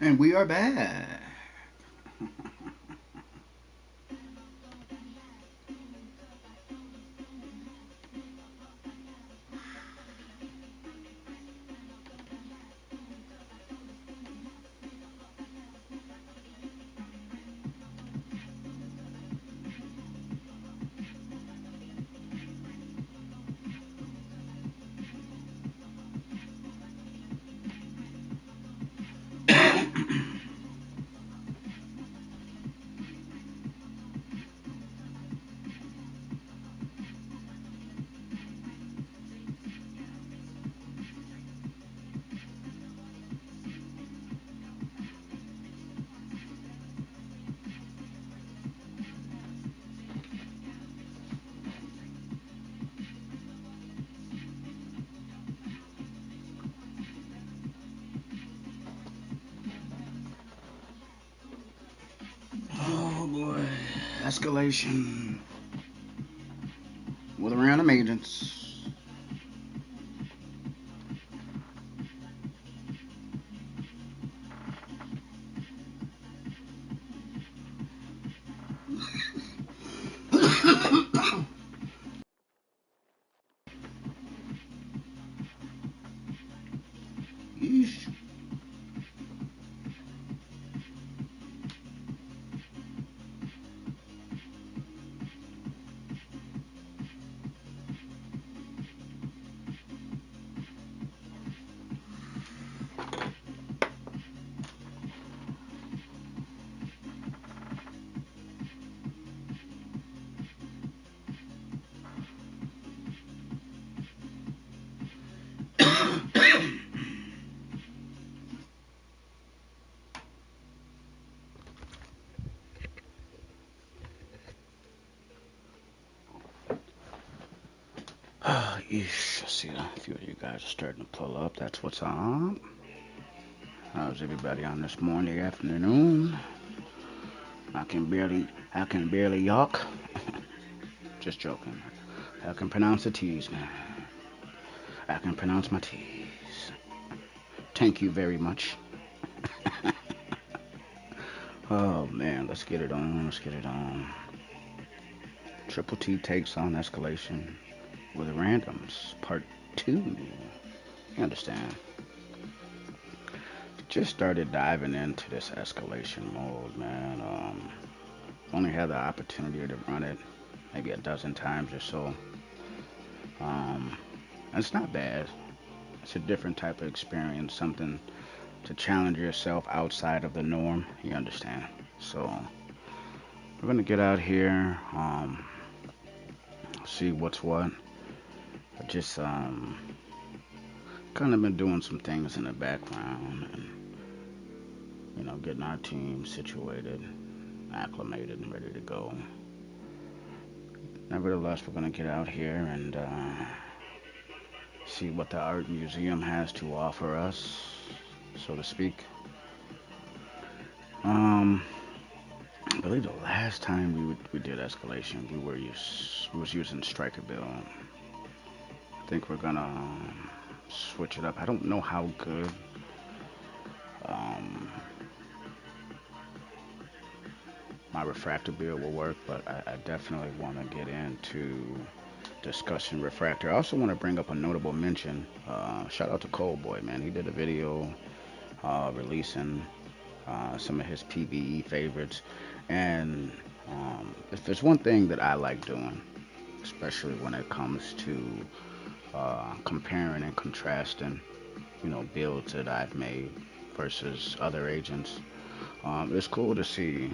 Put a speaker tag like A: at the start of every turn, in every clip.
A: And we are back. Oh boy. Escalation with random agents. Yeesh. Yeesh. I see a few of you guys are starting to pull up. That's what's up. How's everybody on this morning, afternoon? I can barely yawk. Just joking. I can pronounce the T's, man. I can pronounce my T's. Thank you very much. Oh man, let's get it on. Let's get it on. Triple T takes on Escalation with Randoms, part two. You understand? Just started diving into this Escalation mode, man. Only had the opportunity to run it maybe a dozen times or so. Um, it's not bad. It's a different type of experience, something to challenge yourself outside of the norm. You understand? So we're gonna get out here, see what's what. I just kind of been doing some things in the background and getting our team situated, acclimated, and ready to go. Nevertheless, we're gonna get out here and see what the art museum has to offer us, so to speak. Um, I believe the last time we did Escalation, we was using Striker Bill. I think we're gonna switch it up. I don't know how good um, my refractor build will work, but I definitely want to get into discussing refractor. I also want to bring up a notable mention. Shout out to Cold Boy, man. He did a video releasing some of his PvE favorites, and if there's one thing that I like doing, especially when it comes to comparing and contrasting, builds that I've made versus other agents. It's cool to see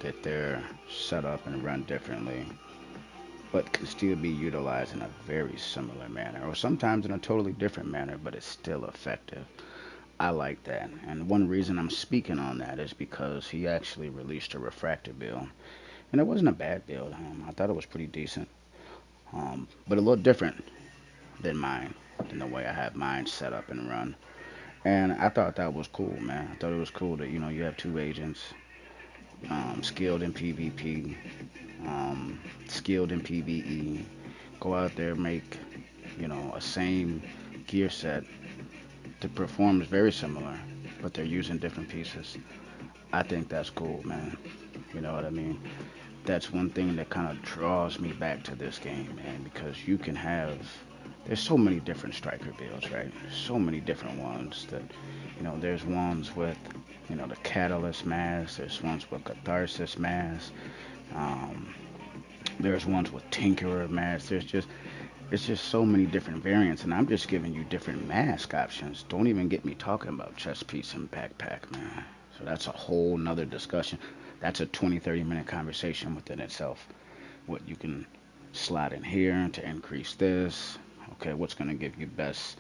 A: that they're set up and run differently, but can still be utilized in a very similar manner, or sometimes in a totally different manner, but it's still effective. I like that. And one reason I'm speaking on that is because he actually released a refractor build. And it wasn't a bad build. I thought it was pretty decent, but a little different than mine, than the way I have mine set up and run. And I thought that was cool, man. I thought it was cool that you have two agents, skilled in PvP, skilled in PvE, go out there make a same gear set that performs very similar, but they're using different pieces. I think that's cool, man. You know what I mean? That's one thing that kind of draws me back to this game, man, because you can have there's so many different striker builds, right? So many different ones that there's ones with the catalyst mass, there's ones with catharsis mass, um, there's ones with tinkerer mass. It's just so many different variants, and I'm just giving you different mask options. Don't even get me talking about chest piece and backpack, man. So that's a whole nother discussion. That's a 20-30 minute conversation within itself. What you can slide in here to increase this. Okay, what's going to give you best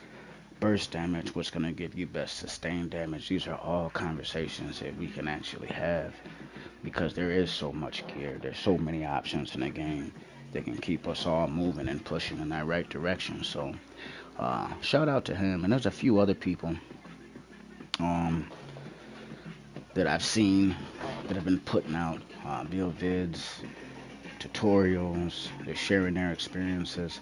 A: burst damage? What's going to give you best sustained damage? These are all conversations that we can actually have because there is so much gear. There's so many options in the game that can keep us all moving and pushing in that right direction. So, shout out to him. And there's a few other people um, that I've seen that have been putting out build vids, tutorials, they're sharing their experiences.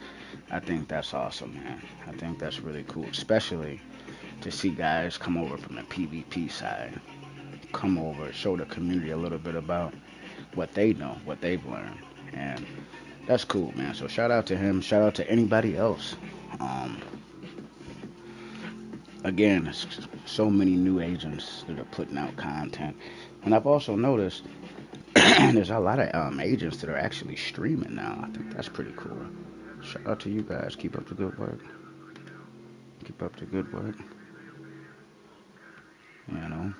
A: I think that's awesome, man. I think that's really cool, especially to see guys come over from the PvP side, come over, show the community a little bit about what they know, what they've learned, and that's cool, man. So shout out to him. Shout out to anybody else. Um, Again, so many new agents that are putting out content, and I've also noticed there's a lot of agents that are actually streaming now. I think that's pretty cool. Shout out to you guys. Keep up the good work. Keep up the good work. You know,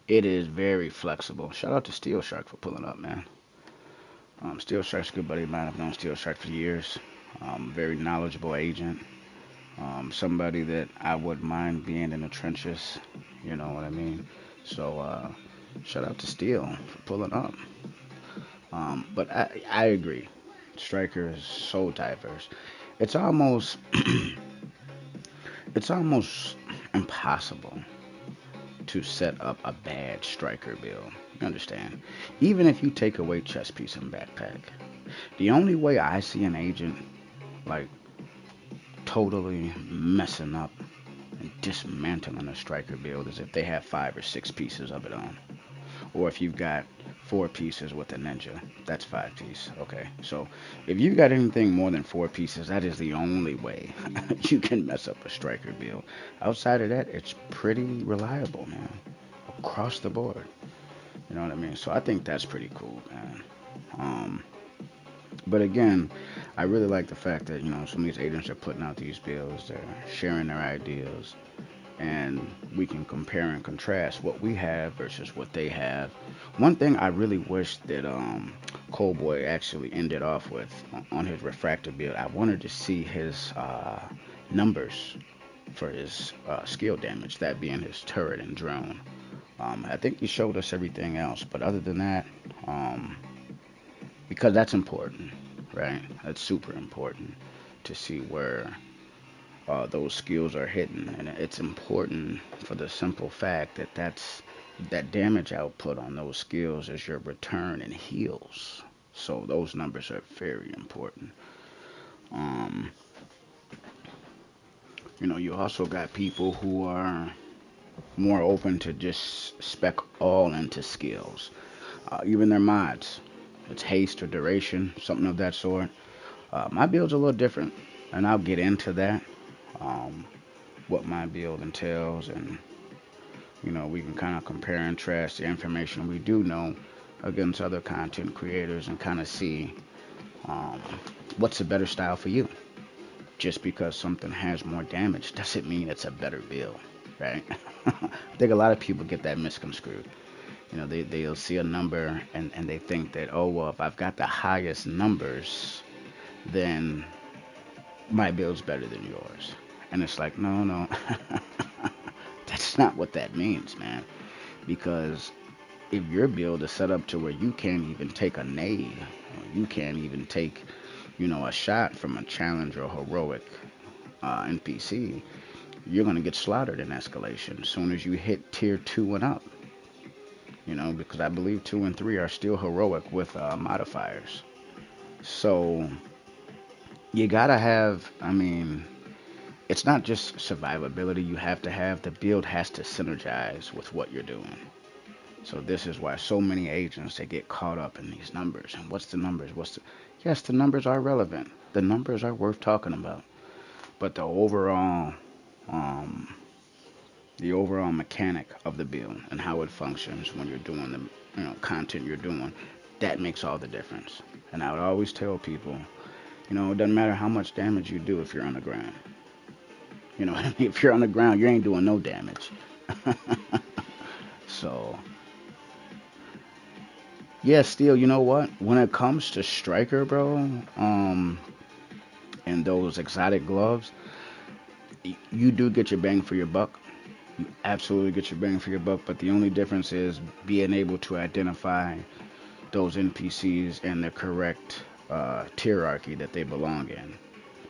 A: it is very flexible. Shout out to Steel Shark for pulling up, man. Steel Shark's a good buddy of mine. I've known Steel Shark for years. Very knowledgeable agent. Somebody that I would mind being in the trenches. You know what I mean? So, shout out to Steel for pulling up. But I agree. Striker is so diverse. It's almost it's almost impossible to set up a bad striker build. You understand? Even if you take away chest piece and backpack, the only way I see an agent like totally messing up and dismantling a striker build is if they have 5 or 6 pieces of it on, or if you've got 4 pieces with a ninja. That's 5 piece. Okay, so if you've got anything more than 4 pieces, that is the only way you can mess up a striker build. Outside of that, it's pretty reliable, man, across the board. You know what I mean? So I think that's pretty cool, man. But again, I really like the fact that some of these agents are putting out these builds, they're sharing their ideas, and we can compare and contrast what we have versus what they have. One thing I really wish that Coldboy actually ended off with on his refractor build, I wanted to see his numbers for his skill damage, that being his turret and drone. I think he showed us everything else, but other than that, because that's important, right? That's super important to see where those skills are hidden, and it's important for the simple fact that that damage output on those skills is your return and heals. So those numbers are very important. Um, you also got people who are more open to just spec all into skills, even their mods. It's haste or duration, something of that sort. My build's a little different, and I'll get into that. Um, what my build entails, and we can kind of compare and trash the information we do know against other content creators and kind of see um, what's a better style for you. Just because something has more damage doesn't mean it's a better build, right? I think a lot of people get that misconstrued. They'll see a number and they think that, oh, well, if I've got the highest numbers, then my build's better than yours. And it's like, no, no. That's not what that means, man. Because if your build is set up to where you can't even take a nade, or you can't even take, a shot from a challenge or heroic NPC, you're going to get slaughtered in escalation as soon as you hit tier 2 and up. Because I believe 2 and 3 are still heroic with modifiers. So you gotta have, I mean, it's not just survivability you have to have. The build has to synergize with what you're doing. So this is why so many agents they get caught up in these numbers. And what's the numbers? Yes, the numbers are relevant. The numbers are worth talking about. But um, the overall mechanic of the build and how it functions when you're doing the content you're doing, that makes all the difference. And I would always tell people, it doesn't matter how much damage you do if you're on the ground. If you're on the ground, you ain't doing no damage. So yeah, still, you know what? When it comes to striker, bro, and those exotic gloves, you do get your bang for your buck. You absolutely get your bang for your buck, but the only difference is being able to identify those NPCs and the correct hierarchy that they belong in.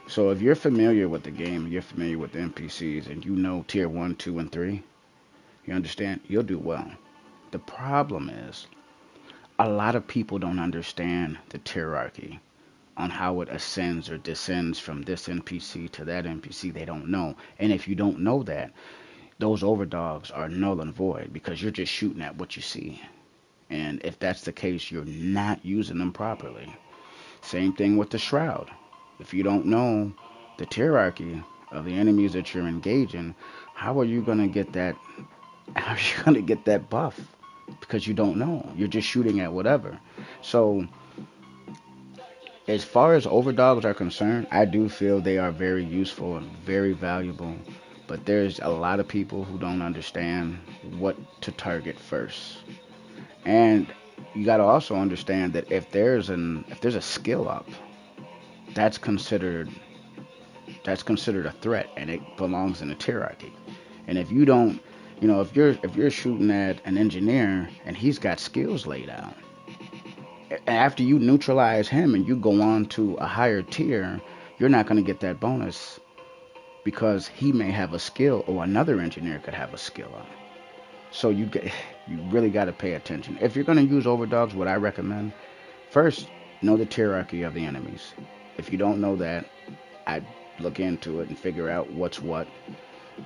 A: So if you're familiar with the game, you're familiar with the NPCs, and you know tier 1, 2, and 3, you understand, you'll do well. The problem is a lot of people don't understand the hierarchy on how it ascends or descends from this NPC to that NPC. They don't know. And if you don't know that, those overdogs are null and void because you're just shooting at what you see. And if that's the case, you're not using them properly. Same thing with the shroud. If you don't know the hierarchy of the enemies that you're engaging, how are you gonna get that? How are you gonna get that buff? Because you don't know. You're just shooting at whatever. So as far as overdogs are concerned, I do feel they are very useful and very valuable. But there's a lot of people who don't understand what to target first. And you got to also understand that if there's a skill up, that's considered that's considered a threat and it belongs in a hierarchy. And if you don't, if you're shooting at an engineer and he's got skills laid out, after you neutralize him and you go on to a higher tier, you're not going to get that bonus because he may have a skill or another engineer could have a skill on. So you really got to pay attention. If you're going to use overdogs, what I recommend, first, know the hierarchy of the enemies. If you don't know that, I'd look into it and figure out what's what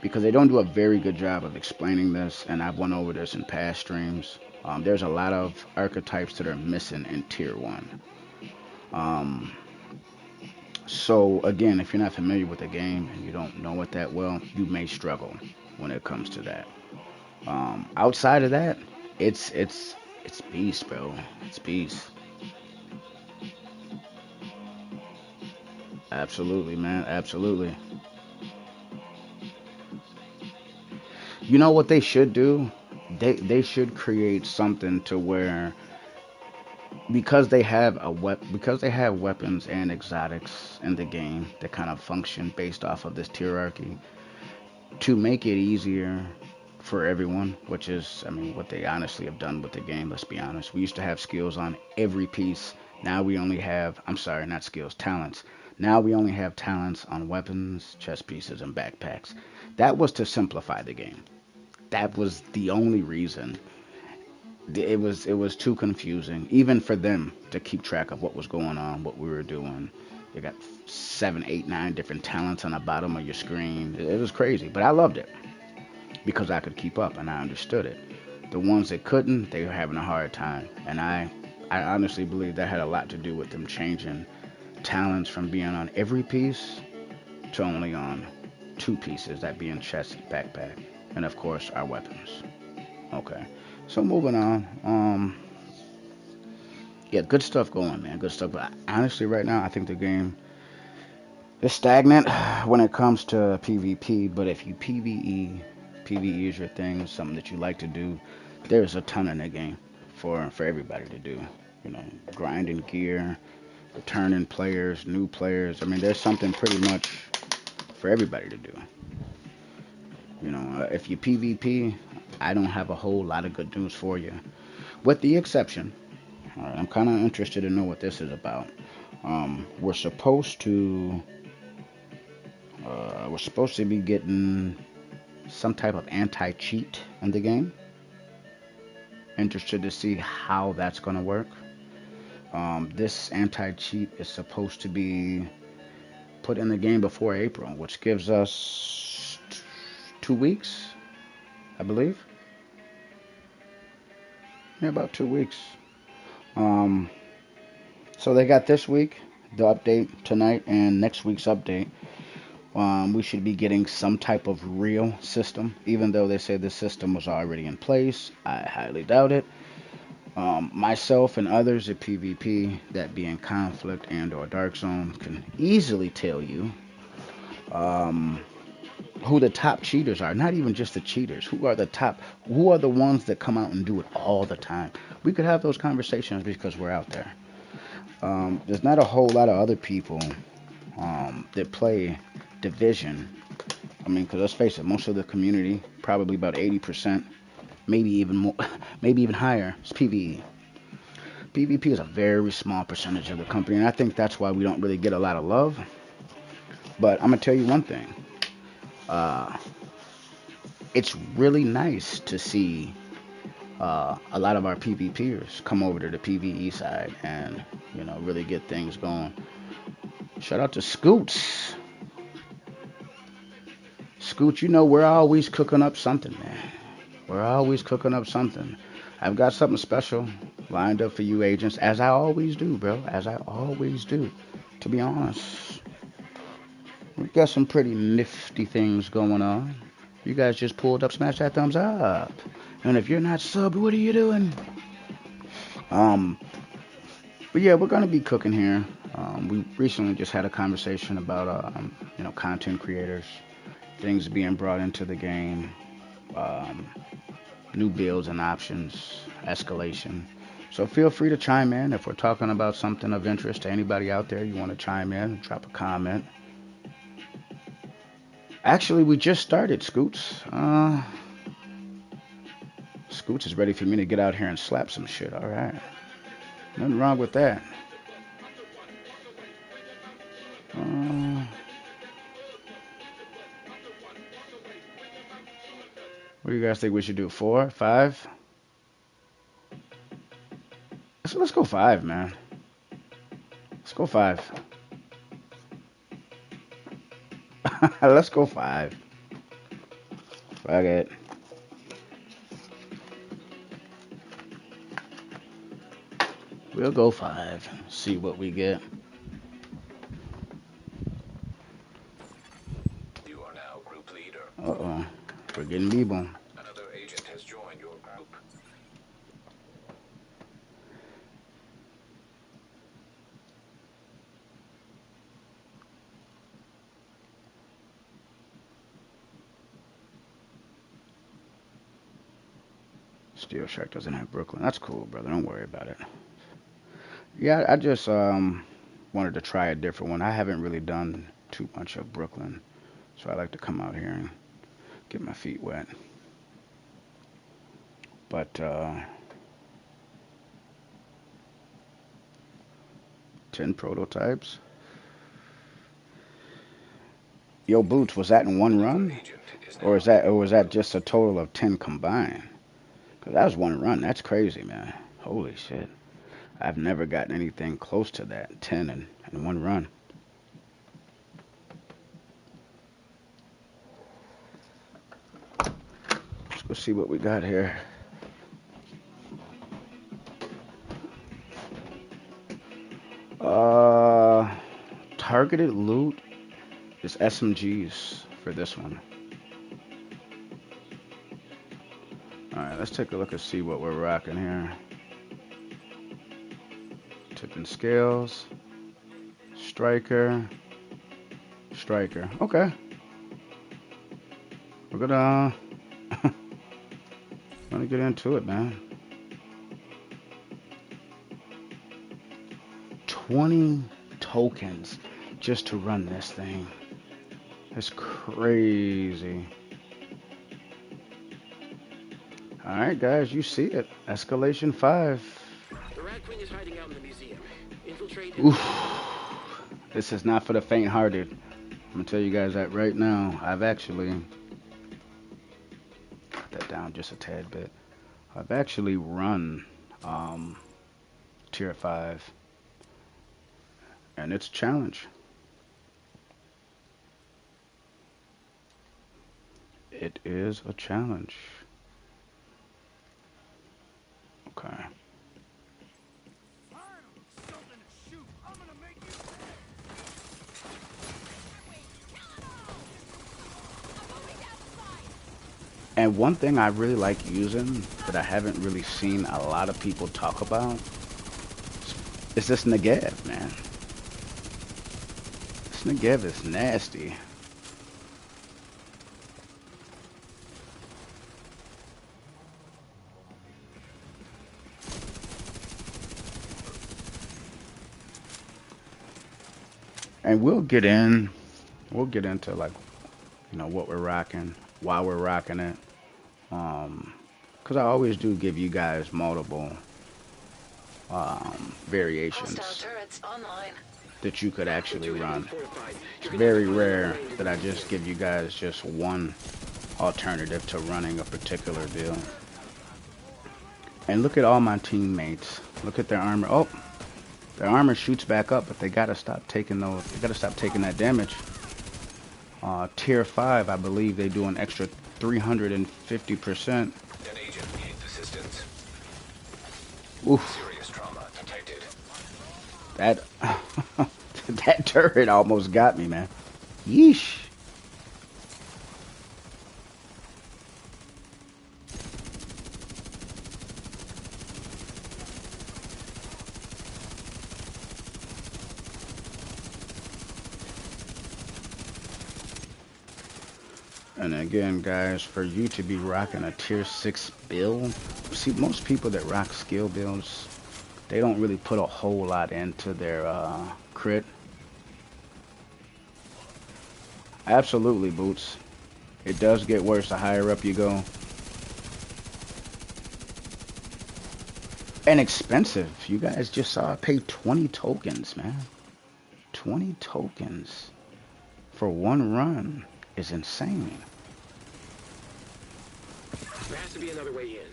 A: because they don't do a very good job of explaining this, and I've went over this in past streams. There's a lot of archetypes that are missing in tier 1. Um, so again, if you're not familiar with the game and you don't know it that well, you may struggle when it comes to that. Outside of that, it's beast, bro. It's beast. Absolutely, man. Absolutely. You know what they should do? They should create something to where because they have weapons and exotics in the game that kind of function based off of this hierarchy to make it easier for everyone, which is, I mean, what they honestly have done with the game. Let's be honest. We used to have skills on every piece. Now we only have, I'm sorry, not skills, talents. Now we only have talents on weapons, chest pieces, and backpacks. That was to simplify the game. That was the only reason. It was too confusing, even for them to keep track of what was going on, what we were doing. You got 7, 8, 9 different talents on the bottom of your screen. It was crazy, but I loved it because I could keep up and I understood it. The ones that couldn't, they were having a hard time, and I honestly believe that had a lot to do with them changing talents from being on every piece to only on 2 pieces, that being chest and backpack, and of course our weapons. Okay. So moving on. Yeah, good stuff going, man. Good stuff. But honestly, right now, I think the game is stagnant when it comes to PvP. But if you PvE, PvE is your thing, something that you like to do. There's a ton in the game for everybody to do. Grinding gear, returning players, new players. I mean, there's something pretty much for everybody to do. If you PvP, I don't have a whole lot of good news for you, with the exception. All right, I'm kind of interested to know what this is about. We're supposed to be getting some type of anti-cheat in the game. Interested to see how that's going to work. This anti-cheat is supposed to be put in the game before April, which gives us 2 weeks, I believe. Yeah, about 2 weeks. Um, so they got this week, the update tonight, and next week's update. We should be getting some type of real system, even though they say the system was already in place. I highly doubt it. Myself and others at PvP that be in conflict and or dark zone can easily tell you um, who the top cheaters are. Not even just the cheaters. Who are the top? Who are the ones that come out and do it all the time? We could have those conversations because we're out there. There's not a whole lot of other people that play Division. I mean, because let's face it, most of the community, probably about 80%, maybe even more, maybe even higher, is PvE. PvP is a very small percentage of the company, and I think that's why we don't really get a lot of love. But I'm gonna tell you one thing. Uh, it's really nice to see a lot of our PvPers come over to the PvE side and really get things going. Shout out to Scoots. Scoots, we're always cooking up something, man. We're always cooking up something. I've got something special lined up for you agents, as I always do, bro. As I always do. To be honest, we've got some pretty nifty things going on. You guys just pulled up, smash that thumbs up. And if you're not subbed, what are you doing? But yeah, we're gonna be cooking here. We recently just had a conversation about content creators, things being brought into the game, new builds and options, escalation. So feel free to chime in if we're talking about something of interest to anybody out there. You want to chime in, drop a comment. Actually, we just started, Scoots. Scoots is ready for me to get out here and slap some shit. All right. Nothing wrong with that. What do you guys think we should do? 4, 5? Let's go 5, man. Let's go 5. Let's go 5. Fuck it. We'll go 5. See what we get.
B: You are now group leader.
A: Uh-oh. We're getting Bebo.
B: Another agent has joined your group.
A: Steel Shark doesn't have Brooklyn. That's cool, brother. Don't worry about it. Yeah, I just wanted to try a different one. I haven't really done too much of Brooklyn, so I like to come out here and get my feet wet. But 10 prototypes. Yo, Boots, was that in one run, or was that just a total of 10 combined? Cause that was one run. That's crazy, man. Holy shit. I've never gotten anything close to that. 10 in one run. Let's go see what we got here. Targeted loot is SMGs for this one. Alright, let's take a look and see what we're rocking here. Tipping scales. Striker. Okay. We're gonna get into it, man. 20 tokens just to run this thing. That's crazy. Alright, guys, you see it. Escalation 5.
B: The Rat Queen is hiding out in the museum. Infiltrate.
A: Oof. This is not for the faint-hearted. I'm gonna tell you guys that right now. I've actually cut that down just a tad bit. I've actually run tier 5, and it's a challenge. It is a challenge. Okay. And one thing I really like using that I haven't really seen a lot of people talk about is this Negev, man. This Negev is nasty. And we'll get into like, what we're rocking, why we're rocking it. Because I always do give you guys multiple variations that you could actually run. It's very rare that I just give you guys just one alternative to running a particular build. And look at all my teammates. Look at their armor. Oh, their armor shoots back up, but they gotta stop taking those. They gotta stop taking that damage. Tier 5, I believe they do an extra 350%.
C: An agent needs assistance.
A: Oof.
C: Serious trauma detected.
A: That that turret almost got me, man. Yeesh. And again, guys, for you to be rocking a tier 6 build, see, most people that rock skill builds, they don't really put a whole lot into their crit. Absolutely, Boots. It does get worse the higher up you go. And expensive. You guys just saw I paid 20 tokens, man. 20 tokens for one run is insane.
B: There has to be another way in.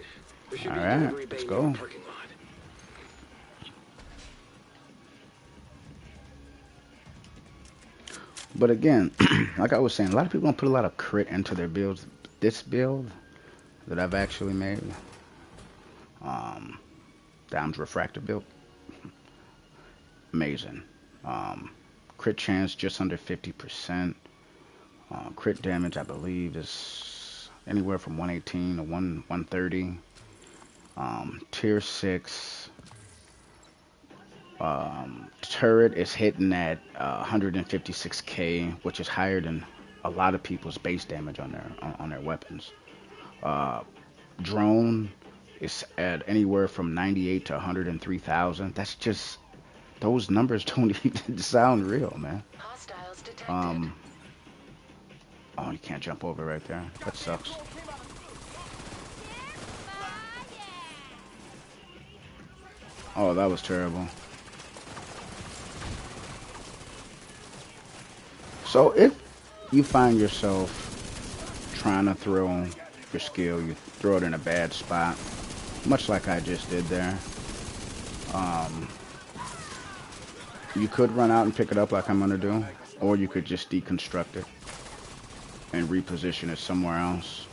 B: There should
A: All
B: be a
A: right,
B: delivery bay
A: let's
B: in
A: go.
B: the parking lot.
A: But again, like I was saying, a lot of people don't put a lot of crit into their builds. This build that I've actually made, Dime's Refractor build, amazing. Crit chance just under 50%. Crit damage, I believe, is anywhere from 118 to 130. Tier 6. Turret is hitting at 156k, which is higher than a lot of people's base damage on their weapons. Drone is at anywhere from 98 to 103,000. That's just, those numbers don't even sound real, man. Oh, you can't jump over right there. That sucks. Oh, that was terrible. So if you find yourself trying to throw your skill, you throw it in a bad spot, much like I just did there, you could run out and pick it up like I'm gonna do, or you could just deconstruct it and reposition it somewhere else.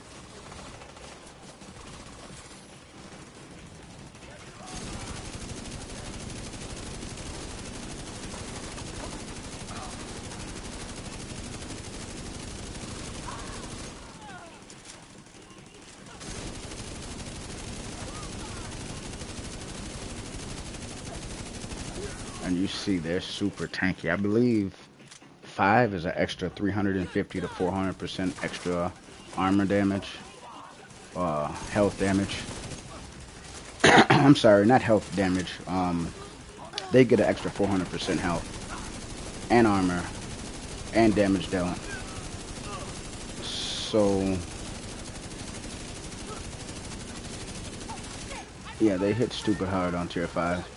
A: And you see they're super tanky. I believe 5 is an extra 350 to 400% extra armor damage, health damage. I'm sorry, not health damage. They get an extra 400% health and armor and damage dealt. So yeah, they hit stupid hard on tier 5.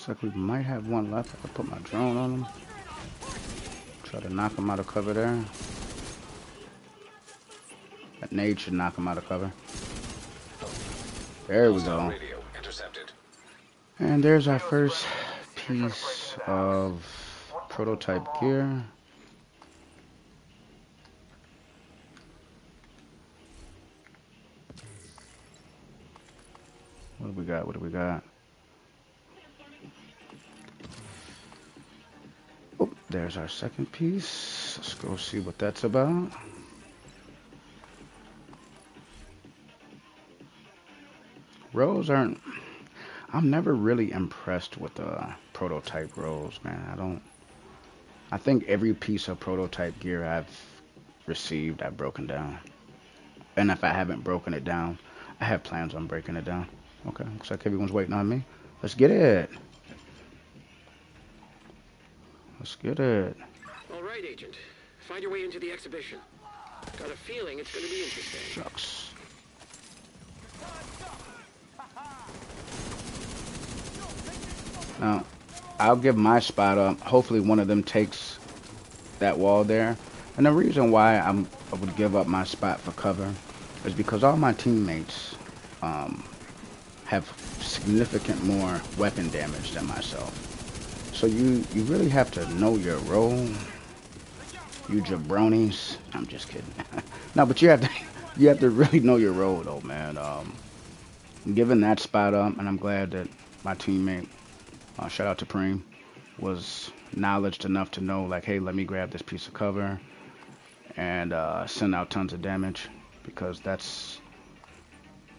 A: Looks like we might have one left. I could put my drone on him. Try to knock him out of cover there. That nade should knock him out of cover. There we go. And there's our first piece of Prototype gear. What do we got? What do we got? Oh, there's our second piece. Let's go see what that's about. Rolls aren't. I'm never really impressed with the prototype rolls, man. I think every piece of prototype gear I've received, I've broken down. And if I haven't broken it down, I have plans on breaking it down. Okay, looks like everyone's waiting on me. Let's get it. Let's get it.
B: All right, Agent. Find your way into the exhibition. Got a feeling it's going to be interesting.
A: Shucks. Now, I'll give my spot up. Hopefully one of them takes that wall there. And the reason why I would give up my spot for cover is because all my teammates have significant more weapon damage than myself. So you really have to know your role. You jabronis. I'm just kidding. No, but you have to really know your role though, man. Giving that spot up, and I'm glad that my teammate, shout out to Preem, was knowledged enough to know like, hey, let me grab this piece of cover and send out tons of damage, because that's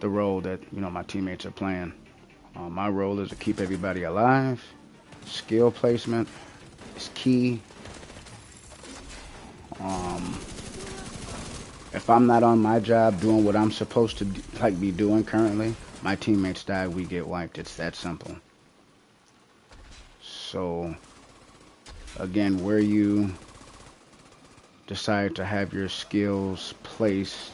A: the role that my teammates are playing. My role is to keep everybody alive. Skill placement is key. If I'm not on my job doing what I'm supposed to be doing currently, my teammates die, we get wiped. It's that simple. So again, where you decide to have your skills placed,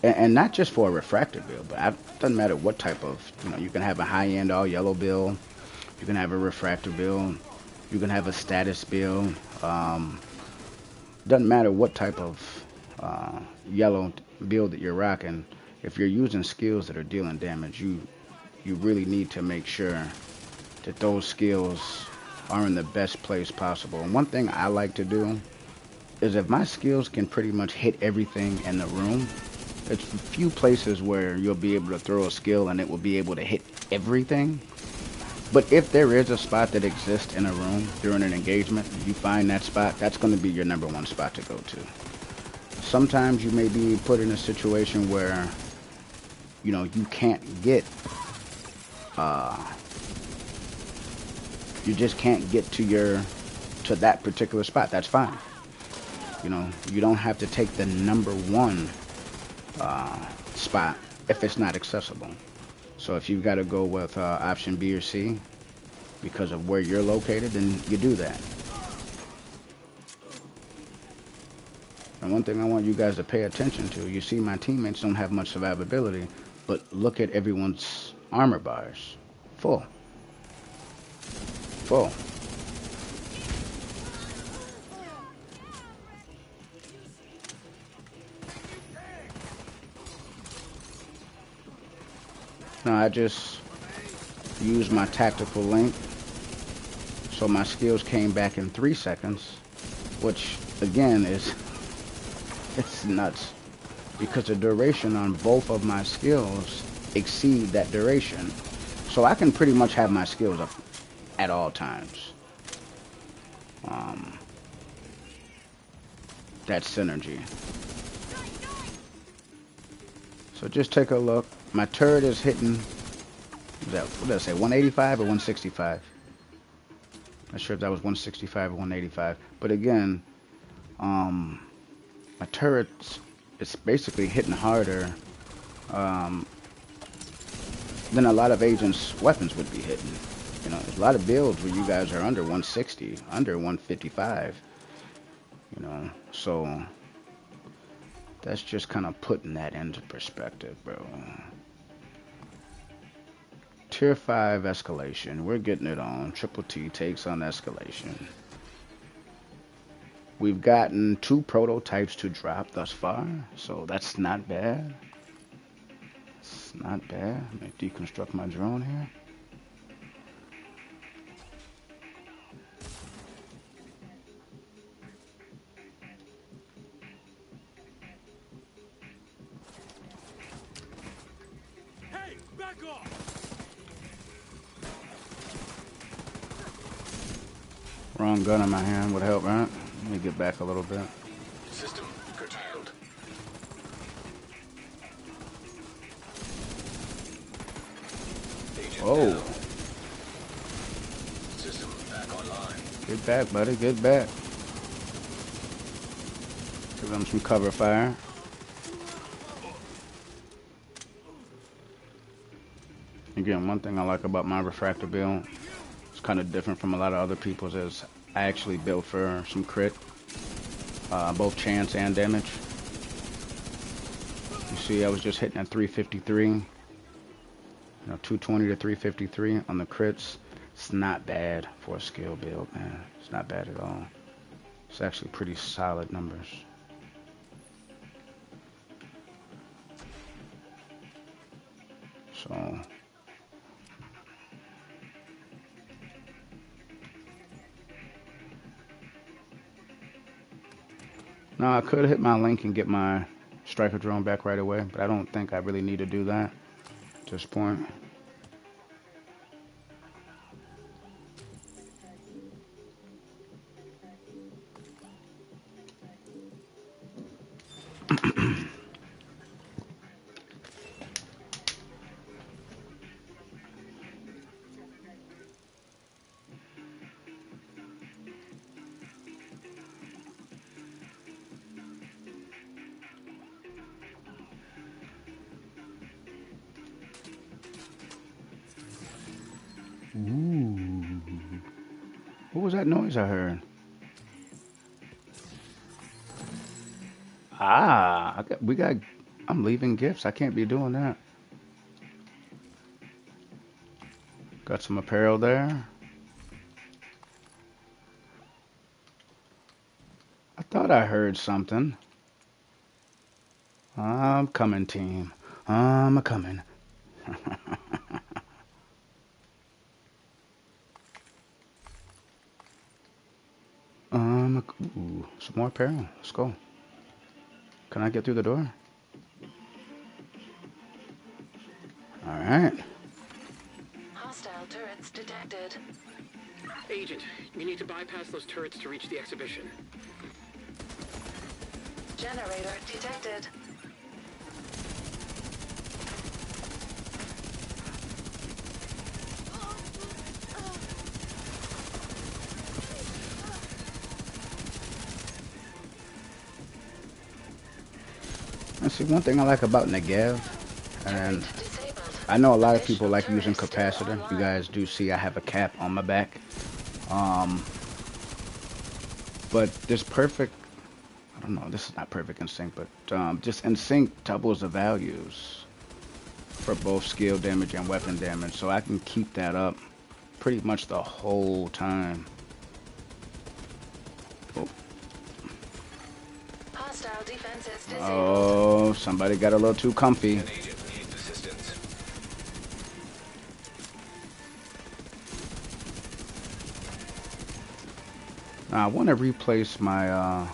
A: and not just for a refractor build, but it doesn't matter what type of, you can have a high-end all yellow build, you can have a refractor build, you can have a status build. Doesn't matter what type of yellow build that you're rocking. If you're using skills that are dealing damage, you really need to make sure that those skills are in the best place possible. And one thing I like to do is, if my skills can pretty much hit everything in the room, it's a few places where you'll be able to throw a skill and it will be able to hit everything. But if there is a spot that exists in a room during an engagement, you find that spot, that's going to be your number one spot to go to. Sometimes you may be put in a situation where, you can't get, you just can't get to that particular spot. That's fine. You don't have to take the number one spot if it's not accessible. So if you've got to go with option B or C because of where you're located, then you do that. And one thing I want you guys to pay attention to, you see my teammates don't have much survivability, but look at everyone's armor bars. Full. Full. Now I just used my tactical link, so my skills came back in 3 seconds, which again it's nuts, because the duration on both of my skills exceed that duration. So I can pretty much have my skills up at all times. That's synergy. So just take a look. My turret is hitting, what did I say, 185 or 165? Not sure if that was 165 or 185. But again, my turret's, it's basically hitting harder than a lot of agents' weapons would be hitting. There's a lot of builds where you guys are under 160, under 155. So that's just kind of putting that into perspective, bro. Tier 5 Escalation. We're getting it on. Triple T takes on Escalation. We've gotten 2 prototypes to drop thus far, so that's not bad. It's not bad. Let me deconstruct my drone here. Wrong gun in my hand would help, right? Let me get back a little bit.
C: System curtailed. Agent
A: Oh,
C: down. System back online.
A: get back, buddy, get back. Give them some cover fire. Again, one thing I like about my refractor build, it's kind of different from a lot of other people's, is I actually built for some crit, both chance and damage. You see, I was just hitting at 353, 220 to 353 on the crits. It's not bad for a skill build, man. It's not bad at all. It's actually pretty solid numbers. So now I could hit my link and get my striker drone back right away, but I don't think I really need to do that at this point. Ooh. What was that noise I heard? Ah, I'm leaving gifts. I can't be doing that. Got some apparel there. I thought I heard something. I'm coming, team. I'm a coming. Ooh, some more apparel. Let's go. Can I get through the door? All right.
D: Hostile turrets detected.
B: Agent, you need to bypass those turrets to reach the exhibition.
D: Generator detected.
A: And see, one thing I like about Negev, and I know a lot of people like using capacitor. You guys do see I have a cap on my back. But this perfect, I don't know, this is not perfect in sync, but just in sync doubles the values for both skill damage and weapon damage. So I can keep that up pretty much the whole time. Oh.
D: Hostile defenses disabled.
A: Oh, somebody got a little too comfy.
C: An agent needs assistance.
A: Now I want to replace my,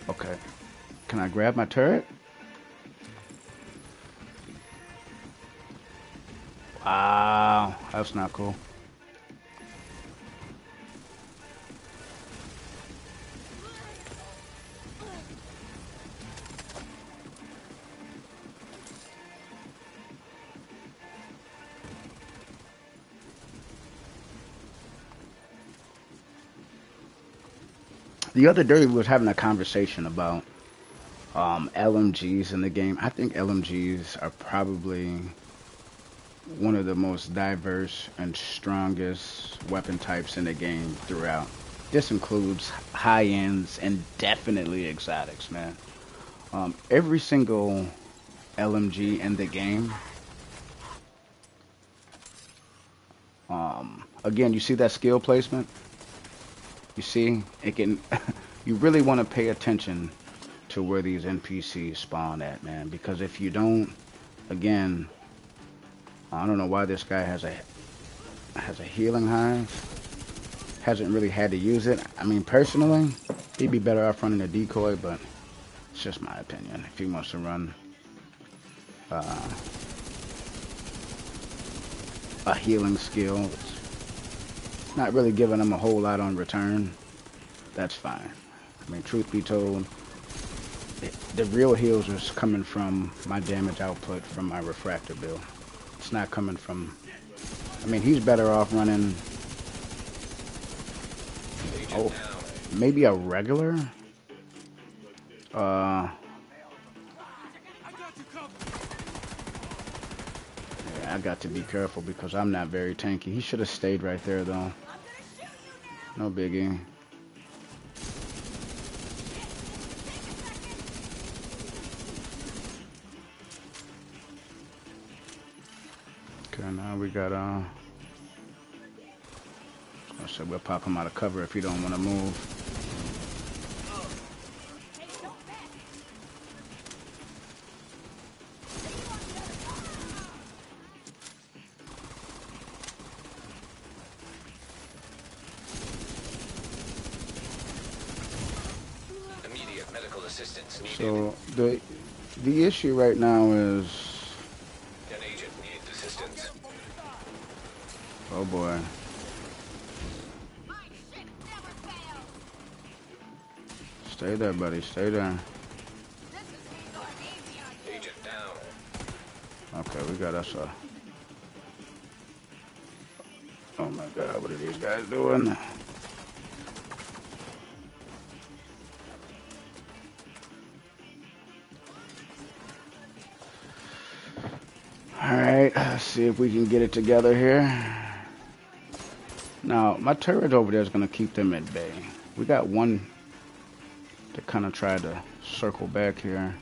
A: okay. Can I grab my turret? Wow, that's not cool. The other day we was having a conversation about LMGs in the game. I think LMGs are probably one of the most diverse and strongest weapon types in the game throughout. This includes high ends and definitely exotics, man. Every single LMG in the game. Again, you see that skill placement? You see, it can. You really want to pay attention to where these NPCs spawn at, man. Because if you don't, again, I don't know why this guy has a healing hive. Hasn't really had to use it. I mean, personally, he'd be better off running a decoy, but it's just my opinion. If he wants to run a healing skill. It's not really giving them a whole lot on return. That's fine. I mean, truth be told, the real heals is coming from my damage output from my refractor build. It's not coming from. I mean, he's better off running. Oh, maybe a regular. Uh, yeah, I got to be careful because I'm not very tanky. He should have stayed right there though. No biggie. Okay, now we got I said we'll pop him out of cover if he don't want to move.
C: Immediate medical assistance needed.
A: So the issue right now is,
C: An agent needs assistance.
A: oh boy. Stay there, buddy. Stay there.
C: Agent down.
A: Okay, we got us a. Oh my God, what are these guys doing? All right, let's see if we can get it together here. Now, my turret over there is going to keep them at bay. We got one to kind of try to circle back here.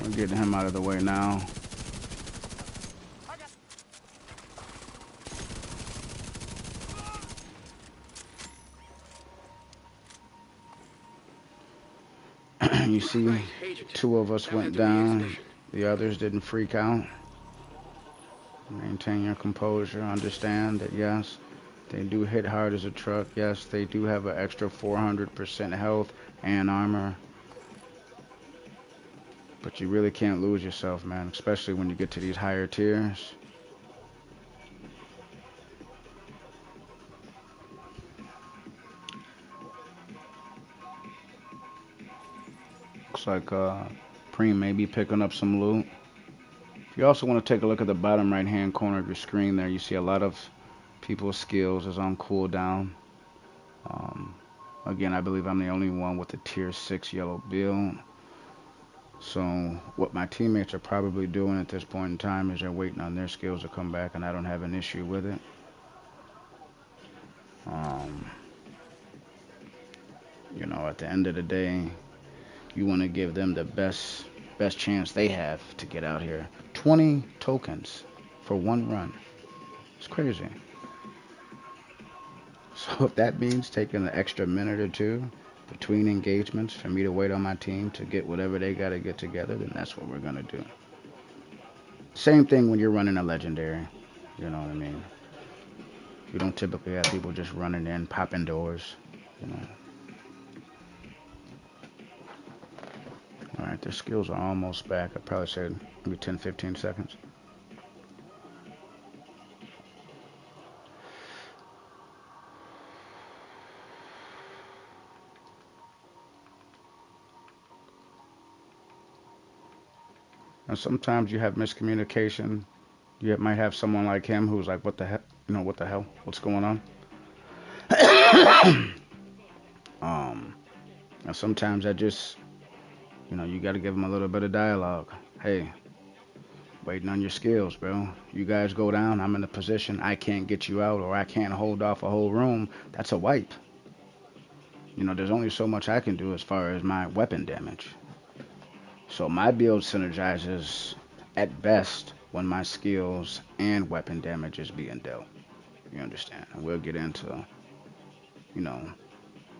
A: We're getting him out of the way now. You see, two of us went down. The others didn't freak out. Maintain your composure. Understand that, yes, they do hit hard as a truck. Yes, they do have an extra 400% health and armor. But you really can't lose yourself, man, especially when you get to these higher tiers. Looks like Preem may be picking up some loot. You also want to take a look at the bottom right hand corner of your screen there. You see a lot of people's skills is on cooldown. Again, I believe I'm the only one with the tier 6 yellow build. So what my teammates are probably doing at this point in time is they're waiting on their skills to come back, and I don't have an issue with it. You know, at the end of the day, you want to give them the best chance they have to get out here. 20 tokens for one run. It's crazy. So if that means taking an extra minute or two between engagements for me to wait on my team to get whatever they got to get together, then that's what we're going to do. Same thing when you're running a legendary. You know what I mean? You don't typically have people just running in, popping doors. You know. Alright, their skills are almost back. I'd probably say maybe 10-15 seconds. And sometimes you have miscommunication. You might have someone like him who's like, what the hell? You know, what the hell? What's going on? And sometimes I just, you know, you got to give them a little bit of dialogue. Hey, waiting on your skills, bro. You guys go down, I'm in a position I can't get you out, or I can't hold off a whole room. That's a wipe. You know, there's only so much I can do as far as my weapon damage. So my build synergizes at best when my skills and weapon damage is being dealt. You understand? And we'll get into, you know,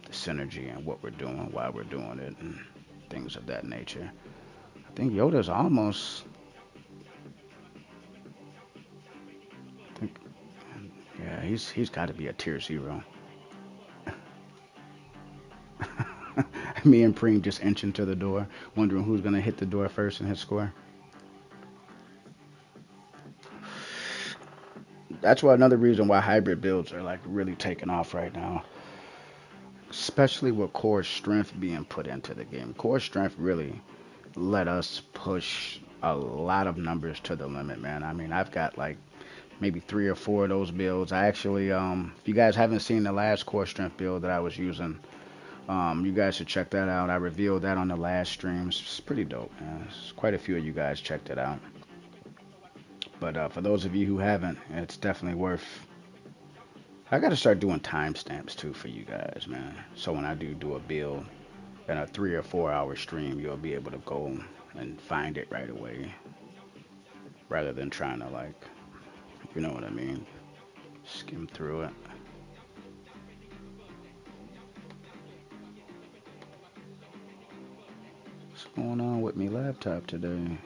A: the synergy and what we're doing, why we're doing it, and things of that nature. I think Yoda's almost. Yeah, he's got to be a tier 0. Me and Preem just inching to the door, wondering who's gonna hit the door first and hit score. That's why another reason why hybrid builds are like really taking off right now, especially with core strength being put into the game. Core strength really let us push a lot of numbers to the limit, man. I mean, I've got like maybe 3 or 4 of those builds. I actually, if you guys haven't seen the last core strength build that I was using, you guys should check that out. I revealed that on the last stream. It's pretty dope, man. Quite a few of you guys checked it out. But for those of you who haven't, it's definitely worth. I got to start doing timestamps too for you guys, man. So when I do a build in a 3 or 4 hour stream, you'll be able to go and find it right away, rather than trying to like, you know what I mean, skim through it. What's going on with me laptop today?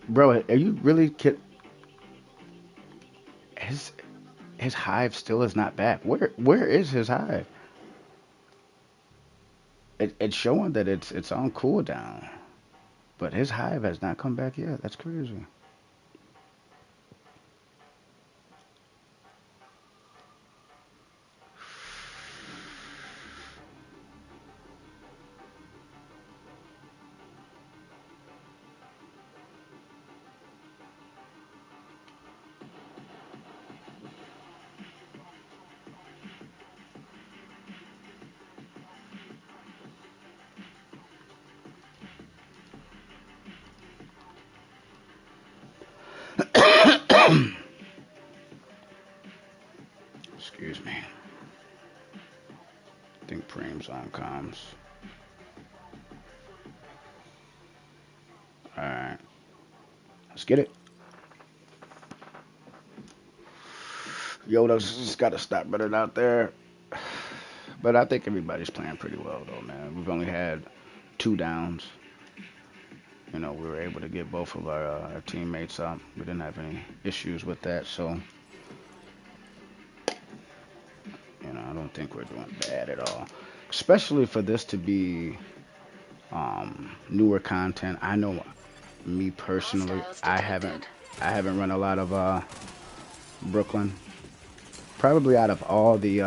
A: Bro, are you really his his hive still is not back. Where is his hive? It's showing that it's on cooldown, but his hive has not come back yet. That's crazy. Excuse me. I think Preem's on comms. All right, let's get it. Yoda's just got to stop running out there. But I think everybody's playing pretty well, though, man. We've only had 2 downs. You know, we were able to get both of our teammates up. We didn't have any issues with that, so you know, I don't think we're doing bad at all. Especially for this to be newer content. I know me personally, I haven't run a lot of Brooklyn. Probably out of all the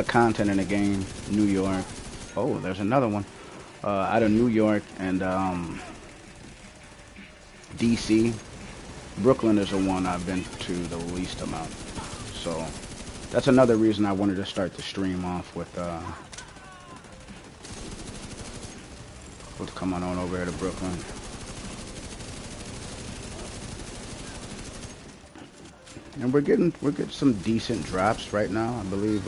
A: content in the game, New York. Oh, there's another one. Out of New York and DC, Brooklyn is the one I've been to the least amount. So that's another reason I wanted to start the stream off with coming on over here to Brooklyn. And we're getting some decent drops right now. I believe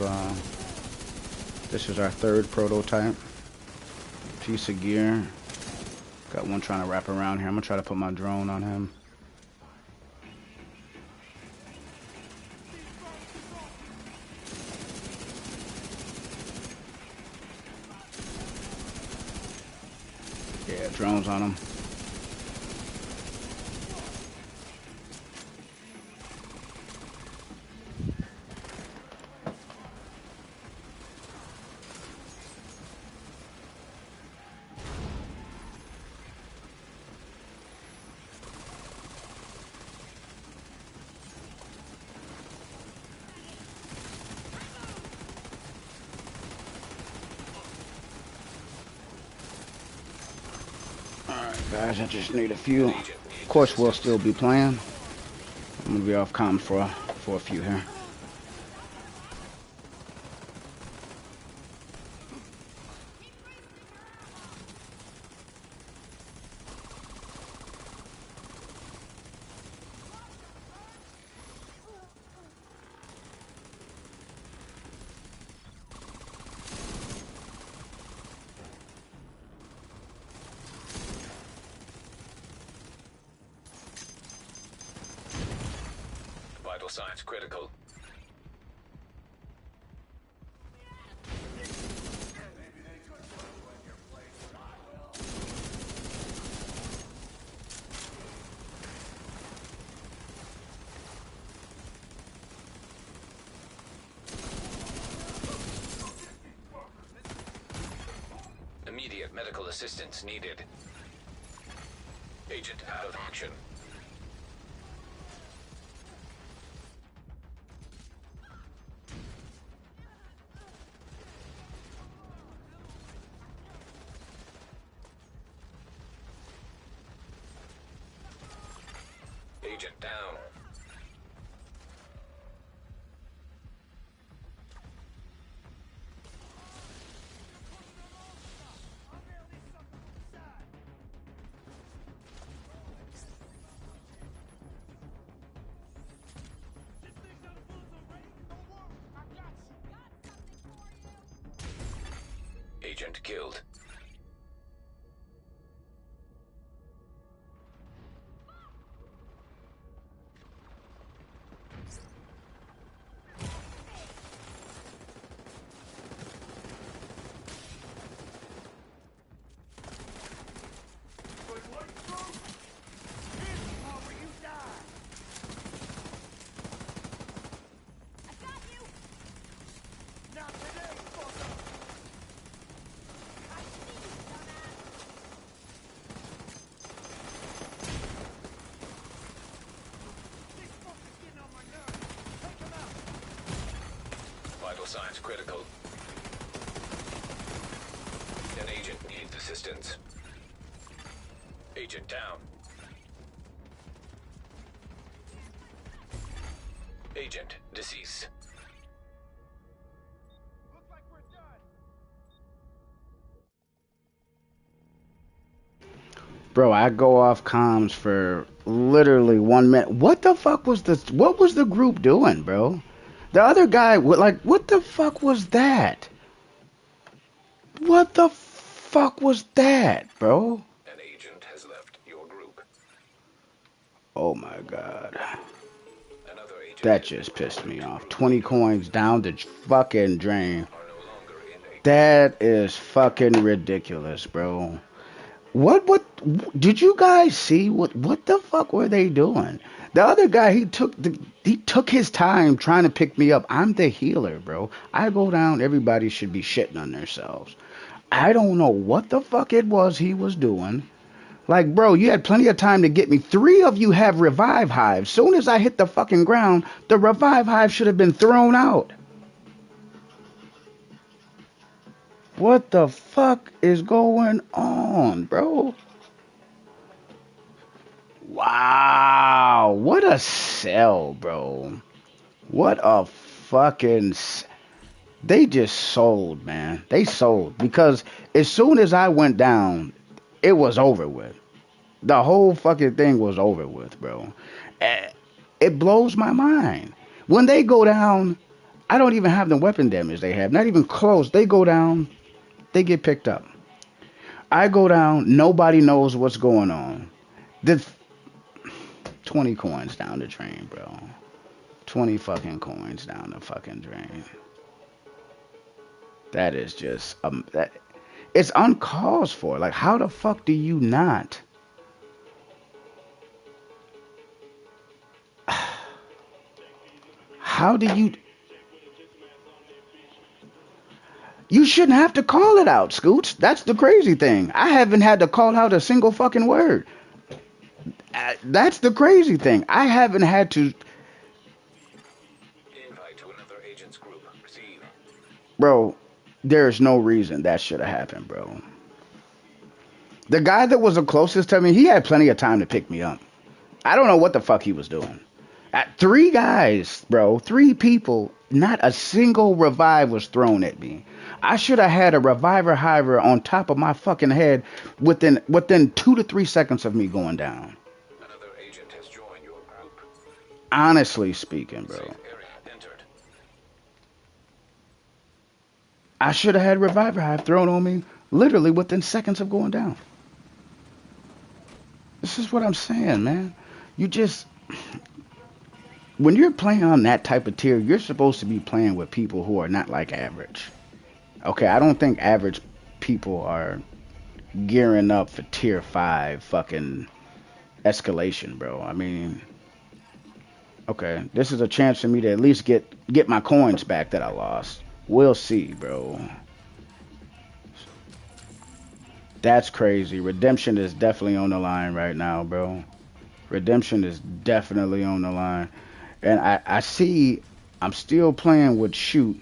A: this is our 3rd prototype piece of gear. Got one trying to wrap around here. I'm gonna try to put my drone on him. Yeah, drones on him. Guys, I just need a few. Of course, we'll still be playing. I'm gonna be off comm for a few here.
C: Vital signs critical. Medical assistance needed. Agent out of action. Agent down. Agent killed. Vital signs critical. An agent needs assistance. Agent down. Agent deceased.
E: Looks like we're done.
A: Bro, I go off comms for literally 1 minute. What the fuck was this? What was the group doing, bro? The other guy, like, what the fuck was that? What the fuck was that, bro?
C: An agent has left your group.
A: Oh my god.
C: Another agent
A: That just pissed me off. 20 coins down the fucking drain.
C: are no longer in a
A: That is fucking ridiculous, bro. What did you guys see? What the fuck were they doing? The other guy, he took his time trying to pick me up. I'm the healer, bro. I go down, everybody should be shitting on themselves. I don't know what the fuck it was he was doing. Like, bro, you had plenty of time to get me. 3 of you have revive hives. Soon as I hit the fucking ground, the revive hive should have been thrown out. What the fuck is going on, bro? Wow, what a sell, bro. What a fucking... They just sold, man. They sold. Because as soon as I went down, it was over with. The whole fucking thing was over with, bro. It blows my mind. When they go down, I don't even have the weapon damage they have. Not even close. They go down, they get picked up. I go down, nobody knows what's going on. The 20 coins down the drain, bro. 20 fucking coins down the fucking drain. That is just that it's uncalled for. Like, how the fuck do you not? How do you? You shouldn't have to call it out, Scoots. That's the crazy thing. I haven't had to call out a single fucking word. That's the crazy thing. I haven't had to.
C: invite to another agent's group. Receive.
A: Bro, there's no reason that should have happened, bro. The guy that was the closest to me, he had plenty of time to pick me up. I don't know what the fuck he was doing. 3 guys, bro, 3 people, not a single revive was thrown at me. I should have had a reviver hiver on top of my fucking head within 2 to 3 seconds of me going down.
C: Another agent has joined your group.
A: Honestly speaking, bro.
C: Safe area entered.
A: I should have had reviver hive thrown on me literally within seconds of going down. This is what I'm saying, man. You just... When you're playing on that type of tier, you're supposed to be playing with people who are not like average. Okay, I don't think average people are gearing up for tier 5 fucking escalation, bro. I mean, okay, this is a chance for me to at least get my coins back that I lost. We'll see, bro. That's crazy. Redemption is definitely on the line right now, bro. Redemption is definitely on the line. And I see I'm still playing with shoot.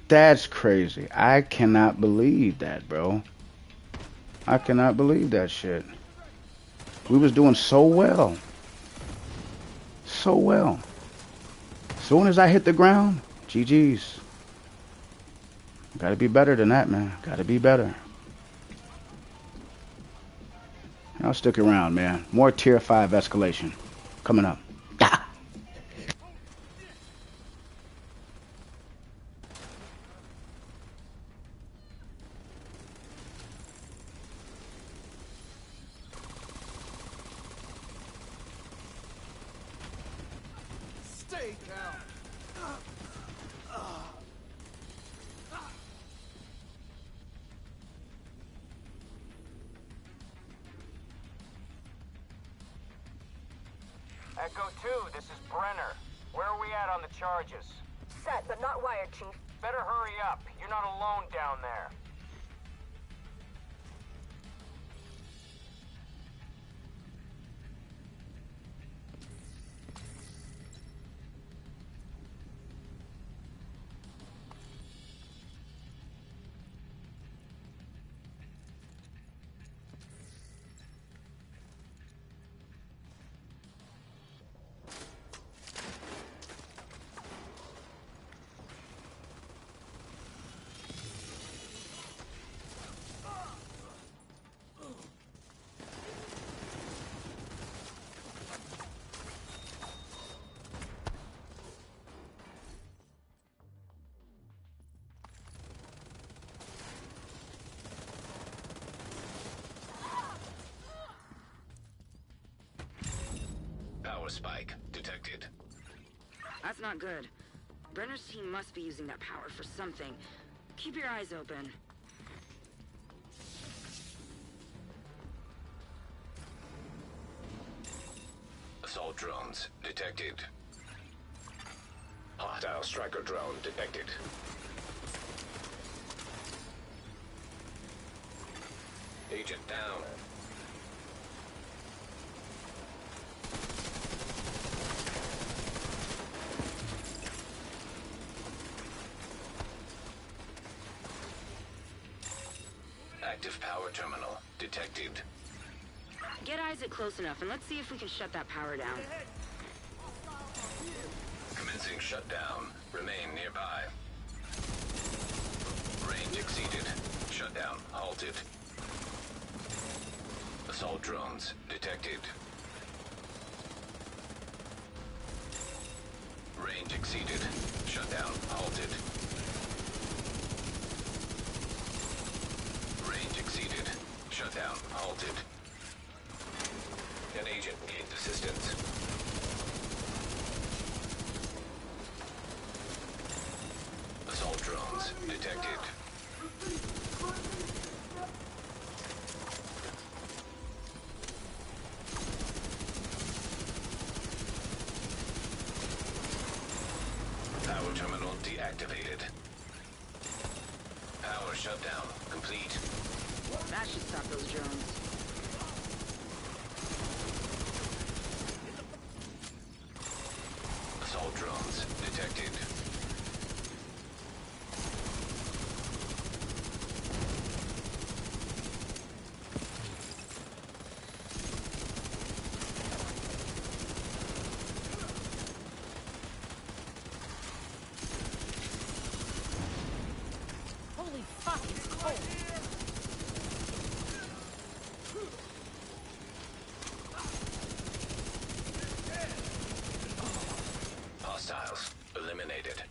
A: That's crazy. I cannot believe that, bro. I cannot believe that shit. We was doing so well. So well. Soon as I hit the ground, GG's. Gotta be better than that, man. Gotta be better. I'll stick around, man. More tier 5 escalation coming up. Ah.
E: Stay down.
F: Echo 2, this is Brenner. Where are we at on the charges?
G: Set, but not wired, Chief.
F: Better hurry up. You're not alone down there.
C: Power spike detected.
H: That's not good. Brenner's team must be using that power for something. Keep your eyes open.
C: Assault drones detected. Hostile striker drone detected. Agent down. Active power terminal detected.
H: Get Isaac close enough and let's see if we can shut that power down.
C: Commencing shutdown. Remain nearby. Range exceeded. Shutdown halted. Assault drones detected. Range exceeded. Shutdown halted. Range exceeded. Shutdown halted. An agent needs assistance. Assault drones detected. Power terminal deactivated. Power shutdown complete.
H: That should stop those drones.
C: Assault drones detected.
G: Holy fuck, it's cold.
C: Hostiles eliminated.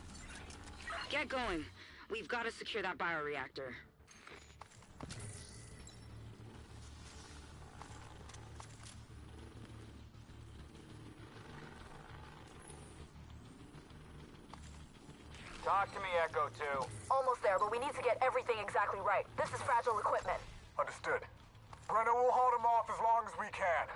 H: Get going. We've got to secure that bioreactor.
F: Talk to me, Echo 2.
G: Almost there, but we need to get everything exactly right. This is fragile equipment.
I: Understood. Brenner will hold him off as long as we can.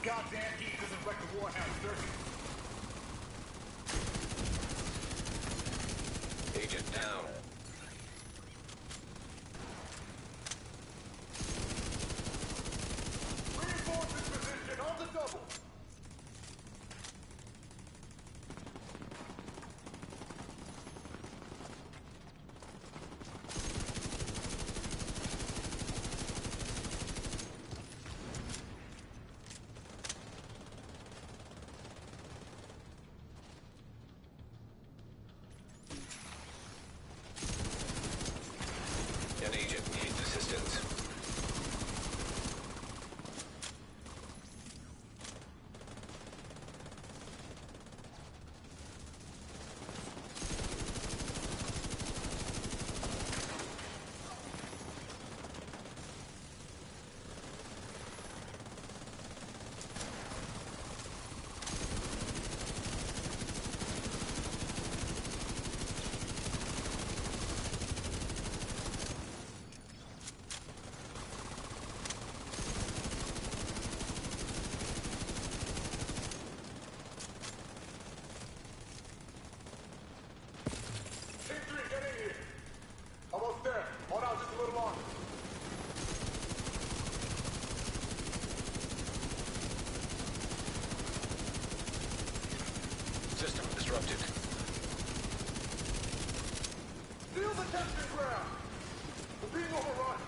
I: goddamn heat doesn't wreck the Warhound circuit.
C: Agent down.
I: Reinforcement position on the double.
C: An agent needs assistance.
I: Team 3, get in here. Almost there. Hold on just a little longer.
C: System disrupted.
I: Seal the testing ground. We're being overrun.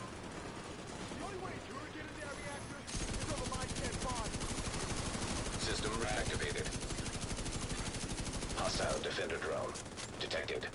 I: The only way to get in that reactor is over my dead body.
C: System reactivated. Hostile defender drone detected.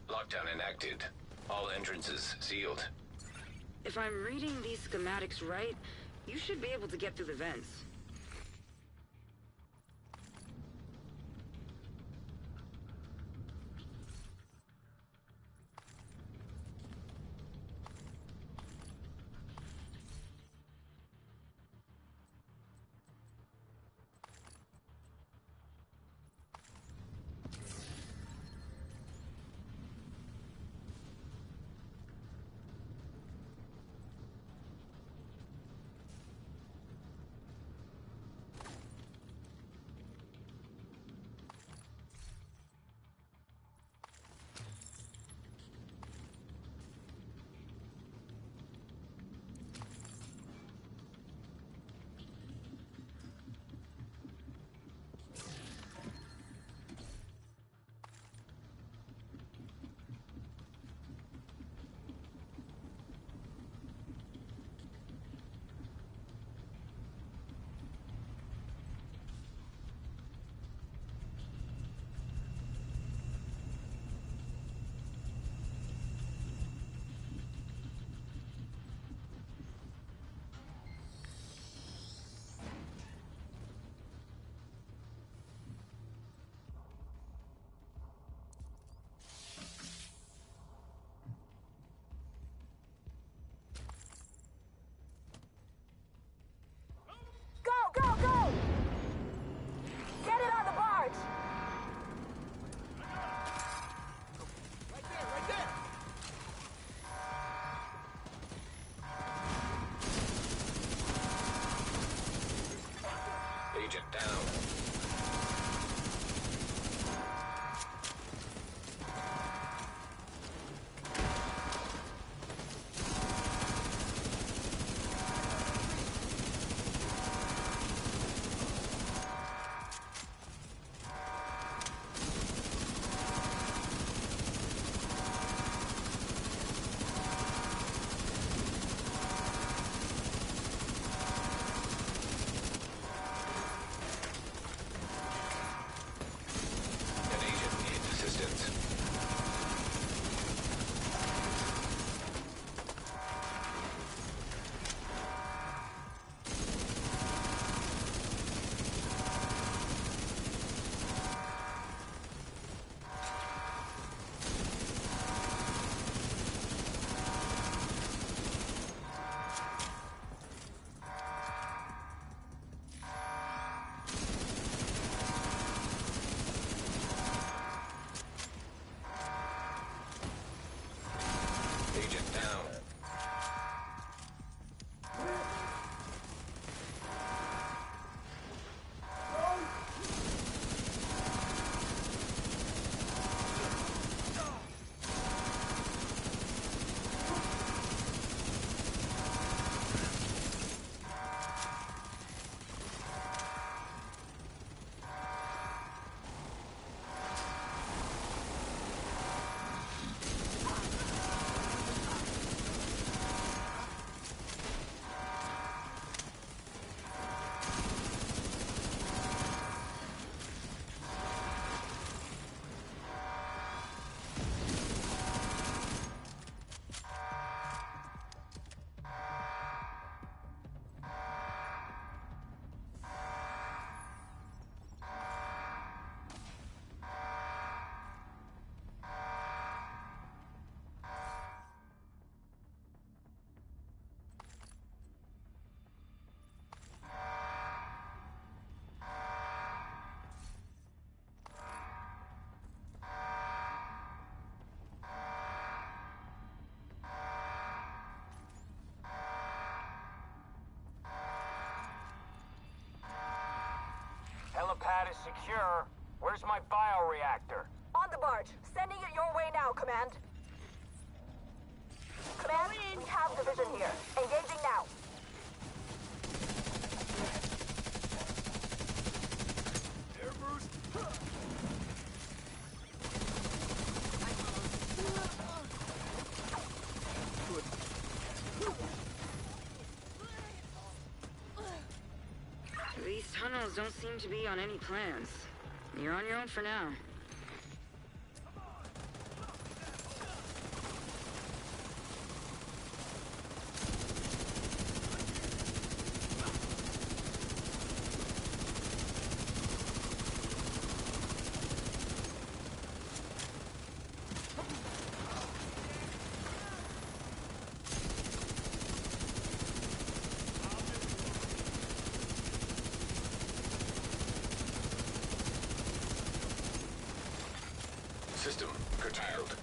C: Lockdown enacted. All entrances sealed.
H: If I'm reading these schematics right, you should be able to get through the vents.
F: that is secure. Where's my bioreactor?
G: On the barge. Sending it your way now, Command. Command, we have division here. Engaging now.
I: Air boost.
H: These tunnels don't seem to be on any plans. You're on your own for now.
C: System curtailed.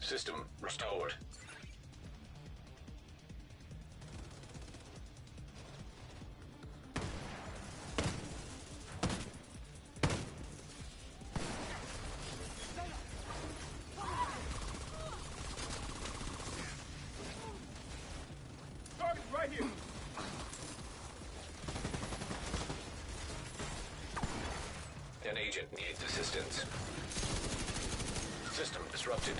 C: System restored.
I: Target's right here.
C: An agent needs assistance. System disrupted.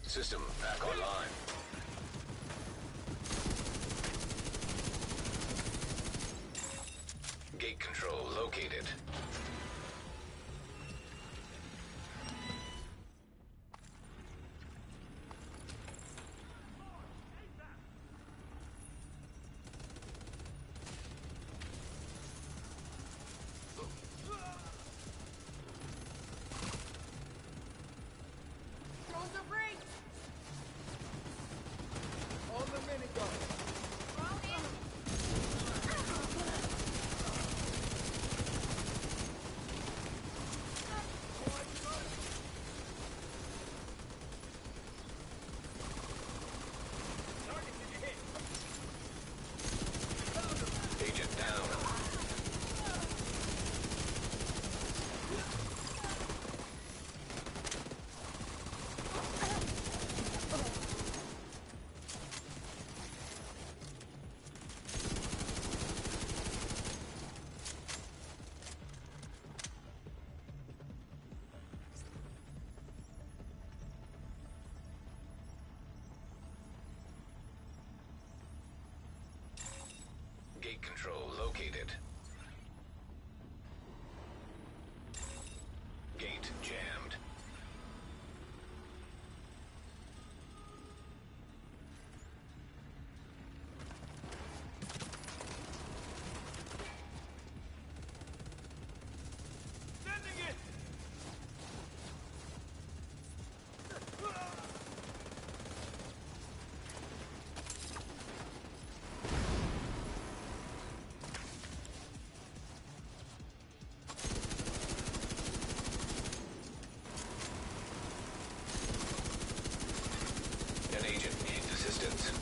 C: System back online. Gate control located.
G: Throws the brake.
I: On the minigun.
C: Agent down. Gate control located. Gate jammed.
I: Sending it.
C: An agent needs assistance.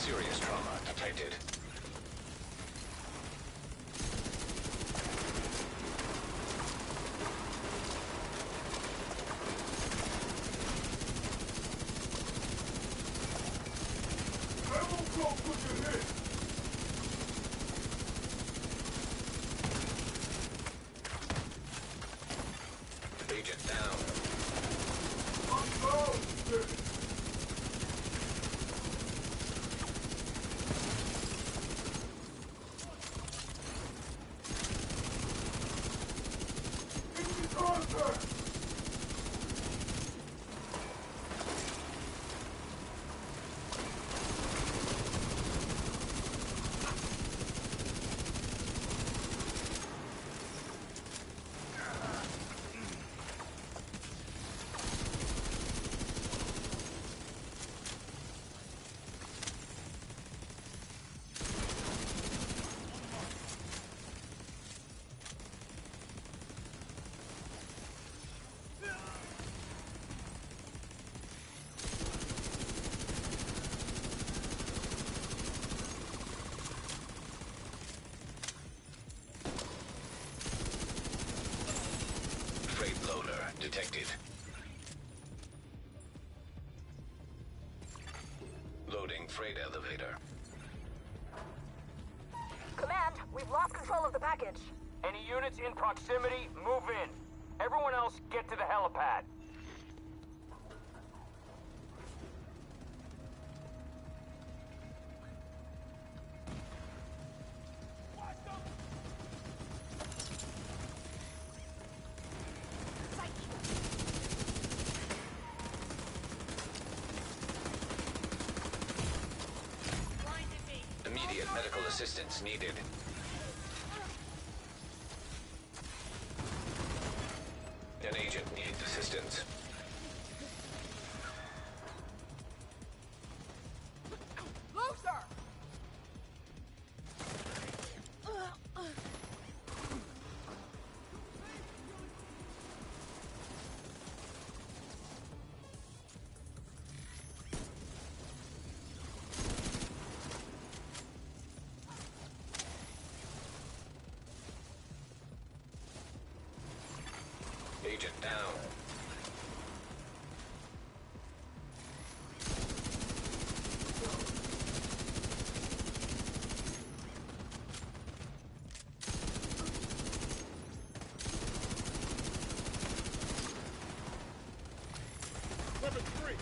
C: Serious trauma detected.
I: I won't go put your head.
C: Agent down.
I: Oh, shit. Enemy contact.
C: elevator.
G: Command, we've lost control of the package.
F: Any units in proximity, move in. Everyone else, get to the helipad.
C: Immediate medical assistance needed. An agent needs assistance.
I: Loser!
C: Agent down.
I: Level 3!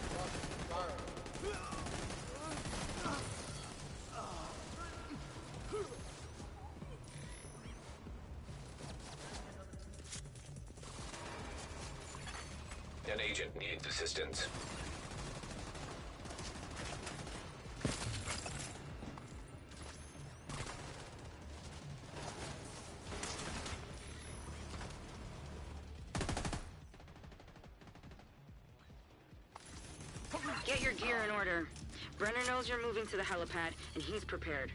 C: An agent needs assistance.
H: Get your gear in order. Brenner knows you're moving to the helipad, and he's prepared.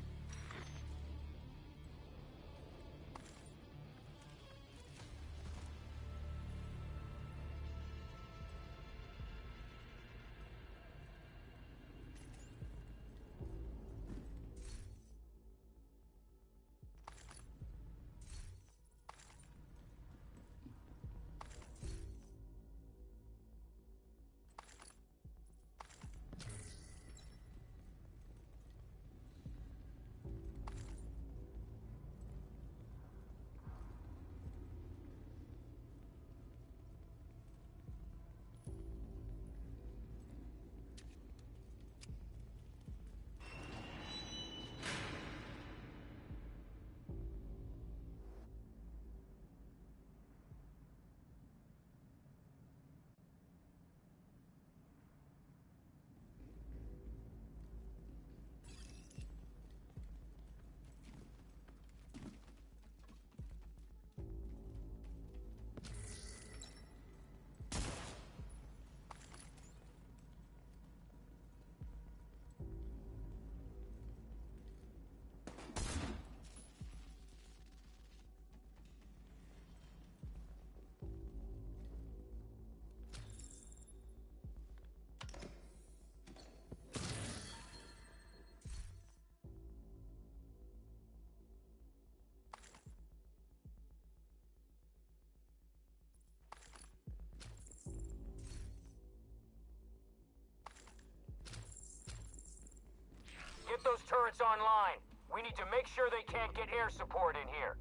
F: Get those turrets online. We need to make sure they can't get air support in here.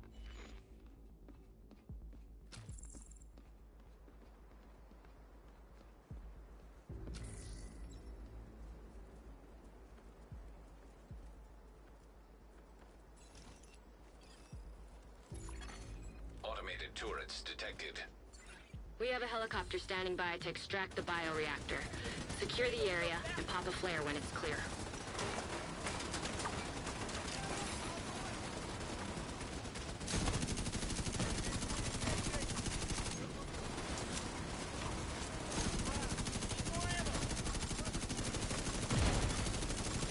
C: Automated turrets detected.
E: We have a helicopter standing by to extract the bioreactor. Secure the area and pop a flare when it's clear.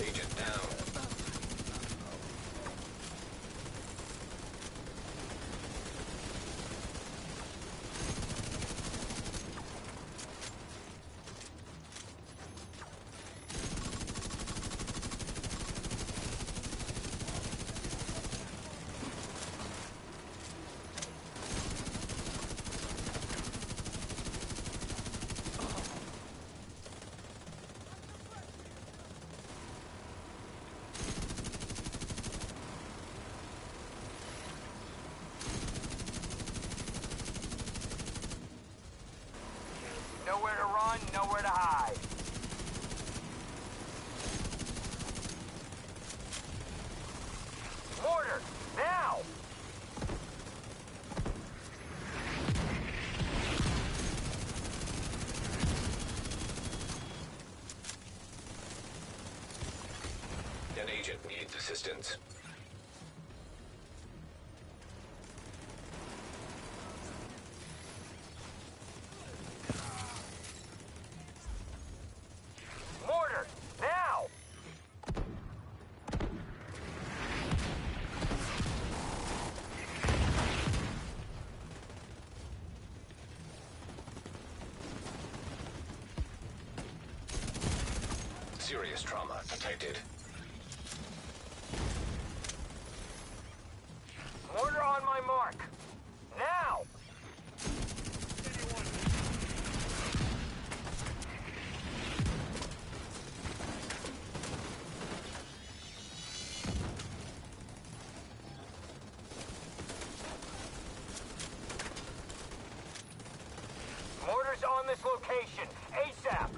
C: Agent down. agent needs assistance.
F: Mortar! Now!
C: Serious trauma detected.
F: Mortar on my mark! Now! Mortar's on this location! ASAP!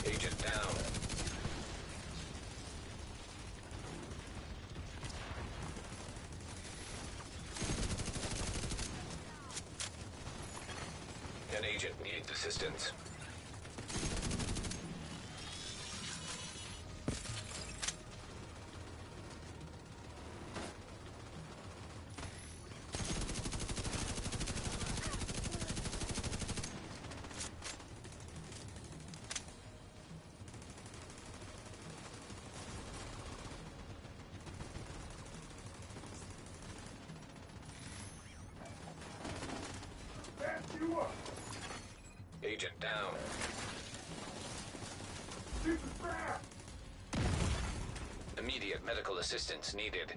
C: Agent down. An agent needs assistance.
I: You up!
C: Agent down.
I: This is bad!
C: Immediate medical assistance needed.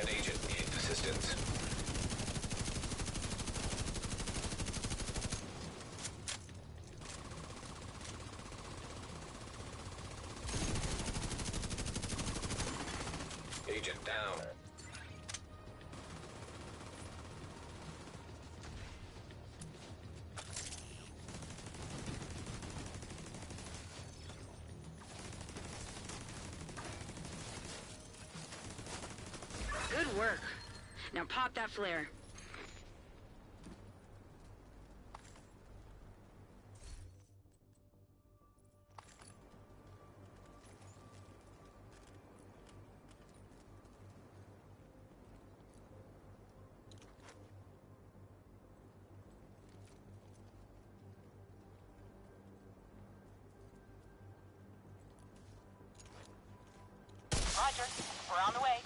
C: An agent needs assistance. Agent down.
H: Now pop that flare.
G: Roger. We're on the way.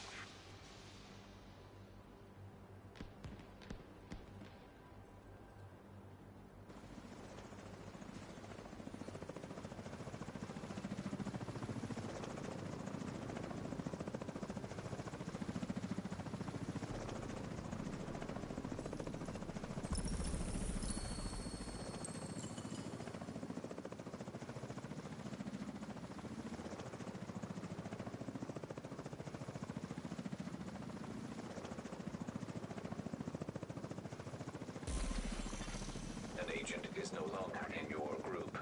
C: An agent is no longer in your group.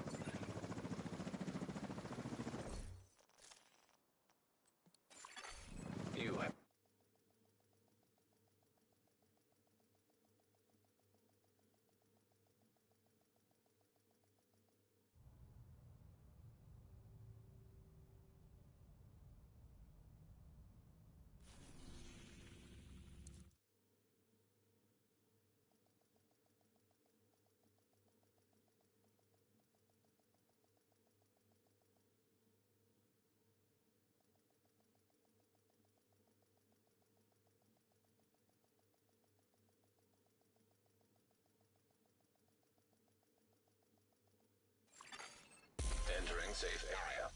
C: You have entering safe area.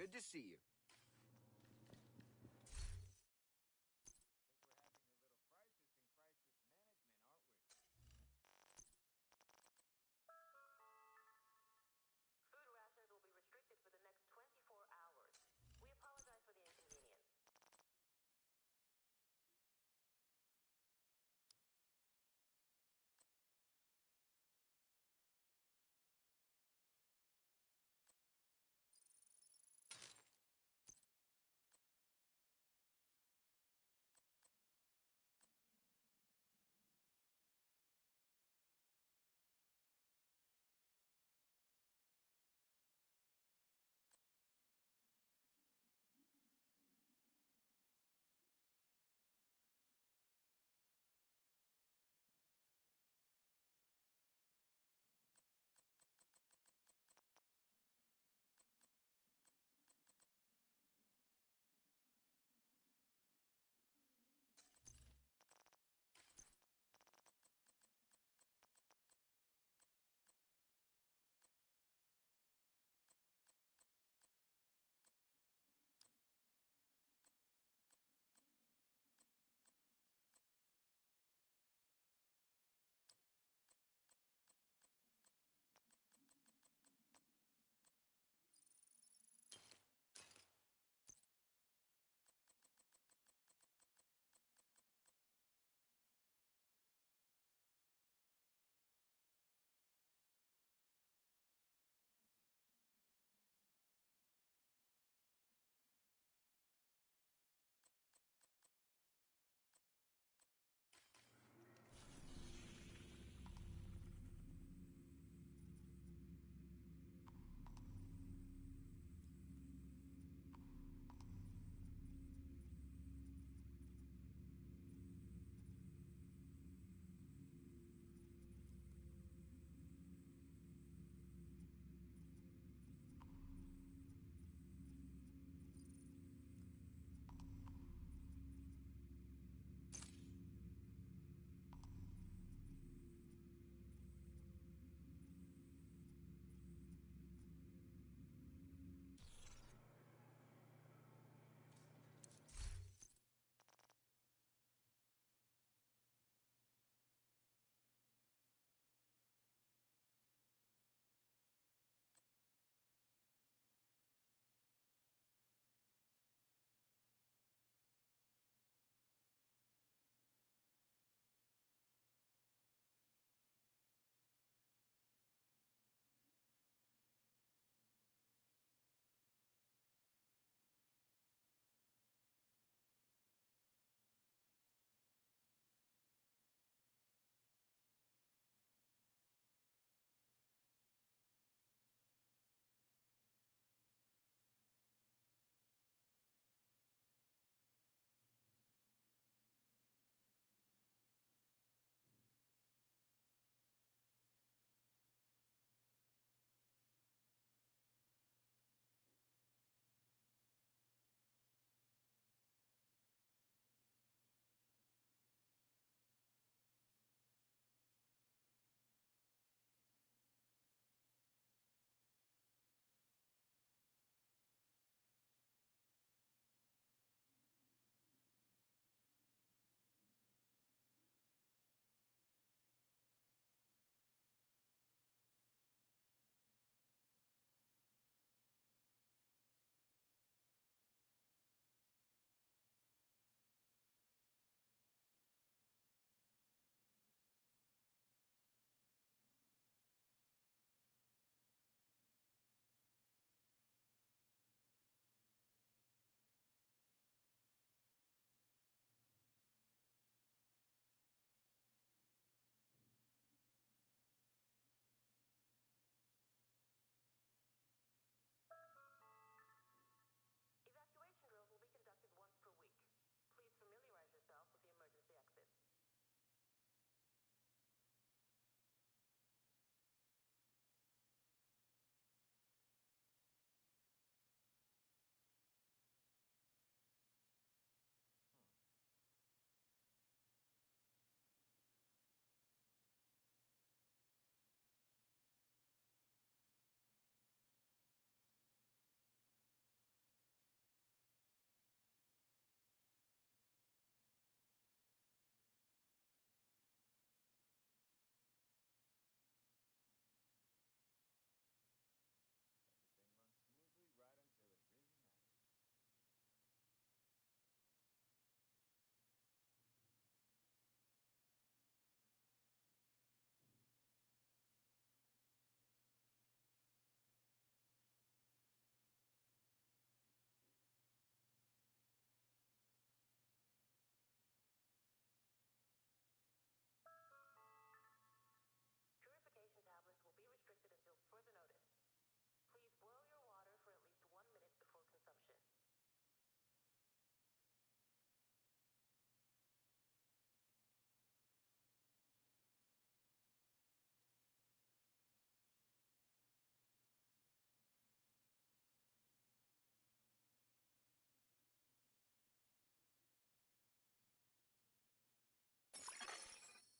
J: Good to see you.
F: Think we're having a little crisis in crisis management, aren't we?
D: Food rations will be restricted for the next 24 hours. We apologize for the inconvenience.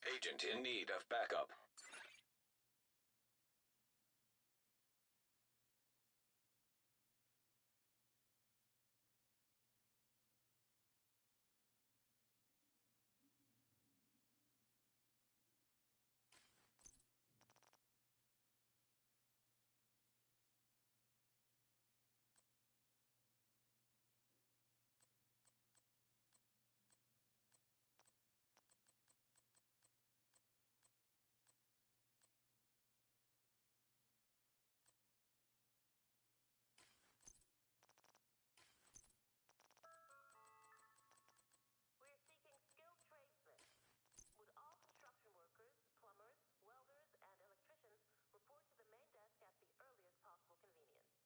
C: Agent in need of backup.
D: We're seeking skilled tradesmen. Would all construction workers, plumbers, welders, and electricians report to the main desk at the earliest possible convenience?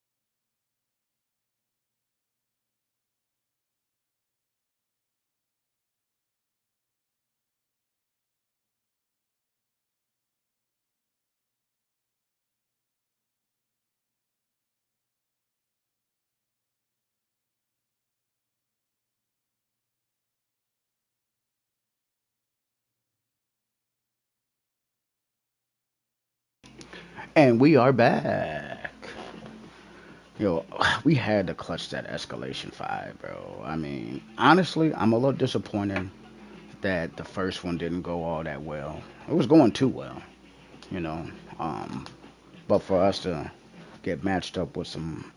A: And we are back. Yo, we had to clutch that Escalation 5, bro. I mean, honestly, I'm a little disappointed that the first one didn't go all that well. It was going too well, you know. Um, but for us to get matched up with some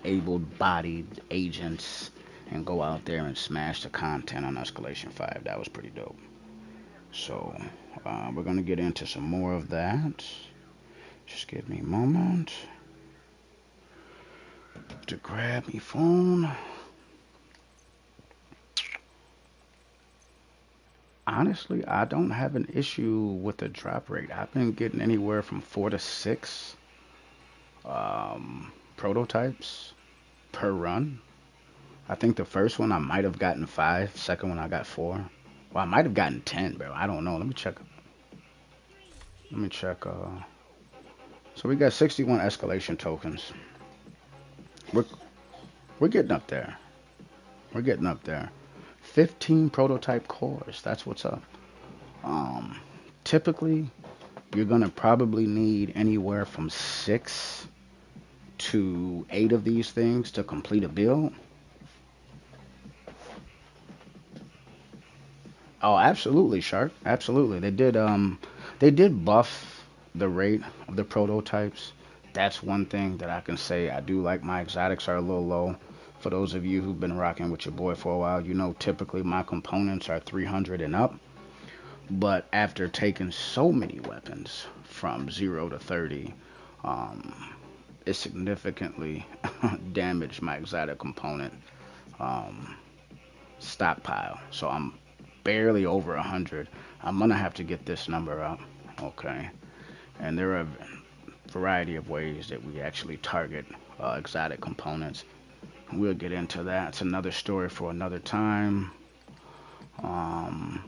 A: able-bodied agents and go out there and smash the content on Escalation 5, that was pretty dope. So, we're gonna get into some more of that. Just give me a moment to grab me phone. Honestly, I don't have an issue with the drop rate. I've been getting anywhere from 4 to 6 prototypes per run. I think the first one I might have gotten 5. Second one I got 4. Well, I might have gotten 10, bro. I don't know. Let me check. Let me check. So we got 61 escalation tokens. We're we're getting up there. We're getting up there. 15 prototype cores. That's what's up. Um, Typically, you're gonna probably need anywhere from 6 to 8 of these things to complete a build. Oh, absolutely, Shark. Absolutely. They did buff the rate of the prototypes. That's one thing that I can say. I do like my exotics are a little low. For those of you who've been rocking with your boy for a while, you know typically my components are 300 and up. But after taking so many weapons from 0 to 30, um, it significantly damaged my exotic component um, stockpile. So I'm barely over 100. I'm gonna have to get this number up. Okay. And there are a variety of ways that we actually target exotic components. We'll get into that. It's another story for another time. Um,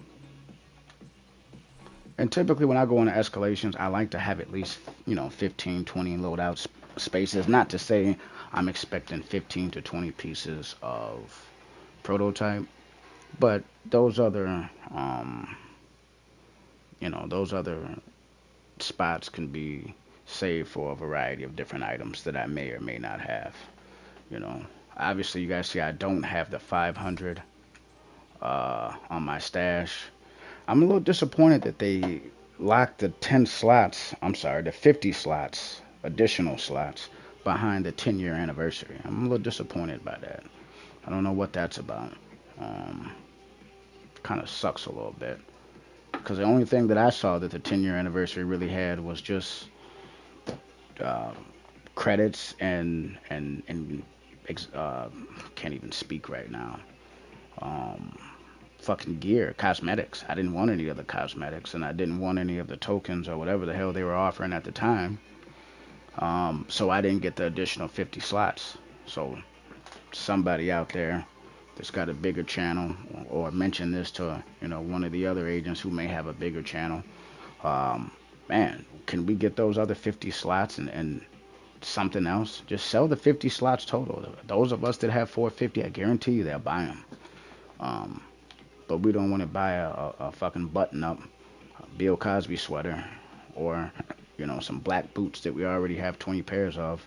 A: and typically when I go into escalations, I like to have at least, 15, 20 loadout spaces. Not to say I'm expecting 15 to 20 pieces of prototype, but those other spots can be saved for a variety of different items that I may or may not have. You know, obviously, you guys see I don't have the 500 on my stash. I'm a little disappointed that they locked the 10 slots. I'm sorry, the 50 slots, additional slots behind the 10-year anniversary. I'm a little disappointed by that. I don't know what that's about. Um, Kind of sucks a little bit because the only thing that I saw that the 10-year anniversary really had was just uh, credits and can't even speak right now. Um, Fucking gear, cosmetics. I didn't want any of the cosmetics, and I didn't want any of the tokens or whatever the hell they were offering at the time. So I didn't get the additional 50 slots. So somebody out there that's got a bigger channel, or mention this to one of the other agents who may have a bigger channel. Um, Man, can we get those other 50 slots and something else? Just sell the 50 slots total. Those of us that have 450, I guarantee you they'll buy them. Um, but we don't want to buy a fucking button-up Bill Cosby sweater or, some black boots that we already have 20 pairs of.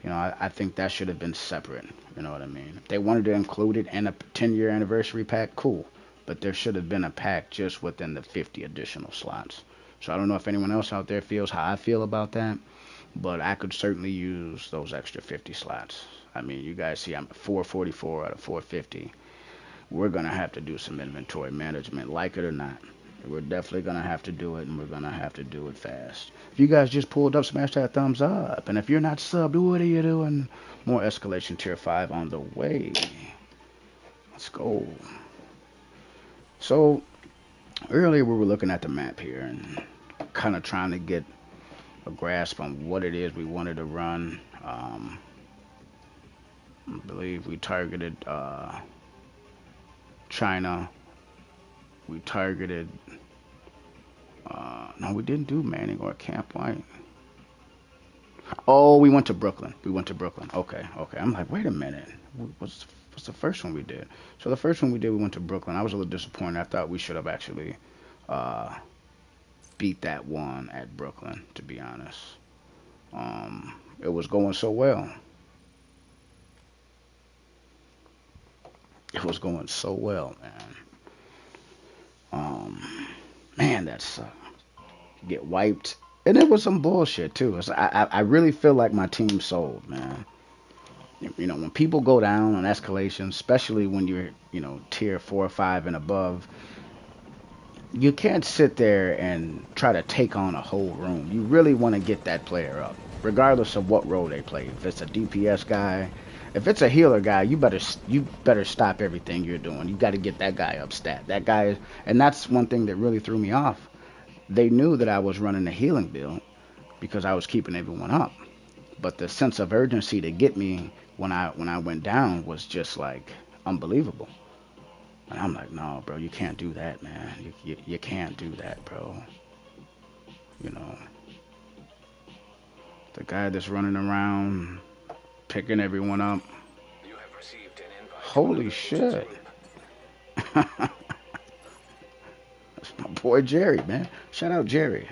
A: I think that should have been separate. You know what I mean? If they wanted to include it in a 10-year anniversary pack, cool. But there should have been a pack just within the 50 additional slots. So I don't know if anyone else out there feels how I feel about that, but I could certainly use those extra 50 slots. I mean, you guys see I'm at 444 out of 450. We're going to have to do some inventory management, like it or not. We're definitely going to have to do it, and we're going to have to do it fast. If you guys just pulled up, smash that thumbs up. And if you're not subbed, what are you doing? More Escalation Tier 5 on the way. Let's go. So, earlier we were looking at the map here and kind of trying to get a grasp on what it is we wanted to run. I believe we targeted China. We targeted... no, we didn't do Manning or Camp White. Oh, we went to Brooklyn. Okay. I'm like, wait a minute. What's the first one we did? So the first one we did, we went to Brooklyn. I was a little disappointed. I thought we should have actually beat that one at Brooklyn, to be honest. It was going so well. It was going so well, man. Man, that sucked. Get wiped. And it was some bullshit, too. I really feel like my team sold, man. When people go down on escalation, especially when you're, tier 4 or 5 and above, you can't sit there and try to take on a whole room. You really want to get that player up, regardless of what role they play. If it's a DPS guy, if it's a healer guy, you better stop everything you're doing. You got to get that guy up stat. That guy, and that's one thing that really threw me off. They knew that I was running a healing build because I was keeping everyone up. But the sense of urgency to get me when I went down was just like unbelievable. And I'm like, no, bro, you can't do that, man. You can't do that, bro. The guy that's running around picking everyone up.
C: You have received an invite.
A: Holy shit. That's my boy Jerry, man. Shout out Jerry.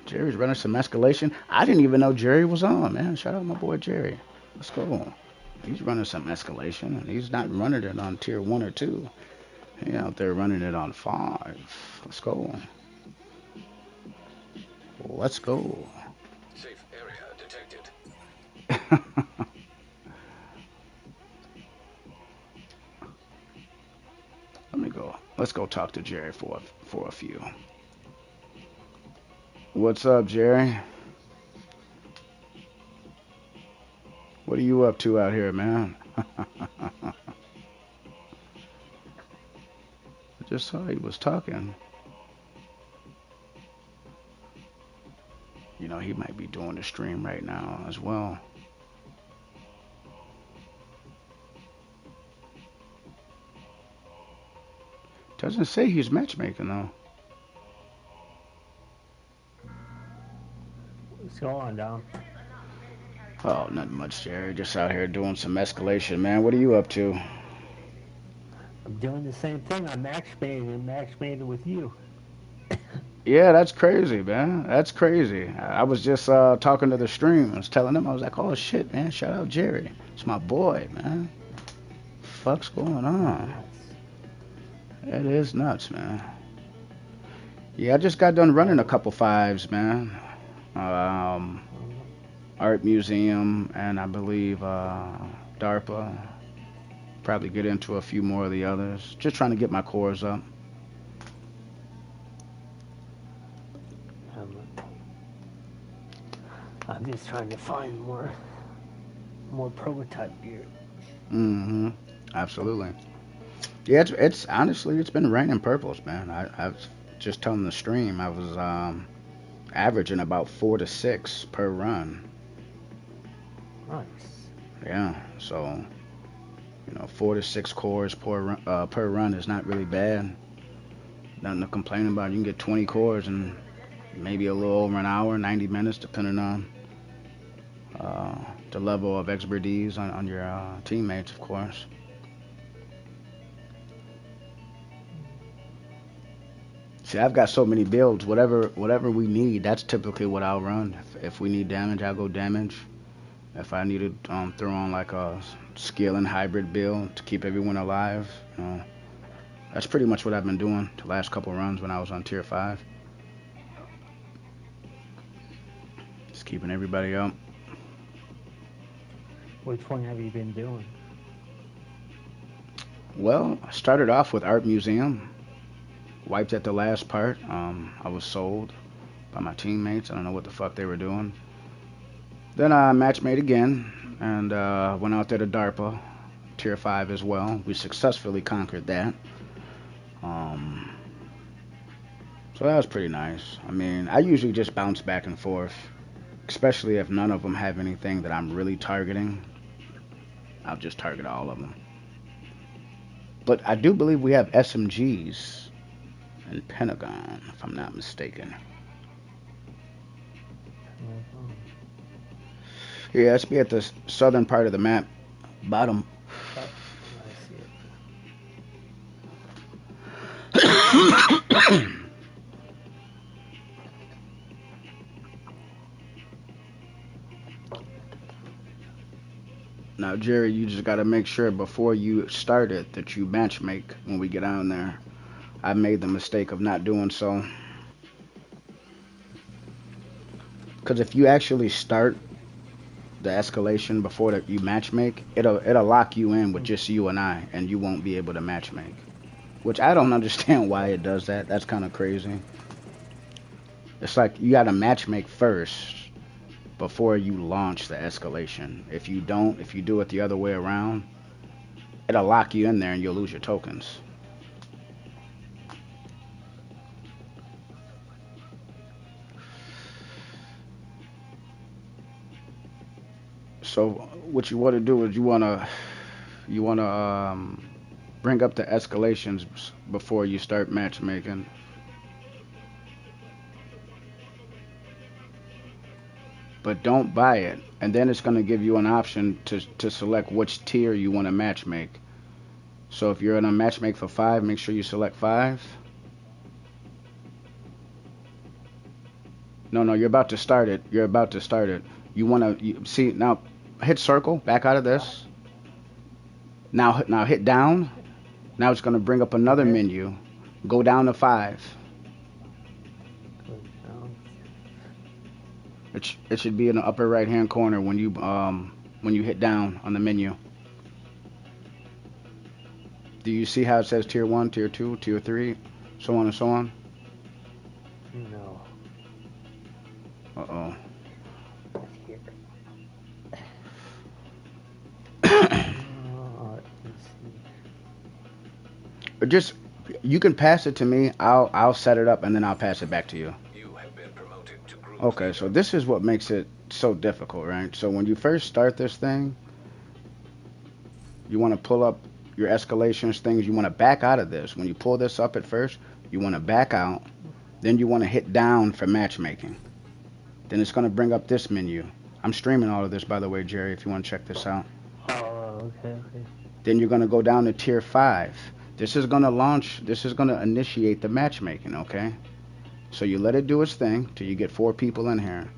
A: Jerry's running some escalation. I didn't even know Jerry was on, man. Shout out my boy Jerry. Let's go. He's running some escalation, and he's not running it on tier 1 or 2. He's out there running it on 5. Let's go. Let's go.
C: Safe area detected.
A: Let me go. Let's go talk to Jerry for a few. What's up, Jerry? What are you up to out here, man? I just saw he was talking. He might be doing the stream right now as well. Doesn't say he's matchmaking, though.
J: What's going on, Dom?
A: Oh, nothing much, Jerry. Just out here doing some escalation, man. What are you up to?
J: I'm doing the same thing. I'm matchmaking with you.
A: Yeah, that's crazy, man. That's crazy. I was just talking to the stream. I was telling them, I was like, oh, shit, man. Shout out Jerry. It's my boy, man. Fuck's going on? It is nuts, man. Yeah, I just got done running a couple 5s, man. Art Museum and I believe DARPA. Probably get into a few more of the others. Just trying to get my cores up.
J: I'm just trying to find more prototype gear.
A: Mm-hmm. Absolutely. Yeah, it's honestly, it's been raining purples, man. I was just telling the stream, I was averaging about 4 to 6 per run.
J: Nice.
A: Yeah, so 4 to 6 cores per run is not really bad. Nothing to complain about. You can get 20 cores in maybe a little over an hour, 90 minutes, depending on the level of expertise on your teammates, of course. See, I've got so many builds. Whatever we need, that's typically what I'll run. If we need damage, I'll go damage. If I need to throw on like a skill and hybrid build to keep everyone alive, you know, that's pretty much what I've been doing the last couple runs when I was on tier 5. Just keeping everybody up.
J: Which one have you been doing?
A: Well, I started off with Art Museum. Wiped at the last part. I was sold by my teammates. I don't know what the fuck they were doing. Then I matchmade again and went out there to DARPA, tier 5 as well. We successfully conquered that. So that was pretty nice. I mean, I usually just bounce back and forth, especially if none of them have anything that I'm really targeting. I'll just target all of them. But I do believe we have SMGs in Pentagon, if I'm not mistaken. Yeah, let's be at the southern part of the map, bottom.
J: Oh, I see it.
A: Now, Jerry, you just got to make sure before you start it that you matchmake when we get down there. I made the mistake of not doing so. Because if you actually start the escalation before that you matchmake, it'll lock you in with just you and I, and you won't be able to matchmake. Which I don't understand why it does that. That's kind of crazy. It's like you got to matchmake first before you launch the escalation. If you don't, if you do it the other way around, it'll lock you in there and you'll lose your tokens. So what you want to do is you want to bring up the escalations before you start matchmaking. But don't buy it, and then it's going to give you an option to select which tier you want to matchmake. So if you're in a matchmake for 5, make sure you select 5. No, you're about to start it. You're about to start it. You want to see now. Hit circle. Back out of this. Now hit down. Now it's going to bring up another menu. Go down to 5. It should be in the upper right hand corner when you hit down on the menu. Do you see how it says tier 1, tier 2, tier 3, so on and so on?
J: No.
A: Uh-oh. Just, you can pass it to me. I'll set it up and then I'll pass it back to you.
C: You have been promoted to group
A: Okay, so this is what makes it so difficult, right? So when you first start this thing, you want to pull up your escalations things. You want to back out of this. When you pull this up at first, you want to back out. Then you want to hit down for matchmaking. Then it's going to bring up this menu. I'm streaming all of this, by the way, Jerry, if you want to check this out.
J: Oh, okay.
A: Then you're going to go down to tier 5. This is going to initiate the matchmaking, okay? So you let it do its thing till you get 4 people in here.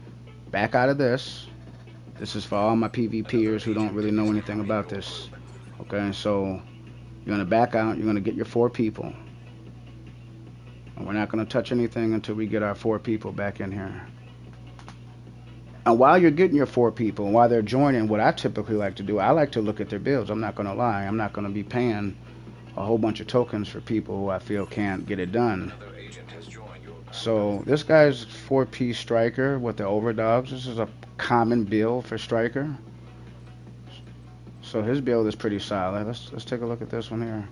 A: Back out of this. This is for all my PvPers who don't really know anything about this. Okay, so you're going to back out. You're going to get your 4 people. And we're not going to touch anything until we get our 4 people back in here. And while you're getting your 4 people, while they're joining, what I typically like to do, I like to look at their builds. I'm not going to lie. I'm not going to be paying a whole bunch of tokens for people who I feel can't get it done. So this guy's 4-piece striker with the overdogs. This is a common build for striker. So his build is pretty solid. Let's take a look at this one here.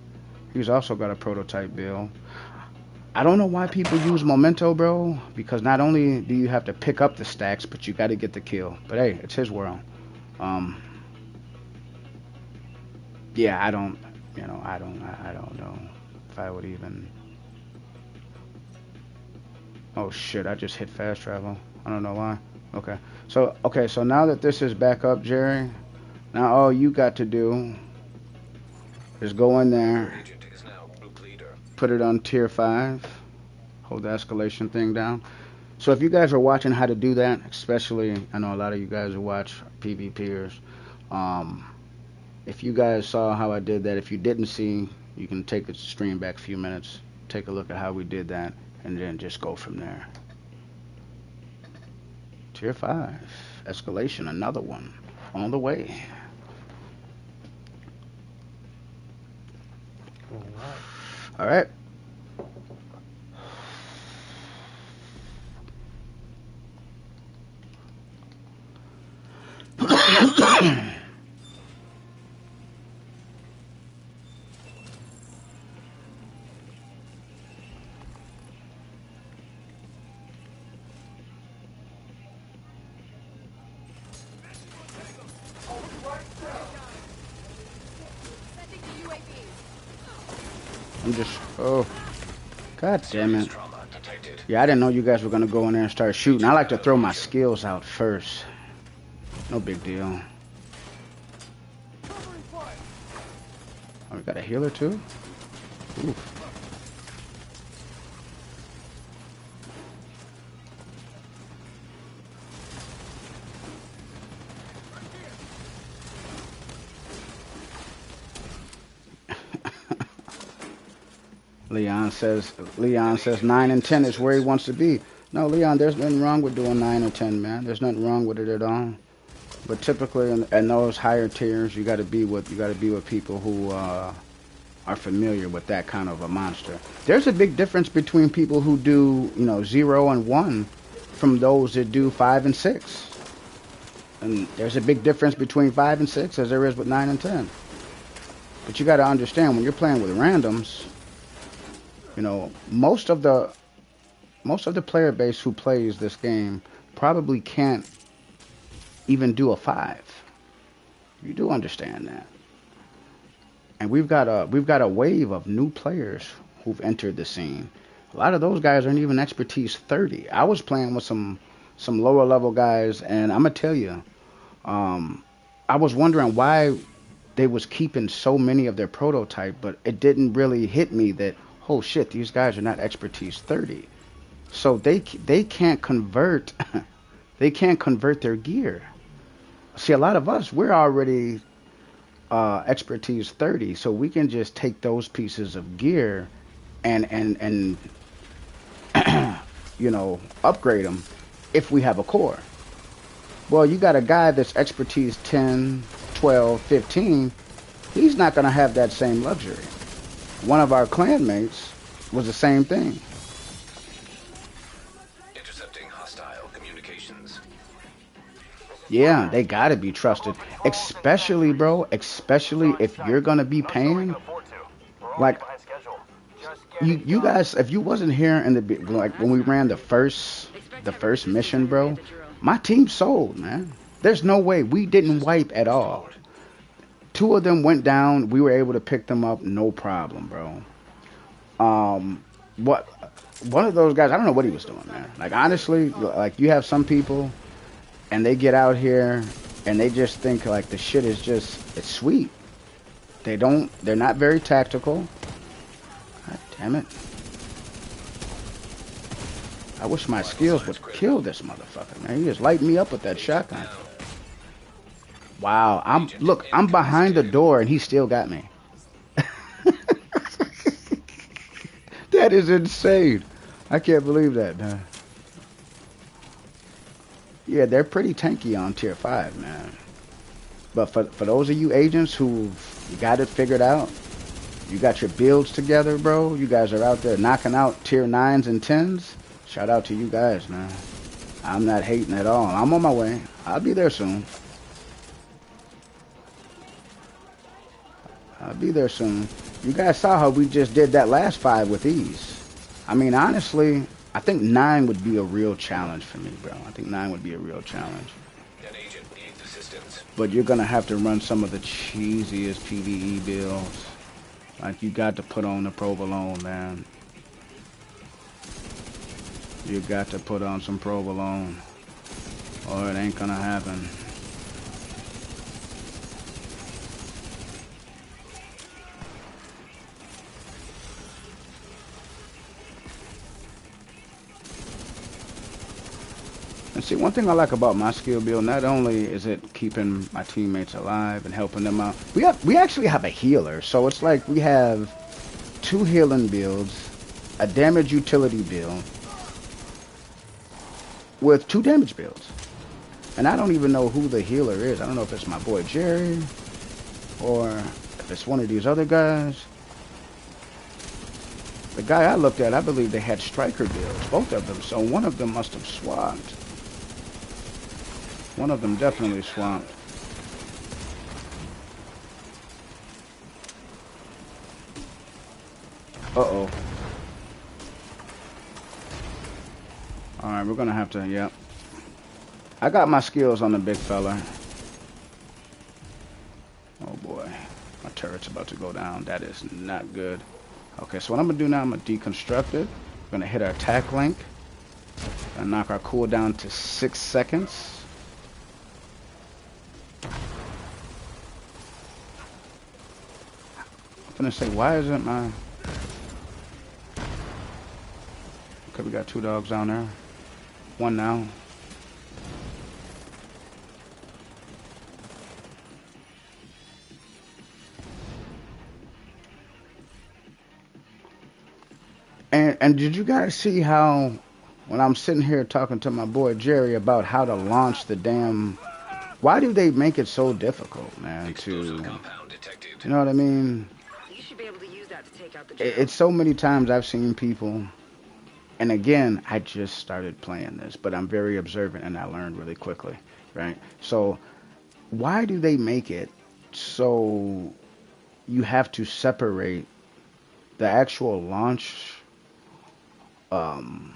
A: He's also got a prototype build. I don't know why people use Memento, bro, because not only do you have to pick up the stacks, but you got to get the kill. But hey, it's his world. Yeah, I don't know if I would even. Oh shit, I just hit fast travel. I don't know why. Okay, so now that this is back up, Jerry, now all you got to do is go in there, put it on tier 5, Hold the escalation thing down. So if you guys are watching how to do that, especially I know a lot of you guys who watch PvPers, um, if you guys saw how I did that, if you didn't see, you can take the stream back a few minutes, take a look at how we did that, and then just go from there. Tier 5, Escalation, another one, on the way. All right. I'm just, oh, god damn it. Yeah, I didn't know you guys were gonna go in there and start shooting. I like to throw my skills out first. No big deal. Oh, we got a healer too? Oof. Leon says 9 and 10 is where he wants to be. No, Leon, there's nothing wrong with doing 9 or 10, man. There's nothing wrong with it at all. But typically in those higher tiers, you got to be with people who are familiar with that kind of a monster. There's a big difference between people who do, 0 and 1 from those that do 5 and 6. And there's a big difference between 5 and 6 as there is with 9 and 10. But you got to understand when you're playing with randoms, most of the player base who plays this game probably can't even do a 5. You do understand that. And we've got a wave of new players who've entered the scene. A lot of those guys aren't even expertise 30. I was playing with some lower level guys, and I'm gonna tell you, I was wondering why they was keeping so many of their prototype, but it didn't really hit me that, oh shit, these guys are not expertise 30. So they can't convert they can't convert their gear. See, a lot of us, we're already expertise 30, so we can just take those pieces of gear and upgrade them if we have a core. Well, you got a guy that's expertise 10, 12, 15, he's not going to have that same luxury. One of our clanmates was the same thing.
C: Intercepting hostile communications.
A: Yeah, they got to be trusted. Especially, bro, if you're going to be paying. Like, you guys, if you wasn't here in when we ran the first mission, bro, my team sold, man. There's no way we didn't wipe at all. 2 of them went down. We were able to pick them up, no problem, bro. One of those guys, I don't know what he was doing, man. Like, honestly, like, you have some people, and they get out here, and they just think, like, the shit is just, it's sweet. They're not very tactical. God damn it. I wish my skills would kill this motherfucker, man. He just light me up with that shotgun. Wow, I'm behind the door, and he still got me. That is insane. I can't believe that, man. Yeah, they're pretty tanky on tier 5, man. But for those of you agents who got it figured out, you got your builds together, bro. You guys are out there knocking out tier 9s and 10s. Shout out to you guys, man. I'm not hating at all. I'm on my way. I'll be there soon. I'll be there soon. You guys saw how we just did that last 5 with ease. I mean, honestly, I think 9 would be a real challenge for me, bro. I think 9 would be a real challenge.
C: An agent needs assistance.
A: But you're going to have to run some of the cheesiest PvE builds. Like, you got to put on the provolone, man. You got to put on some provolone, or it ain't going to happen. And see, one thing I like about my skill build, not only is it keeping my teammates alive and helping them out, we actually have a healer. So it's like we have 2 healing builds, a damage utility build, with 2 damage builds. And I don't even know who the healer is. I don't know if it's my boy Jerry or if it's one of these other guys. The guy I looked at, I believe they had striker builds, both of them. So one of them must have swapped. One of them definitely swapped. Uh-oh. Alright, we're gonna have to, yep. I got my skills on the big fella. Oh boy. My turret's about to go down. That is not good. Okay, so what I'm gonna do now, I'm gonna deconstruct it. We're gonna hit our attack link. And knock our cooldown to 6 seconds. I'm gonna say, why isn't my... Okay, we got 2 dogs down there. 1 now. And did you guys see how, when I'm sitting here talking to my boy Jerry about how to launch the damn... Why do they make it so difficult, man, to... You know what I mean?
H: You should be able to use that to take out the
A: It's so many times I've seen people... And again, I just started playing this, but I'm very observant and I learned really quickly, right? So, why do they make it so you have to separate the actual launch of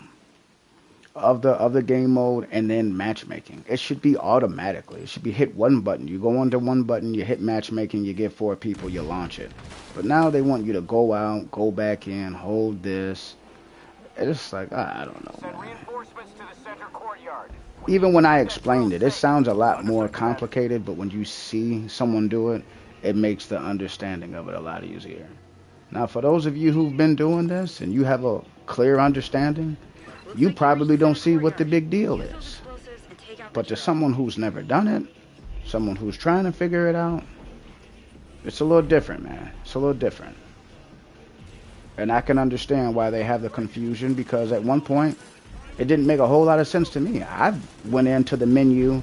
A: the game mode and then matchmaking? It should be automatically. It should be hit one button. You go onto one button, you hit matchmaking, you get 4 people, you launch it. But now they want you to go out, go back in, hold this. It's like, I don't know,
F: Send
A: man.
F: reinforcements to the center courtyard.
A: Even when I explained it, it sounds a lot more complicated, but when you see someone do it, it makes the understanding of it a lot easier. Now, for those of you who've been doing this and you have a clear understanding, you probably don't see what the big deal is. But to someone who's never done it, someone who's trying to figure it out, it's a little different, man. It's a little different. And I can understand why they have the confusion, because at one point, it didn't make a whole lot of sense to me. I went into the menu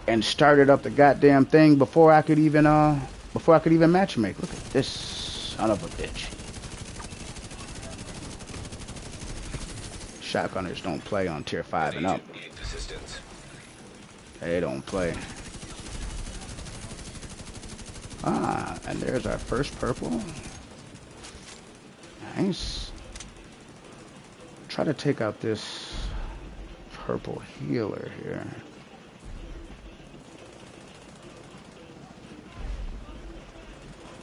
A: and started up the goddamn thing before I could even matchmake. Look at this son of a bitch. Shotgunners don't play on tier 5 and up. They don't play. And there's our first purple. Nice. Try to take out this purple healer here.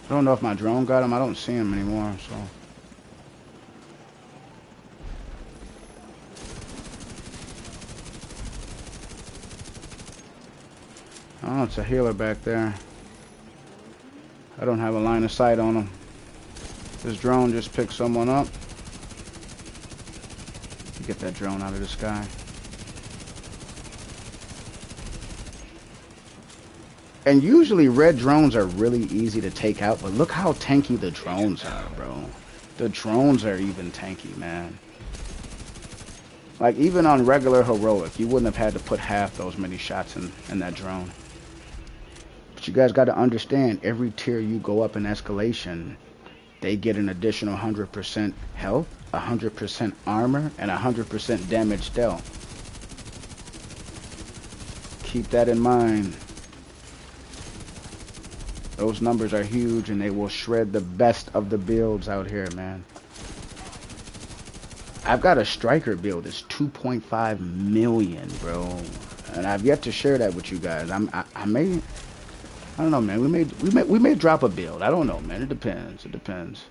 A: I don't know if my drone got him. I don't see him anymore, so. Oh, it's a healer back there. I don't have a line of sight on him. This drone just picked someone up. Get that drone out of the sky. And usually red drones are really easy to take out, but look how tanky the drones are, bro. The drones are even tanky, man. Like, even on regular heroic, you wouldn't have had to put half those many shots in that drone. But you guys got to understand, every tier you go up in escalation, they get an additional 100% health, 100% armor, and 100% damage dealt. Keep that in mind. Those numbers are huge, and they will shred the best of the builds out here, man. I've got a striker build that's 2.5 million, bro, and I've yet to share that with you guys. I don't know, man. We may drop a build. I don't know, man. It depends. It depends.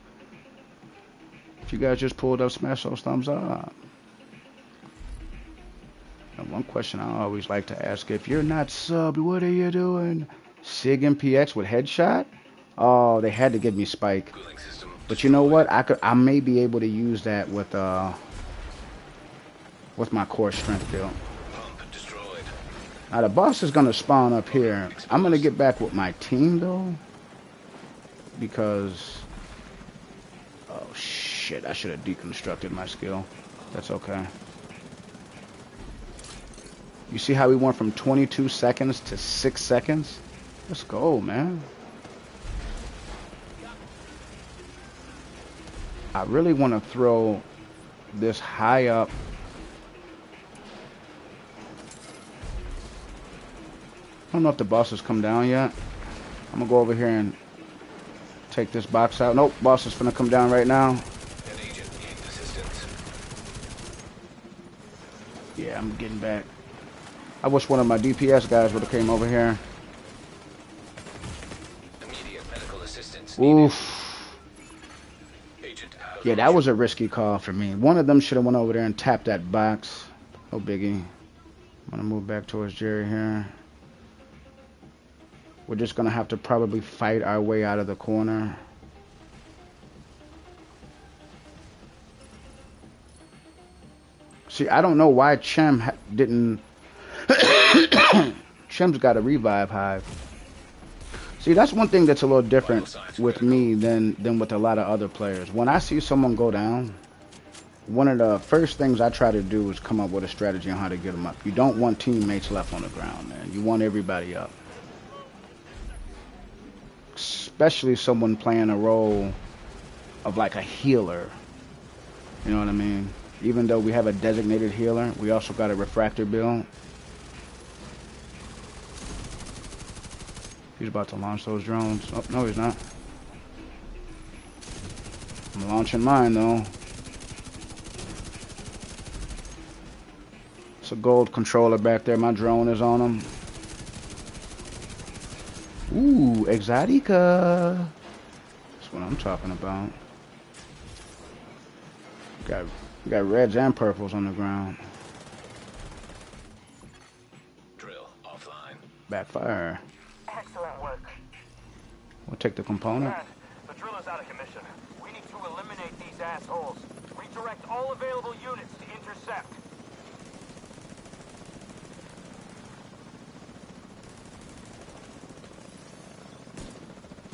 A: If you guys just pulled up, smash those thumbs up. And one question I always like to ask: if you're not subbed, what are you doing? Sig and PX with headshot? Oh, they had to give me spike. But you know what? I may be able to use that with my core strength build. Now the boss is gonna spawn up here. I'm gonna get back with my team though, because oh shit, I should have deconstructed my skill. That's okay. You see how we went from 22 seconds to 6 seconds? Let's go, man. I really want to throw this high up. I don't know if the boss has come down yet. I'm gonna go over here and take this box out. Nope, boss is gonna come down right now.
C: An agent needs assistance.
A: Yeah, I'm getting back. I wish one of my DPS guys would have came over here.
C: Immediate medical assistance needed.
A: Oof.
C: Agent out of
A: Yeah, that was a risky call for me. One of them should have went over there and tapped that box. No biggie. I'm gonna move back towards Jerry here. We're just gonna have to probably fight our way out of the corner. See, I don't know why Chem didn't. Chem's got a revive hive. See, that's one thing that's a little different with me than with a lot of other players. When I see someone go down, one of the first things I try to do is come up with a strategy on how to get them up. You don't want teammates left on the ground, man. You want everybody up. Especially someone playing a role of like a healer. You know what I mean? Even though we have a designated healer, we also got a refractor build. He's about to launch those drones. Oh, no, he's not. I'm launching mine, though. It's a gold controller back there. My drone is on him. Ooh, Exotica. That's what I'm talking about. We got reds and purples on the ground.
C: Drill offline.
A: Backfire.
F: Excellent work.
A: We'll take the component.
F: Man, the drill is out of commission. We need to eliminate these assholes. Redirect all available units to intercept.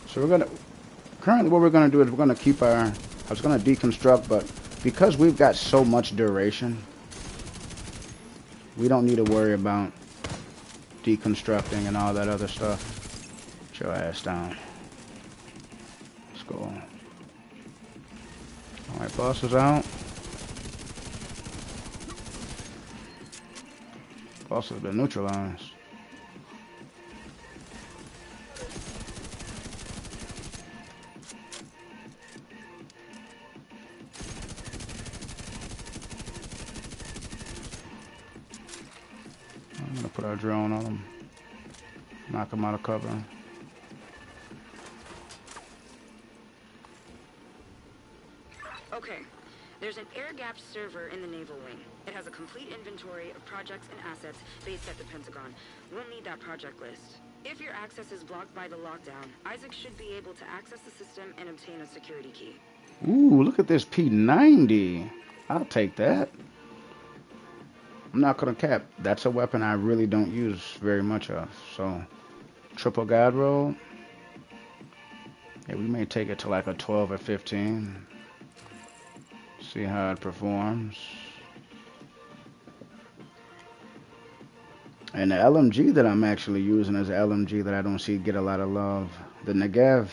A: So we're gonna, currently what we're gonna do is we're gonna keep our, I was gonna deconstruct, but because we've got so much duration, we don't need to worry about deconstructing and all that other stuff. Get your ass down. Let's go. Alright, boss is out. Boss has been neutralized. I'm gonna put our drone on him. Knock him out of cover.
H: Okay. There's an air-gapped server in the Naval Wing. It has a complete inventory of projects and assets based at the Pentagon. We'll need that project list. If your access is blocked by the lockdown, Isaac should be able to access the system and obtain a security key.
A: Ooh, look at this P90. I'll take that. I'm not gonna cap. That's a weapon I really don't use very much of. So, triple guide roll. Yeah, we may take it to like a 12 or 15. See how it performs. And the LMG that I'm actually using is an LMG that I don't see get a lot of love. The Negev.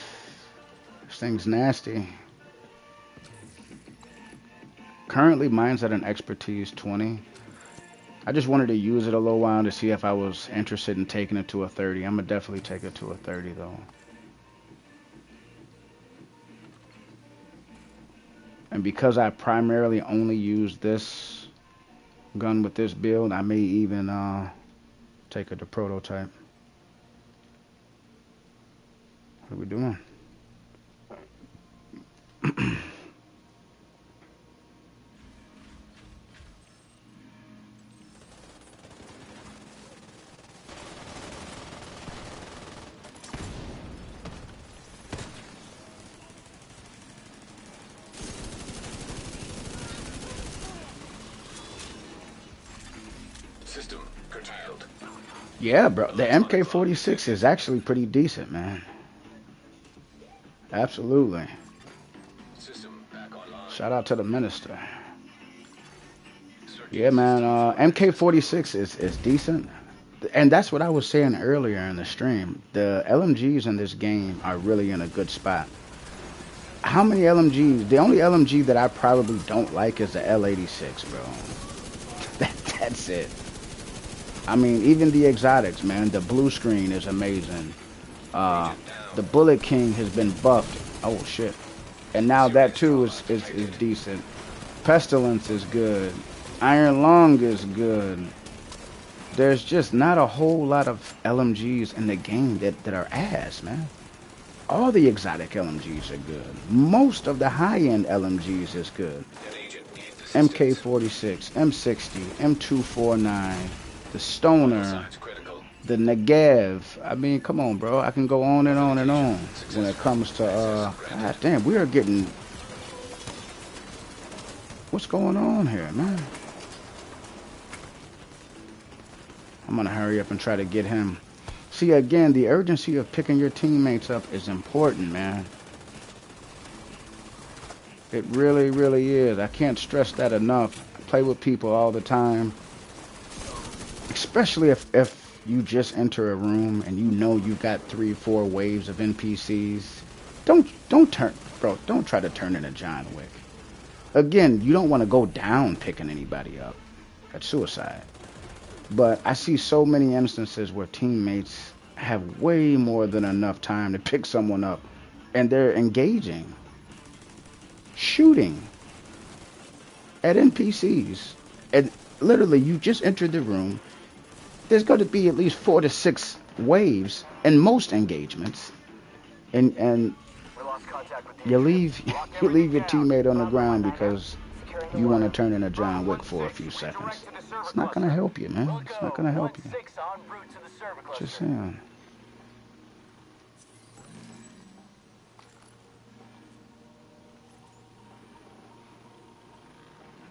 A: This thing's nasty. Currently, mine's at an expertise 20. I just wanted to use it a little while to see if I was interested in taking it to a 30. I'm gonna definitely take it to a 30 though. And because I primarily only use this gun with this build, I may even take it to prototype. What are we doing?
C: System curtailed.
A: Yeah, bro. The MK46 is actually pretty decent, man. Absolutely.
C: System back online.
A: Shout out to the minister.
C: Searching
A: Yeah, man.
C: systems for
A: MK46 is decent. And that's what I was saying earlier in the stream. The LMGs in this game are really in a good spot. How many LMGs? The only LMG that I probably don't like is the L86, bro. That's it. I mean, even the exotics, man. The blue screen is amazing. The Bullet King has been buffed. Oh shit! And now that too is decent. Pestilence is good. Iron Lung is good. There's just not a whole lot of LMGs in the game that are ass, man. All the exotic LMGs are good. Most of the high-end LMGs is good.
C: an agent needs assistance.
A: MK46, M60, M249, the Stoner,
C: Signs critical.
A: the Negev. I mean, come on, bro. I can go on and on and on when it comes to, God damn, we are getting, what's going on here, man? I'm going to hurry up and try to get him. See, again, the urgency of picking your teammates up is important, man. It really, really is. I can't stress that enough. I play with people all the time. Especially if you just enter a room and you know you got 3-4 waves of NPCs. Don't turn, bro, don't try to turn into John Wick. Again, you don't want to go down picking anybody up. That's suicide. But I see so many instances where teammates have way more than enough time to pick someone up, and they're engaging, shooting at NPCs. And literally, you just entered the room. There's going to be at least 4 to 6 waves in most engagements, and
F: We lost contact with the
A: you
F: agent.
A: leave
F: Lock
A: you leave
F: everything
A: your
F: down.
A: teammate on the
F: Bravo
A: ground
F: 19,
A: because
F: securing the
A: you want to
F: water.
A: turn into John
F: Bravo
A: Wick for a
F: 16,
A: few seconds.
F: redirect to the server
A: It's not going to
F: cluster.
A: help you, man.
F: We'll
A: It's not
F: go.
A: going to help you.
F: 1-6 en route to the server cluster.
A: Just saying.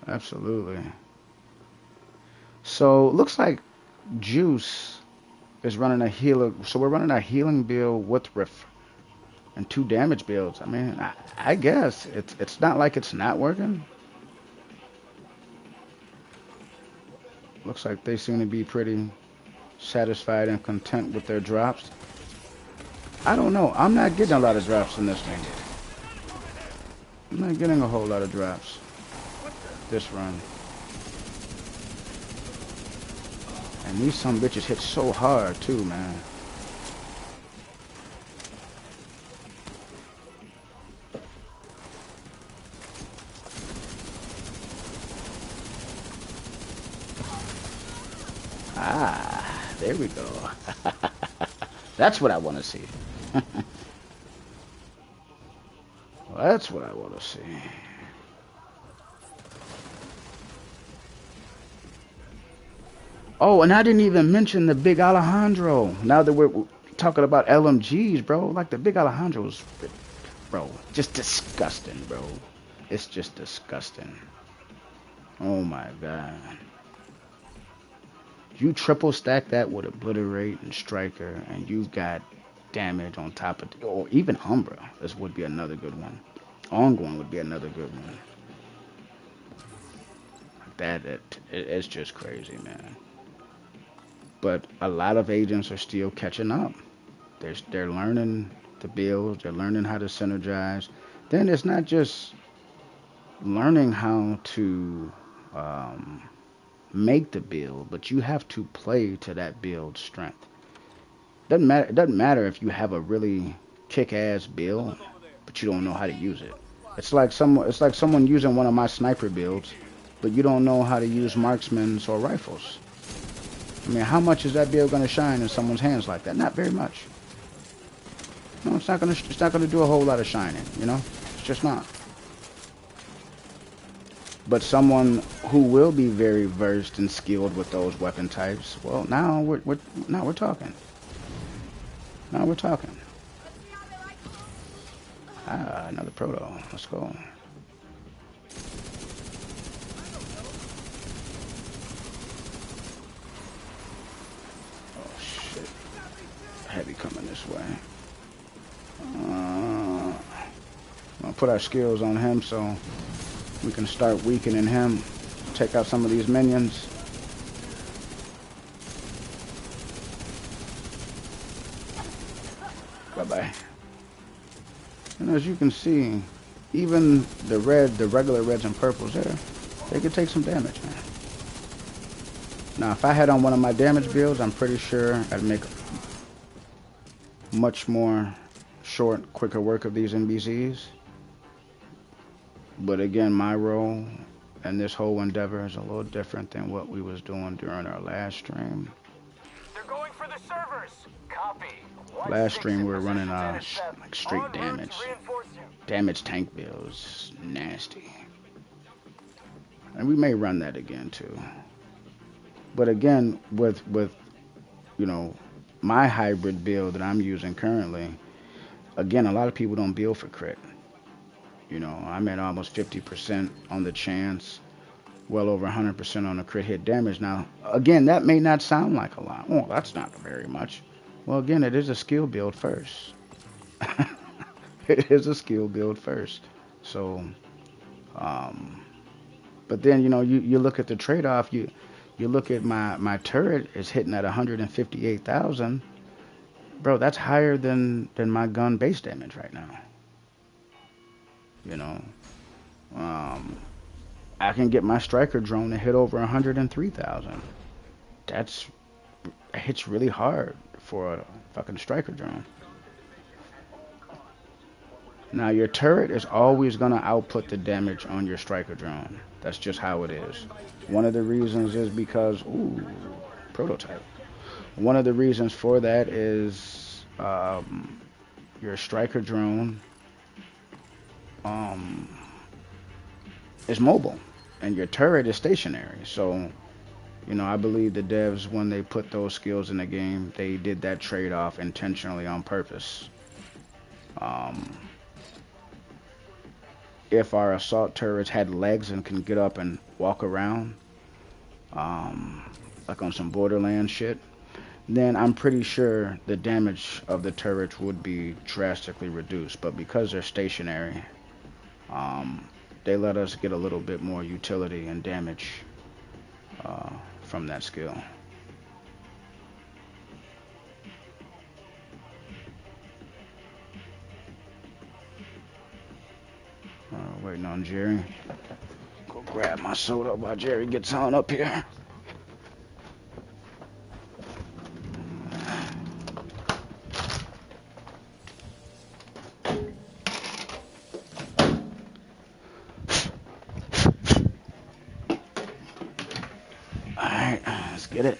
A: Absolutely. So looks like Juice is running a healer. So we're running a healing build with riff and 2 damage builds. I mean, I guess it's not like it's not working. Looks like they seem to be pretty satisfied and content with their drops. I don't know. I'm not getting a lot of drops in this one. I'm not getting a whole lot of drops this run. And these some bitches hit so hard too, man. Ah, there we go. That's what I want to see. That's what I want to see. Oh, and I didn't even mention the big Alejandro. Now that we're talking about LMGs, bro, like the big Alejandro's, bro, just disgusting, bro. It's just disgusting. Oh my God. You triple stack that with Obliterate and Striker, and you've got damage on top of, or even Umbra. This would be another good one. Ongoing would be another good one. It's just crazy, man. But a lot of agents are still catching up. They're learning the builds. They're learning how to synergize. Then it's not just learning how to make the build, but you have to play to that build's strength. Doesn't matter. It doesn't matter if you have a really kick-ass build, but you don't know how to use it. It's like someone using one of my sniper builds, but you don't know how to use marksmans or rifles. I mean, how much is that build going to shine in someone's hands like that? Not very much. No, it's not gonna do a whole lot of shining. You know, it's just not. But someone who will be very versed and skilled with those weapon types, well, now we're talking. Now we're talking. Ah, another proto. Let's go. Oh heavy coming this way. I'll put our skills on him so we can start weakening him. Take out some of these minions. Bye-bye. And as you can see, even the regular reds and purples there, they could take some damage, man. Now, if I had on one of my damage builds, I'm pretty sure I'd make much more short, quicker work of these NBCs. But again, my role and this whole endeavor is a little different than what we was doing during our last stream.
F: They're going for the servers. Copy.
A: Last stream we were running like straight damage. Damage tank builds. Nasty. And we may run that again too. But again, with you know, my hybrid build that I'm using currently, again, a lot of people don't build for crit. You know, I'm at almost 50% on the chance, well over 100% on the crit hit damage. Now, again, that may not sound like a lot. Well, that's not very much. Well, again, it is a skill build first. It is a skill build first. So, but then, you know, you look at the trade-off. You look at my turret is hitting at 158,000. Bro, that's higher than my gun base damage right now. You know, I can get my striker drone to hit over 103,000. That hits really hard for a fucking striker drone. Now, your turret is always going to output the damage on your striker drone. That's just how it is. One of the reasons is because, ooh, prototype. One of the reasons for that is your striker drone is mobile and your turret is stationary. So, you know, I believe the devs, when they put those skills in the game, they did that trade-off intentionally on purpose. If our assault turrets had legs and can get up and walk around, like on some Borderlands shit, then I'm pretty sure the damage of the turrets would be drastically reduced. But because they're stationary, they let us get a little bit more utility and damage from that skill. Waiting on Jerry. Go grab my soda while Jerry gets on up here. Alright, let's get it.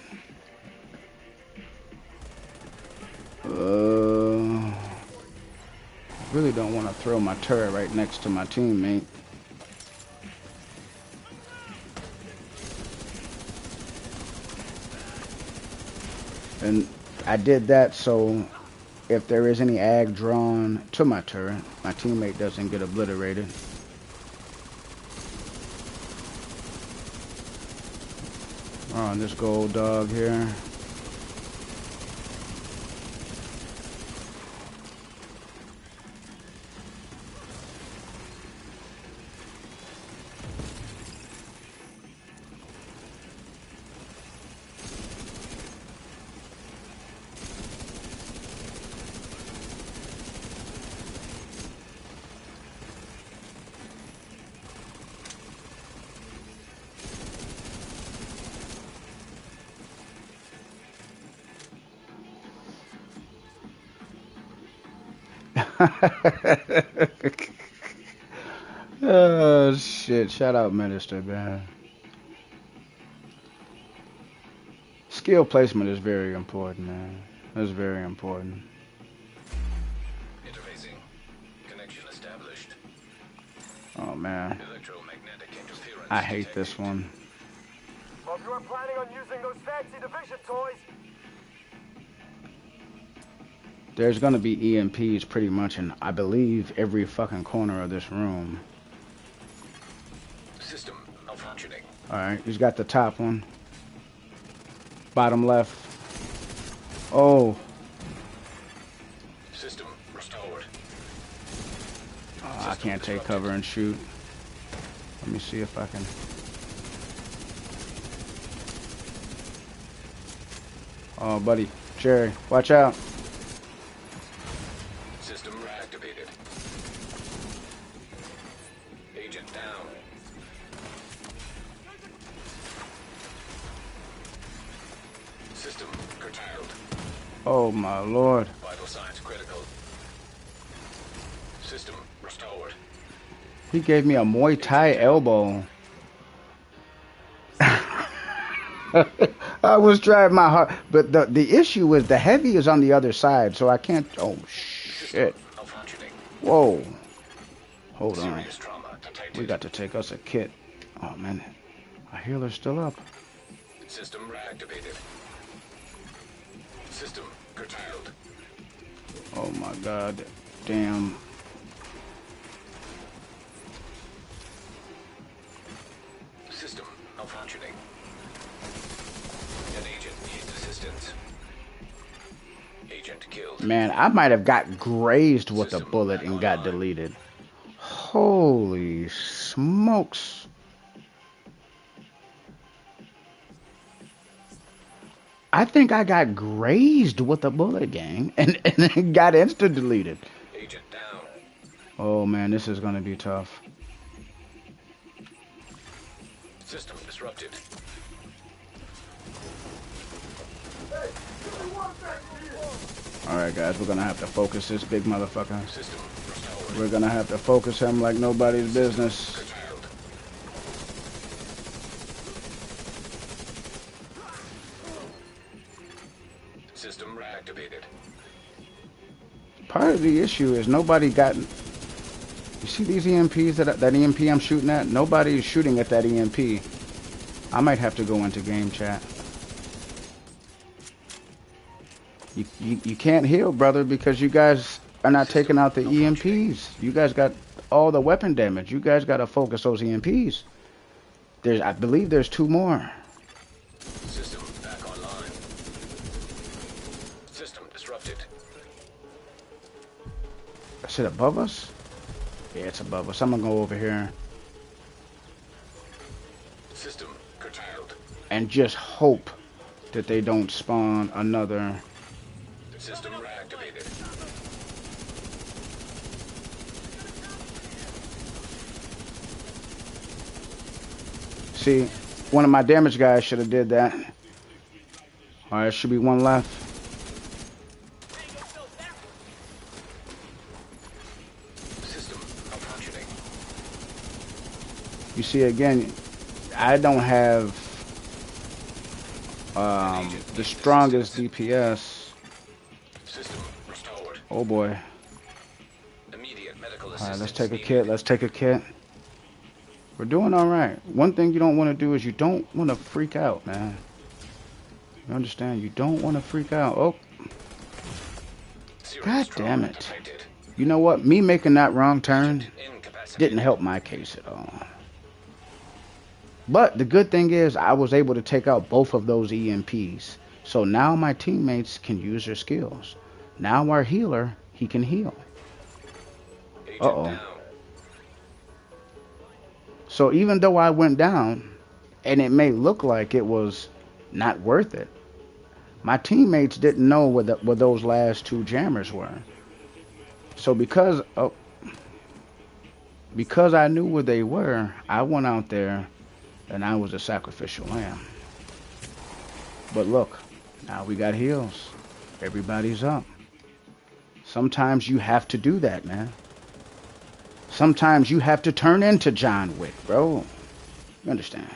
A: Really don't want to throw my turret right next to my teammate. And I did that so if there is any ag drawn to my turret, my teammate doesn't get obliterated. Oh, and this gold dog here. Oh shit, shout out Minister, man. Skill placement is very important, man. That's very important.
C: Interfacing. Connection established.
A: Oh man,
C: Electromagnetic interference
A: I hate
C: detected.
A: this one.
F: Well, if you are planning on using those fancy division toys,
A: There's gonna be EMPs pretty much in, I believe, every fucking corner of this room.
C: System malfunctioning.
A: Alright, he's got the top one. Bottom left. Oh.
C: System restored.
A: I can't take cover and shoot. Let me see if I can. Oh, buddy. Jerry, watch out.
C: System reactivated. Agent down. System curtailed.
A: Oh, my Lord.
C: Vital signs critical. System restored.
A: He gave me a Muay Thai elbow. I was trying my hard, but the issue is the heavy is on the other side, so I can't. Oh shit! Whoa! Hold on. We got to take us a kit. Oh man, our healer's still up.
C: System reactivated. System curtailed.
A: Oh my God! Damn.
C: System malfunctioning. An agent needs assistance. Agent killed.
A: Man, I might have got grazed with a bullet and got deleted. Holy smokes. I think I got grazed with a bullet, gang, and then got insta deleted.
C: Agent down.
A: Oh man, this is gonna be tough.
C: System disrupted.
A: Alright guys, we're gonna have to focus this big motherfucker.
C: System restored.
A: We're gonna have to focus him like nobody's business.
C: Curtailed. System reactivated.
A: Part of the issue is nobody got... You see these EMPs, that EMP I'm shooting at? Nobody is shooting at that EMP. I might have to go into game chat. You can't heal, brother, because you guys are not taking out the EMPs. You guys got all the weapon damage. You guys got to focus those EMPs. I believe there's 2 more.
C: System back online. System disrupted.
A: Is it above us? Yeah, it's above us. I'm gonna go over here
C: System curtailed.
A: and just hope that they don't spawn another.
C: System reactivated.
A: See, one of my damage guys should have did that. All right, should be 1 left.
C: System malfunctioning.
A: You see, again, I don't have the strongest DPS.
C: System restored.
A: Oh boy.
C: Immediate medical
A: All
C: assistance.
A: right, let's take a
C: needed.
A: kit. Let's take a kit. We're doing all right. One thing you don't want to do is you don't want to freak out, man. You understand? You don't want to freak out. Oh,
C: Serious
A: God
C: trauma
A: damn it.
C: detected.
A: You know what? Me making that wrong turn
C: Incapacitated.
A: didn't help my case at all. But the good thing is I was able to take out both of those EMPs. So now my teammates can use their skills. Now our healer, he can heal.
C: Agent
A: Uh-oh.
C: down.
A: So even though I went down, and it may look like it was not worth it, my teammates didn't know what those last 2 jammers were. So because I knew where they were, I went out there and I was a sacrificial lamb. But look, now we got heals. Everybody's up. Sometimes you have to do that, man. Sometimes you have to turn into John Wick, bro. You understand?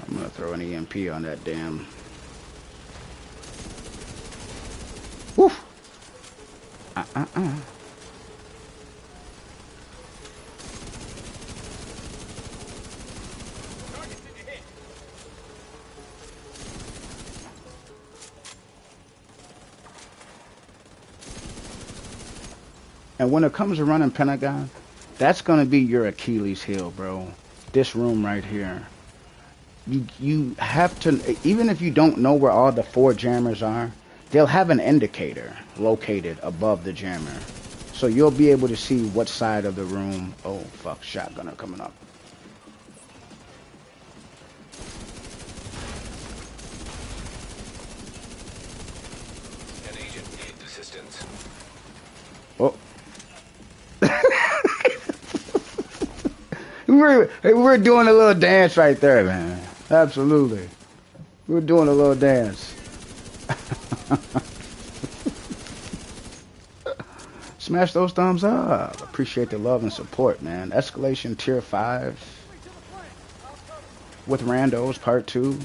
A: I'm gonna throw an EMP on that damn... Woof! And when it comes to running Pentagon, that's going to be your Achilles heel, bro. This room right here. You have to, even if you don't know where all the 4 jammers are, they'll have an indicator located above the jammer. So you'll be able to see what side of the room. Oh, fuck, shotgunner coming up.
C: An agent needs assistance.
A: Oh. we were doing a little dance right there, man. Absolutely. We were doing a little dance. Smash those thumbs up. Appreciate the love and support, man. Escalation Tier 5 with Randos Part 2.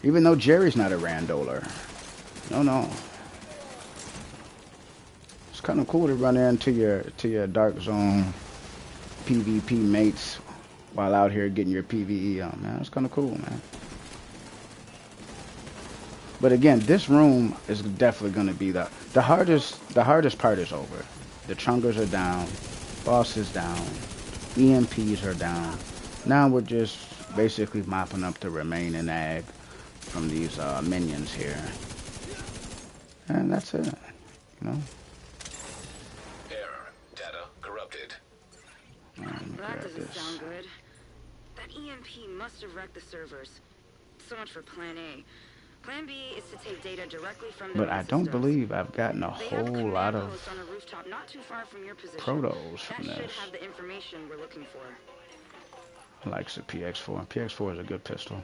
A: Even though Jerry's not a Randoler. No. It's kind of cool to run into your Dark Zone PvP mates while out here getting your PvE on, man. It's kind of cool, man. But again, this room is definitely going to be the hardest part is over. The Chungers are down, boss is down, EMPs are down. Now we're just basically mopping up the remaining ag from these minions here. And that's it, you know.
C: Error. Data corrupted.
H: That doesn't sound good. That EMP must have wrecked the servers. So much for Plan A. Plan B is to take data directly from the
A: But I don't believe I've gotten a whole lot of
H: on a rooftop not too far from your position.
A: protos from
H: that
A: this.
H: should have the information we're looking for.
A: I like the PX4. PX4 is a good pistol.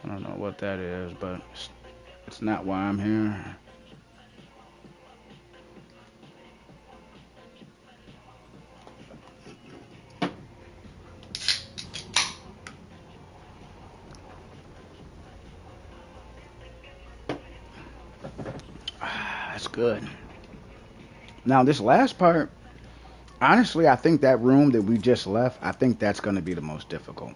A: I don't know what that is, but it's not why I'm here. That's good. Now this last part, honestly, I think that room that we just left, I think that's going to be the most difficult.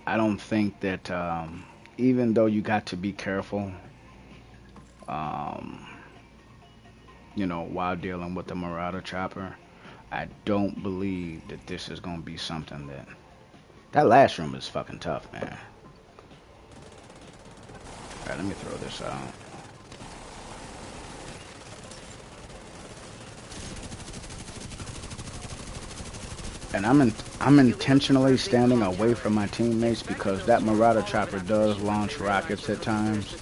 A: I don't think that, even though you got to be careful, you know, while dealing with the Marauder Chopper, I don't believe that this is going to be something that last room is fucking tough, man. Alright, let me throw this out. And I'm intentionally standing away from my teammates because that Marauder Chopper does launch rockets at times,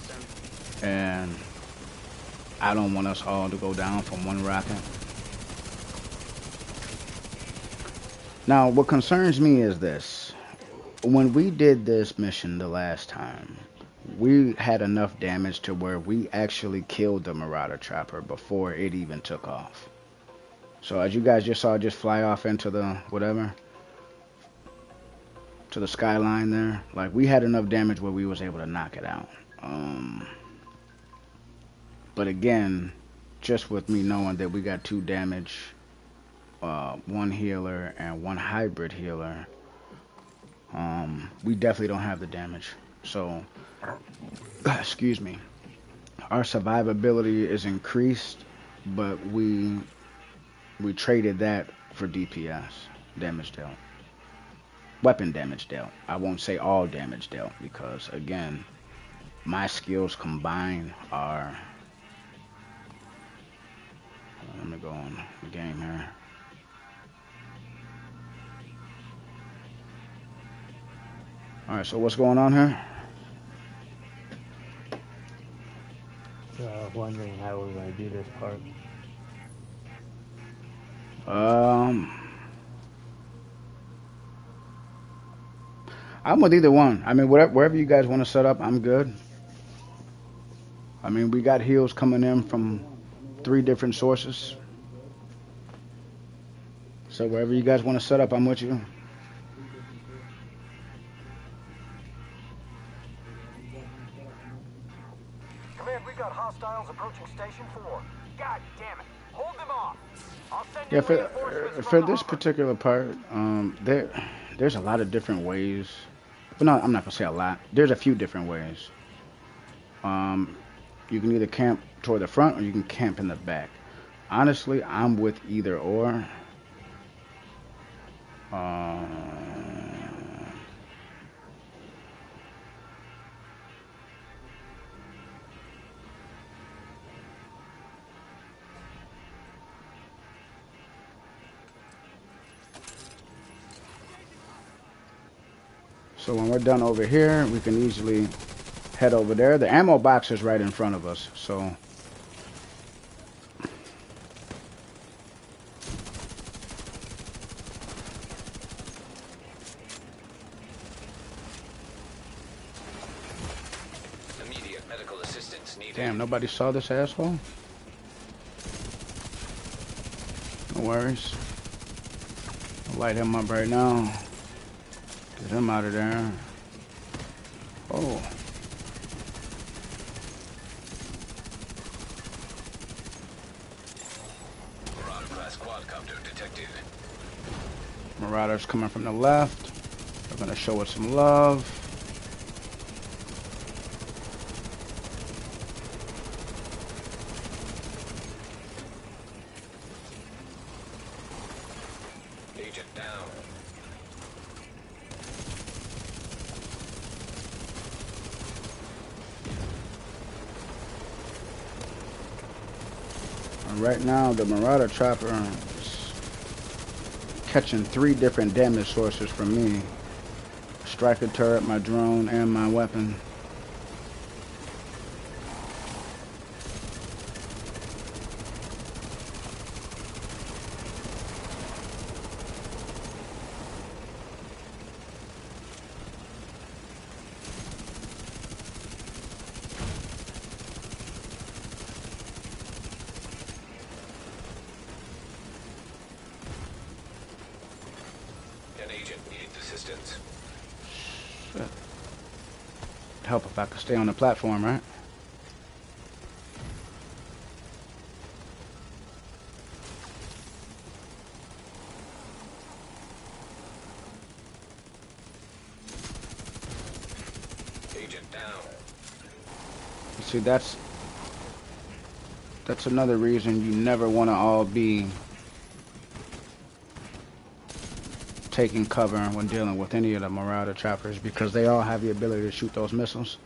A: and I don't want us all to go down from one rocket. Now, what concerns me is this. When we did this mission the last time, we had enough damage to where we actually killed the Marauder Chopper before it even took off. So as you guys just saw, just fly off into the whatever, to the skyline there. Like, we had enough damage where we was able to knock it out. But again, just with me knowing that we got 2 damage, 1 healer and 1 hybrid healer, we definitely don't have the damage. So, excuse me, our survivability is increased, but we traded that for DPS, damage dealt. Weapon damage dealt. I won't say all damage dealt because, again, my skills combined are... Let me go on the game here. Alright, so what's going on here?
J: Wondering how we're going to do this part.
A: I'm with either one. I mean, wherever you guys want to set up, I'm good. I mean, we got heals coming in from 3 different sources. So wherever you guys want to set up, I'm with you.
F: Command, we got hostiles approaching Station 4. God damn it. Hold them off. I'll send
A: Yeah,
F: you reinforcements
A: for
F: from the
A: this
F: hopper.
A: particular part, there's a lot of different ways. But no, I'm not gonna say a lot. There's a few different ways. You can either camp toward the front or you can camp in the back. Honestly, I'm with either or. Uh, so when we're done over here, we can easily head over there. The ammo box is right in front of us, so
C: Immediate medical assistance needed.
A: damn, nobody saw this asshole? No worries. I'll light him up right now. Get him out of there. Oh.
C: Marauder class quadcopter detected.
A: Marauders coming from the left. They're gonna show us some love.
C: Agent down.
A: And right now, the Marauder chopper is catching 3 different damage sources from me. Striker turret, my drone, and my weapon.
C: An agent needs assistance.
A: It'd help if I could stay on the platform, right?
C: Agent down.
A: You see, that's another reason you never want to all be taking cover when dealing with any of the Marauder choppers, because they all have the ability to shoot those missiles.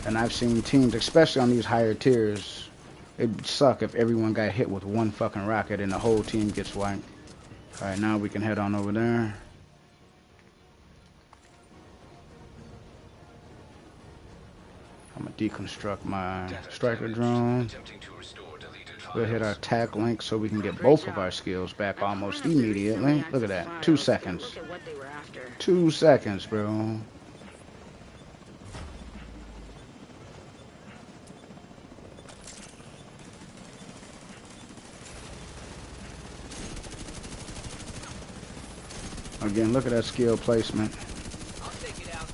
A: And I've seen teams, especially on these higher tiers, it'd suck if everyone got hit with one fucking rocket and the whole team gets wiped. Alright, now we can head on over there. I'm gonna deconstruct my striker drone.
C: Attempting to restore deleted files.
A: We'll hit our tack link so we can get both of our skills back almost immediately. Look at that. 2 seconds.
H: Look at what they were after.
A: 2 seconds, bro. Again, look at that skill placement.
I: I'll take it out.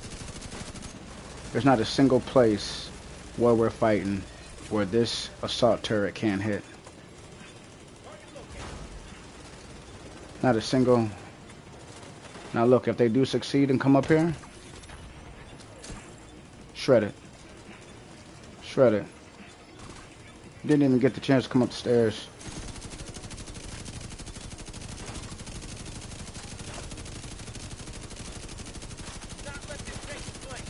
A: There's not a single place where we're fighting where this assault turret can't hit. Not a single. Now look, if they do succeed and come up here, shred it. Shred it. Didn't even get the chance to come up the stairs.
I: Not let this take place.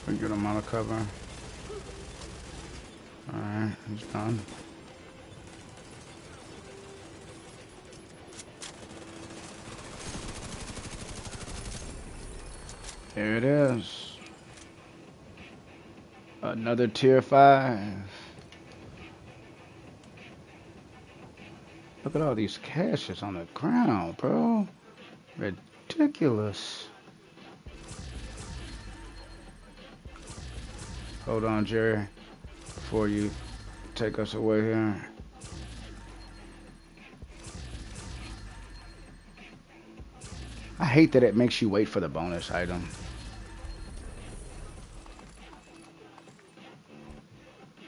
A: We get him out of cover. Alright, he's done. There it is. Another tier 5. Look at all these caches on the ground, bro. Ridiculous. Hold on, Jerry, before you take us away here. I hate that it makes you wait for the bonus item.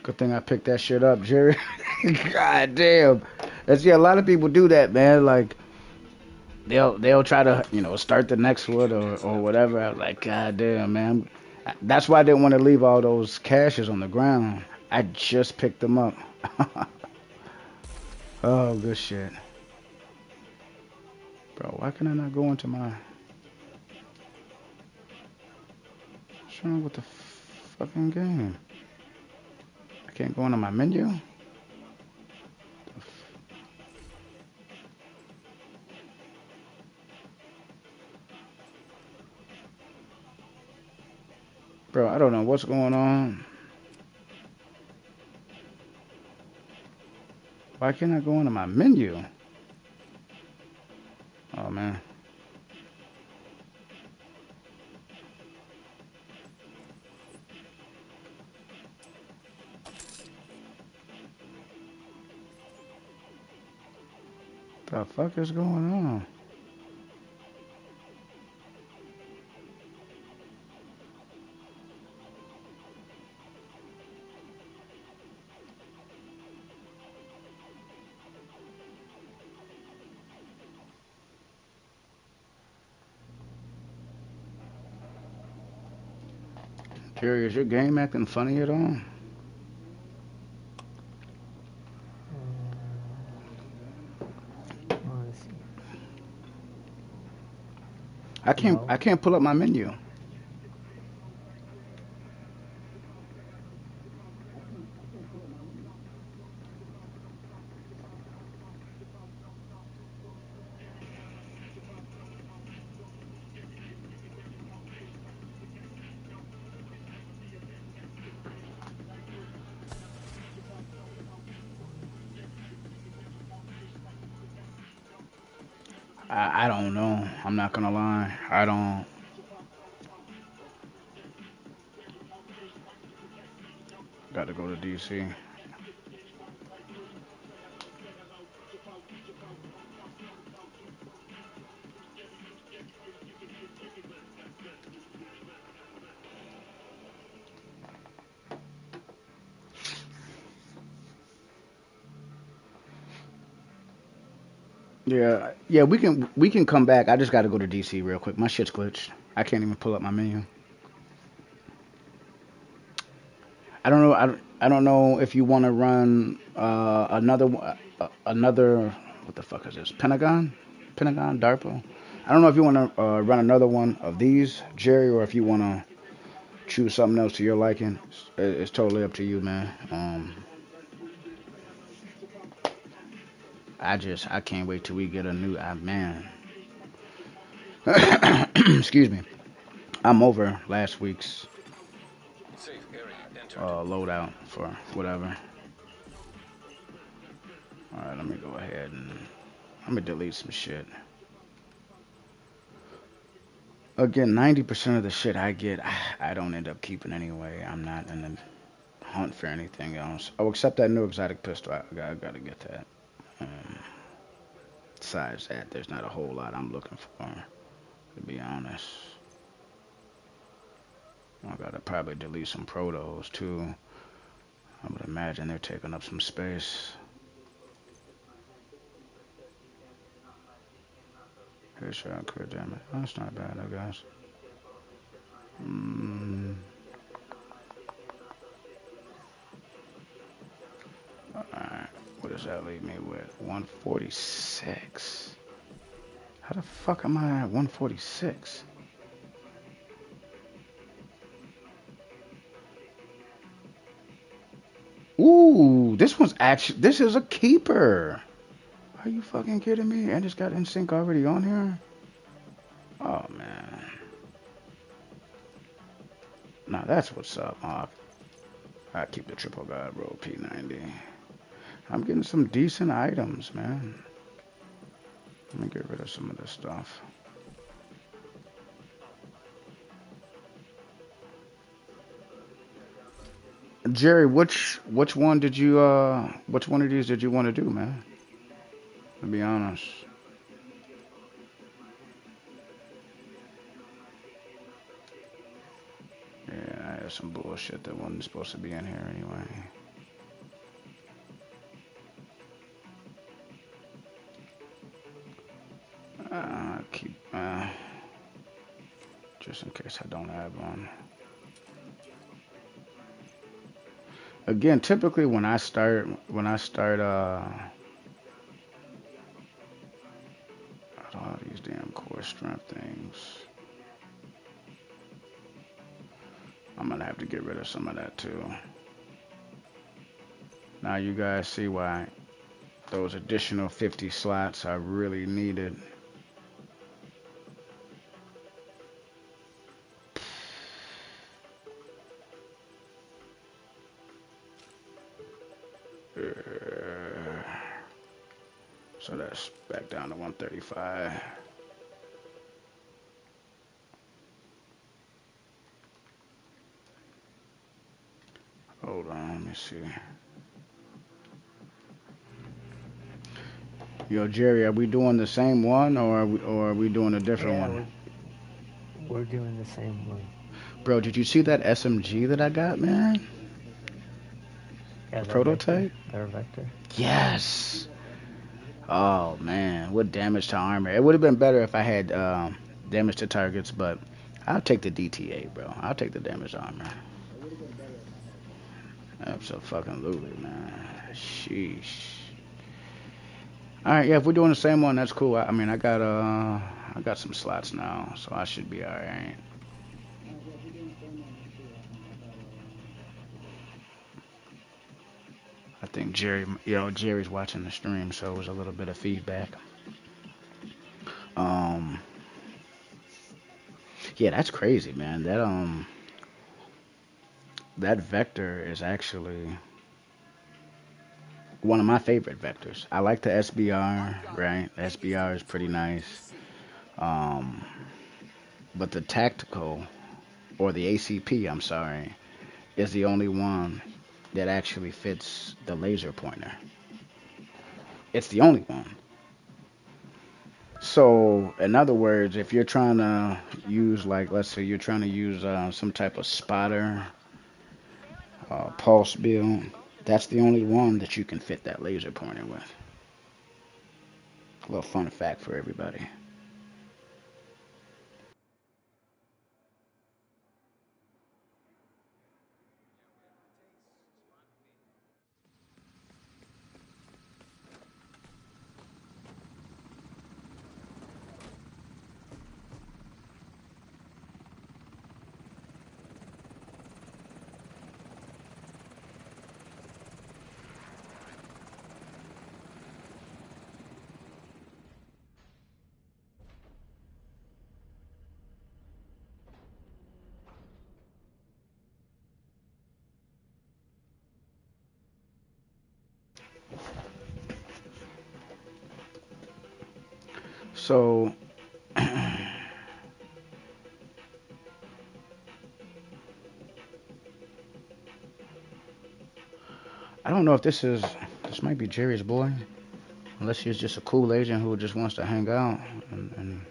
A: Good thing I picked that shit up, Jerry. God damn. That's yeah. A lot of people do that, man. Like they'll try to start the next one or whatever. I was like, God damn, man. That's why I didn't want to leave all those caches on the ground. I just picked them up. Oh, good shit. Bro, why can I not go into my... What's wrong with the fucking game? I can't go into my menu? Bro, I don't know what's going on. Why can't I go into my menu? Oh, man. The fuck is going on? Jerry, is your game acting funny at all?
J: Let's see. No.
A: I can't pull up my menu. I don't know. I'm not gonna lie. I don't. Got to go to DC. Yeah, yeah, we can come back. I just got to go to DC real quick. My shit's glitched. I can't even pull up my menu. I don't know if you want to run another what the fuck is this? Pentagon DARPA. I don't know if you want to run another one of these, Jerry, or if you want to choose something else to your liking. It's totally up to you, man. I can't wait till we get a new man. Excuse me. I'm over last week's
C: Safe area entered.
A: loadout for whatever. All right, let me go ahead and I'm gonna delete some shit. Again, 90% of the shit I get, I don't end up keeping anyway. I'm not in the hunt for anything else. Oh, except that new exotic pistol. I gotta get that. Um, Besides that, there's not a whole lot I'm looking for, to be honest. I gotta probably delete some protos too. I would imagine they're taking up some space. Headshot, crit damage. Oh, that's not bad, I guess. Alright, what does that leave me with? 146. How the fuck am I at 146? Ooh, this is a keeper. Are you fucking kidding me? And it's got NSYNC already on here? Oh, man. Nah, that's what's up. I keep the triple god roll P90. I'm getting some decent items, man. Let me get rid of some of this stuff. Jerry, which one did you which one of these did you want to do, man? To be honest. Yeah, I had some bullshit that wasn't supposed to be in here anyway. just in case I don't have one. Again, typically when I start all these damn core strength things, I'm gonna have to get rid of some of that too. Now you guys see why those additional 50 slots are really needed. So that's back down to 135. Hold on, let me see. Yo, Jerry, are we doing the same one or are we doing a different
J: Yeah,
A: one?
J: we're doing the same one.
A: Bro, did you see that SMG that I got, man?
J: Yeah,
A: The
J: their vector.
A: prototype?
J: Their vector.
A: Yes. Oh man, what damage to armor? It would have been better if I had damage to targets, but I'll take the DTA, bro. I'll take the damage to armor. Absolutely, man. Sheesh. All right, yeah. If we're doing the same one, that's cool. I mean, I got some slots now, so I should be all right. I think Jerry's watching the stream, so it was a little bit of feedback. Um, yeah, that's crazy, man. That vector is actually one of my favorite vectors. I like the SBR, right? The SBR is pretty nice. Um, but the tactical, or the ACP, I'm sorry, is the only one that actually fits the laser pointer. It's the only one. So, in other words, if you're trying to use, like, let's say you're trying to use some type of spotter, pulse build, that's the only one that you can fit that laser pointer with. A little fun fact for everybody. So, I don't know if this might be Jerry's boy, unless he's just a cool agent who just wants to hang out and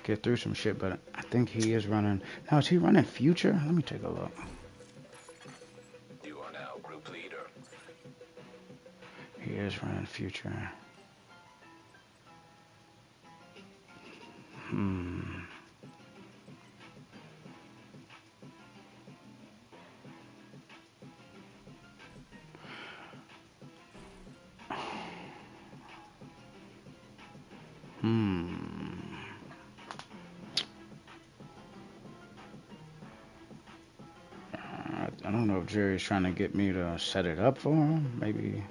A: get through some shit. But I think he is running. Now, is he running Future? Let me take a look.
C: You are now group leader.
A: He is running Future. Hmm. Hmm. I don't know if Jerry's trying to get me to set it up for him. Maybe.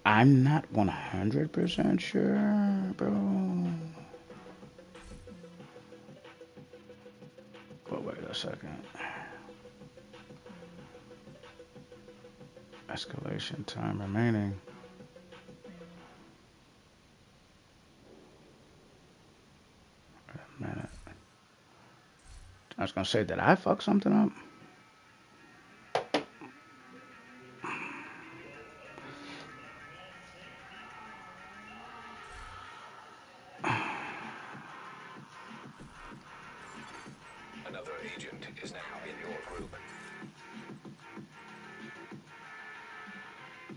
A: I'm not 100% sure, bro. But wait a second. Escalation time remaining. Wait a minute. I was gonna say, did I fuck something up?
C: Another agent is now in your group.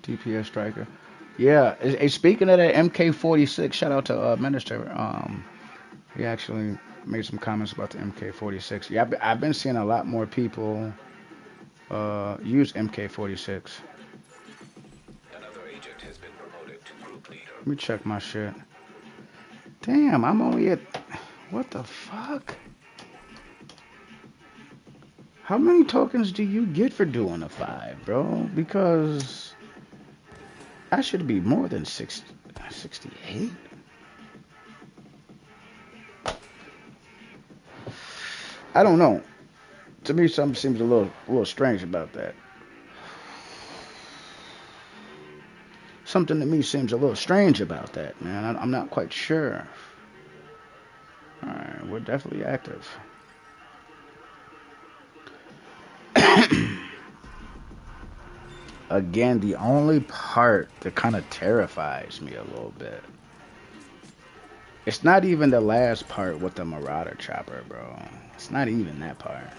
A: DPS striker. Yeah. Speaking of that MK46, shout out to Minister. He actually Made some comments about the MK46. Yeah, I've been seeing a lot more people use MK46.
C: Another agent has been promoted to group leader.
A: Let me check my shit. Damn, I'm only at... What the fuck? How many tokens do you get for doing a 5, bro? Because I should be more than 68. I don't know. To me, something seems a little strange about that. Something to me seems a little strange about that, man. I'm not quite sure. All right, we're definitely active. Again, the only part that kind of terrifies me a little bit. It's not even the last part with the Marauder chopper, bro. It's not even that part.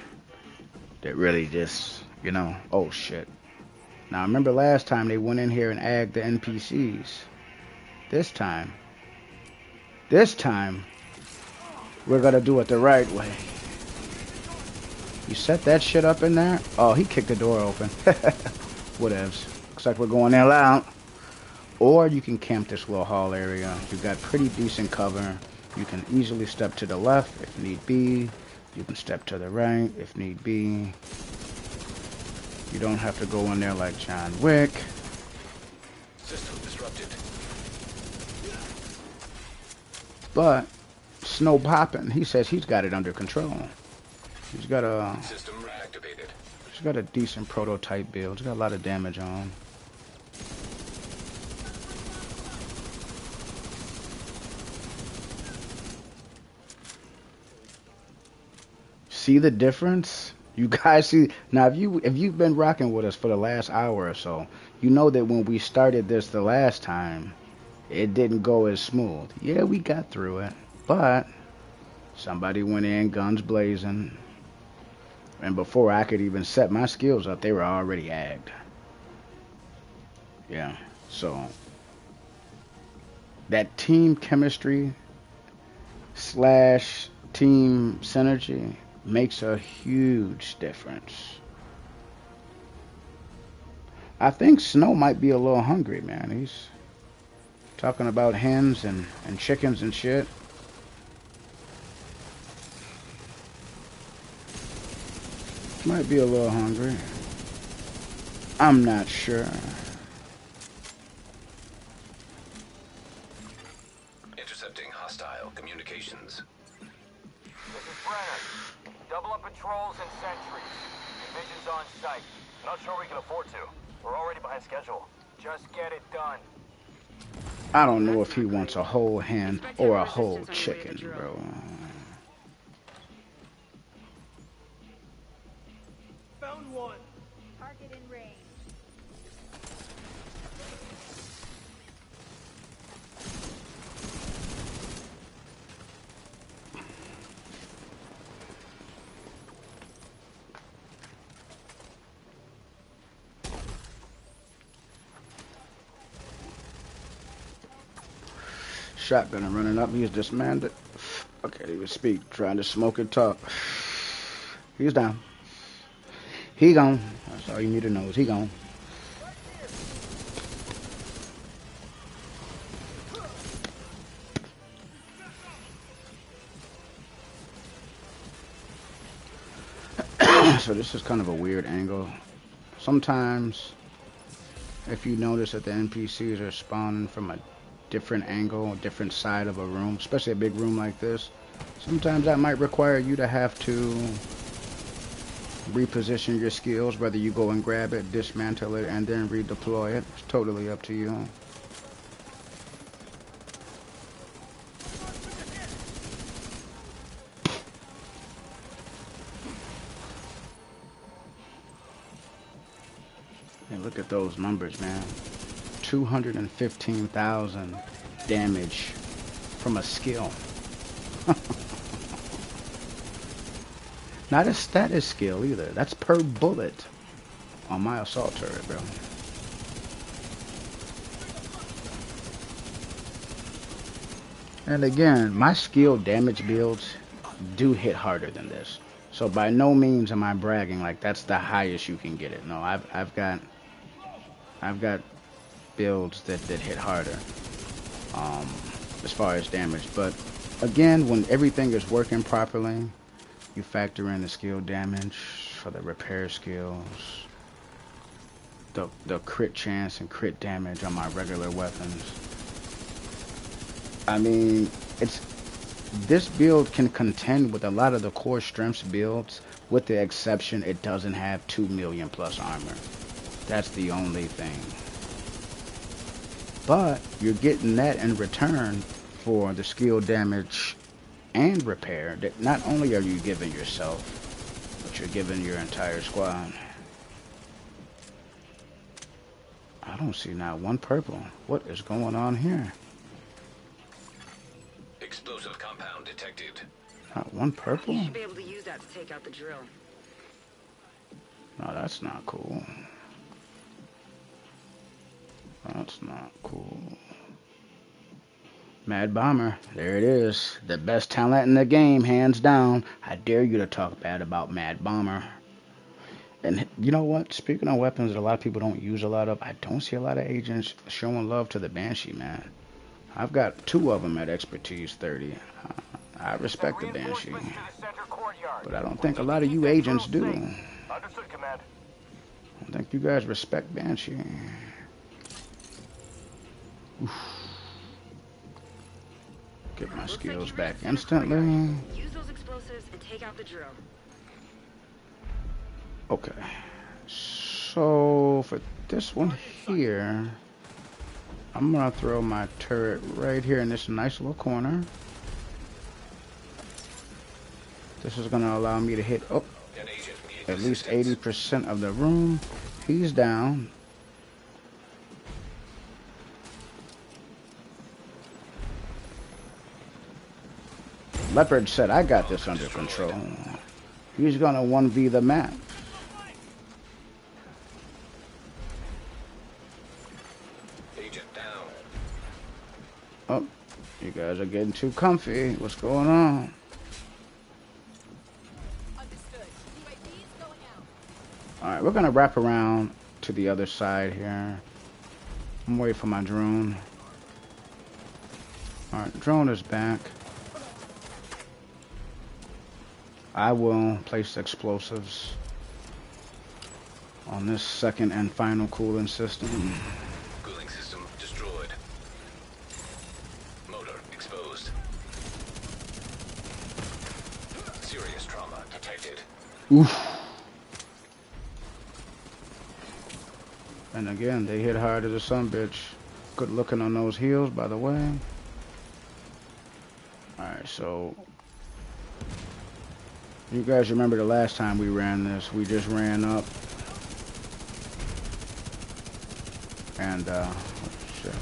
A: That really just, you know, oh shit. Now, remember last time they went in here and agged the NPCs. This time, we're gonna do it the right way. You set that shit up in there? Oh, he kicked the door open. Whatevs. Looks like we're going in loud. Or you can camp this little hall area. You've got pretty decent cover. You can easily step to the left if need be. You can step to the right if need be. You don't have to go in there like John Wick.
C: System disrupted.
A: But Snow Poppin', he says he's got it under control. He's got a
C: System reactivated.
A: He's got a decent prototype build. He's got a lot of damage on him. See the difference? You guys see now if you've been rocking with us for the last hour or so, you know that when we started this the last time, it didn't go as smooth. Yeah, we got through it, but somebody went in guns blazing, and before I could even set my skills up, they were already agged. Yeah, so that team chemistry slash team synergy makes a huge difference. I think Snow might be a little hungry, man. He's talking about hens and chickens and shit. Might be a little hungry. I'm not sure.
C: Intercepting hostile communications.
F: This is Brenner. Double up patrols and sentries. Division's on site. Not sure we can afford to. We're already behind schedule. Just get it done.
A: I don't know if he wants a whole hen or a whole chicken, bro.
I: Found one.
D: Target in range.
A: Shotgunner running up. He's dismanded. I can't even speak. Trying to smoke and talk. He's down. He gone. That's all you need to know is he gone. So this is kind of a weird angle. Sometimes, if you notice that the NPCs are spawning from a different angle, a different side of a room, especially a big room like this, sometimes that might require you to have to reposition your skills, whether you go and grab it, dismantle it, and then redeploy it. It's totally up to you. And look at those numbers, man. 215,000 damage from a skill. Not a status skill either. That's per bullet on my assault turret, bro. And again, my skill damage builds, do hit harder than this. So by no means am I bragging like that's the highest you can get it. No, I've got builds that hit harder um, as far as damage. But again, when everything is working properly, you factor in the skill damage for the repair skills, the crit chance and crit damage on my regular weapons. I mean, it's this build can contend with a lot of the core strengths builds, with the exception it doesn't have 2 million plus armor. That's the only thing. But you're getting that in return for the skill damage and repair that not only are you giving yourself, but you're giving your entire squad. I don't see not one purple. What is going on here?
C: Explosive compound detected.
A: Not one purple?
H: You should be able to use that to take out the drill.
A: No, that's not cool. That's not cool. Mad Bomber, there it is. The best talent in the game, hands down. I dare you to talk bad about Mad Bomber. And you know what? Speaking of weapons that a lot of people don't use a lot of, I don't see a lot of agents showing love to the Banshee, man. I've got 2 of them at expertise 30. I respect the Banshee, but I don't think a lot of you agents do.
F: Understood, Command.
A: I don't think you guys respect Banshee. Oof. Get my skills back instantly.
H: Use those explosives and take out the drill.
A: Okay. So for this one here, I'm gonna throw my turret right here in this nice little corner. This is gonna allow me to hit at least 80% of the room. He's down. Leopard said, I got this under control. He's gonna 1v the map.
C: Agent down.
A: Oh, you guys are getting too comfy. What's going on? Alright, we're gonna wrap around to the other side here. I'm waiting for my drone. Alright, drone is back. I will place explosives on this second and final cooling system.
C: Cooling system destroyed. Motor exposed. Serious trauma detected.
A: Oof. And again, they hit hard as a sumbitch. Good looking on those heels, by the way. Alright, so you guys remember the last time we ran this? We just ran up and oh shit.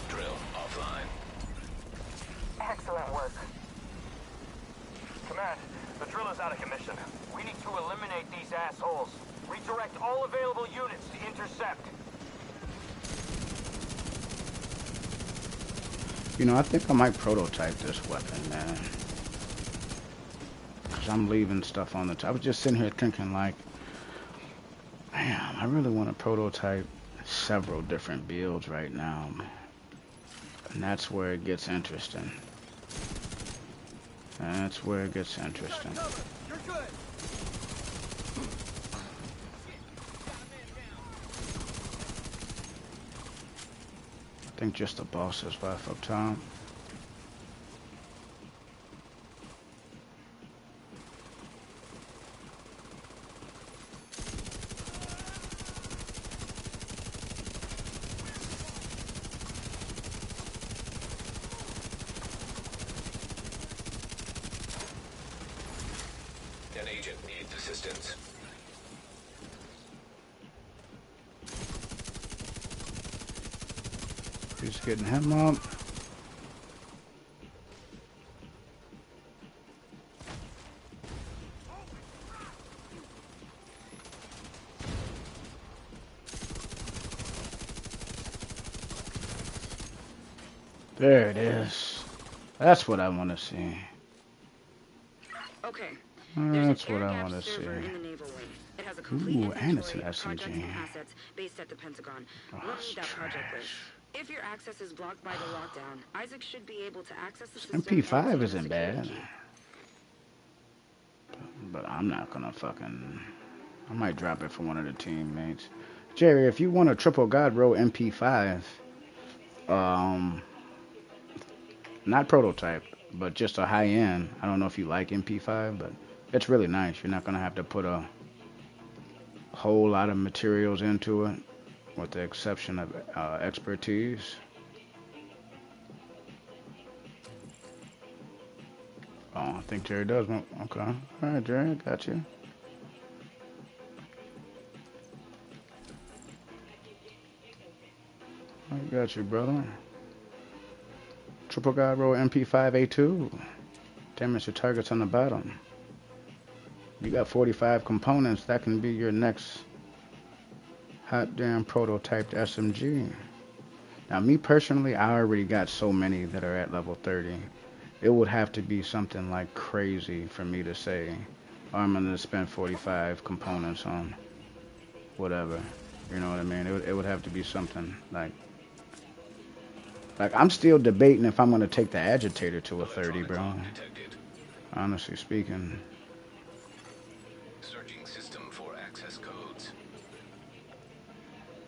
C: Drill offline.
G: Excellent work.
F: Command, the drill is out of commission. We need to eliminate these assholes. Redirect all available units to intercept.
A: You know, I think I might prototype this weapon, man. Because I'm leaving stuff on the top. I was just sitting here thinking, like, damn, I really want to prototype several different builds right now. And that's where it gets interesting. That's where it gets interesting.
I: You're good.
A: I think just the boss is left up top.
C: An agent needs assistance.
A: He's getting him up. There it is. That's what I want to see.
H: Okay. There's an
A: That's what I want
H: air-gapped
A: to see.
H: server in the naval wing. It has a complete
A: Ooh, and it's an
H: inventory of projects
A: SMG.
H: and assets based at the Pentagon.
A: Oh,
H: We'll
A: it's
H: need that project list.
A: trash.
H: If your access is blocked by the lockdown, Isaac should be able to access the system and
A: MP5
H: obtain the
A: isn't
H: security
A: bad,
H: key.
A: but I'm not gonna fucking. I might drop it for one of the teammates. Jerry, if you want a triple god roll MP5, um, not prototype, but just a high end. I don't know if you like MP5, but it's really nice. You're not gonna have to put a whole lot of materials into it, with the exception of expertise. Oh, I think Jerry does want. Okay, all right, Jerry, I got you. I got you, brother. Triple God roll MP5A2. Damage your targets on the bottom. You got 45 components. That can be your next hot damn prototyped SMG. Now, me personally, I already got so many that are at level 30. It would have to be something like crazy for me to say, oh, I'm going to spend 45 components on whatever. You know what I mean? It would have to be something like I'm still debating if I'm going to take the agitator to a 30, bro.
C: Detected.
A: Honestly speaking.
C: Searching system for access codes.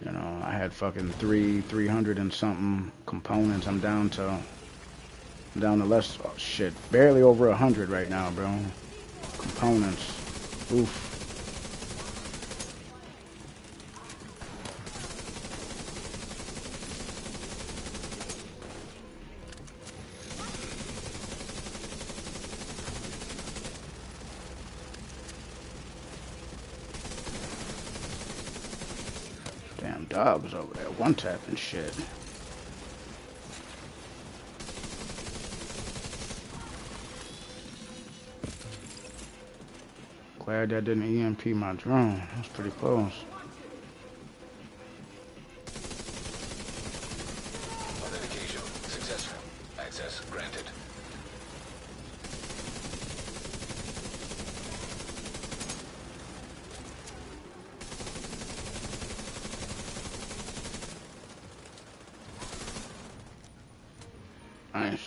A: You know, I had fucking 300 and something components. I'm down to less, oh, shit, barely over 100 right now, bro. Components. Oof. Damn dog was over there one tapping shit. Glad that didn't EMP my drone. That's pretty close.
C: Authentication successful. Access granted.
A: Nice.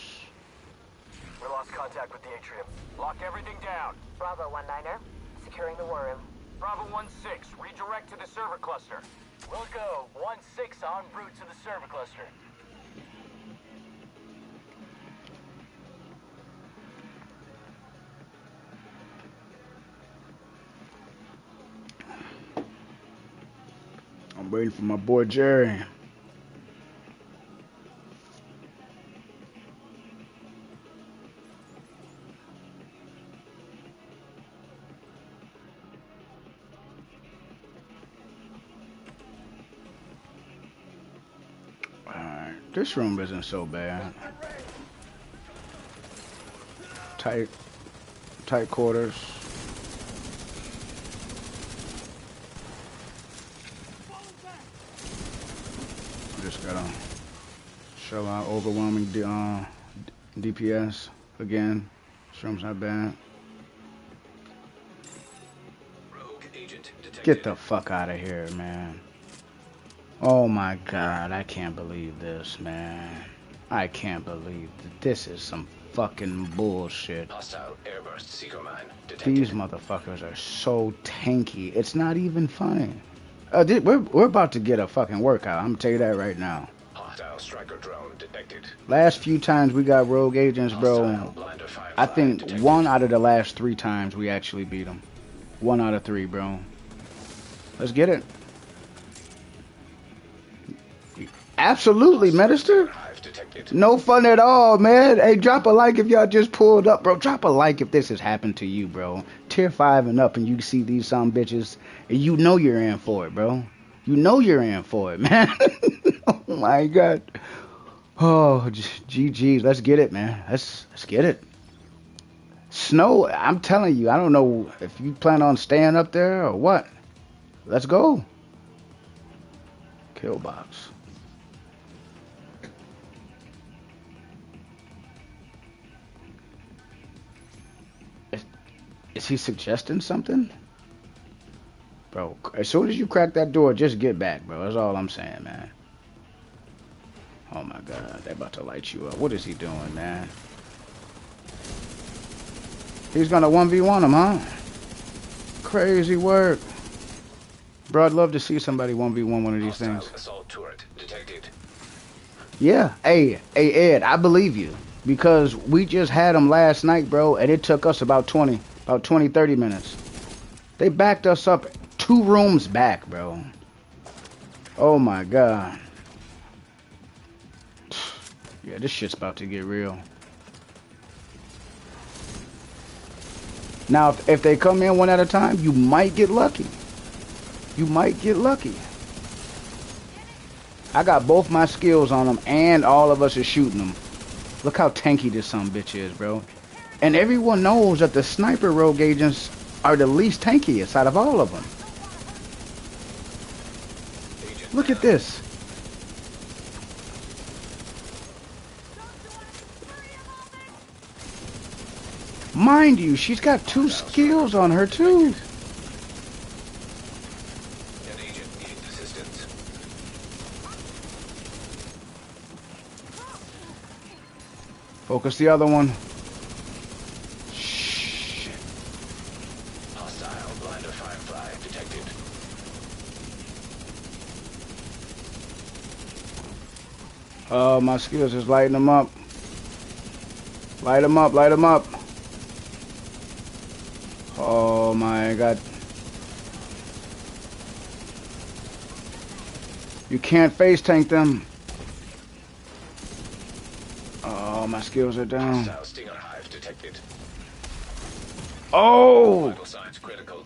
F: We lost contact with the atrium. Lock everything down.
G: Bravo 1-9er. Securing the war room.
F: Bravo 1-6, redirect to the server cluster. We'll go 1-6 en route to the server cluster.
A: I'm waiting for my boy Jerry. Alright, this room isn't so bad. Tight quarters. Just gotta shell out overwhelming DPS again. This room's not bad.
C: Rogue agent detected.
A: Get the fuck out of here, man. Oh my god, I can't believe this, man. I can't believe this is some fucking bullshit.
C: Hostile airburst seeker mine detected.
A: These motherfuckers are so tanky. It's not even funny. We're about to get a fucking workout. I'm gonna tell you that right now.
C: Hostile striker drone detected.
A: Last few times we got rogue agents, bro.
C: Hostile blinder firefly
A: I think
C: detected.
A: 1 out of the last 3 times we actually beat them. 1 out of 3, bro. Let's get it. Absolutely, Minister.
C: Hive detected.
A: No fun at all, man. Hey, drop a like if y'all just pulled up, bro. Drop a like if this has happened to you, bro. Tier 5 and up, and you see these some bitches, and you know you're in for it, bro. You know you're in for it, man. Oh my god. Oh, GG's. Let's get it, man. Let's get it. Snow, I'm telling you, I don't know if you plan on staying up there or what. Let's go. Kill box. Is he suggesting something? Bro, as soon as you crack that door, just get back, bro. That's all I'm saying, man. Oh my god, they're about to light you up. What is he doing, man? He's gonna 1v1 him, huh? Crazy work. Bro, I'd love to see somebody 1v1 one of these
C: Hostile
A: things.
C: assault turret detected.
A: Yeah. Hey, Ed, I believe you. Because we just had them last night, bro, and it took us about 20, 30 minutes. They backed us up 2 rooms back, bro. Oh my god. Yeah, this shit's about to get real. Now, if they come in one at a time, you might get lucky. You might get lucky. I got both my skills on them, and all of us are shooting them. Look how tanky this son bitch is, bro. And everyone knows that the sniper rogue agents are the least tankiest out of all of them. Look at this. Mind you, she's got 2 skills on her, too.
C: An agent needing assistance.
A: Focus the other one. Shh.
C: Hostile blinder firefly detected.
A: Oh, my skills is lighting them up. Light them up, light them up. Oh my god. You can't face tank them. Oh, my skills are down.
C: Hostile stinger hive detected.
A: Oh!
C: Vital signs critical.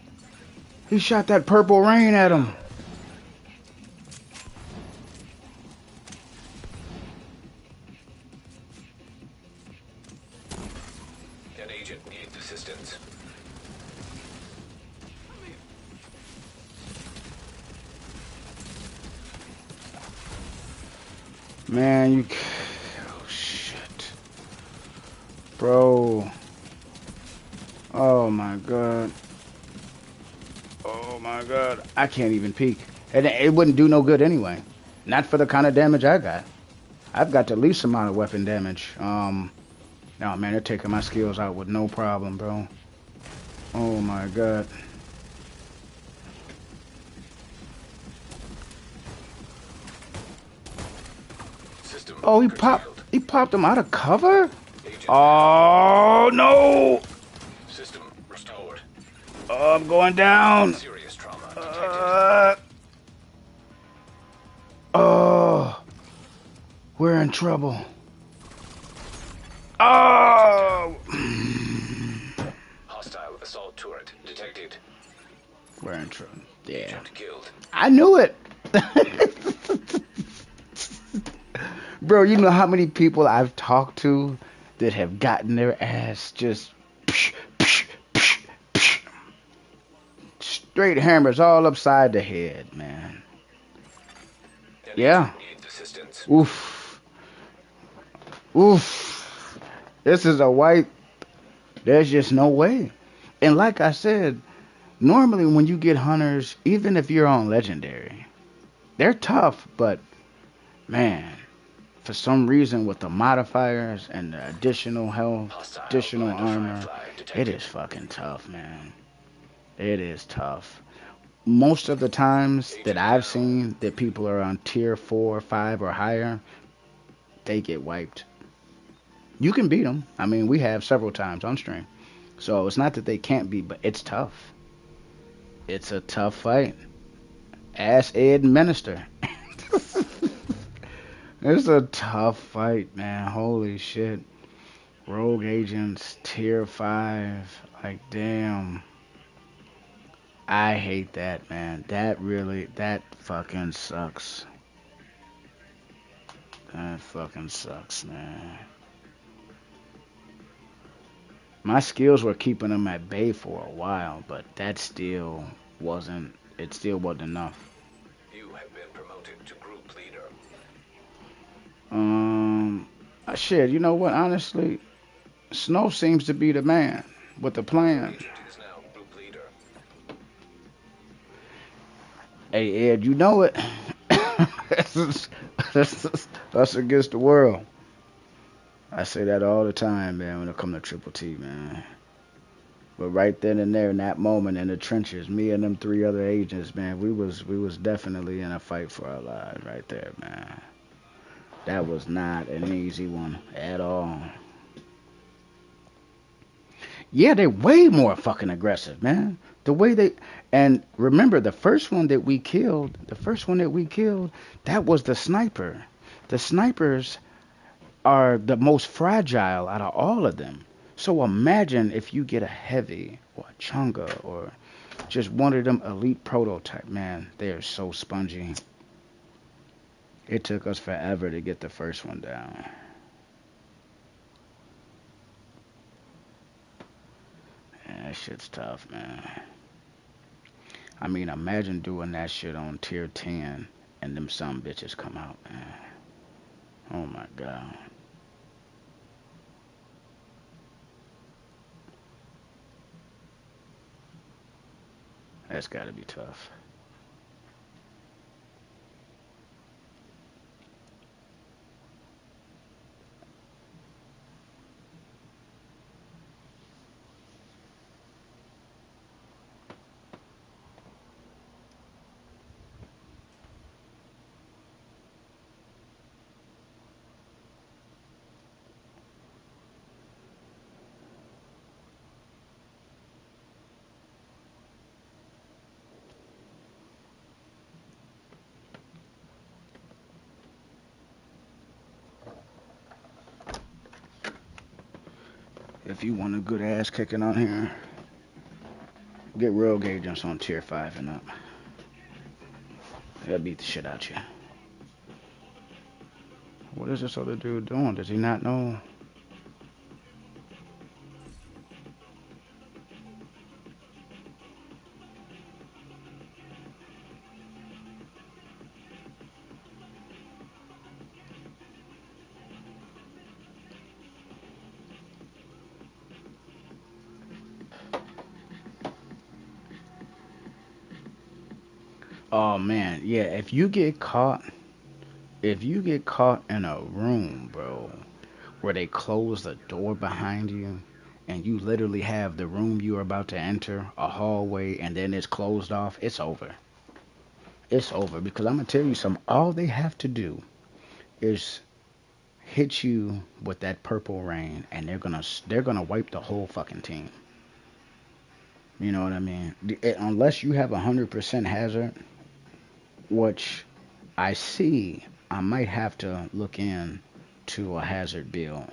A: He shot that purple rain at him.
C: An agent needs assistance.
A: Man, you... Oh, shit. Bro. Oh, my God. Oh, my God. I can't even peek. And it wouldn't do no good anyway. Not for the kind of damage I got. I've got the least amount of weapon damage. No, man, they're taking my skills out with no problem, bro. Oh, my God.
C: System
A: Oh, he popped them out of cover? Oh, no!
C: System restored.
A: Oh, I'm going down.
C: Serious trauma detected.
A: Oh, we're in trouble. Oh!
C: Hostile assault turret detected.
A: We're in trouble. Yeah.
C: Agent killed.
A: I knew it. Bro, you know how many people I've talked to that have gotten their ass just straight hammers all upside the head, man. Yeah.
C: Needs assistance.
A: Oof. Oof. This is a wipe. There's just no way. And like I said, normally when you get hunters, even if you're on legendary, they're tough, but man, for some reason with the modifiers and the additional health,
C: Hostile
A: additional
C: blinder
A: armor,
C: firefly
A: it
C: detected.
A: is fucking tough, man. It is tough. Most of the times that I've seen that people are on tier 4, 5, or higher, they get wiped. You can beat them. I mean, we have several times on stream. So it's not that they can't be, but it's tough. It's a tough fight. Ask Ed Minister. It's a tough fight, man. Holy shit. Rogue agents, tier 5. Like, damn. I hate that, man. That fucking sucks. That fucking sucks, man. My skills were keeping them at bay for a while, but it still wasn't enough.
C: You have been promoted to group leader.
A: Shit, you know what? Honestly, Snow seems to be the man with the plan.
C: Agent is now
A: Hey Ed, you know it. Us against the world. I say that all the time, man, when it comes to Triple T, man. But right then and there, in that moment in the trenches, me and them three other agents, man, we was definitely in a fight for our lives right there, man. That was not an easy one at all. Yeah, they're way more fucking aggressive, man. The way they and remember the first one that we killed, that was the sniper. The snipers are the most fragile out of all of them. So imagine if you get a heavy or a chunga or just one of them elite prototype, man. They are so spongy. It took us forever to get the first one down. Yeah, that shit's tough, man. I mean, imagine doing that shit on tier 10 and them some bitches come out, man. Oh my god. That's gotta be tough. If you want a good ass kicking on here, get rogue agents on tier 5 and up. They'll beat the shit out you. What is this other dude doing? Does he not know? Oh man, yeah. If you get caught in a room, bro, where they close the door behind you, and you literally have the room you are about to enter, a hallway, and then it's closed off, it's over. It's over because I'm gonna tell you something. All they have to do is hit you with that purple rain, and they're gonna wipe the whole fucking team. You know what I mean? Unless you have 100% hazard, which I see, I might have to look in to a hazard build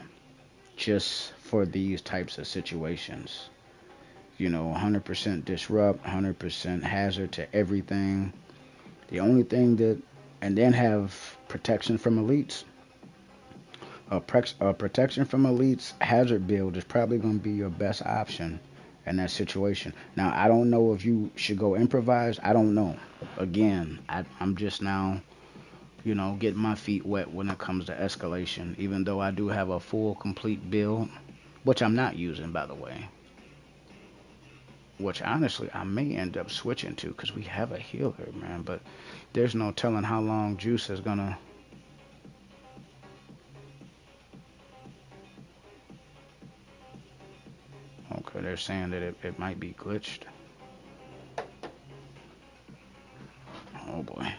A: just for these types of situations. 100% disrupt, 100% hazard to everything. The only thing that, and then have protection from elites. A protection from elites hazard build is probably going to be your best option in that situation. Now, I don't know if you should go improvise. I don't know. Again, I'm just now, getting my feet wet when it comes to escalation, even though I do have a full, complete build, which I'm not using, by the way. Which honestly, I may end up switching to because we have a healer, man. But there's no telling how long Juice is gonna. Okay, they're saying that it might be glitched. Oh boy.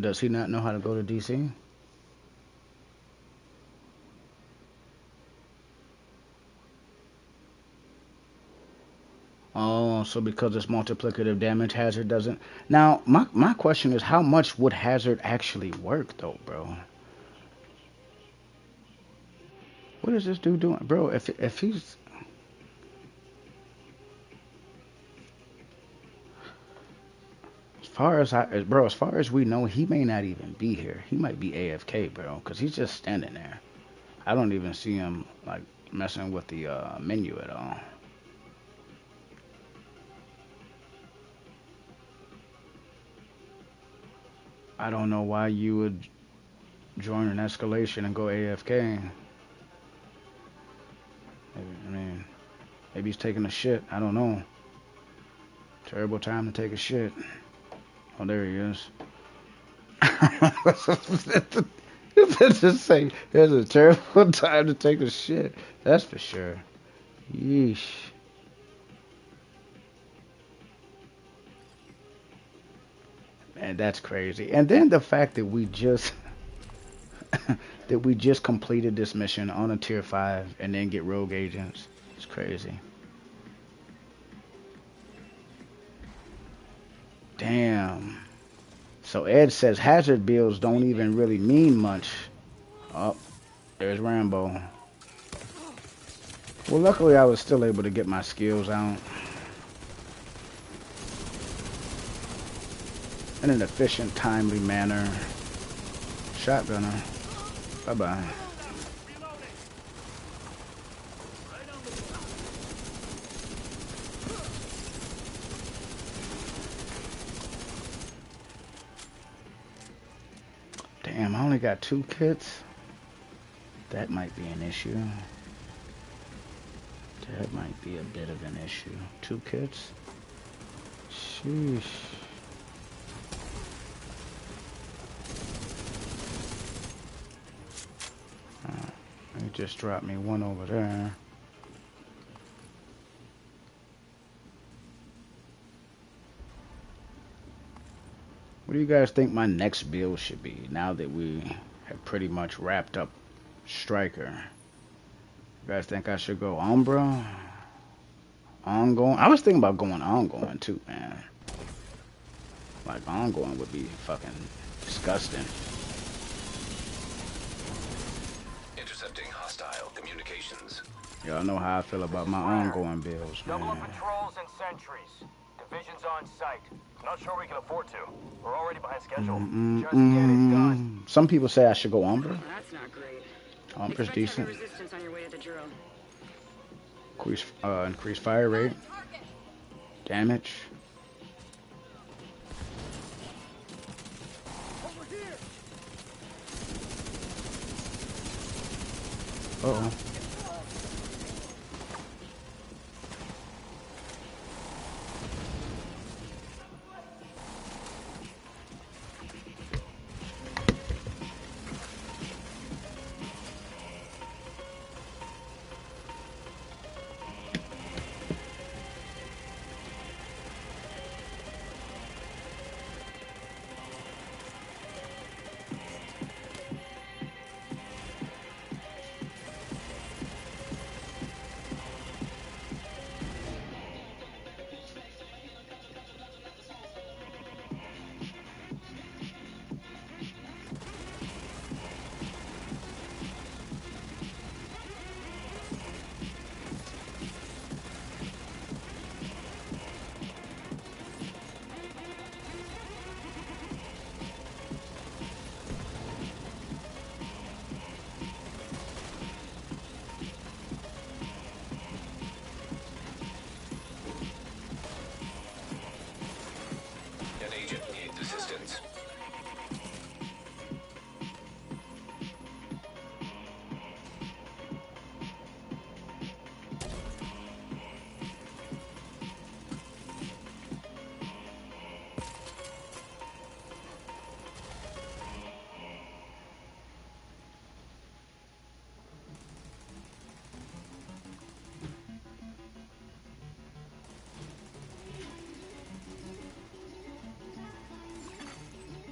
A: Does he not know how to go to DC? Oh, so because it's multiplicative damage, Hazard doesn't. Now, my question is, how much would Hazard actually work, though, bro? What is this dude doing, bro? If he's Bro, as far as we know, he may not even be here. He might be AFK, bro, because he's just standing there. I don't even see him like messing with the menu at all. I don't know why you would join an escalation and go AFK. I mean, maybe he's taking a shit. I don't know. Terrible time to take a shit. Oh, there he is. Let's just say it's a terrible time to take a shit. That's for sure. Yeesh. Man, that's crazy. And then the fact that we just completed this mission on a tier 5 and then get rogue agents. It's crazy. Damn. So Ed says hazard builds don't even really mean much. Oh, there's Rambo. Well, luckily I was still able to get my skills out in an efficient, timely manner. Shotgunner. Bye-bye. Damn, I only got 2 kits. That might be an issue. That might be a bit of an issue. 2 kits? Sheesh. He just dropped me 1 over there. What do you guys think my next build should be now that we have pretty much wrapped up Striker? You guys think I should go Umbra? Ongoing? I was thinking about going ongoing too, man. Like ongoing would be fucking disgusting.
C: Intercepting hostile communications.
A: Y'all know how I feel about my ongoing builds,
F: Double up
A: man.
F: patrols and sentries. Division's on site. Not sure we can afford to. We're already behind schedule. Just get it done.
A: Some people say I should go Umbra.
H: That's not great.
A: Umbra's
H: Expect
A: decent.
H: heavy resistance on your way to the drill.
A: Increase fire rate. Damage. Uh-oh.
C: An agent needs assistance.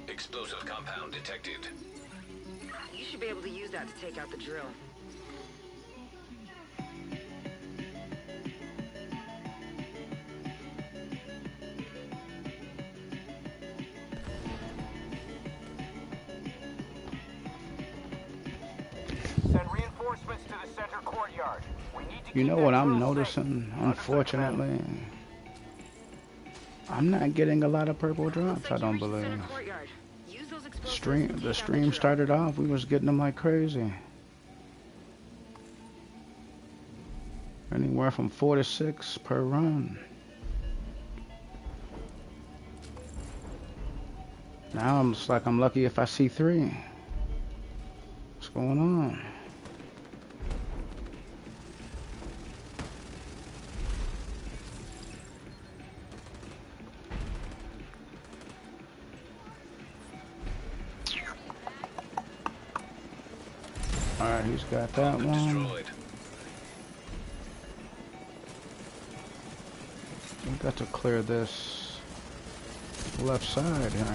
C: Explosive compound detected.
H: You should be able to use that to take out the drill.
F: Send reinforcements to the center courtyard. We need to
A: You
F: keep
A: know
F: that
A: what I'm
F: drill
A: noticing,
F: safe.
A: unfortunately? I'm not getting a lot of purple
H: Looks
A: drops, I
H: like you
A: don't
H: reached the center
A: believe.
H: courtyard. Use those explosives to
A: The
H: take out the
A: stream
H: drill.
A: started off, we was getting them like crazy. Anywhere from 4 to 6 per run. Now I'm just like I'm lucky if I see 3. What's going on? Alright, he's got that
C: Bomb
A: one.
C: destroyed.
A: We got to clear this left side here.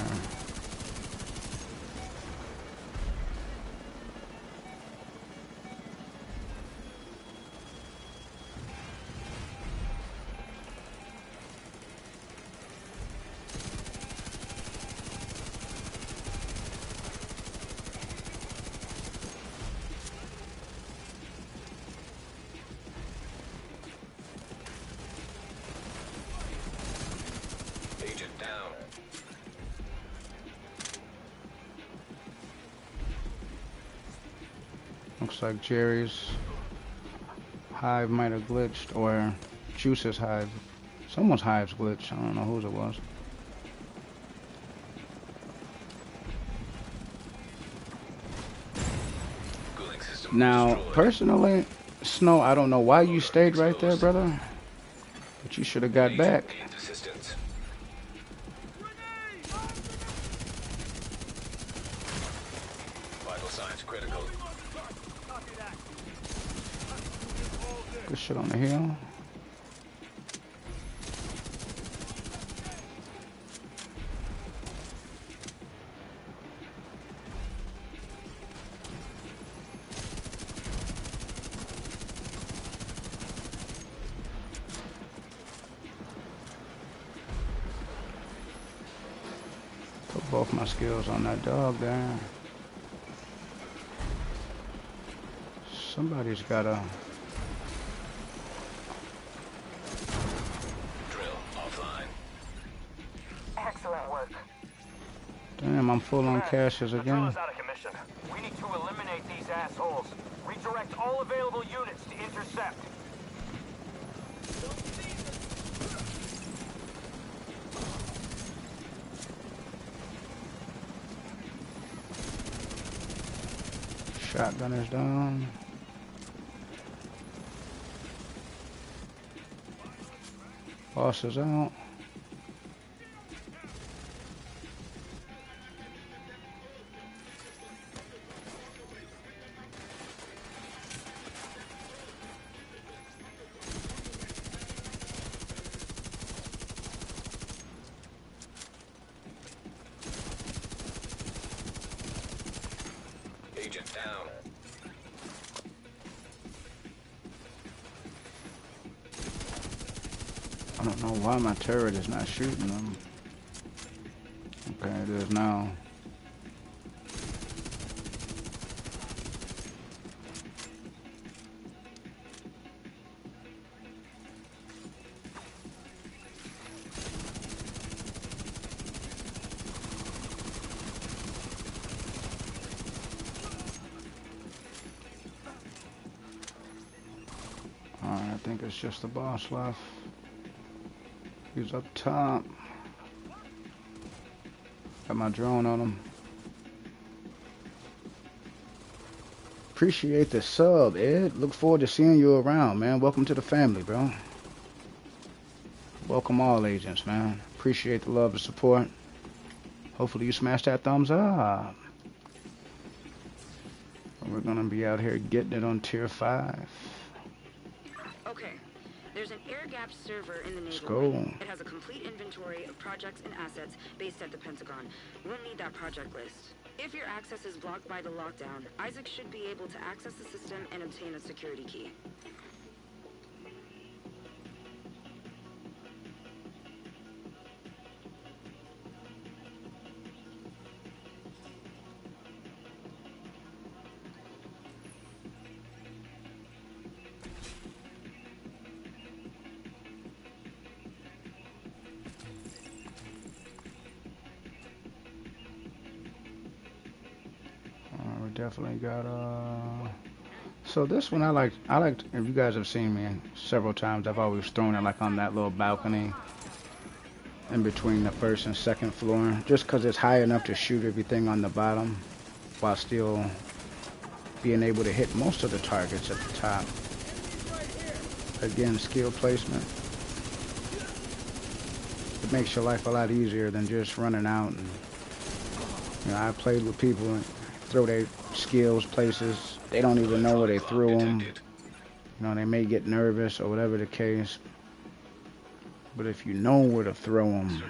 C: Agent down.
A: Looks like Jerry's hive might have glitched, or Juice's hive. Someone's hive's glitched. I don't know whose it was.
C: Cooling system
A: Now,
C: destroyed.
A: personally, Snow, I don't know why you stayed right there, brother. But you should have got
C: Agent
A: back.
C: needs assistance. Vital signs critical.
A: Good shit on the hill. Put both my skills on that dog there. Somebody's got a...
C: Drill offline.
F: Excellent work.
A: Damn, I'm full on
F: Commander,
A: caches
F: the drill
A: again.
F: is out of commission. We need to eliminate these assholes. Redirect all available units to intercept.
A: Shotgunner's down. Boss is out.
C: Agent down.
A: I don't know why my turret is not shooting them. Okay, it is now. Alright, I think it's just the boss left. He's up top. Got my drone on him. Appreciate the sub, Ed. Look forward to seeing you around, man. Welcome to the family, bro. Welcome all agents, man. Appreciate the love and support. Hopefully you smash that thumbs up. We're gonna be out here getting it on tier 5.
H: Okay. There's an air-gapped server in the
A: Let's
H: naval
A: go.
H: wing. It has a complete inventory of projects and assets based at the Pentagon. We'll need that project list. If your access is blocked by the lockdown, Isaac should be able to access the system and obtain a security key.
A: definitely got So this one I like. If you guys have seen me several times, I've always thrown it like on that little balcony in between the first and second floor, just 'cause it's high enough to shoot everything on the bottom while still being able to hit most of the targets at the top. Again, skill placement. It makes your life a lot easier than just running out. And I played with people and throw their skills places. They don't even know where they threw them. They may get nervous or whatever the case. But if you know where to throw them,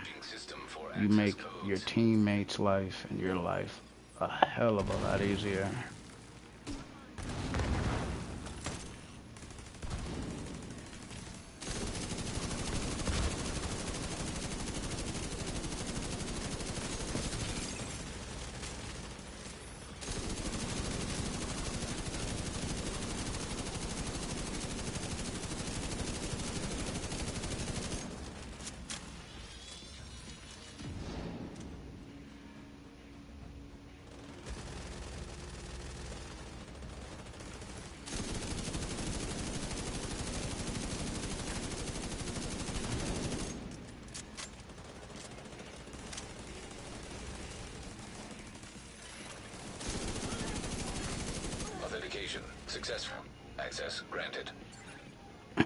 A: you make your teammates' life and your life a hell of a lot easier.
C: Authentication successful. Access granted.
F: We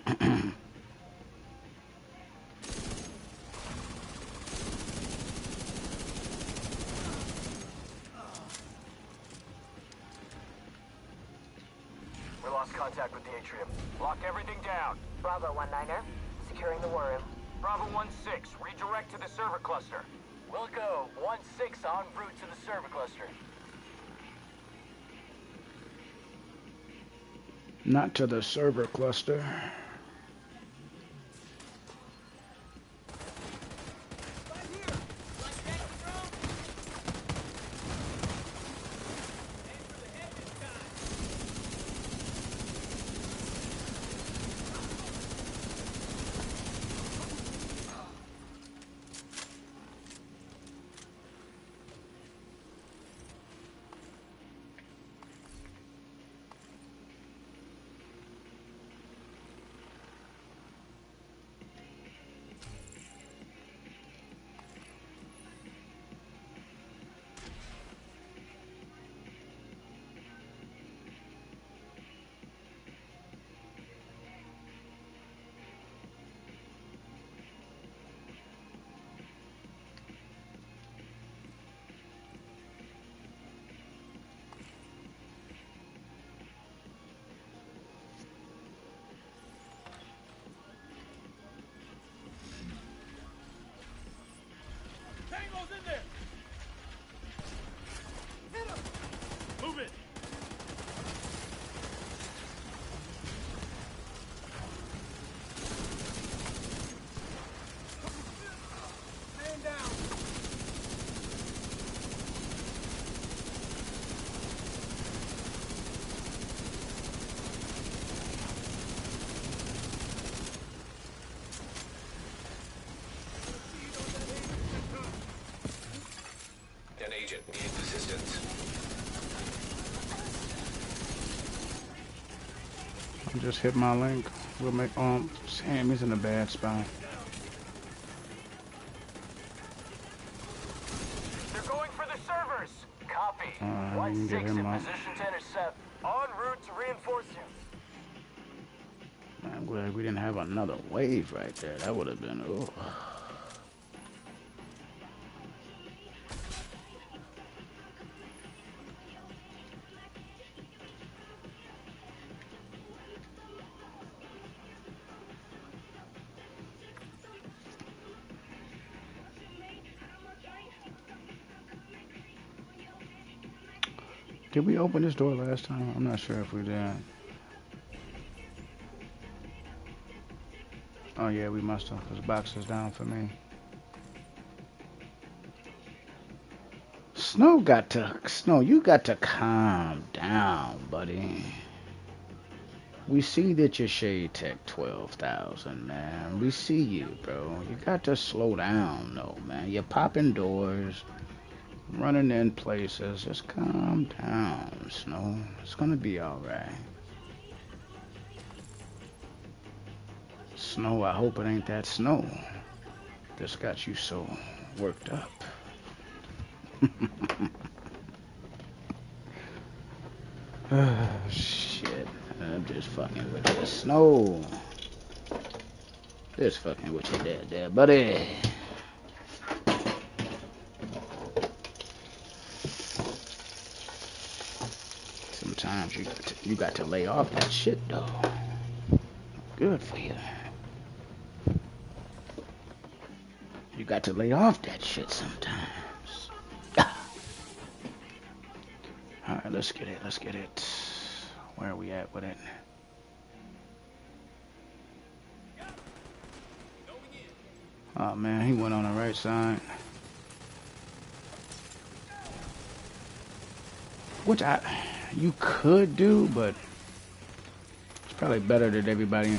F: lost contact with the atrium. Lock everything down.
G: Bravo 1-9er. Securing the war room.
F: Bravo 1-6, redirect to the server cluster. We'll go 1-6 en route to the server cluster.
A: Not to the server cluster.
C: An agent needs assistance.
A: I just hit my link. We'll make Sam, he's in a bad spot.
F: They're going for the servers. Copy.
A: You can get
F: 1-6
A: him
F: in
A: up.
F: position to intercept. En route to reinforce you.
A: I'm glad we didn't have another wave right there. That would have been, oh. Did we open this door last time? I'm not sure if we did. Oh yeah, we must have, because the box is down for me. Snow, you got to calm down, buddy. We see that you're Shade Tech 12,000, man. We see you, bro. You got to slow down, though, man. You're popping doors. running in places. Just calm down, Snow. It's gonna be alright. Snow, I hope it ain't that snow that's got you so worked up. Oh, shit. I'm just fucking with you. Snow. Just fucking with you there, buddy. Sometimes you got to lay off that shit, though. Good for you. You got to lay off that shit sometimes. Alright, let's get it. Where are we at with it? Oh man, he went on the right side. Which you could do, but it's probably better that everybody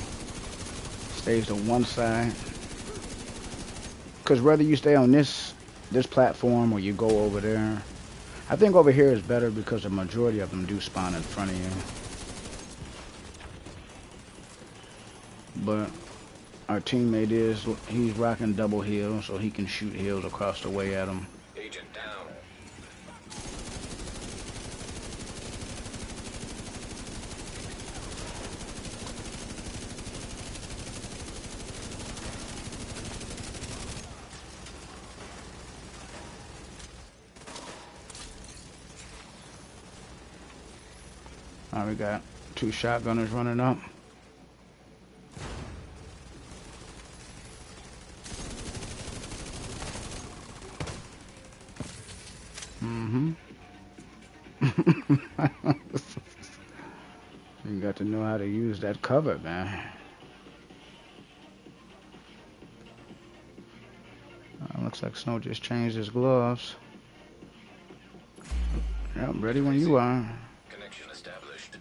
A: stays to one side. Because whether you stay on this platform or you go over there, I think over here is better because the majority of them do spawn in front of you. But our teammate he's rocking double heal, so he can shoot heals across the way at him.
C: Agent down.
A: Alright, we got 2 shotgunners running up. You got to know how to use that cover, man. Looks like Snow just changed his gloves. Yeah, I'm ready when you are.
C: Connection established.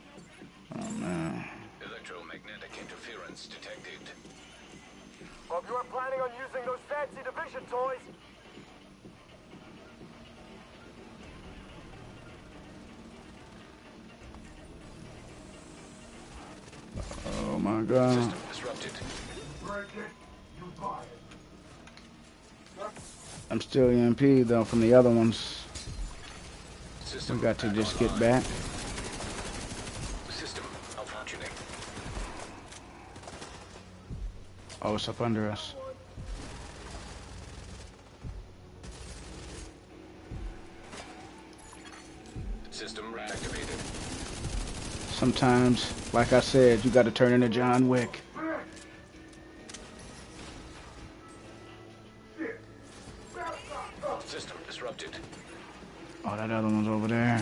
A: Oh, man.
C: Electromagnetic interference detected.
F: Hope you are planning on using those fancy division toys.
A: Oh, my God.
C: System disrupted.
A: I'm still EMP though from the other ones.
C: System
A: We got to just get
C: online.
A: back.
C: System malfunctioning.
A: Oh, it's up under us.
C: System reactivated.
A: Sometimes, like I said, you got to turn into John Wick.
C: System disrupted.
A: Oh, that other one's over there.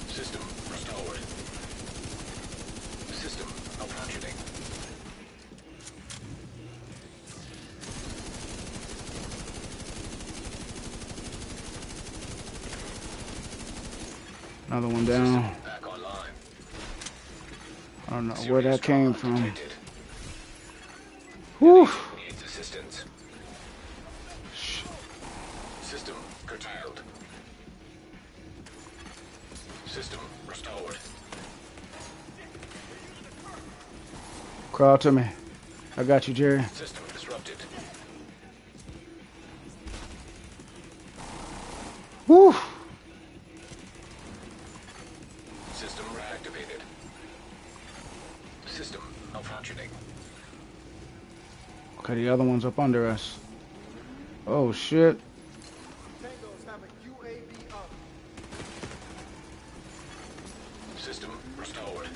C: System restored. System malfunctioning.
A: Another one down.
C: System back online.
A: I don't know where
C: Serious
A: that came
C: trauma
A: from.
C: detected.
A: Whew.
C: Needs assistance. System curtailed. System restored.
A: Crawl to me. I got you, Jerry.
C: System disrupted.
A: Whew.
C: System reactivated. System malfunctioning.
A: Okay, the other one's up under us. Oh, shit.
I: Tangos have a UAV up.
C: System restored.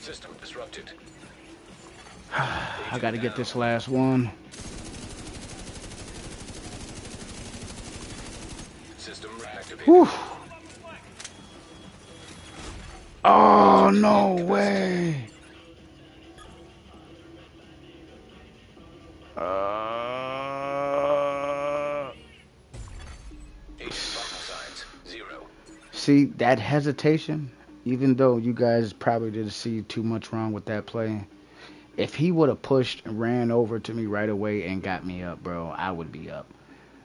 C: System disrupted.
A: I got to get this last one.
C: System reactivated.
A: Whew. Oh, no way.
C: Agent vital signs 0.
A: See that hesitation, even though you guys probably didn't see too much wrong with that play. If he would have pushed and ran over to me right away and got me up, bro, I would be up.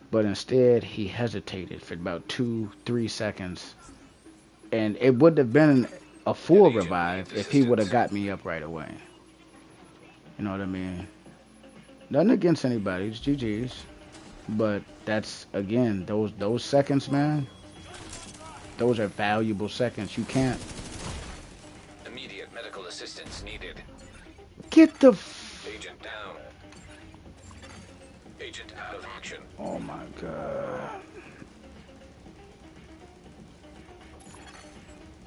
A: But instead, he hesitated for about 2, 3 seconds, and it would have been a
C: An
A: full
C: agent needs
A: revive if he would have
C: assistance.
A: got me up right away. You know what I mean? Nothing against anybody, it's GG's. But that's again, those seconds, man. Those are valuable seconds. You can't
C: Immediate medical assistance needed.
A: get the.
C: Agent down. Agent out of action.
A: Oh my god.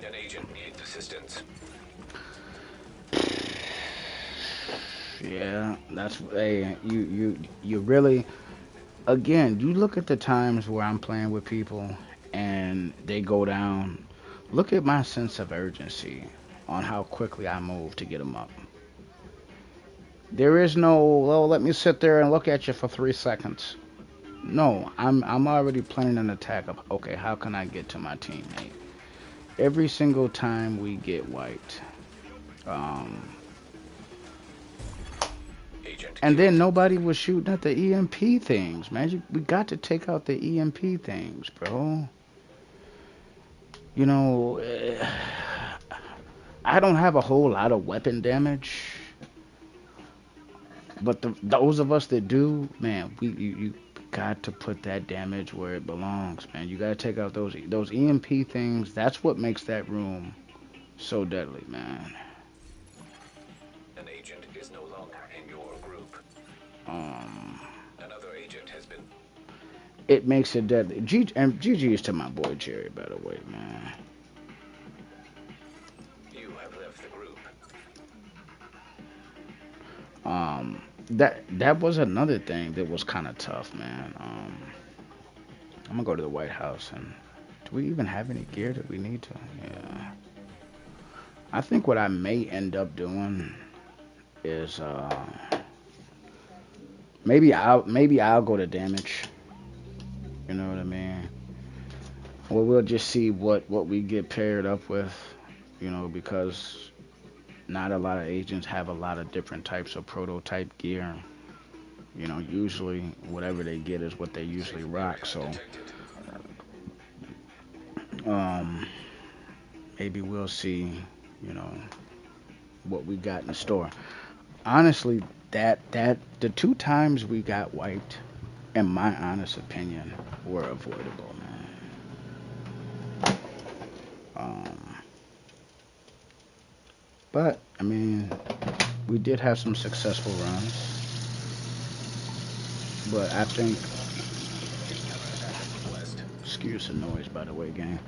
C: An agent needs assistance.
A: Yeah, that's hey, you really again, you look at the times where I'm playing with people and they go down. Look at my sense of urgency on how quickly I move to get them up. There is no, oh, let me sit there and look at you for 3 seconds. No, I'm already planning an attack of okay, how can I get to my teammate? Every single time we get wiped.
C: Agent
A: And then
C: killed.
A: nobody was shooting at the EMP things, man. We got to take out the EMP things, bro. You know, I don't have a whole lot of weapon damage, but those of us that do, man, you got to put that damage where it belongs, man. You got to take out those EMP things. That's what makes that room so deadly, man.
C: An agent is no longer in your group.
A: Um,
C: Another agent has been.
A: it makes it deadly. And GG's to my boy Jerry, by the way, man.
C: You have left the group.
A: That was another thing that was kind of tough, man. I'm gonna go to the White House and do we even have any gear that we need to? Yeah. I think what I may end up doing is maybe I'll go to damage. You know what I mean? Well, we'll just see what we get paired up with. You know, because not a lot of agents have a lot of different types of prototype gear. You know, usually whatever they get is what they usually
C: Safe
A: rock.
C: area
A: So
C: detected.
A: um, maybe we'll see. You know what we got in the store. Honestly, that the 2 times we got wiped, in my honest opinion, were avoidable, man. But I mean, we did have some successful runs. But I think,
C: West.
A: excuse the noise, by the way, gang.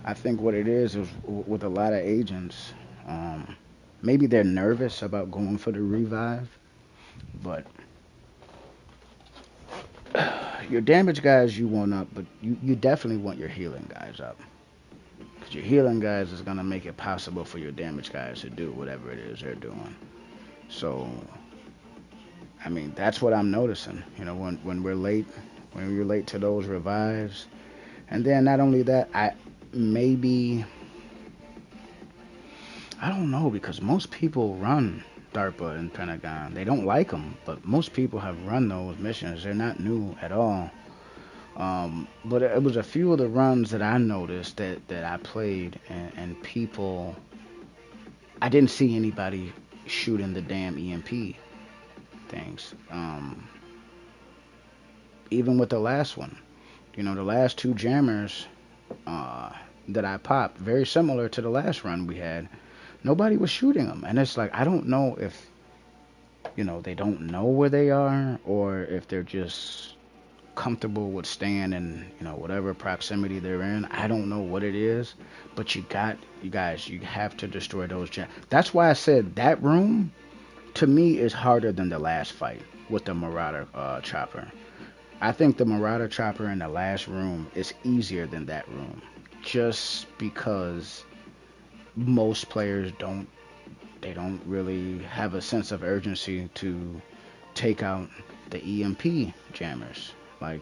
A: I think what it is with a lot of agents, um, maybe they're nervous about going for the revive, but your damage guys you want up, but you definitely want your healing guys up. Because your healing guys is going to make it possible for your damage guys to do whatever it is they're doing. So, I mean, that's what I'm noticing. You know, when we're late to those revives. And then not only that, maybe, I don't know, because most people run DARPA and Pentagon. They don't like them, but most people have run those missions. They're not new at all. But it was a few of the runs that I noticed that I played, and people, I didn't see anybody shooting the damn EMP things. Even with the last one, you know, the last 2 jammers uh, that I popped, very similar to the last run we had, nobody was shooting them. And it's like, I don't know if, you know, they don't know where they are or if they're just comfortable with staying in, you know, whatever proximity they're in. I don't know what it is, but you guys, you have to destroy those gems. That's why I said that room to me is harder than the last fight with the Marauder chopper. I think the Marauder chopper in the last room is easier than that room, just because most players don't really have a sense of urgency to take out the EMP jammers. Like,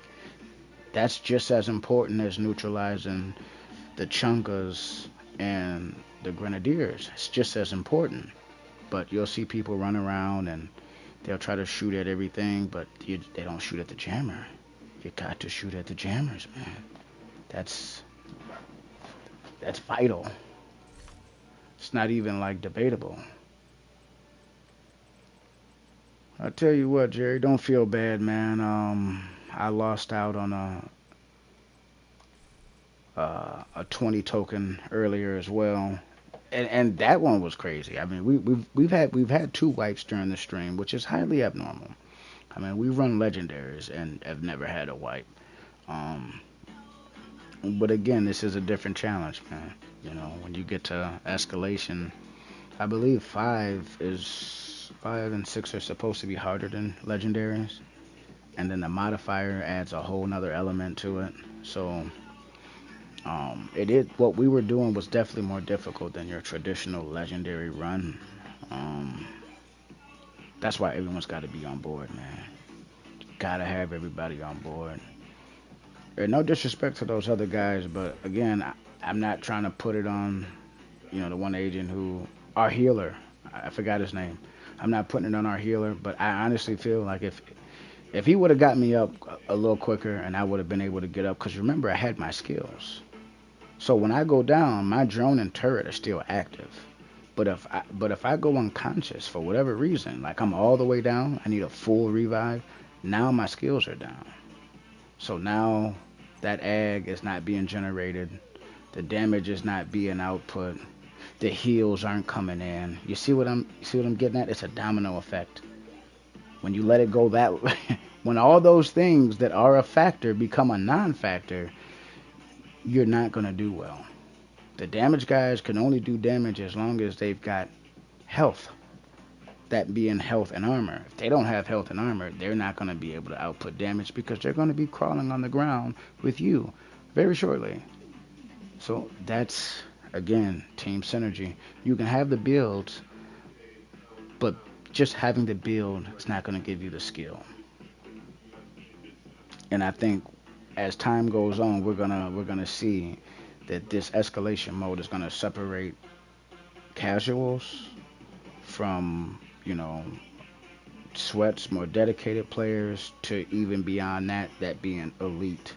A: that's just as important as neutralizing the Chungas and the Grenadiers. It's just as important. But you'll see people run around and they'll try to shoot at everything, but they don't shoot at the jammer. You got to shoot at the jammers, man. That's that's vital. It's not even like debatable. I tell you what, Jerry, don't feel bad, man. I lost out on a 20 token earlier as well, and that one was crazy. I mean, we've had two wipes during the stream, which is highly abnormal. I mean, we run legendaries and have never had a wipe. Um, but again, this is a different challenge, man. You know, when you get to escalation, I believe five and six are supposed to be harder than legendaries, and then the modifier adds a whole nother element to it. So it is what we were doing was definitely more difficult than your traditional legendary run. Um, that's why everyone's got to be on board, man. Gotta have everybody on board. And no disrespect to those other guys, but again, I'm not trying to put it on, the one agent who, our healer, I forgot his name. I'm not putting it on our healer, but I honestly feel like if he would have got me up a little quicker and I would have been able to get up, because remember I had my skills. So when I go down, my drone and turret are still active. But if I go unconscious for whatever reason, like I'm all the way down, I need a full revive. Now my skills are down. So now that ag is not being generated. The damage is not being output. The heals aren't coming in. You see what I'm getting at? It's a domino effect. When you let it go that way, when all those things that are a factor become a non-factor, you're not going to do well. The damage guys can only do damage as long as they've got health. That being health and armor. If they don't have health and armor, they're not going to be able to output damage because they're going to be crawling on the ground with you very shortly. So that's, again, team synergy. You can have the builds, but just having the build is not going to give you the skill. And I think as time goes on, we're gonna see that this escalation mode is going to separate casuals from, sweats, more dedicated players, to even beyond that being elite,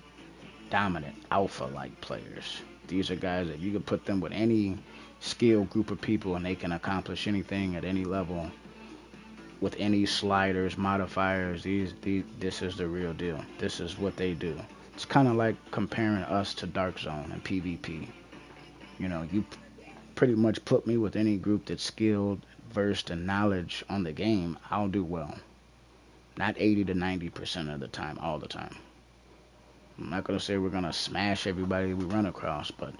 A: dominant, alpha-like players. These are guys that you can put them with any skilled group of people and they can accomplish anything at any level with any sliders, modifiers. This is the real deal. This is what they do. It's kind of like comparing us to Dark Zone and PvP. You pretty much put me with any group that's skilled, versed, and knowledge on the game, I'll do well. Not 80 to 90% of the time, all the time. I'm not gonna say we're gonna smash everybody we run across, but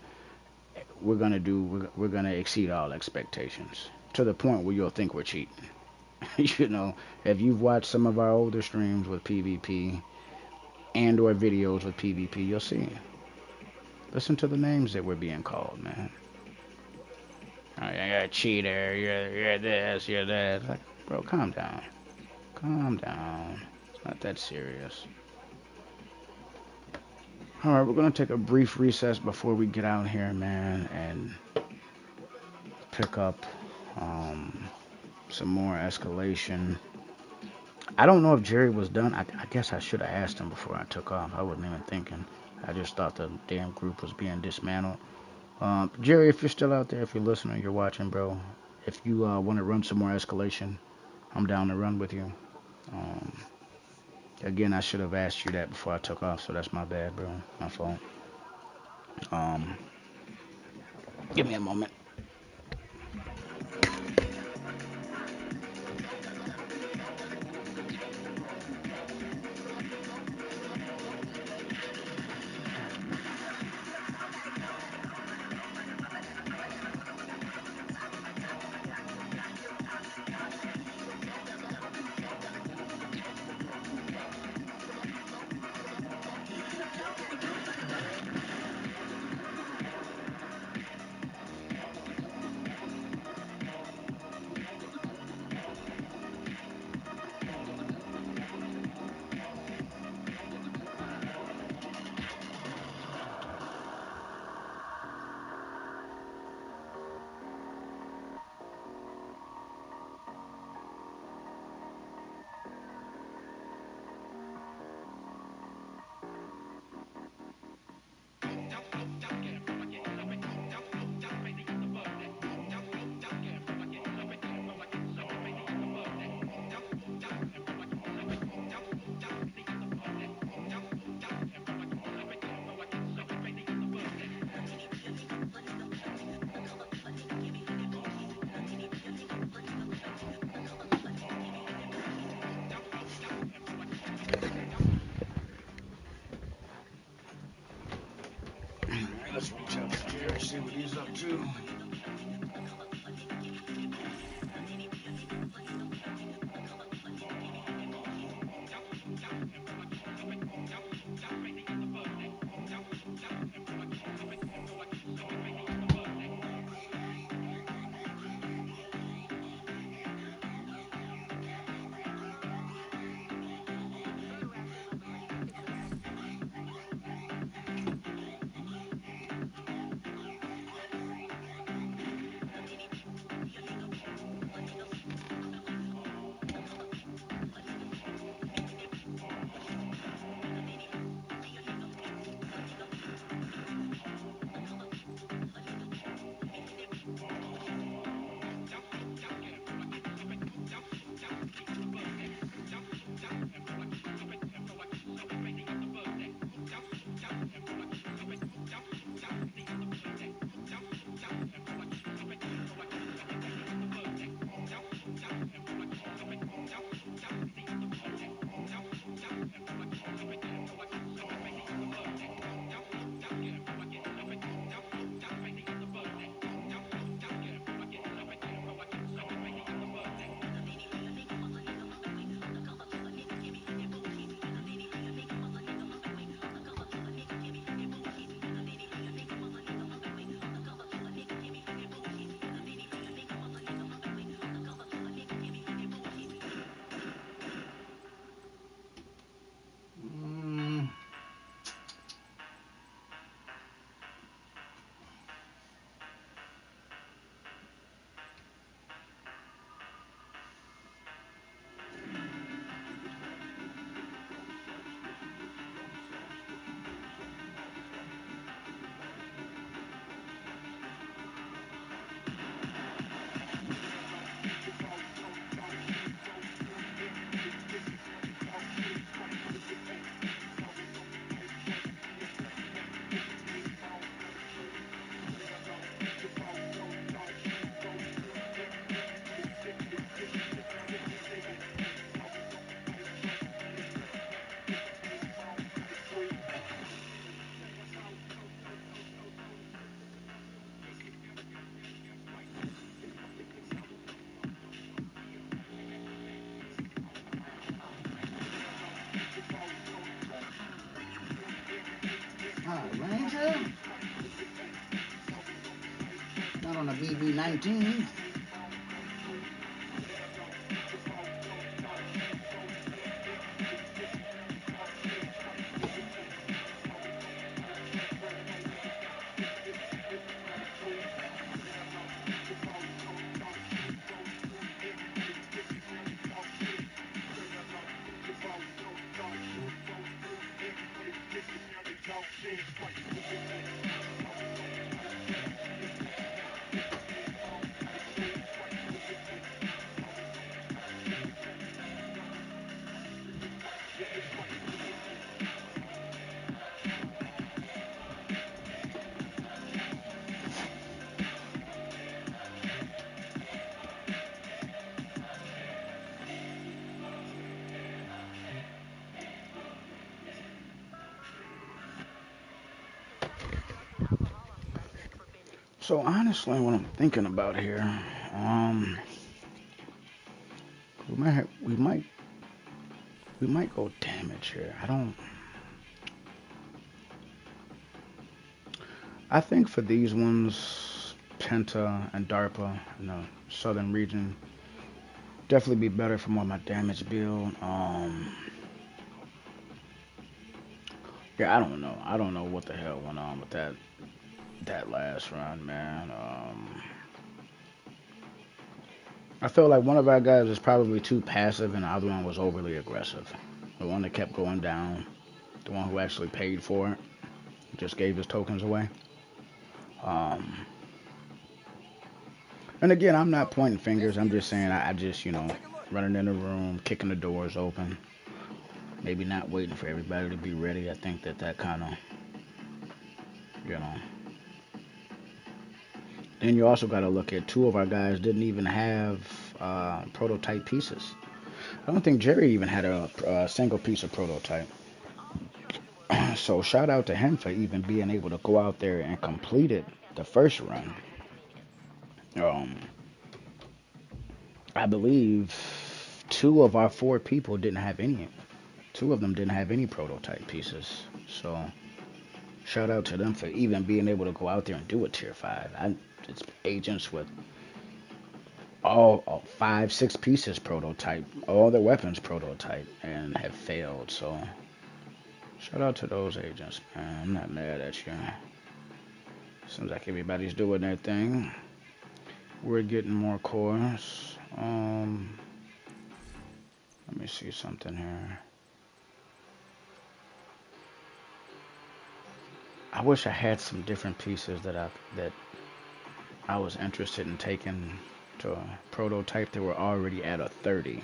A: we're gonna exceed all expectations to the point where you'll think we're cheating. If you've watched some of our older streams with PvP and or videos with PvP, you'll see. Listen to the names that we're being called, man. Oh, you're a cheater. You're this. You're that. Like, bro, calm down. Calm down. It's not that serious. All right, we're gonna take a brief recess before we get out here, man, and pick up some more escalation. I don't know if Jerry was done. I guess I should have asked him before I took off. I wasn't even thinking. I just thought the damn group was being dismantled. Jerry, if you're still out there, if you're listening, you're watching, bro. If you want to run some more escalation, I'm down to run with you. Um, Again, I should have asked you that before I took off, so that's my bad, bro. My fault. Um, Give me a moment. what he's up to. Ranger, not on a BB-19. So honestly, what I'm thinking about here, we might have, we might go damage here. I think for these ones, Penta and DARPA in the southern region definitely be better for more of my damage build. Yeah, I don't know. I don't know what the hell went on with that last run, man. I felt like one of our guys was probably too passive and the other one was overly aggressive. The one that kept going down, the one who actually paid for it, just gave his tokens away. Um, and again, I'm not pointing fingers. I'm just saying I just, running in the room, kicking the doors open, maybe not waiting for everybody to be ready. I think that kind of, you know. Then you also got to look at two of our guys didn't even have prototype pieces. I don't think Jerry even had a single piece of prototype. So shout out to him for even being able to go out there and complete it the first run, um, I believe two of our four people didn't have any. Two of them didn't have any prototype pieces. So shout out to them for even being able to go out there and do a tier 5. It's agents with all 5, 6 pieces prototype, all their weapons prototype, and have failed. So shout out to those agents, man. I'm not mad at you. Seems like everybody's doing their thing. We're getting more cores. Let me see something here. I wish I had some different pieces that I was interested in taking to a prototype that were already at a 30.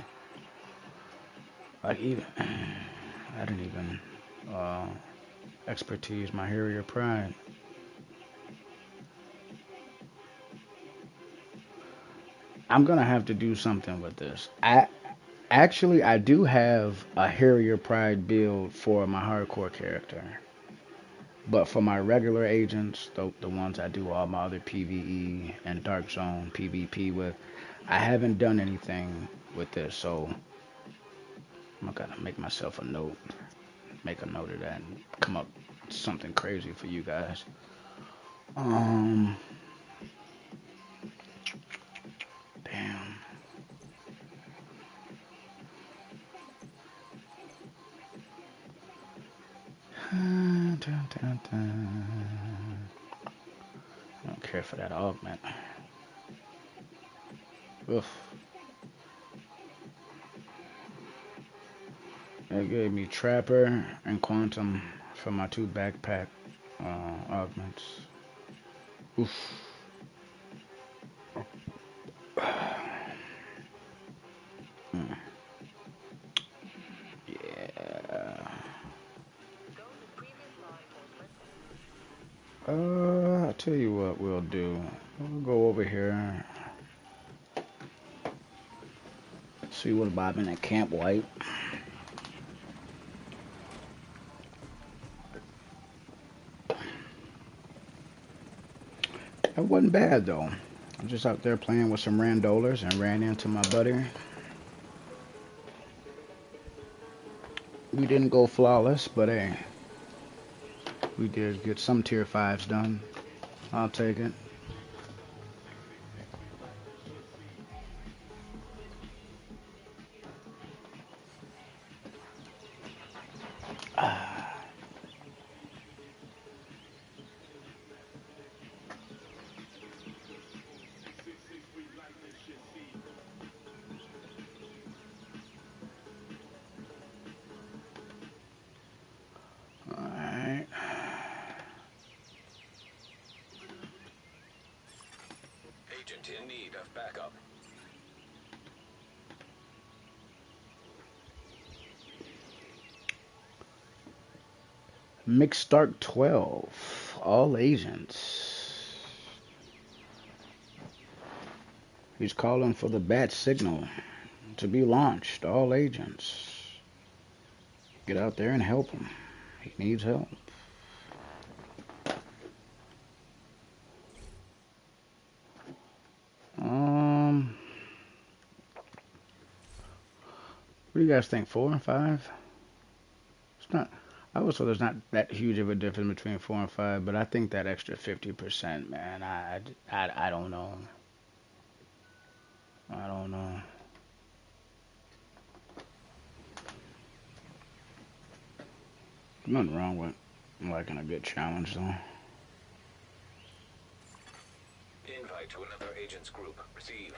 A: Like even I didn't even expertise my Harrier Pride. I'm gonna have to do something with this. I do have a Harrier Pride build for my hardcore character. But for my regular agents, the ones I do all my other PvE and Dark Zone PvP with, I haven't done anything with this, so I'm gonna make myself a note, make a note of that, and come up with something crazy for you guys. Damn. Dun, dun, dun. I don't care for that augment. Oof. It gave me Trapper and Quantum for my 2 backpack augments. Oof. Yeah. I'll tell you what we'll do. We'll go over here. See what Bobbing at Camp White. That wasn't bad though. I'm just out there playing with some randolas and ran into my buddy. We didn't go flawless, but hey, we did get some tier 5s done. I'll take it. Alright.
C: Agent in need of backup.
A: Mixed Start 12. All agents. He's calling for the bat signal to be launched. All agents. Get out there and help him. He needs help. What do you guys think? 4 and 5? It's not. I was told there's not that huge of a difference between 4 and 5, but I think that extra 50%, man. I don't know. I don't know. Nothing wrong with liking a good challenge, though.
C: Invite to another agent's group. Receive.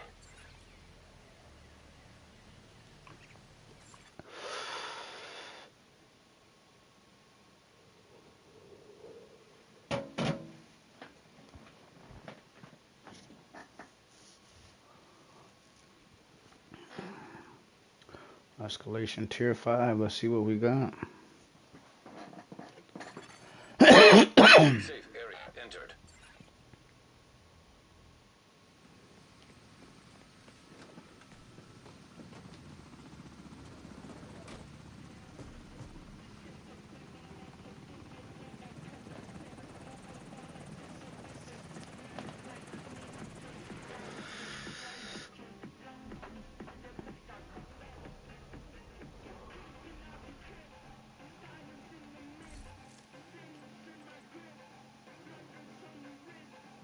A: Escalation tier 5. Let's see what we got.
C: Safe area entered.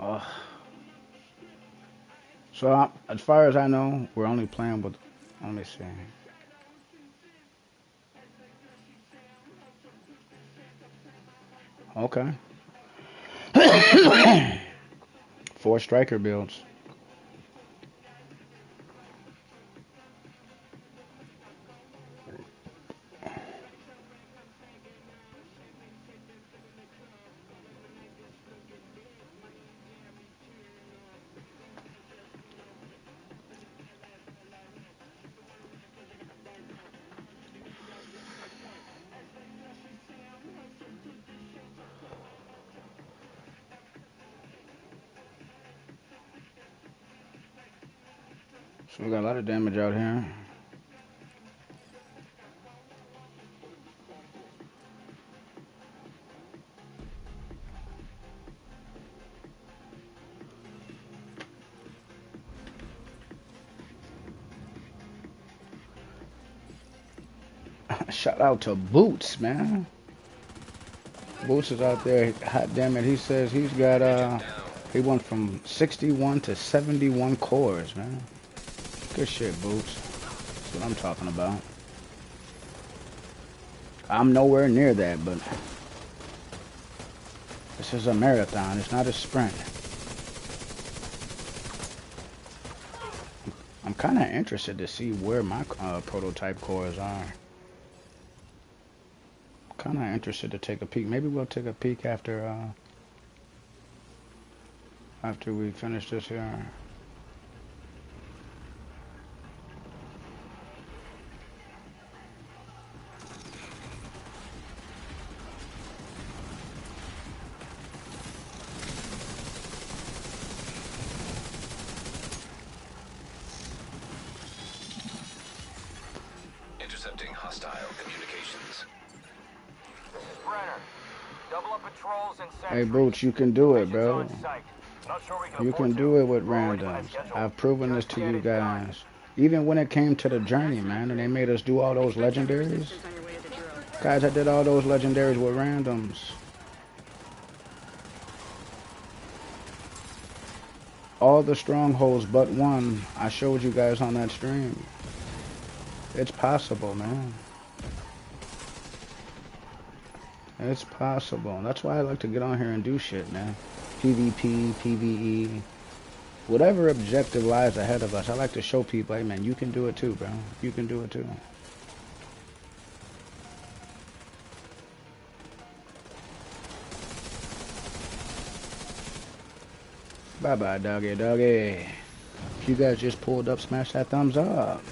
A: Uh, so as far as I know, we're only playing with. Let me see. Okay. 4 striker builds. So we got a lot of damage out here. Shout out to Boots, man. Boots is out there. Hot damn it. He says he's got he went from 61 to 71 cores, man. Good shit, Boots. That's what I'm talking about. I'm nowhere near that, but this is a marathon. It's not a sprint. I'm kind of interested to see where my prototype cores are. Kind of interested to take a peek. Maybe we'll take a peek after after we finish this here.
C: Intercepting hostile communications.
F: This is Brenner. Double up patrols and
A: Hey,
F: sentries.
A: Boots, you can do it,
F: Missions
A: bro.
F: on site. Not sure we can
A: You
F: afford
A: can
F: to.
A: do it with
F: We're already behind
A: randoms.
F: schedule.
A: I've proven this
F: Just
A: to
F: get
A: you
F: it done.
A: guys. Even when it came to the journey, man, and they made us do all those legendaries.
H: Resistance on your way to the drill.
A: Guys, I did all those legendaries with randoms. All the strongholds but one I showed you guys on that stream. It's possible, man. It's possible. That's why I like to get on here and do shit, man. PvP, PvE, whatever objective lies ahead of us. I like to show people, hey, man, you can do it too, bro. You can do it too. Bye-bye, doggy, doggy. If you guys just pulled up, smash that thumbs up.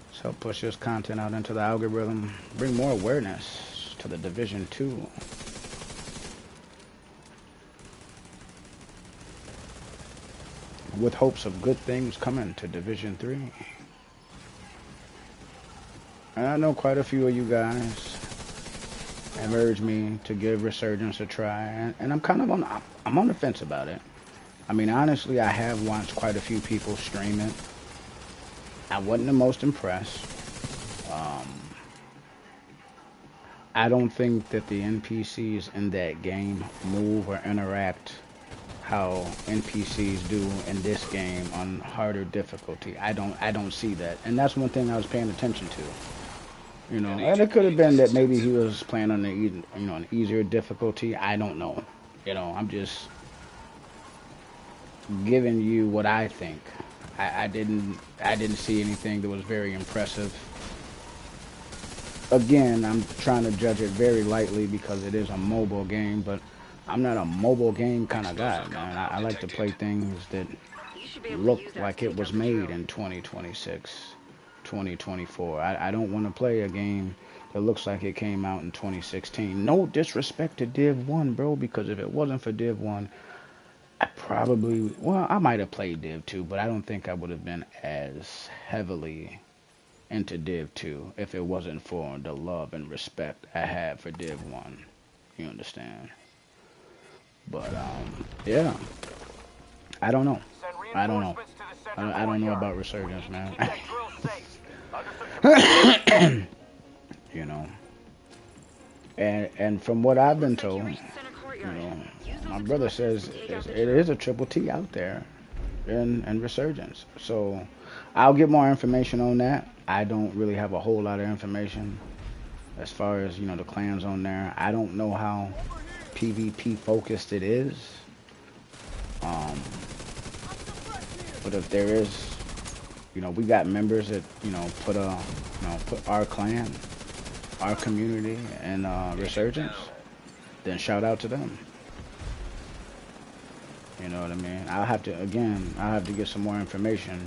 A: Let's help push this content out into the algorithm. Bring more awareness to the Division 2. With hopes of good things coming to Division 3. And I know quite a few of you guys have urged me to give Resurgence a try, and I'm kind of I'm on the fence about it. I mean, honestly, I have watched quite a few people stream it. I wasn't the most impressed. I don't think that the NPCs in that game move or interact how NPCs do in this game on harder difficulty. I don't see that, and that's one thing I was paying attention to. You know, and it could have been that maybe he was playing on an easier difficulty. I don't know. You know, I'm just giving you what I think. I didn't see anything that was very impressive. Again, I'm trying to judge it very lightly because it is a mobile game, but I'm not a mobile game kind of guy, man. I like to play things that
H: You should be able to
A: look
H: use that
A: like
H: to
A: it
H: take
A: was
H: out the
A: made
H: drill.
A: in 2026, 2024. I don't want to play a game that looks like it came out in 2016. No disrespect to Div 1, bro, because if it wasn't for Div 1, I might have played Div 2, but I don't think I would have been as heavily into Div 2 if it wasn't for the love and respect I have for Div 1. You understand? But, yeah. I don't know.
F: Send
A: I don't know.
F: reinforcements to the center
A: I don't know
F: courtyard.
A: about
F: We
A: Resurgence,
F: need to
A: man.
F: keep that drill safe. Understood.
A: You know. And from what I've been
H: Looks like you
A: told,
H: reached the center
A: you
H: courtyard.
A: know,
H: Use
A: my brother says it is a triple T out there in Resurgence. So I'll get more information on that. I don't really have a whole lot of information as far as the clans on there. I don't know how PvP focused it is. But if there is, we got members that put our clan, our community, and Resurgence, then shout out to them. You know what I mean? I'll have to get some more information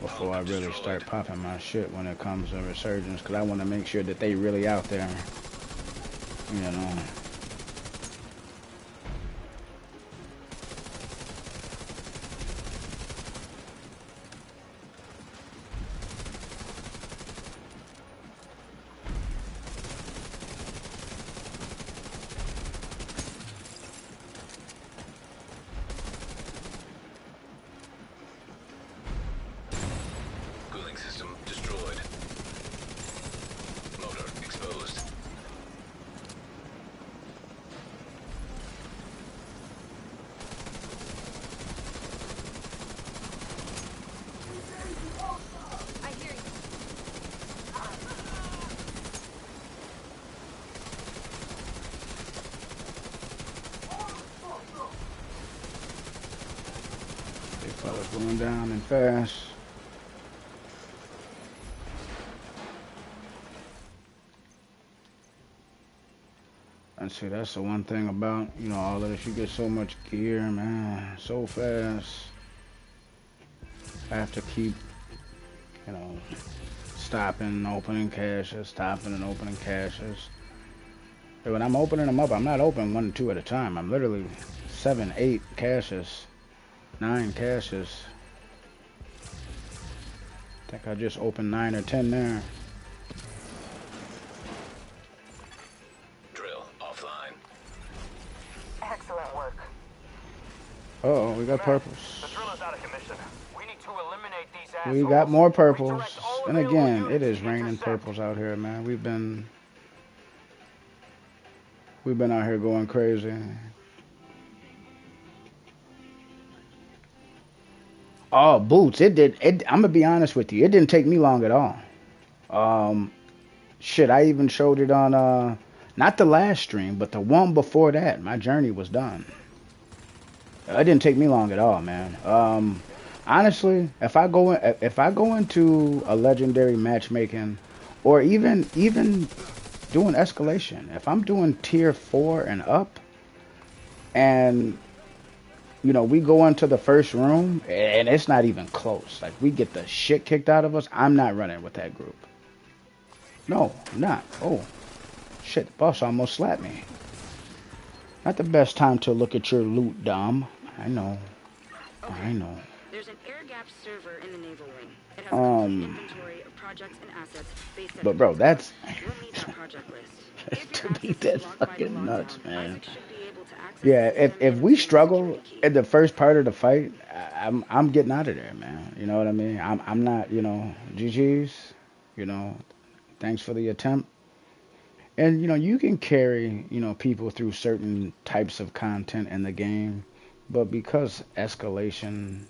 A: before I really start popping my shit when it comes to Resurgence, because I want to make sure that they really out there, you know.
C: Cooling system destroyed. Motor exposed.
G: I hear you.
A: Big fella's going down and fast. And see, that's the one thing about, all of this. You get so much gear, man, so fast. I have to keep, stopping and opening caches, stopping and opening caches. And when I'm opening them up, I'm not opening 1 or 2 at a time. I'm literally 7, 8 caches, 9 caches. I think I just opened 9 or 10 there.
F: Excellent work.
A: Uh-oh, we got purples.
F: The drill is out of commission. We need to eliminate these assholes.
A: We got more purples.
F: Redirect all
A: And
F: available
A: again, it
F: units
A: is
F: to
A: raining
F: intercept.
A: purples out here, man. We've been out here going crazy. Oh, boots. I'm gonna be honest with you. It didn't take me long at all. Shit, I even showed it on not the last stream, but the one before that. My journey was done. It didn't take me long at all, man. Honestly, if I go into a legendary matchmaking, or even doing escalation, if I'm doing tier 4 and up, and we go into the first room and it's not even close, like we get the shit kicked out of us, I'm not running with that group. No, I'm not. Oh shit, the boss almost slapped me. Not the best time to look at your loot, Dom. I know.
H: Okay.
A: I know.
H: There's an air-gapped server in the naval wing. It has a complete inventory of projects and assets based at
A: But bro, that's
H: You'll need that project list. If
A: to
H: your
A: me
H: access is
A: that's
H: blocked by the
A: fucking nuts,
H: lockdown,
A: man.
H: Isaac should be able to access
A: Yeah,
H: the system
A: if
H: and
A: we
H: obtain the
A: struggle
H: security key.
A: in the first part of the fight, I'm getting out of there, man. You know what I mean? I'm not, GG's, thanks for the attempt. And you can carry, people through certain types of content in the game, but because escalation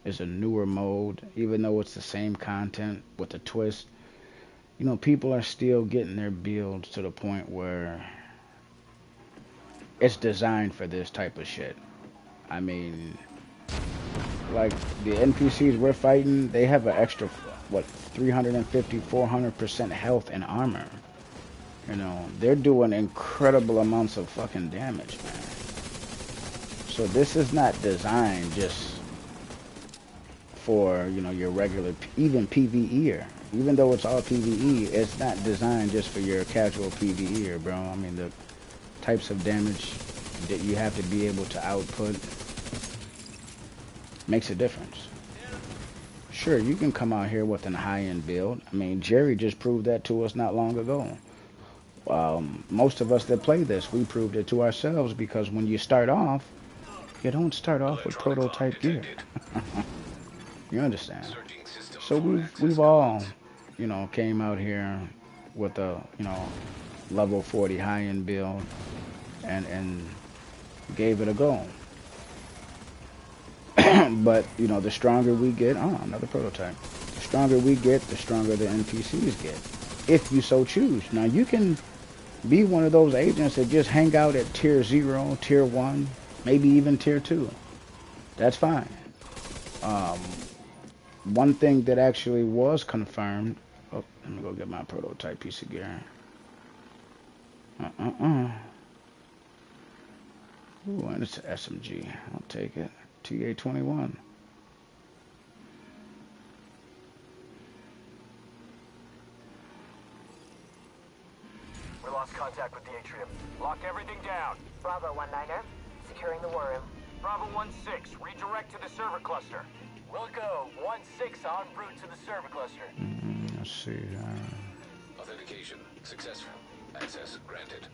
A: is a newer mode, even though it's the same content with a twist, people are still getting their builds to the point where it's designed for this type of shit. I mean, like the NPCs we're fighting, they have an extra, 350, 400% health and armor. They're doing incredible amounts of fucking damage, man. So this is not designed just for, your regular, even PvEer. Even though it's all PvE, it's not designed just for your casual PvEer, bro. I mean, the types of damage that you have to be able to output makes a difference. Sure, you can come out here with a high-end build. I mean, Jerry just proved that to us not long ago. Most of us that play this, we proved it to ourselves, because when you start off, you don't start off with prototype gear. You understand? So we've all, came out here with a, level 40 high-end build, and gave it a go. But you know, the stronger we get, oh, another prototype. The stronger we get, the stronger the NPCs get, if you so choose. Now you can be one of those agents that just hang out at tier 0, tier 1, maybe even tier 2. That's fine. One thing that actually was confirmed. Oh, let me go get my prototype piece of gear. Ooh, and it's an SMG. I'll take it. TA-21.
F: We lost contact with the atrium. Lock everything down.
G: Bravo 1-9er. Securing the war room.
F: Bravo 1-6, redirect to the server cluster. We'll go 1-6 en route to the server cluster.
A: Let's see.
C: Authentication successful. Access granted.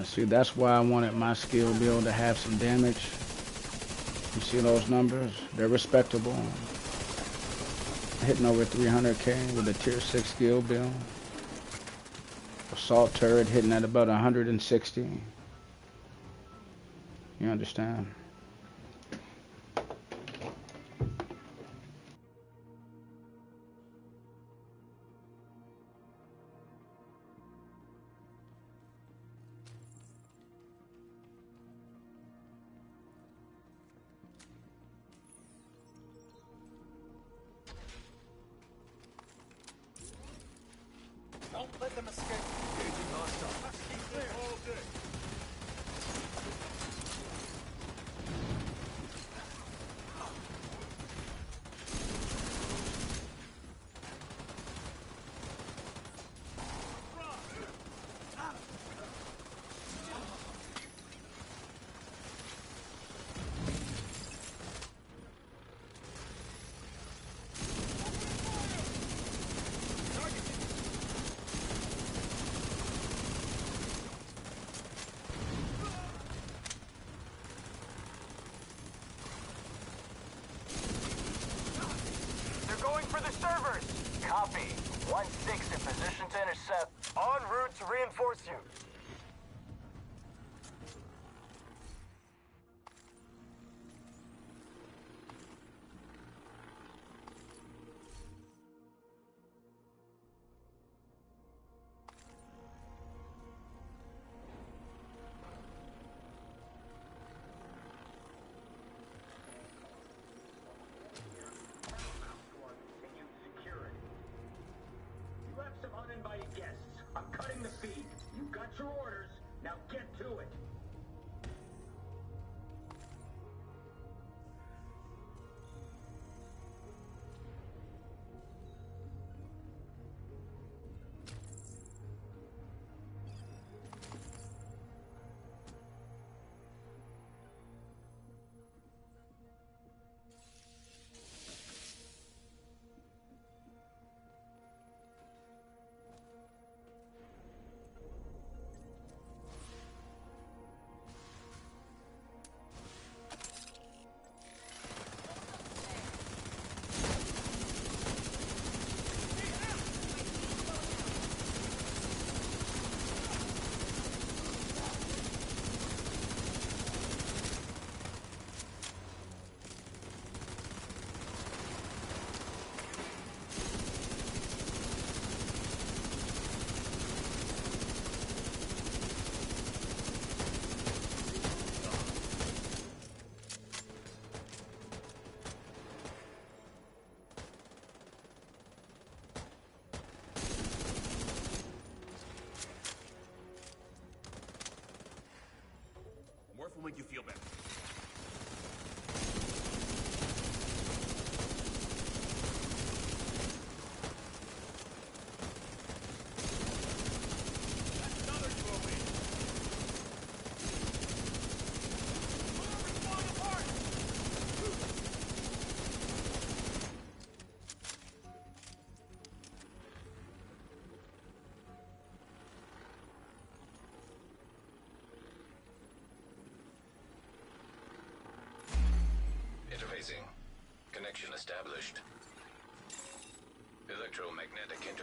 A: See, that's why I wanted my skill build to have some damage. You see those numbers? They're respectable. Hitting over 300k with a tier 6 skill build. Assault turret hitting at about 160. You understand?
I: Don't let them escape. Engaging hostile. Let's keep clear all day.
F: They're going for the servers. Copy. 1-6 in position to intercept. En route to reinforce you.
I: You have some uninvited guests. I'm cutting the feed. You got your orders. Now get to it.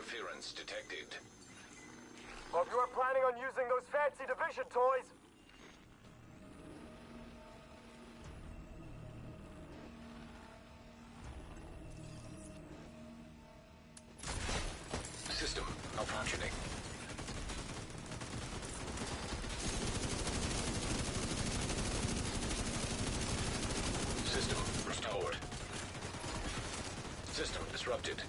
C: Interference detected.
F: Hope you are planning on using those fancy division toys.
C: System malfunctioning. System restored. System disrupted.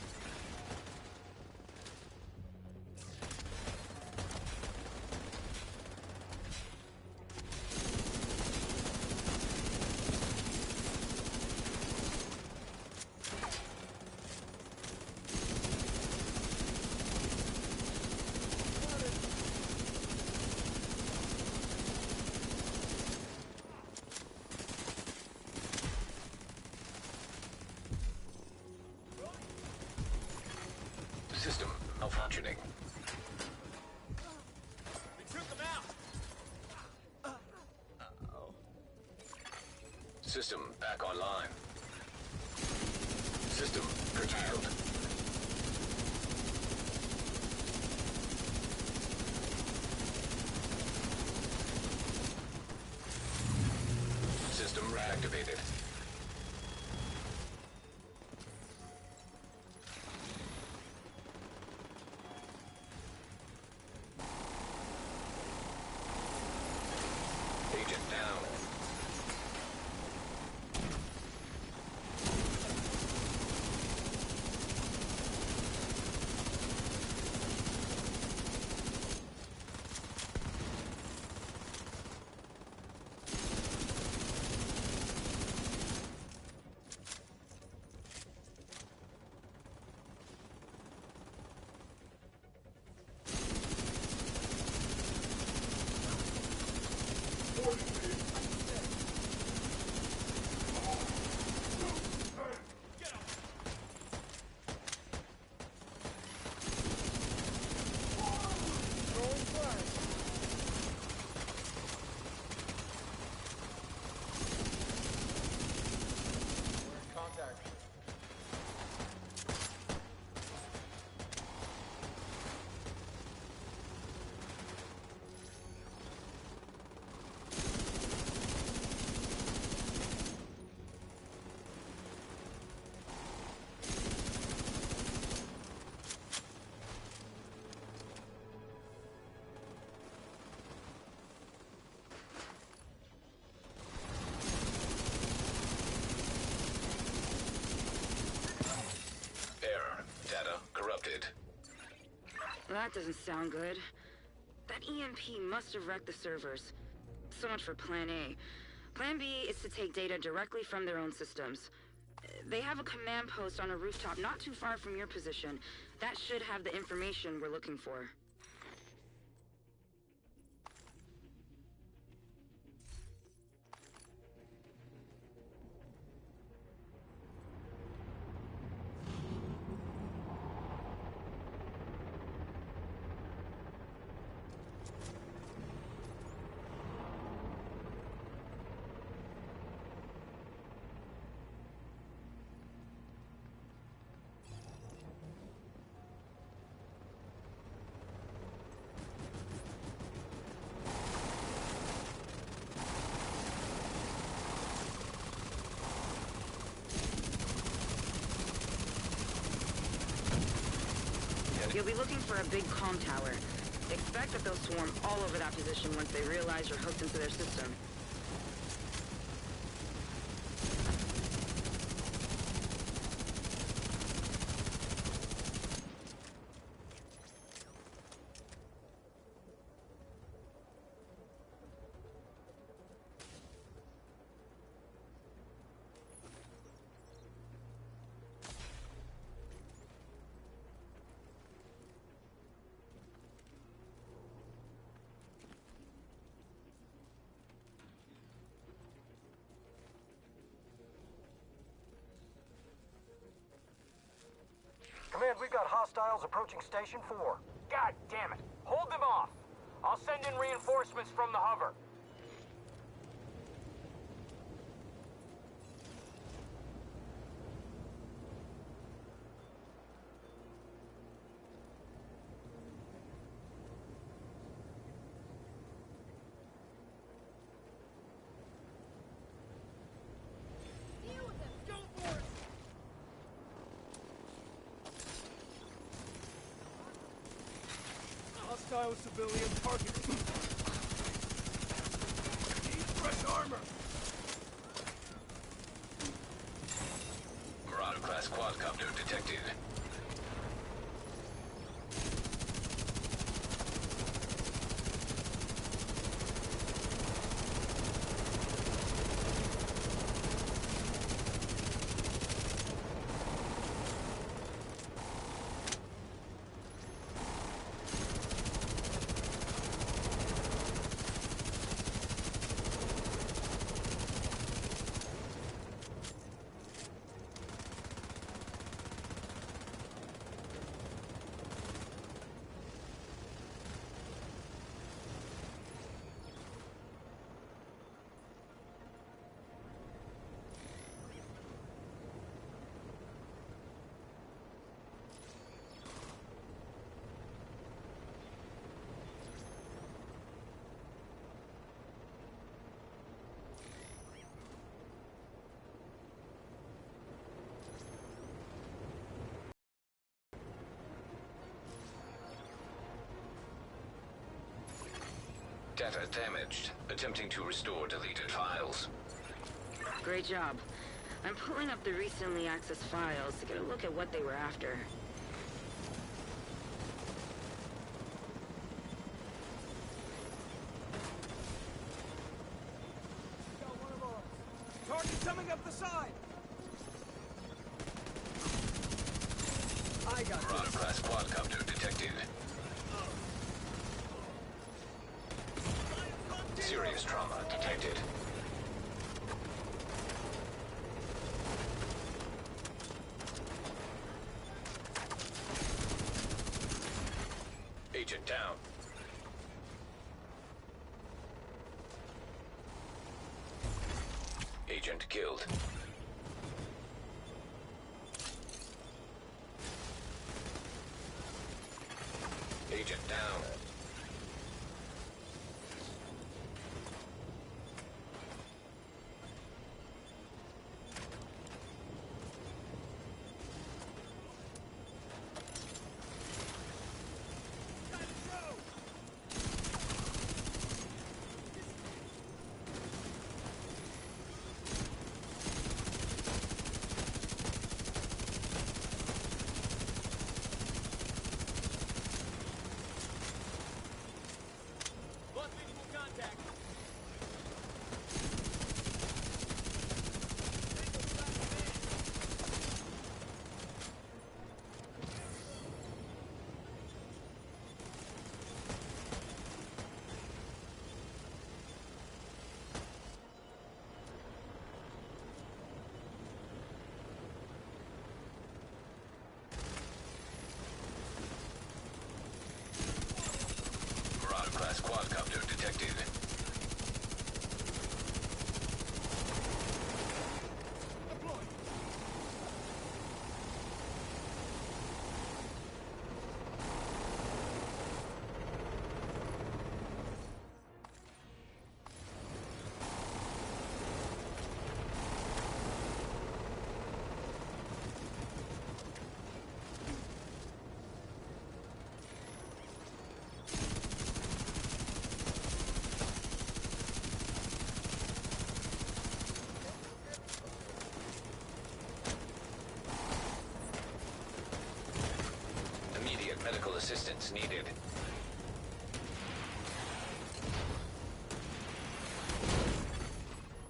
C: System malfunctioning.
I: They took them out!
C: System back online. System curtailed. System reactivated. Agent down.
I: Contact.
C: Error. Data corrupted.
H: That doesn't sound good. That EMP must have wrecked the servers. So much for Plan A. Plan B is to take data directly from their own systems. They have a command post on a rooftop not too far from your position. That should have the information we're looking for. You'll be looking for a big comm tower. Expect that they'll swarm all over that position once they realize you're hooked into their system.
F: Command, we've got hostiles approaching Station 4. God damn it! Hold them off! I'll send in reinforcements from the hover.
I: Hostile civilian target. Need fresh armor.
C: Marauder-class quadcopter detected. Data damaged. Attempting to restore deleted files.
H: Great job. I'm pulling up the recently accessed files to get a look at what they were after.
I: Got one of ours. Target coming up the side. I got this.
C: Marauder-class quadcopter detected. Serious trauma detected. Agent down. Agent killed. Agent down.
I: Lost visual contact.
C: Marauder-class quadcopter detected.
I: Deploy.
C: Immediate medical assistance needed.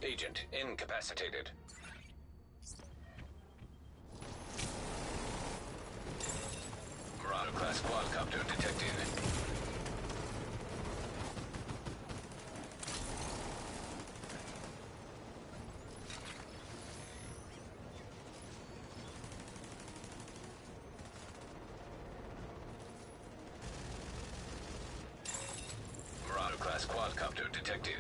C: Agent incapacitated. Marauder-class quadcopter detected. Marauder-class quadcopter detected.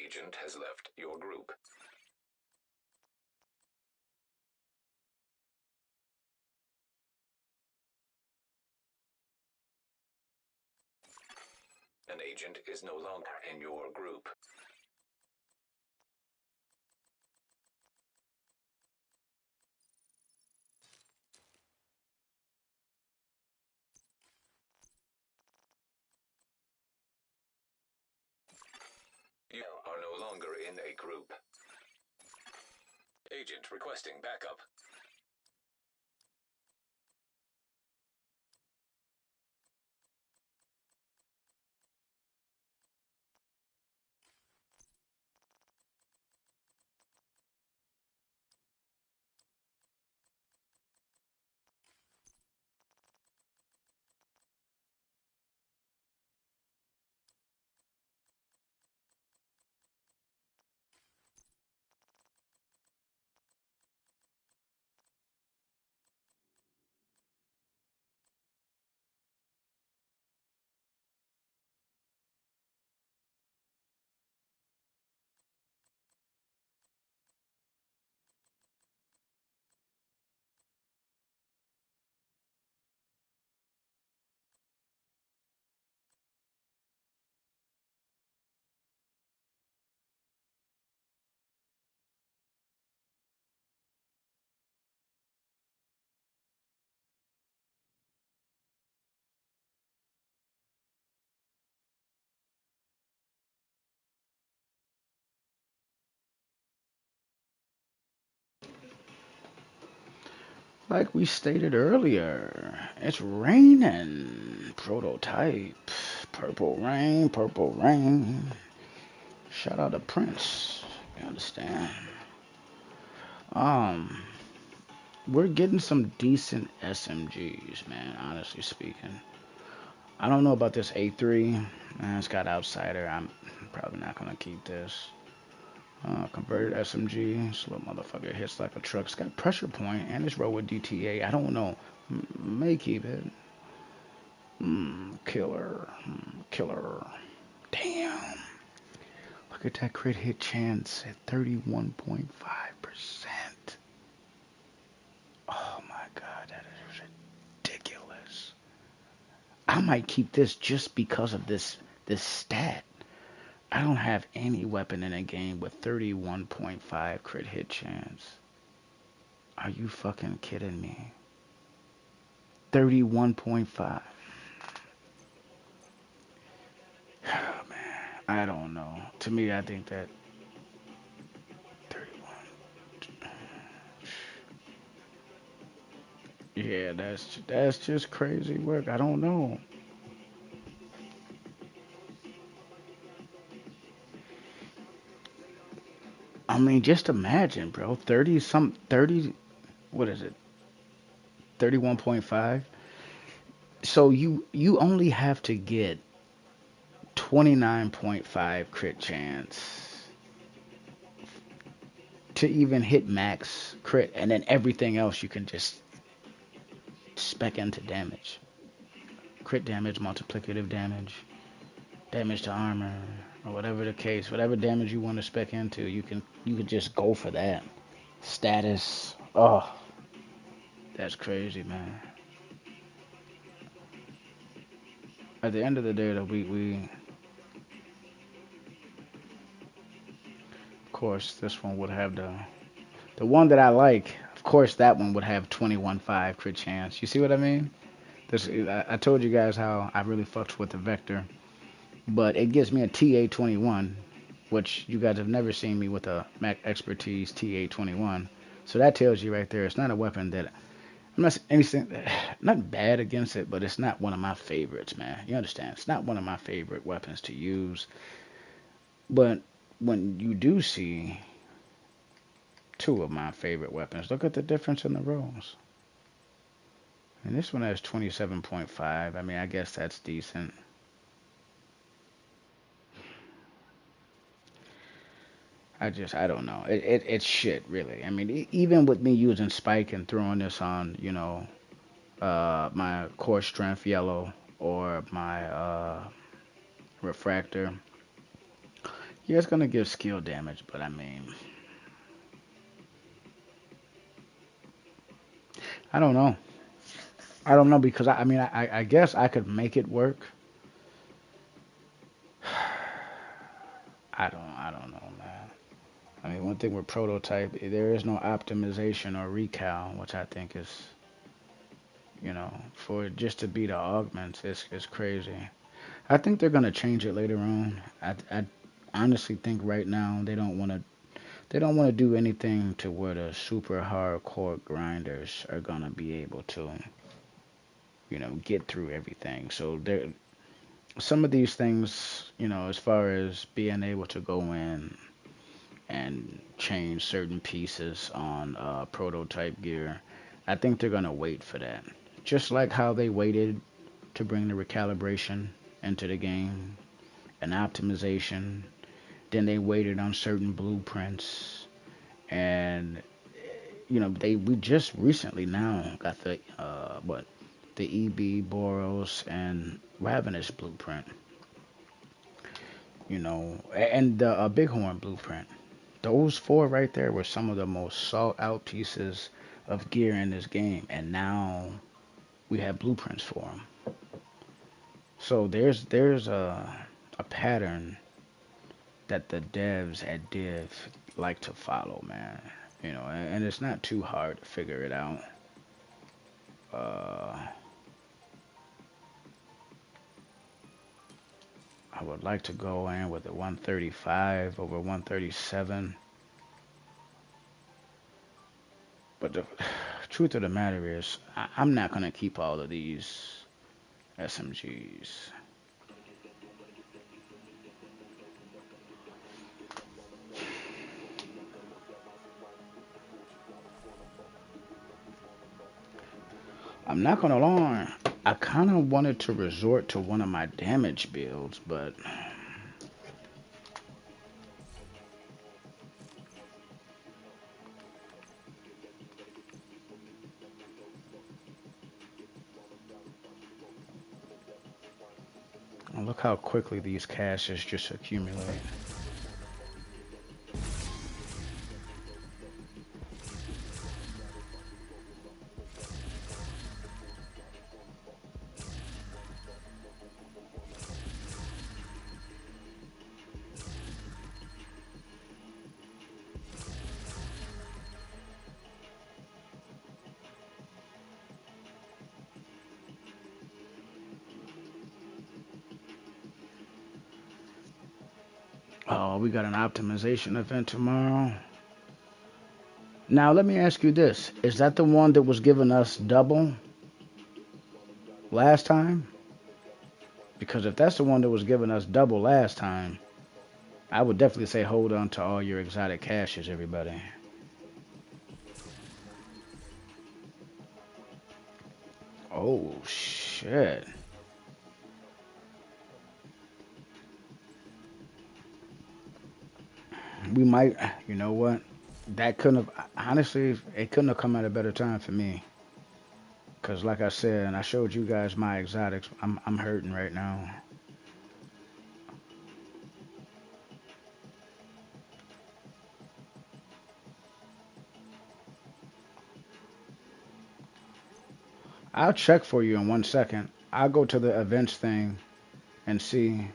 C: agent has left your group. An agent is no longer in your group. You are no longer in a group. Agent requesting backup.
A: Like we stated earlier, it's raining. Prototype. Purple rain, purple rain. Shout out to Prince. You understand? Um, we're getting some decent SMGs, man, honestly speaking. I don't know about this A3. Man, it's got Outsider. I'm probably not going to keep this. Converted SMG. This little motherfucker hits like a truck. It's got pressure point and it's roll with DTA. I don't know. May keep it. Killer. Killer. Damn. Look at that crit hit chance at 31.5%. Oh my god, that is ridiculous. I might keep this just because of this stat. I don't have any weapon in a game with 31.5 crit hit chance. Are you fucking kidding me? 31.5. Oh, man, I don't know. To me, I think that 31. Yeah, that's just crazy work. I don't know. I mean, just imagine, bro. 30, what is it? 31.5. So you only have to get 29.5 crit chance to even hit max crit, and then everything else you can just spec into damage. Crit damage, multiplicative damage, damage to armor, or whatever the case, whatever damage you want to spec into, you can just go for that. Status. Oh, that's crazy, man. At the end of the day, though, we of course this one would have the one that I like. Of course, that one would have 21.5 crit chance. You see what I mean? I told you guys how I really fucked with the Vector, but it gives me a TA-21, which you guys have never seen me with a Mac Expertise TA-21. So that tells you right there, it's not a weapon that I'm not anything, not bad against it, but it's not one of my favorites, man. You understand? It's not one of my favorite weapons to use. But when you do see two of my favorite weapons, look at the difference in the rolls. And this one has 27.5. I mean, I guess that's decent. I don't know. It's shit, really. I mean, even with me using Spike and throwing this on, my core strength yellow or my refractor, Yeah, it's gonna give skill damage, but I mean, I don't know. I don't know because I mean, I guess I could make it work. I don't know, man. I mean, one thing with prototype, there is no optimization or recal, which I think is, for it just to be the augments, it's crazy. I think they're gonna change it later on. I honestly think right now they don't want to do anything to where the super hardcore grinders are gonna be able to, get through everything. So there, some of these things, as far as being able to go in and change certain pieces on prototype gear, I think they're gonna wait for that. Just like how they waited to bring the recalibration into the game and optimization. Then they waited on certain blueprints, and we just recently now got the the EB Boros and Ravenous blueprint, and the Bighorn blueprint. Those four right there were some of the most sought out pieces of gear in this game, and now we have blueprints for them. So there's a pattern that the devs at Div like to follow, man. And it's not too hard to figure it out. Uh, I would like to go in with a 135 over 137, but the truth of the matter is, I'm not gonna keep all of these SMGs. I'm not gonna lie. I kind of wanted to resort to one of my damage builds, but look how quickly these caches just accumulate. Oh, we got an optimization event tomorrow. Now, let me ask you this. Is that the one that was giving us double last time? Because if that's the one that was giving us double last time, I would definitely say hold on to all your exotic caches, everybody. Oh, shit. We might, you know what? That couldn't have, honestly, it couldn't have come at a better time for me. Because, like I said, and I showed you guys my exotics, I'm hurting right now. I'll check for you in 1 second. I'll go to the events thing and see.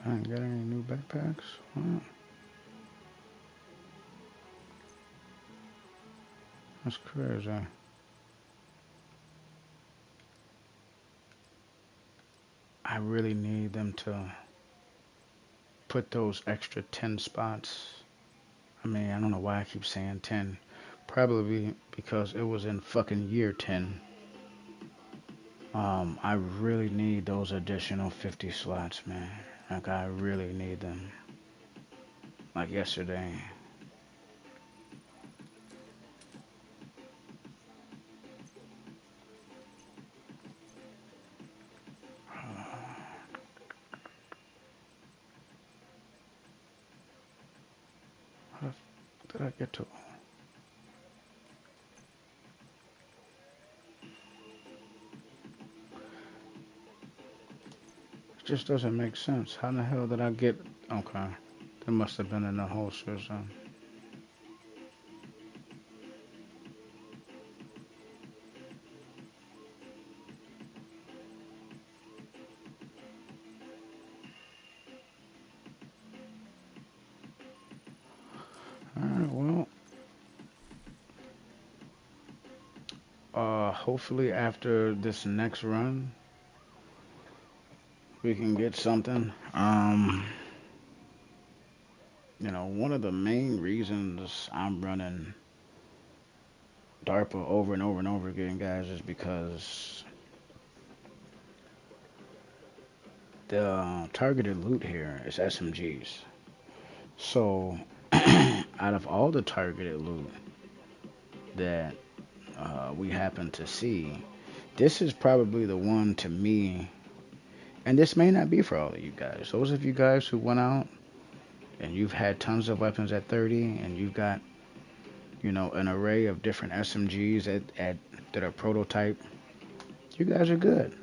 A: I didn't get any new backpacks. Wow, that's crazy. I really need them to put those extra 10 spots. I mean, I don't know why I keep saying 10. Probably because it was in fucking year 10. I really need those additional 50 slots, man. Like, I really need them. Like yesterday. How the fuck did I get to? just doesn't make sense. How the hell did I get? Okay, that must have been in the holsters. All right, well, hopefully after this next run, we can get something. One of the main reasons I'm running DARPA over and over and over again, guys, is because the targeted loot here is SMGs. So, out of all the targeted loot that we happen to see, this is probably the one to me, and this may not be for all of you guys. Those of you guys who went out and you've had tons of weapons at 30 and you've got, an array of different SMGs that are prototype, you guys are good.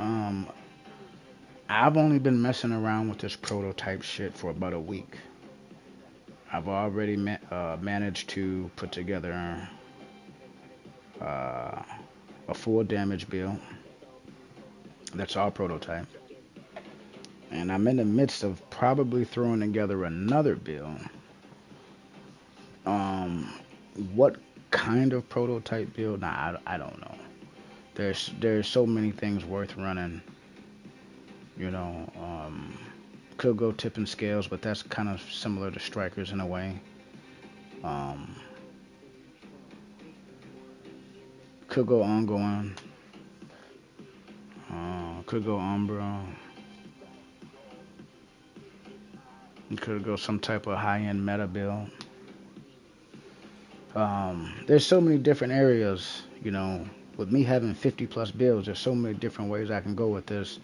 A: I've only been messing around with this prototype shit for about a week. I've already managed to put together a full damage build. That's all prototype. And I'm in the midst of probably throwing together another build. What kind of prototype build? Nah, I don't know. There's so many things worth running. Could go tipping scales, but that's kind of similar to strikers in a way. Could go ongoing. Could go Umbra. Could go some type of high-end meta build. There's so many different areas, with me having 50 plus builds, there's so many different ways I can go with this.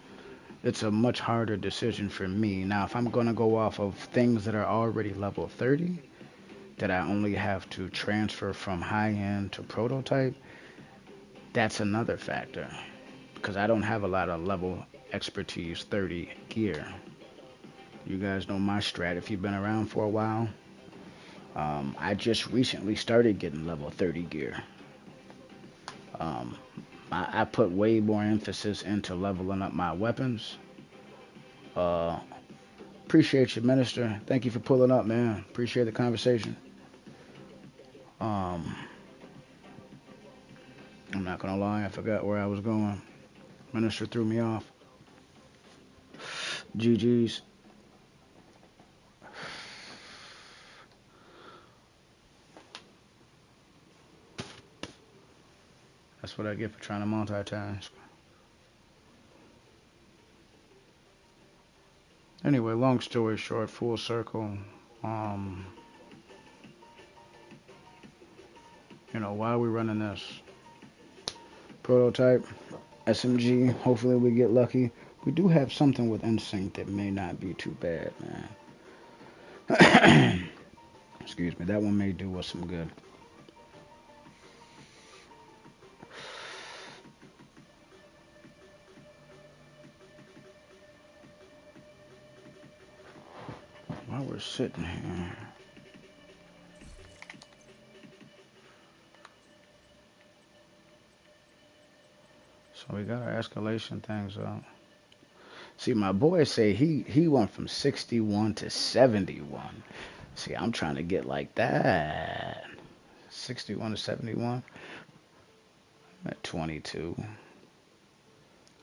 A: It's a much harder decision for me. Now, if I'm going to go off of things that are already level 30, that I only have to transfer from high-end to prototype, that's another factor. Because I don't have a lot of level expertise 30 gear. You guys know my strat if you've been around for a while. I just recently started getting level 30 gear. I put way more emphasis into leveling up my weapons. Appreciate you, Minister. Thank you for pulling up, man. Appreciate the conversation. I'm not gonna lie, I forgot where I was going. Minister threw me off. GG's. That's what I get for trying to multitask. Anyway, long story short, full circle. Why are we running this? Prototype, SMG, hopefully we get lucky. We do have something with Instinct that may not be too bad, man. Excuse me, that one may do us some good. While we're sitting here, so we got our escalation things up. See, my boy say he went from 61 to 71. See, I'm trying to get like that. 61 to 71. I'm at 22.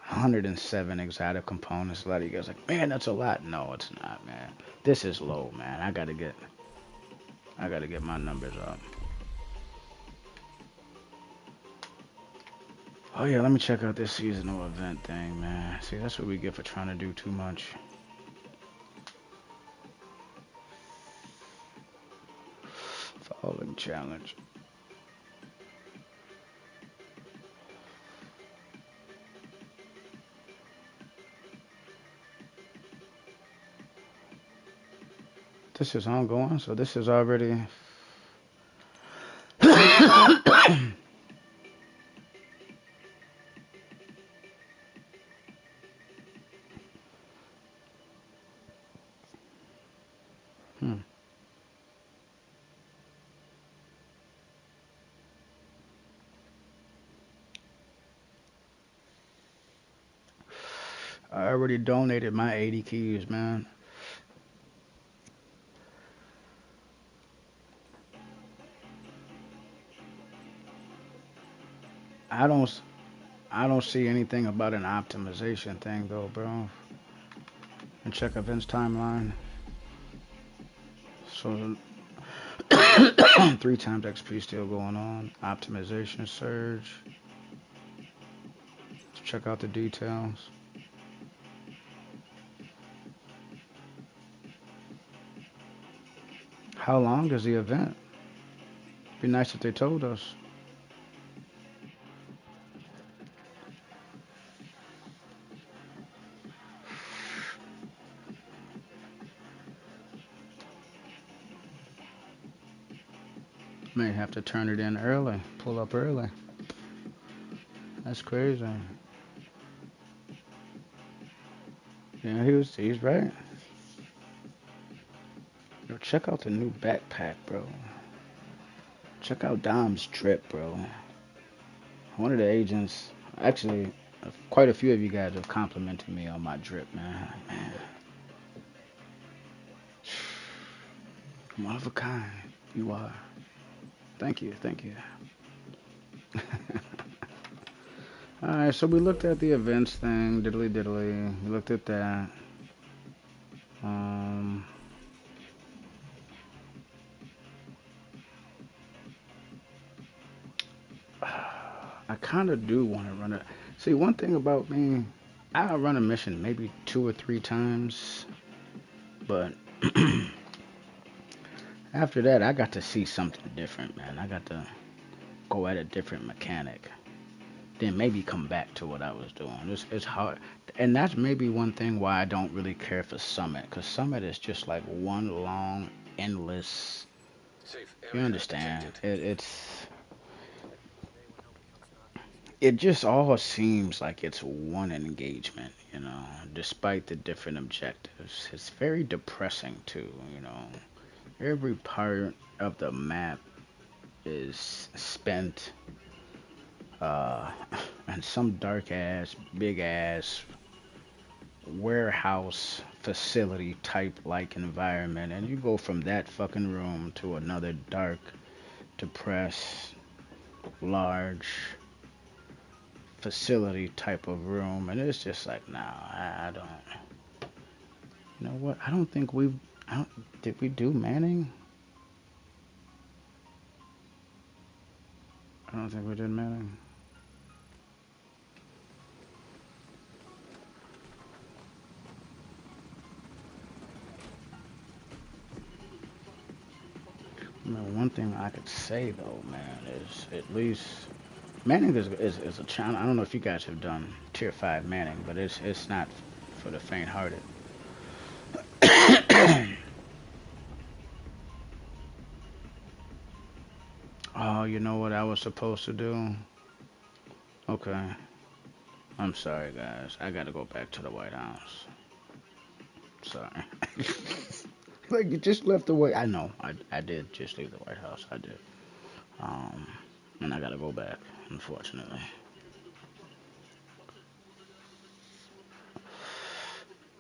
A: 107 exotic components. A lot of you guys are like, man, that's a lot. No, it's not, man. This is low, man. I gotta get my numbers up. Oh yeah, let me check out this seasonal event thing, man. See, that's what we get for trying to do too much. Falling challenge. This is ongoing, so this is already. Hmm. I already donated my 80 keys, man. I don't I don't see anything about an optimization thing though, bro. And check events timeline. So 3 times XP still going on. Optimization surge. Check out the details. How long is the event? Be nice if they told us. May have to turn it in early. Pull up early. That's crazy. Yeah, he's right. Yo, check out the new backpack, bro. Check out Dom's trip, bro. One of the agents, actually, quite a few of you guys have complimented me on my drip, man. Man, one of a kind. You are. Thank you, thank you. All right, so we looked at the events thing, diddly diddly. We looked at that. Um, I kind of do want to run it. See, one thing about me, I'll run a mission maybe 2 or 3 times, but after that, I got to see something different, man. I got to go at a different mechanic, then maybe come back to what I was doing. It's hard, and that's maybe one thing why I don't really care for Summit, because Summit is just like one long, endless.
C: Safe
A: You
C: area
A: understand?
C: detected.
A: It just all seems like it's one engagement, despite the different objectives. It's very depressing too. Every part of the map is spent uh in some dark ass, big ass warehouse facility type like environment, and you go from that fucking room to another dark, depressed, large facility type of room, and it's just like, nah, I don't. You know what? I don't think we've. I don't. Did we do Manning? I don't think we did Manning. I mean, one thing I could say though, man, is at least Manning is a challenge. I don't know if you guys have done Tier 5 Manning, but it's not for the faint-hearted. Oh, you know what I was supposed to do? Okay. I'm sorry, guys. I gotta go back to the White House. Sorry. Like, you just left the White. I know. I did just leave the White House. I did. Um, and I gotta go back, unfortunately.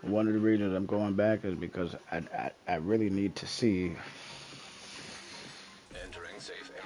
A: One of the reasons I'm going back is because I really need to see.
C: Entering safe area.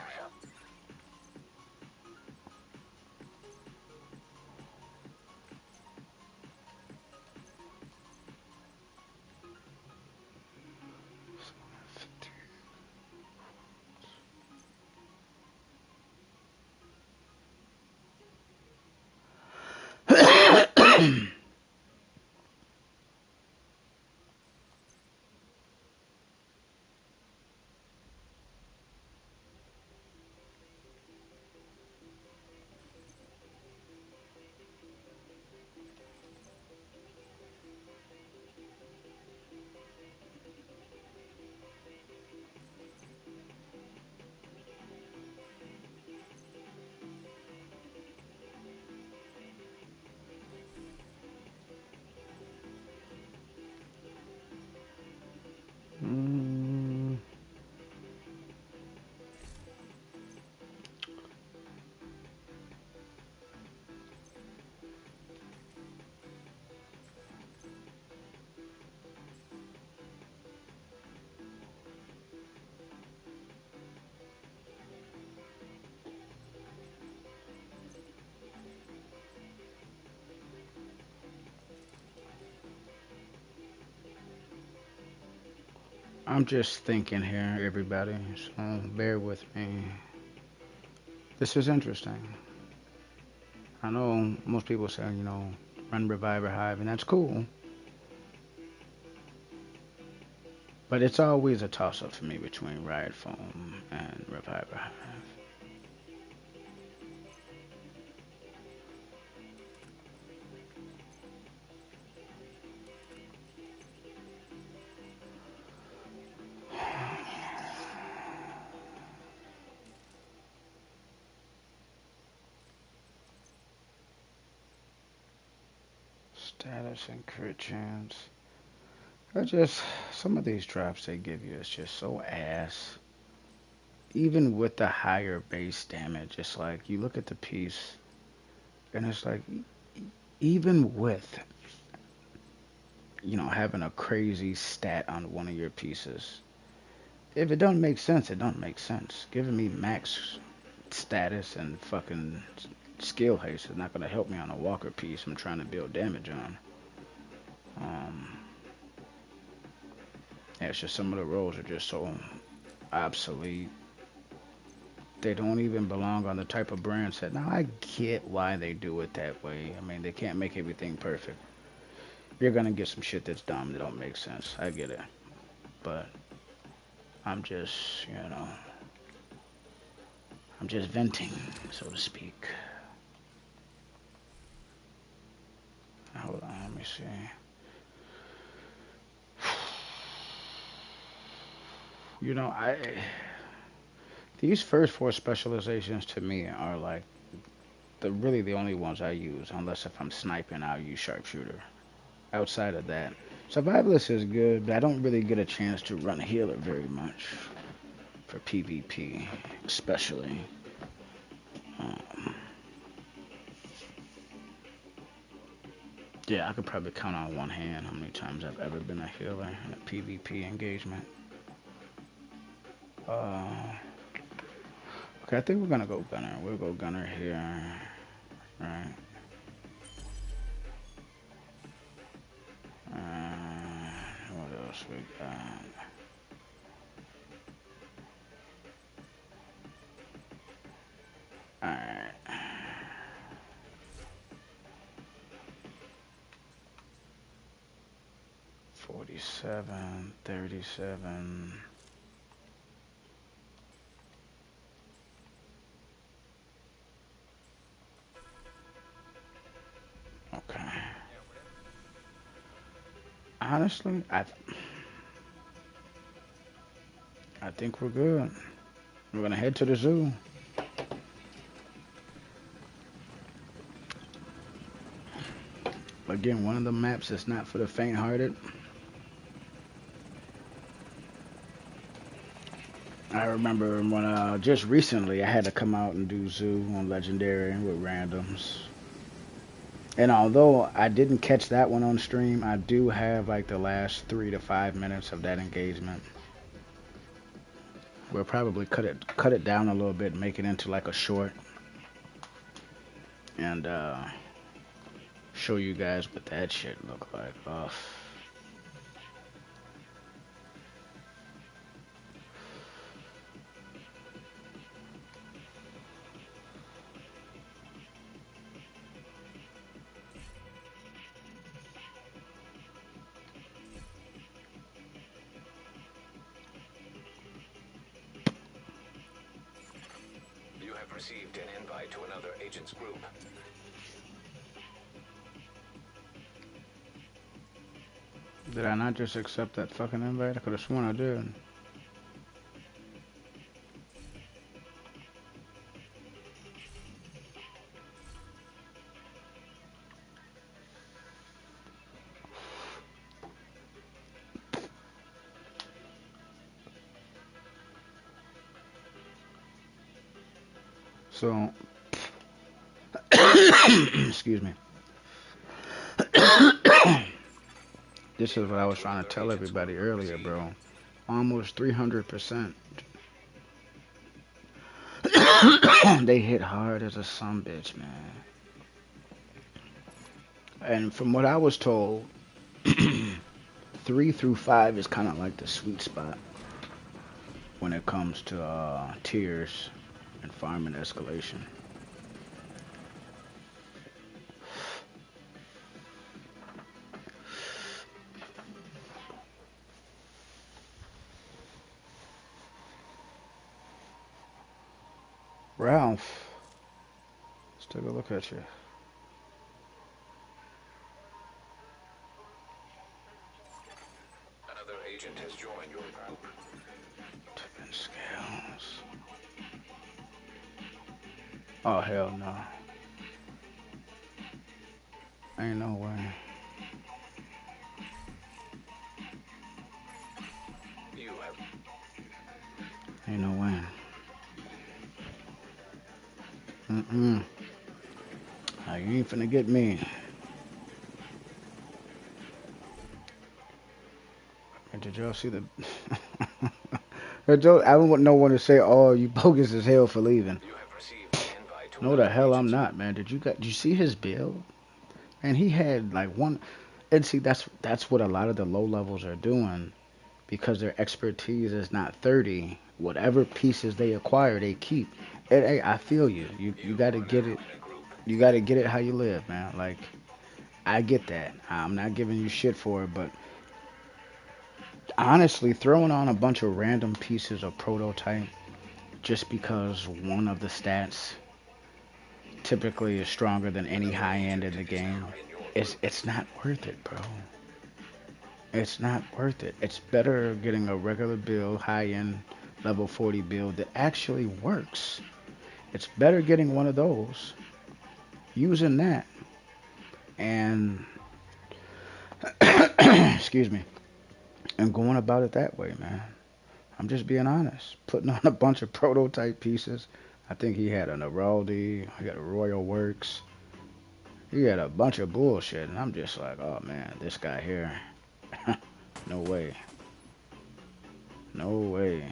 A: I'm just thinking here, everybody, so bear with me. This is interesting. I know most people say, run Reviver Hive, and that's cool, but it's always a toss up for me between Riot Foam and Reviver Hive. Status and crit chance. I just, some of these drops they give you is just so ass. Even with the higher base damage, it's like you look at the piece and it's like even with having a crazy stat on one of your pieces, if it don't make sense, it don't make sense. Giving me max status and fucking skill haste is not gonna help me on a walker piece I'm trying to build damage on. Um, yeah, it's just some of the roles are just so obsolete. They don't even belong on the type of brand set. Now I get why they do it that way. I mean, they can't make everything perfect. You're gonna get some shit that's dumb that don't make sense. I get it, but I'm just, I'm just venting, so to speak. Hold on, let me see. I these first four specializations to me are like the only ones I use, unless if I'm sniping, I'll use sharpshooter. Outside of that, survivalist is good, but I don't really get a chance to run healer very much for PvP, especially. Um, yeah, I could probably count on one hand how many times I've ever been a healer in a PvP engagement. Uh, okay, I think we're gonna go gunner. We'll go gunner here. Right. What else we got? Alright. 47, 37. Okay. Honestly, I think we're good. We're gonna head to the zoo. Again, one of the maps is not for the faint-hearted. I remember when just recently I had to come out and do zoo on Legendary with randoms. And although I didn't catch that one on stream, I do have like the last 3 to 5 minutes of that engagement. We'll probably cut it down a little bit, make it into like a short, and show you guys what that shit look like.
C: You have received an invite to another agent's group.
A: Did I not just accept that fucking invite? I could have sworn I did. So, excuse me. This is what I was trying to tell everybody earlier, bro. Almost 300%. They hit hard as a sumbitch, man. And from what I was told, 3 through 5 is kind of like the sweet spot when it comes to tiers and farming escalation. Ralph, let's take a look at you.
C: Another agent has joined your group.
A: Tipping scales. Oh, hell no. Ain't no way.
C: You have
A: Ain't no way. Mm-mm. Now, you ain't finna get me. And did y'all see the... I don't know one to say, oh, you bogus as hell for leaving.
C: you have received an invite to
A: No, the
C: another
A: hell I'm
C: agent's
A: not, man. Did you see his build? And he had like one... And see, that's what a lot of the low levels are doing because their expertise is not 30. Whatever pieces they acquire, they keep. And hey, I feel you. You got to get it. You got to get it how you live, man. Like, I get that. I'm not giving you shit for it, but honestly, throwing on a bunch of random pieces of prototype just because one of the stats typically is stronger than any high end in the game, it's not worth it, bro. It's not worth it. It's better getting a regular build, high end level 40 build that actually works. It's better getting one of those, using that, and excuse me, and going about it that way, man. I'm just being honest. Putting on a bunch of prototype pieces. I think he had an Araldi, he had a Royal Works. He had a bunch of bullshit, and I'm just like, oh man, this guy here. No way. No way.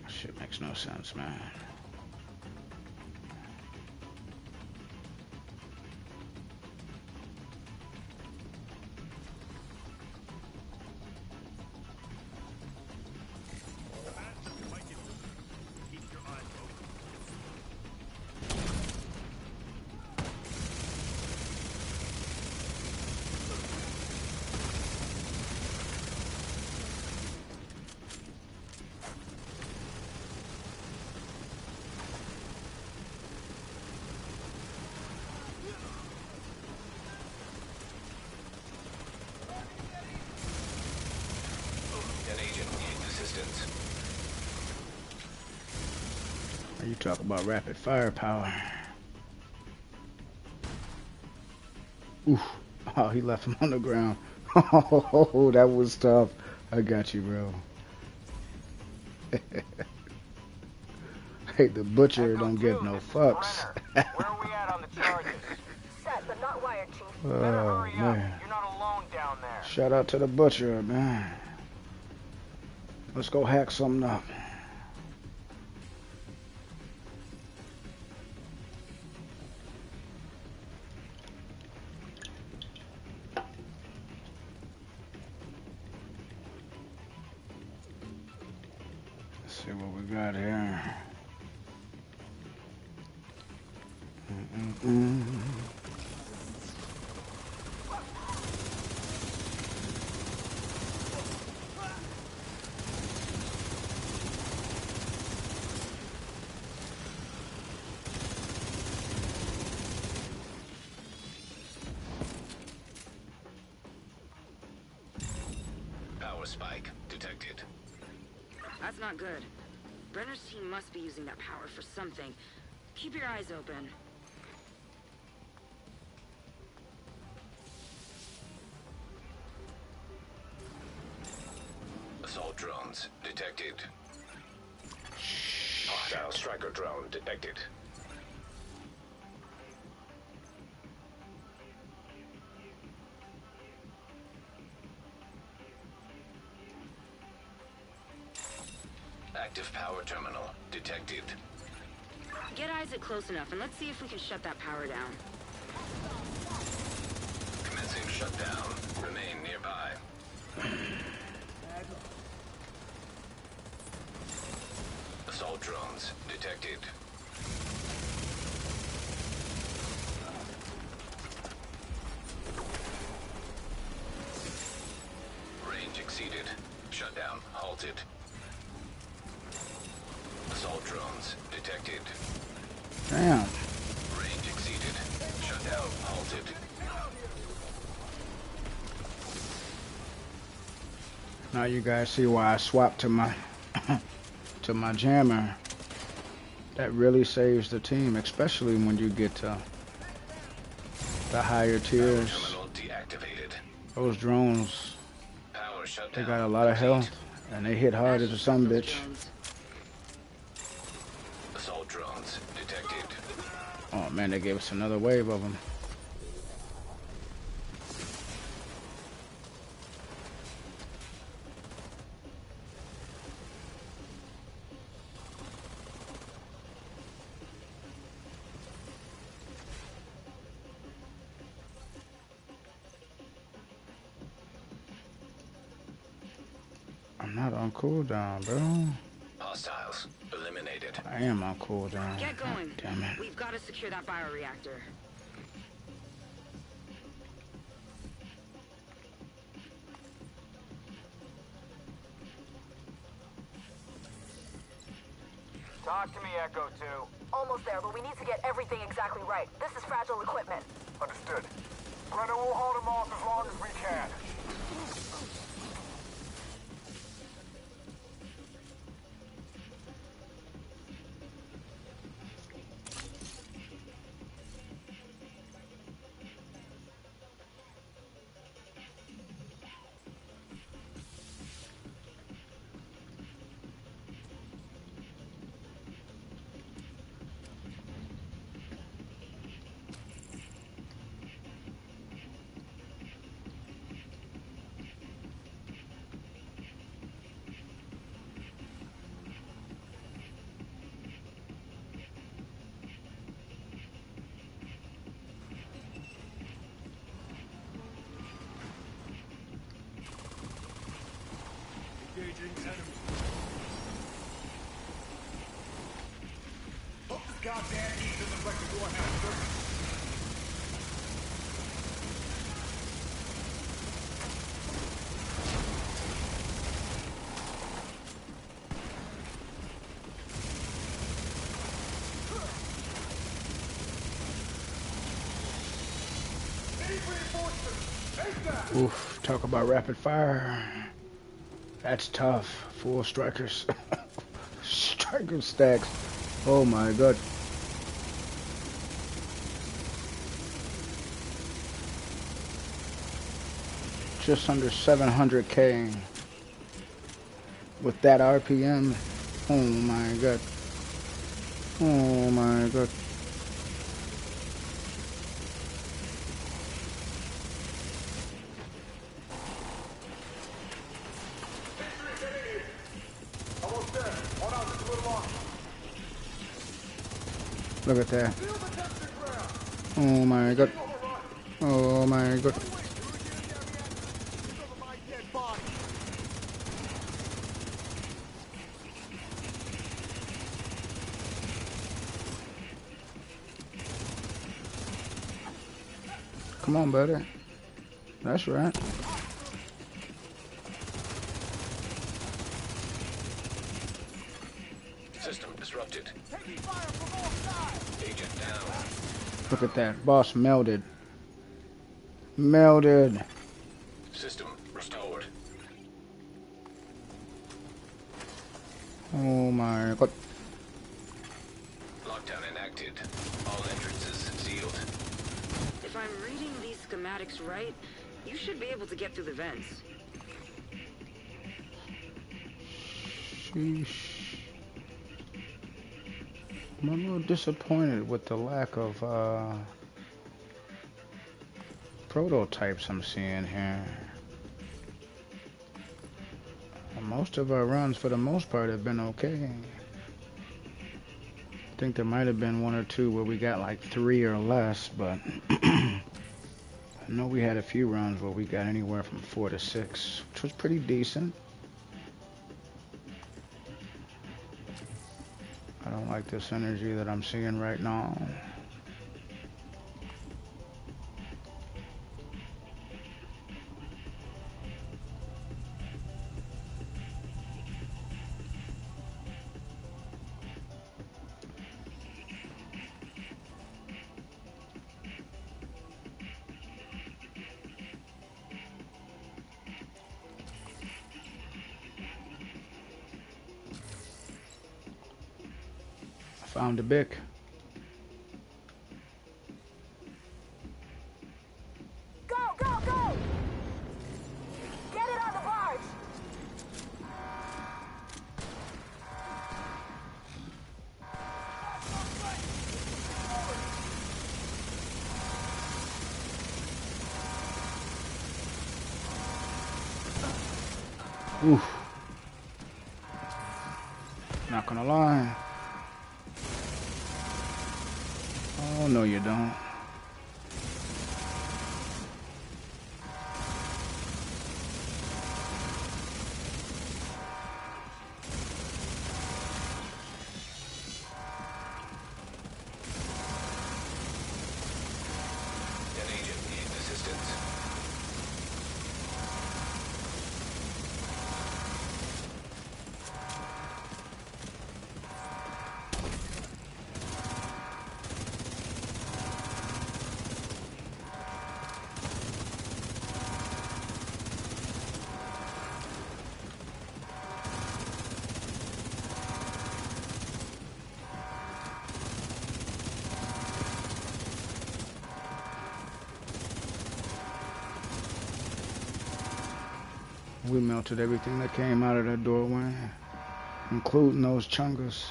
A: Shit makes no sense, man.
C: an agent needs assistance.
A: You talk about rapid firepower. Oof. Oh, he left him on the ground. Oh, that was tough. I got you, bro. Hey, the butcher
F: Echo
A: don't
F: 2,
A: give no
F: this is
A: fucks.
F: Brenner. Where are we at on the charges?
G: Set, but not wired, Chief.
F: Better
A: Oh,
F: hurry up.
A: man.
F: You're not alone down there.
A: Shout out to the butcher, man. Let's go hack something up. Let's see what we got here. Mm-mm-mm.
C: Power spike detected.
H: That's not good. Brenner's team must be using that power for something. Keep your eyes open.
C: Assault drones detected. Hostile striker drone detected. Active power terminal detected.
H: Get Isaac close enough and let's see if we can shut that power down.
C: shut down. Remain nearby. Assault drones detected. Range exceeded. Shutdown halted. Assault drones detected.
A: Damn.
C: Range exceeded. Shutdown halted.
A: Now you guys see why I swapped to my to my jammer. That really saves the team, especially when you get to the higher tiers.
C: Terminal deactivated.
A: Those drones,
C: Power shut
A: they
C: down.
A: got a lot of health, and they hit hard as a some bitch.
C: Assault drones detected.
A: Oh man, they gave us another wave of them. I'm not on cooldown, bro.
C: Hostiles eliminated.
A: I am on cooldown.
H: Get going.
A: Damn it.
H: We've got to secure that bioreactor.
F: Talk to me, Echo 2.
G: Almost there, but we need to get everything exactly right. This is fragile equipment.
I: Understood. Brenner will hold him off as long as we can. Engaging enemy. Hope this goddamn heat doesn't wreck the warehouse, sir.
A: Oof, talk about rapid fire. That's tough. Full strikers. Striker stacks. Oh my god. Just under 700k with that RPM. Oh my god. Oh my god. Look at that. Oh my god. Oh my god. Come on, buddy. That's right.
C: System disrupted. Agent down.
A: Look at that. Boss melded. Melded.
C: System restored.
A: Oh my god.
C: Lockdown enacted. All entrances sealed.
H: If I'm reading these schematics right, you should be able to get through the vents.
A: Sheesh. I'm a little disappointed with the lack of prototypes I'm seeing here. Most of our runs, for the most part, have been okay. I think there might have been one or two where we got like 3 or less, but I know we had a few runs where we got anywhere from 4 to 6, which was pretty decent. I don't like this energy that I'm seeing right now. I found a Bic.
G: Go, go, go! Get it on the barge!
A: Oof. Not gonna lie. Oh, no, you don't.
C: An agent needs assistance.
A: We melted everything that came out of that doorway, including those chungus.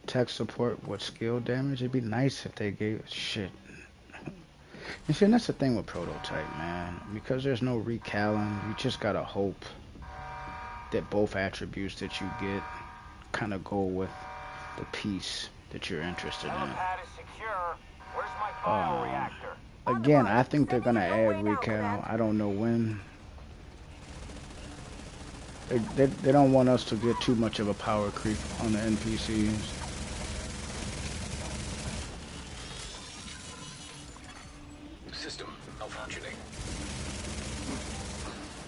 A: Tech support with skill damage. It'd be nice if they gave shit. And see, that's the thing with Prototype, man. Because there's no recalling, you just gotta hope that both attributes that you get kind of go with the piece that you're interested in.
F: Helipad is secure. Where's my bioreactor?
A: Again, I think they're gonna add recal. I don't know when. They don't want us to get too much of a power creep on the NPCs.
C: System malfunctioning.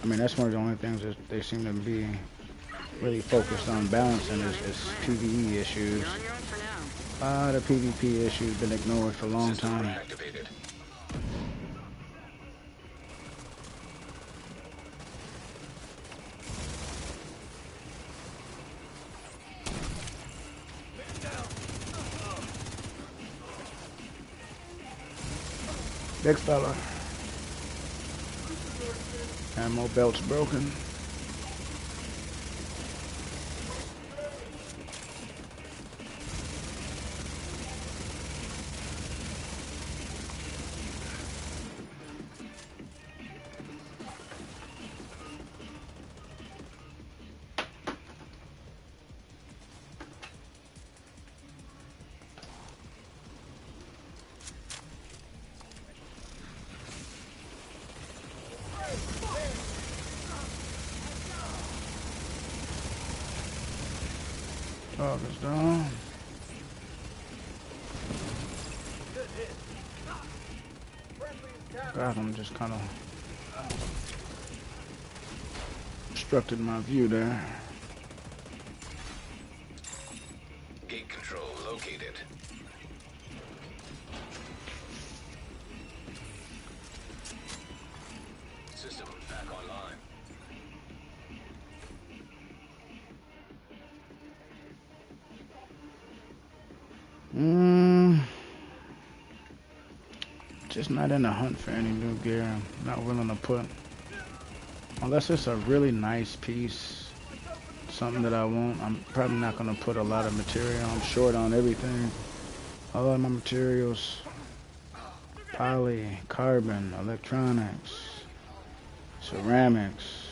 A: I mean, that's one of the only things that they seem to be really focused on balancing is PvE issues.
H: You're on your own for now.
A: The PvP issues been ignored for a long
C: System
A: time.
C: reactivated.
A: Big fella. Ammo belt's broken. Dog is down. God, I'm just kind of obstructed my view there.
C: Gate control located. System back online.
A: Just not in the hunt for any new gear. I'm not willing to put, unless it's a really nice piece, something that I want. I'm probably not going to put a lot of material. I'm short on everything. A lot of my materials, poly, carbon, electronics, ceramics.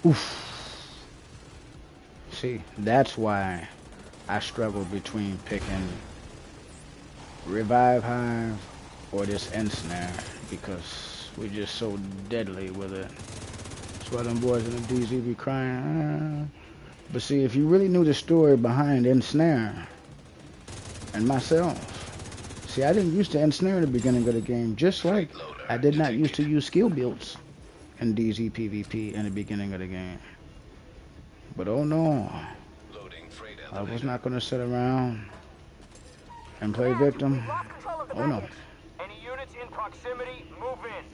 A: Oof. See, that's why I struggle between picking Revive Hive or this Ensnare, because we're just so deadly with it. That's why them boys in the DZ be crying. Ah. But see, if you really knew the story behind Ensnare and myself, see, I didn't used to Ensnare in the beginning of the game, just like I did not used to use skill builds in DZ PvP in the beginning of the game. But oh no, I was not going to sit around and play victim. Oh no.
F: Any units in proximity, move in.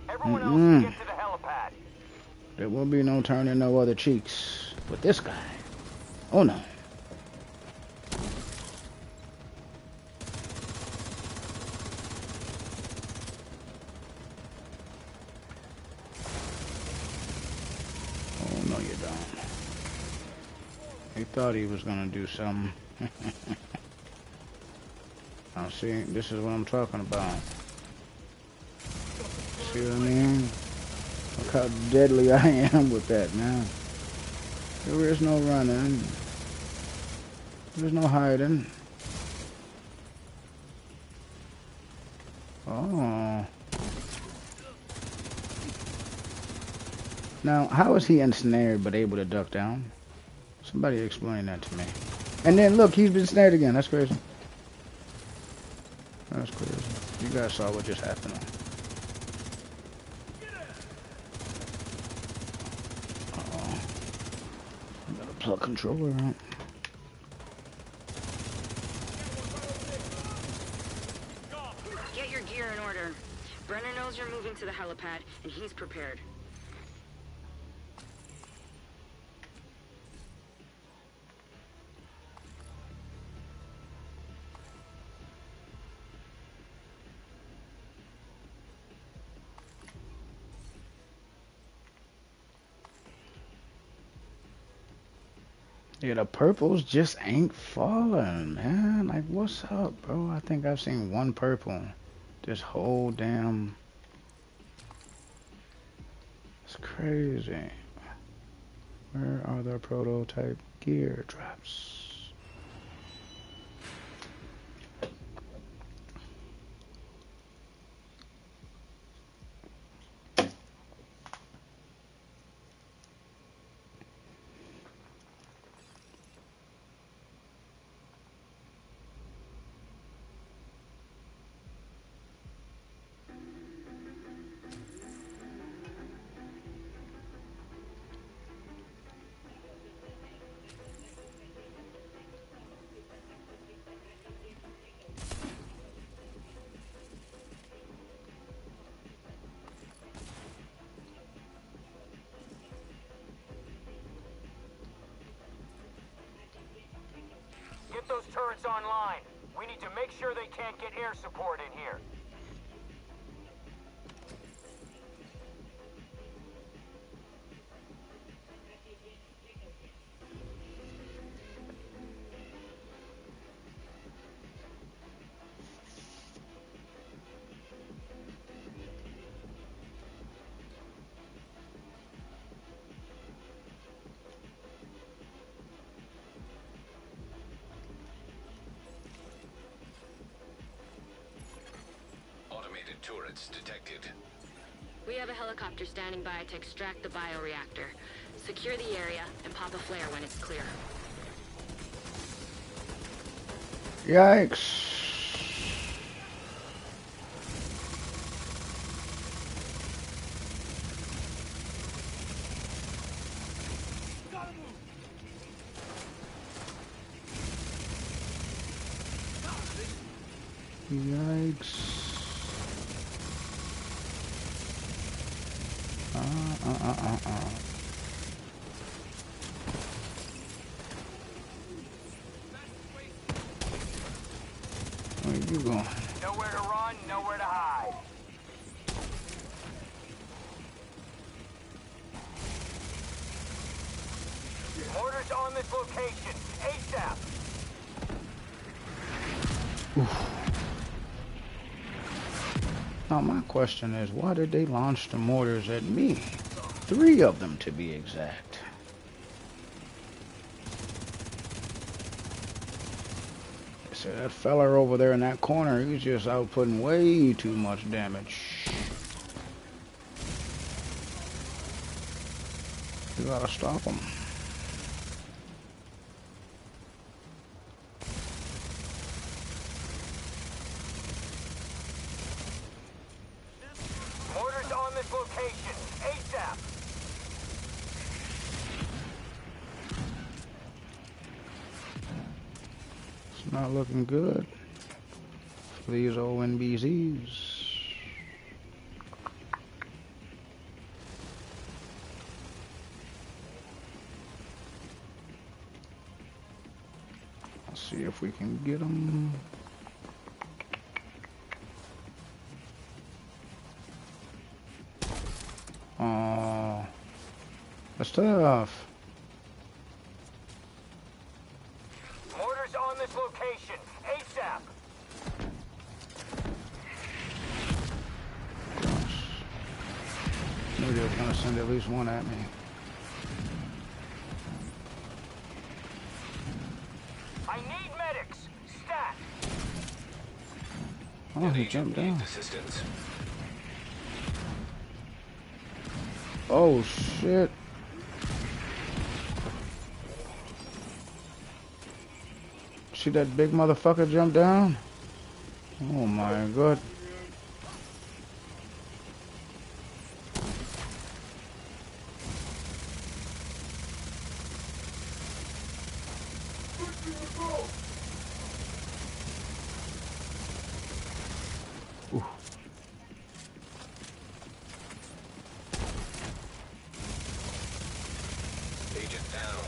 F: Everyone else get to the helipad.
A: There will be no turning no other cheeks with this guy. Oh no. Oh no, you don't. He thought he was gonna do something. Now see, this is what I'm talking about. See what I mean? Look how deadly I am with that, man. There is no running. There's no hiding. Oh. Now, how is he ensnared but able to duck down? Somebody explain that to me. And then look, he's been snared again. That's crazy. That's crazy. You guys saw what just happened. Uh-oh. I gotta plug controller out.
H: Get your gear in order. Brenner knows you're moving to the helipad, and he's prepared.
A: Yeah, the purples just ain't falling, man. Like, what's up, bro? I think I've seen one purple. This whole damn... It's crazy. Where are the prototype gear drops?
F: Get those turrets online. We need to make sure they can't get air support in here.
C: Turrets detected.
E: We have a helicopter standing by to extract the bioreactor. Secure the area and pop a flare when it's clear.
A: Yikes. Yikes. Where you going?
F: Nowhere to run, nowhere to hide. Mortars on this location, ASAP.
A: Oof. Now my question is, why did they launch the mortars at me? 3 of them to be exact. So that fella over there in that corner, he's just outputting way too much damage. You gotta stop him.
F: Mortars on this location, ASAP.
A: It's not looking good for these ONBZs. Let's see if we can get them. Oh, that's tough.
F: Mortars on this location, ASAP.
A: Maybe they're gonna send at least one at me.
F: I need medics. Stat.
A: Oh, he jumped down.
C: Assistance.
A: Oh shit. See that big motherfucker jump down? Oh my god. Ooh.
C: Agent down.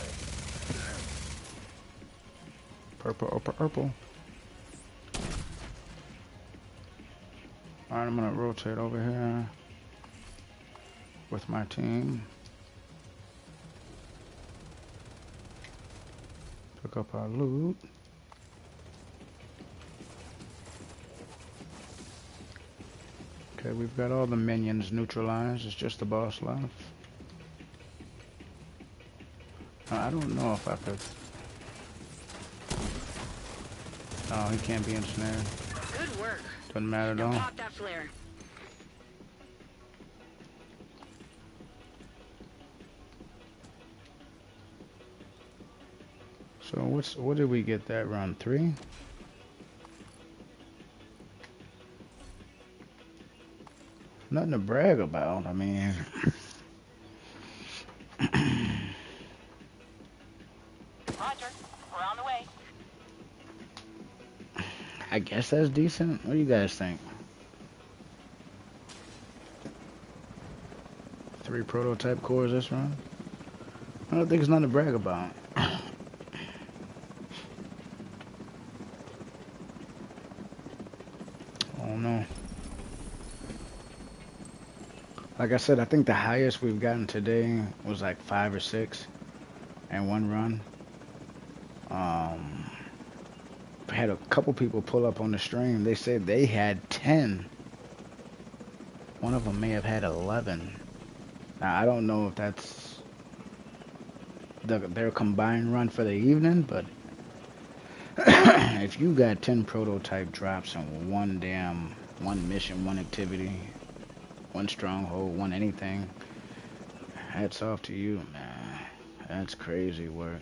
A: Purple, purple. Alright, I'm gonna rotate over here with my team. Pick up our loot. Okay, we've got all the minions neutralized. It's just the boss left. I don't know if I could. Oh, he can't be ensnared.
E: Good work.
A: Doesn't matter
E: Now
A: though.
E: pop that flare.
A: So what did we get that run? 3? Nothing to brag about. I mean,
G: Roger. We're on the way.
A: I guess that's decent. What do you guys think? 3 prototype cores this run? I don't think it's nothing to brag about. Oh no. Like I said, I think the highest we've gotten today was like 5 or 6 in one run. I had a couple people pull up on the stream. They said they had 10. One of them may have had 11. Now, I don't know if that's their combined run for the evening, but if you got 10 prototype drops in one mission, one activity, one stronghold, one anything, hats off to you, man. That's crazy work.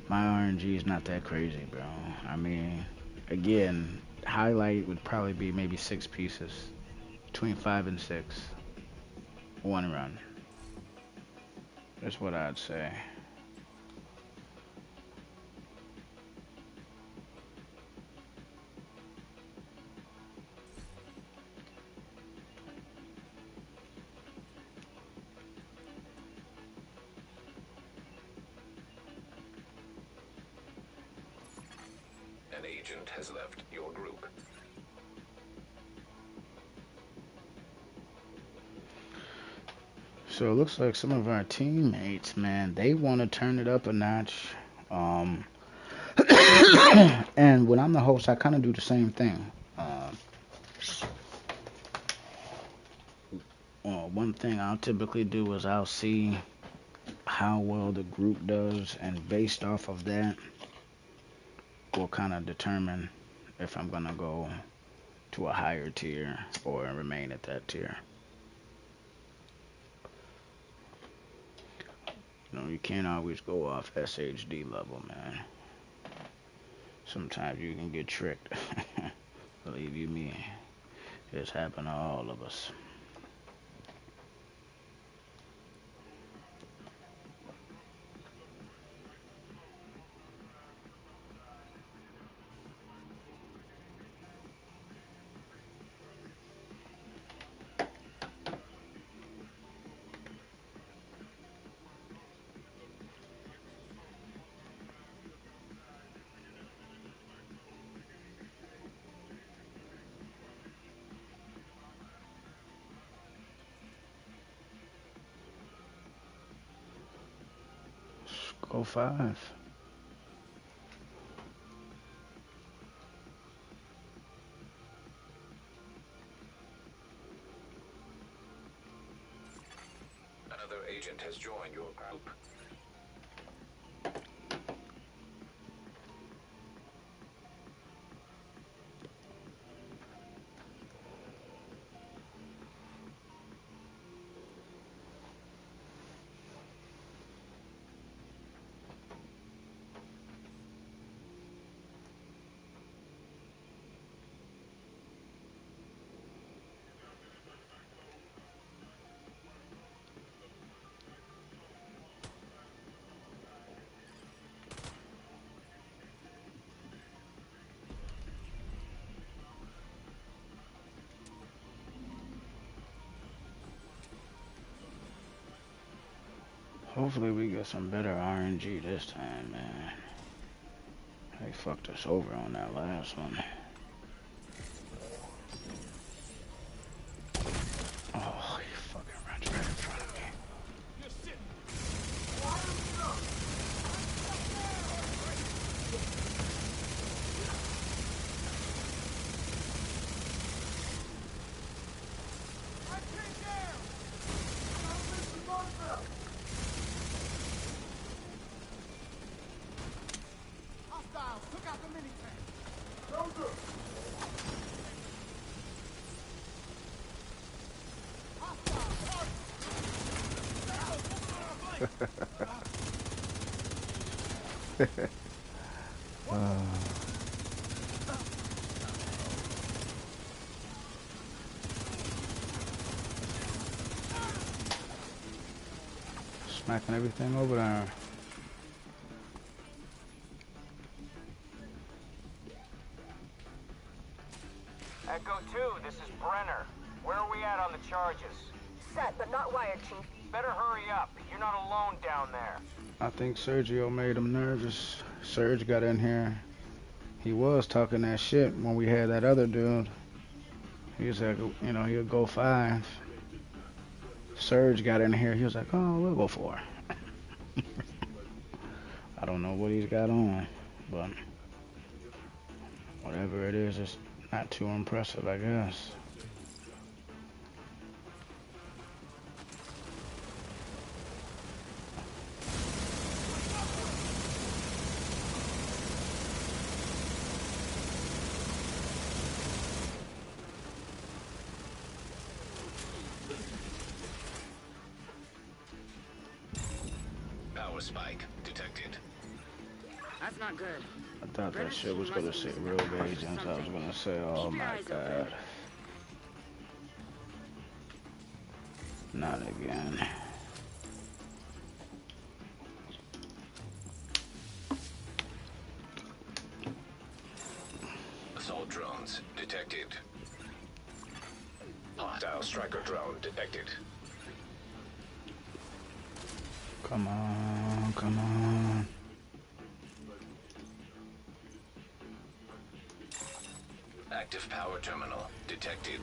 A: My RNG is not that crazy, bro. I mean, again, highlight would probably be maybe 6 pieces. Between 5 and 6. One run. That's what I'd say.
C: An agent has left your group.
A: So it looks like some of our teammates, man, they want to turn it up a notch. And when I'm the host, I kind of do the same thing. One thing I'll typically do is I'll see how well the group does, and based off of that, will kind of determine if I'm gonna go to a higher tier or remain at that tier. You know, you can't always go off SHD level, man. Sometimes you can get tricked. Believe you me, it's happened to all of us. Go 5.
C: Another agent has joined your group.
A: Hopefully we get some better RNG this time, man. They fucked us over on that last one. Oh, you fucking runs right in front of me.
I: Took out the mini tank. No good.
A: Smacking everything over there.
F: Echo 2, this is Brenner. Where are we at on the charges?
G: Set, but not wired, Chief.
F: Better hurry up. You're not alone down there.
A: I think Sergio made him nervous. Serge got in here. He was talking that shit when we had that other dude. He was like, you know, he'll go 5. Serge got in here. He was like, oh, we'll go 4. I don't know what he's got on, but whatever it is, it's not too impressive, I guess.
C: Power spike detected.
H: That's not good.
A: I thought that shit was gonna say real agents. I was gonna say, oh my god. Not again.
C: Assault drones detected. Hostile striker drone detected.
A: Come on, come on.
C: Active power terminal detected.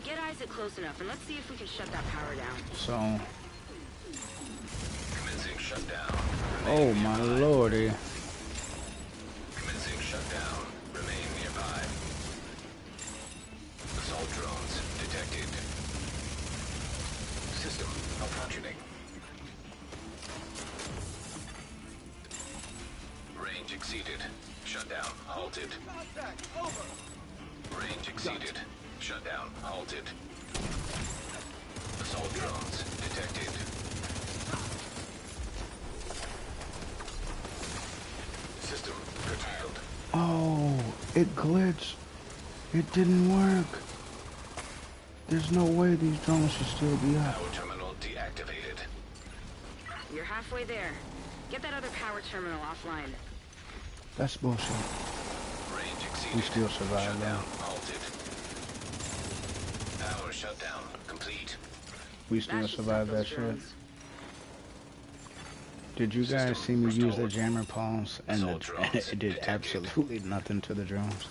H: Get Isaac close enough, and let's see if we can shut that power down.
A: So,
C: Commencing shutdown.
A: oh my lordy.
C: Commencing shutdown. Remain nearby. Assault drones detected. functioning. Range exceeded. Shutdown halted.
I: Contact. Over.
C: Range exceeded. Shutdown halted. Assault drones detected. System curtailed.
A: Oh, it glitched. It didn't work. There's no way these drones should still be up.
C: Power terminal deactivated.
H: You're halfway there. Get that other power terminal offline.
A: That's bullshit.
C: Range exceeded.
A: We still survived
C: Shutdown
A: now.
C: halted. Power shutdown complete.
A: We still
H: That should
A: survived
H: stop
A: that
H: those
A: shit.
H: drones.
A: Did you guys see me use the jammer palms? And
C: Assault drones
A: it did
C: detected.
A: absolutely nothing to the drones.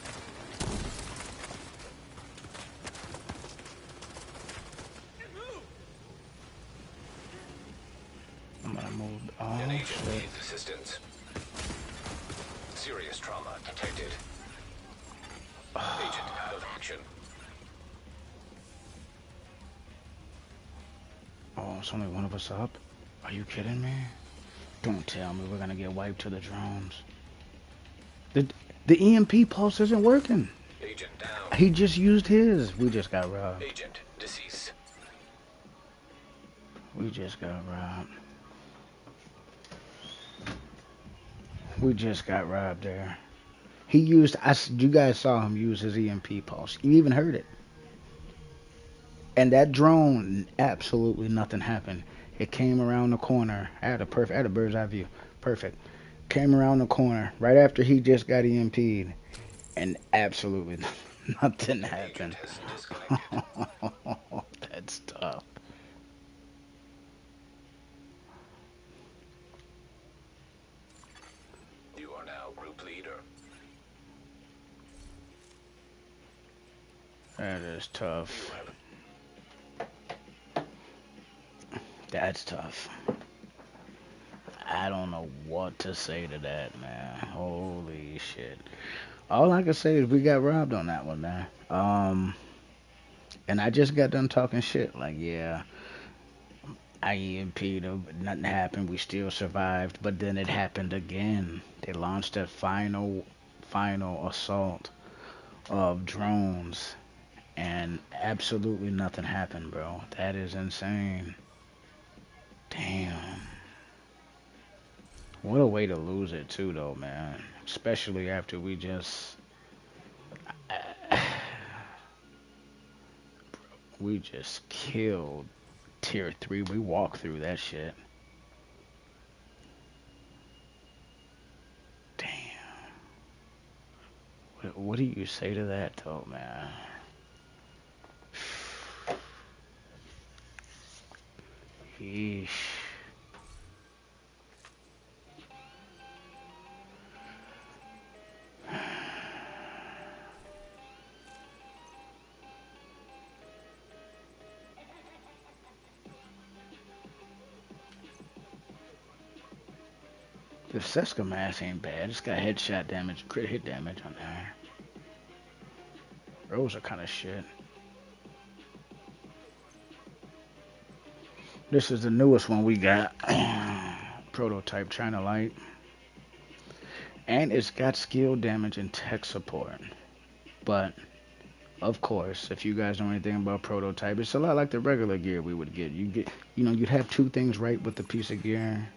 A: I'm gonna move.
C: An
A: Oh
C: agent
A: shit.
C: needs assistance. Serious trauma detected. Agent out of action.
A: Oh, it's only one of us up? Are you kidding me? Don't tell me we're gonna get wiped to the drones. The EMP pulse isn't working.
C: Agent down.
A: He just used his. We just got robbed.
C: Agent deceased.
A: We just got robbed. We just got robbed there. He used, you guys saw him use his EMP pulse. You even heard it. And that drone, absolutely nothing happened. It came around the corner. I had a bird's eye view. Perfect. Came around the corner right after he just got EMP'd. And absolutely nothing happened. That's tough.
C: You are now group leader.
A: That is tough. That's tough. I don't know what to say to that, man. Holy shit. All I can say is we got robbed on that one, man. And I just got done talking shit. Like, yeah, I EMP'd him, but nothing happened. We still survived. But then it happened again. They launched that final assault of drones. And absolutely nothing happened, bro. That is insane. Damn. What a way to lose it, too, though, man. Especially after we just... we just killed Tier 3. We walked through that shit. Damn. What do you say to that, though, man? Yeesh. The Seska mask ain't bad. It's got headshot damage, crit hit damage on there. Those are kind of shit. This is the newest one we got. Prototype China Light. And it's got skill damage and tech support. But, of course, if you guys know anything about Prototype, it's a lot like the regular gear we would get. You'd have two things right with the piece of gear.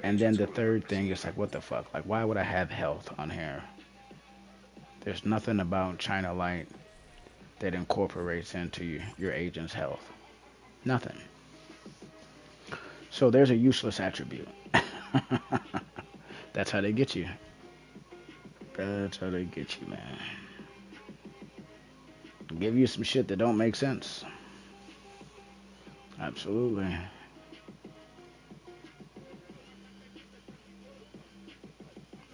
A: And then the third thing is like, what the fuck? Like, why would I have health on here? There's nothing about China Light that incorporates into your agent's health. Nothing. So there's a useless attribute. That's how they get you. That's how they get you, man. Give you some shit that don't make sense. Absolutely.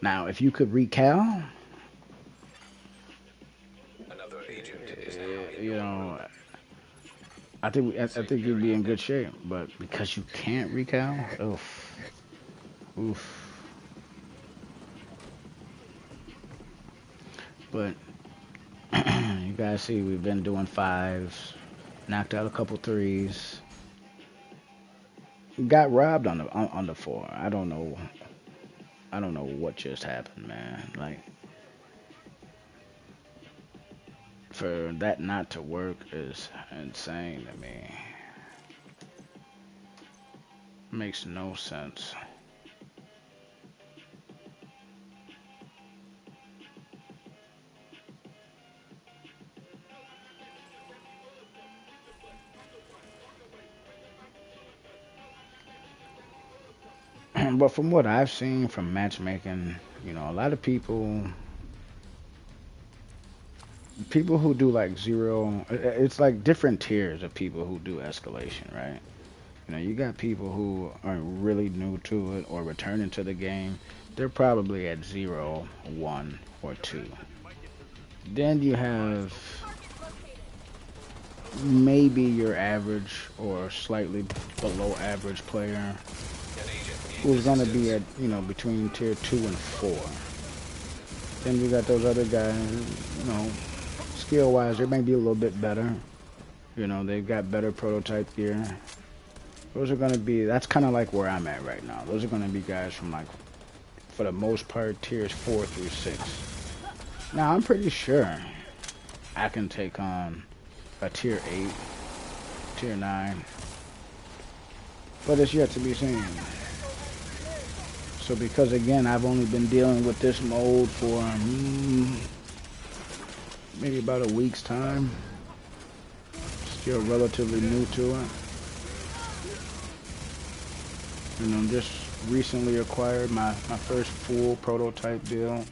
A: Now, if you could recal,
C: Another agent is
A: I think you'd be in good shape. But because you can't recal, oof. But you guys see, we've been doing 5s, knocked out a couple 3s. got robbed on the floor. I don't know. I don't know what just happened, man. Like for that not to work is insane to me. Makes no sense. But from what I've seen from matchmaking, you know, a lot of people who do like zero, it's like different tiers of people who do escalation, right? You know, you got people who are really new to it or returning to the game. They're probably at 0, 1, or 2. Then you have maybe your average or slightly below average player who's going to be at, you know, between tier 2 and 4. Then you got those other guys, you know, skill wise, they may be a little bit better. You know, they've got better prototype gear. Those are going to be, that's kind of like where I'm at right now. Those are going to be guys from like, for the most part, tiers 4 through 6. Now, I'm pretty sure I can take on a tier 8, tier 9. But it's yet to be seen. So because, again, I've only been dealing with this mode for maybe about a week's time. Still relatively new to it. You know, just recently acquired my first full prototype build.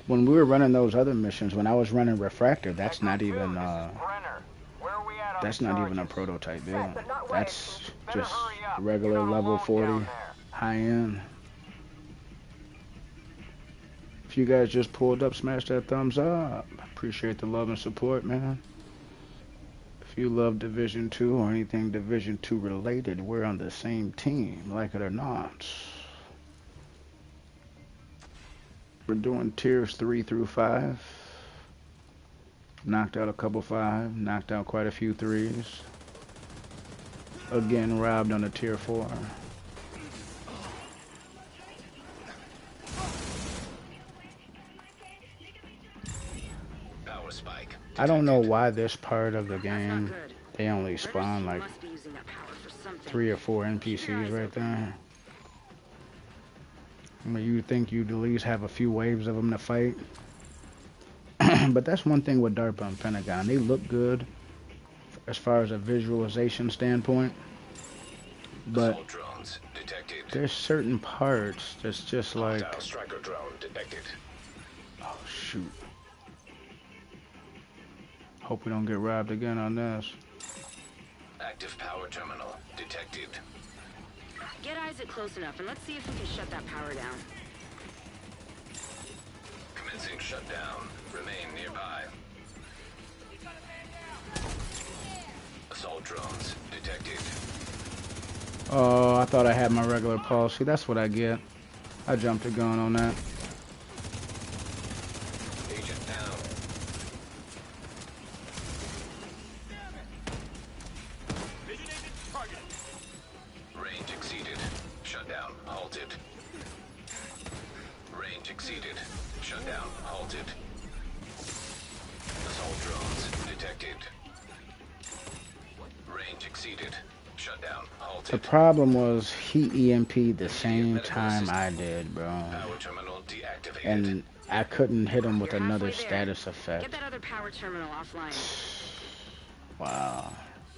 A: When we were running those other missions, when I was running Refractor, that's not even a prototype build. That's just regular level 40 high end. If you guys just pulled up, smash that thumbs up. Appreciate the love and support, man. If you love Division 2 or anything Division 2 related, we're on the same team, like it or not. We're doing tiers 3 through 5. Knocked out a couple 5, knocked out quite a few 3s. Again, robbed on a tier 4.
C: Power spike.
A: I don't know why this part of the game, they only spawn like 3 or 4 NPCs right there. I mean, you'd think you'd at least have a few waves of them to fight. But that's one thing with DARPA and Pentagon. They look good as far as a visualization standpoint. But there's certain parts that's just like...
C: Striker drone detected.
A: Oh, shoot. Hope we don't get robbed again on this.
C: Active power terminal detected.
H: Get Isaac close enough and let's see if we can shut that power down.
C: Commencing shutdown. Remain nearby. Assault drones detected.
A: Oh, I thought I had my regular pulse. See, that's what I get. I jumped the gun on that.
C: Agent down. Range exceeded. Shutdown halted. Range exceeded. Shutdown halted. Assault drones detected. Range exceeded. Shutdown halted.
A: The problem was he EMP'd the same time I did, bro.
C: Power terminal deactivated.
A: And I couldn't hit him with another status effect.
H: Get that other power terminal offline.
A: Wow.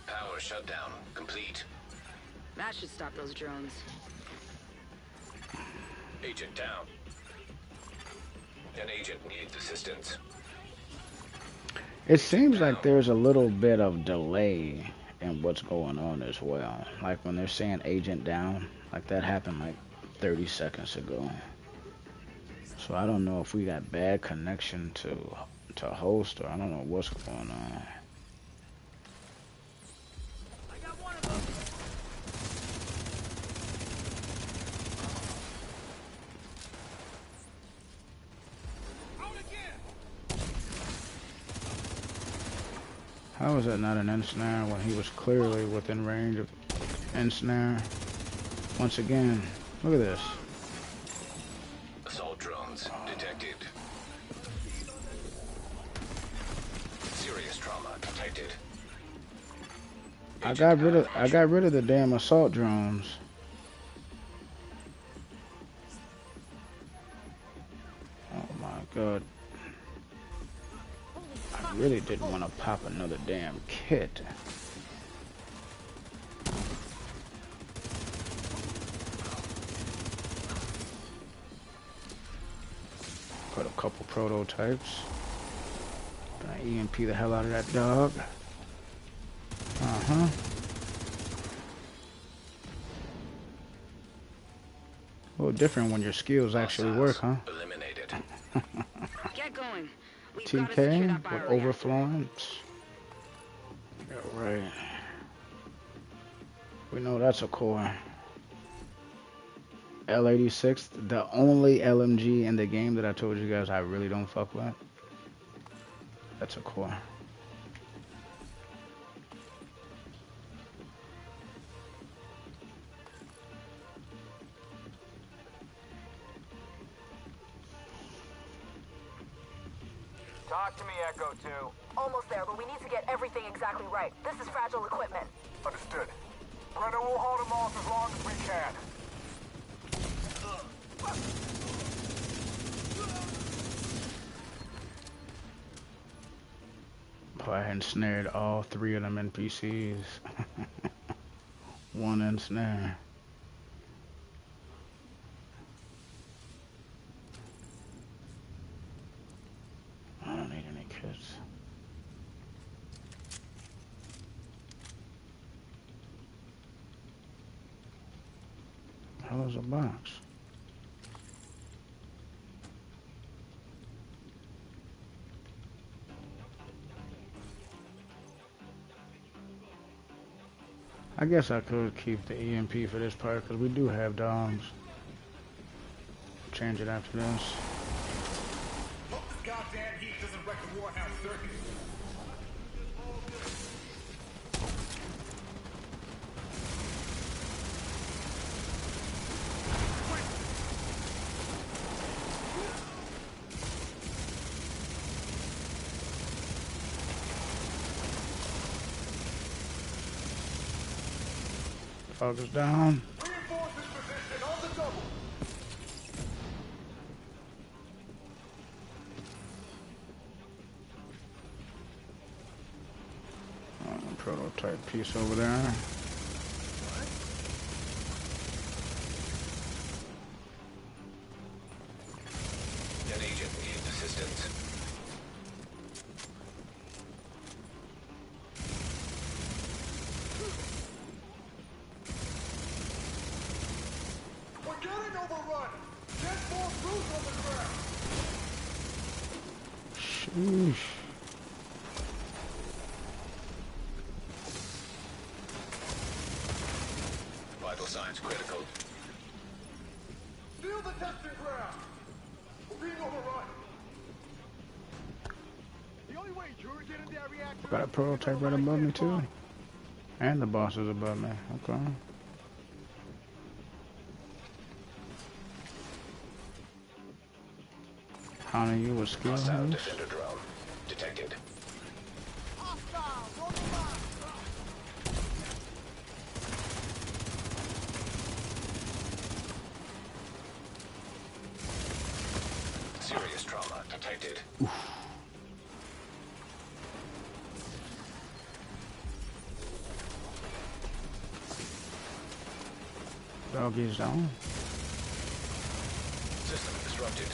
C: Power shutdown complete.
H: That should stop those drones.
C: Agent down. An agent needs assistance.
A: It seems like there's a little bit of delay in what's going on as well. Like when they're saying agent down, like that happened like 30 seconds ago. So I don't know if we got bad connection to host, or I don't know what's going on. How is that not an ensnare when he was clearly within range of ensnare? Once again, look at this.
C: Assault drones detected. Serious trauma detected.
A: I got rid of the damn assault drones. Oh my god. I really didn't want to pop another damn kit. Put a couple prototypes. Gonna EMP the hell out of that dog. Uh-huh. A little different when your skills actually work, huh?
C: Eliminated.
H: Get going. We've got to secure
A: TK
H: that
A: with
H: bioreactor.
A: overflowing. Yeah, right. We know that's a core. L86, the only LMG in the game that I told you guys I really don't fuck with. That's a core.
F: Talk to me, Echo 2.
G: Almost there, but we need to get everything exactly right. This is fragile equipment.
I: Understood. Brenner will hold him off as long as we can.
A: Oh, I ensnared all three of them NPCs. One ensnare. I don't need any kits. How is a box? I guess I could keep the EMP for this part because we do have dogs. Change it after this.
I: Hope this goddamn heat doesn't wreck the Warhouse circuit.
A: Dog is down.
I: Reinforce this position on the double.
A: Prototype piece over there.
C: An agent needs assistance.
I: We're getting overrun. Get more boots on the ground.
A: Sheesh.
C: Vital signs critical.
I: Seal the testing ground. We're being overrun. The only way you're getting that reactor.
A: Got a prototype right above me too. And the boss is above me. Okay. How many of you with skill
C: Hostile
A: house?
C: defender drone detected. Serious trauma detected.
A: Doggy's down.
C: System disrupted.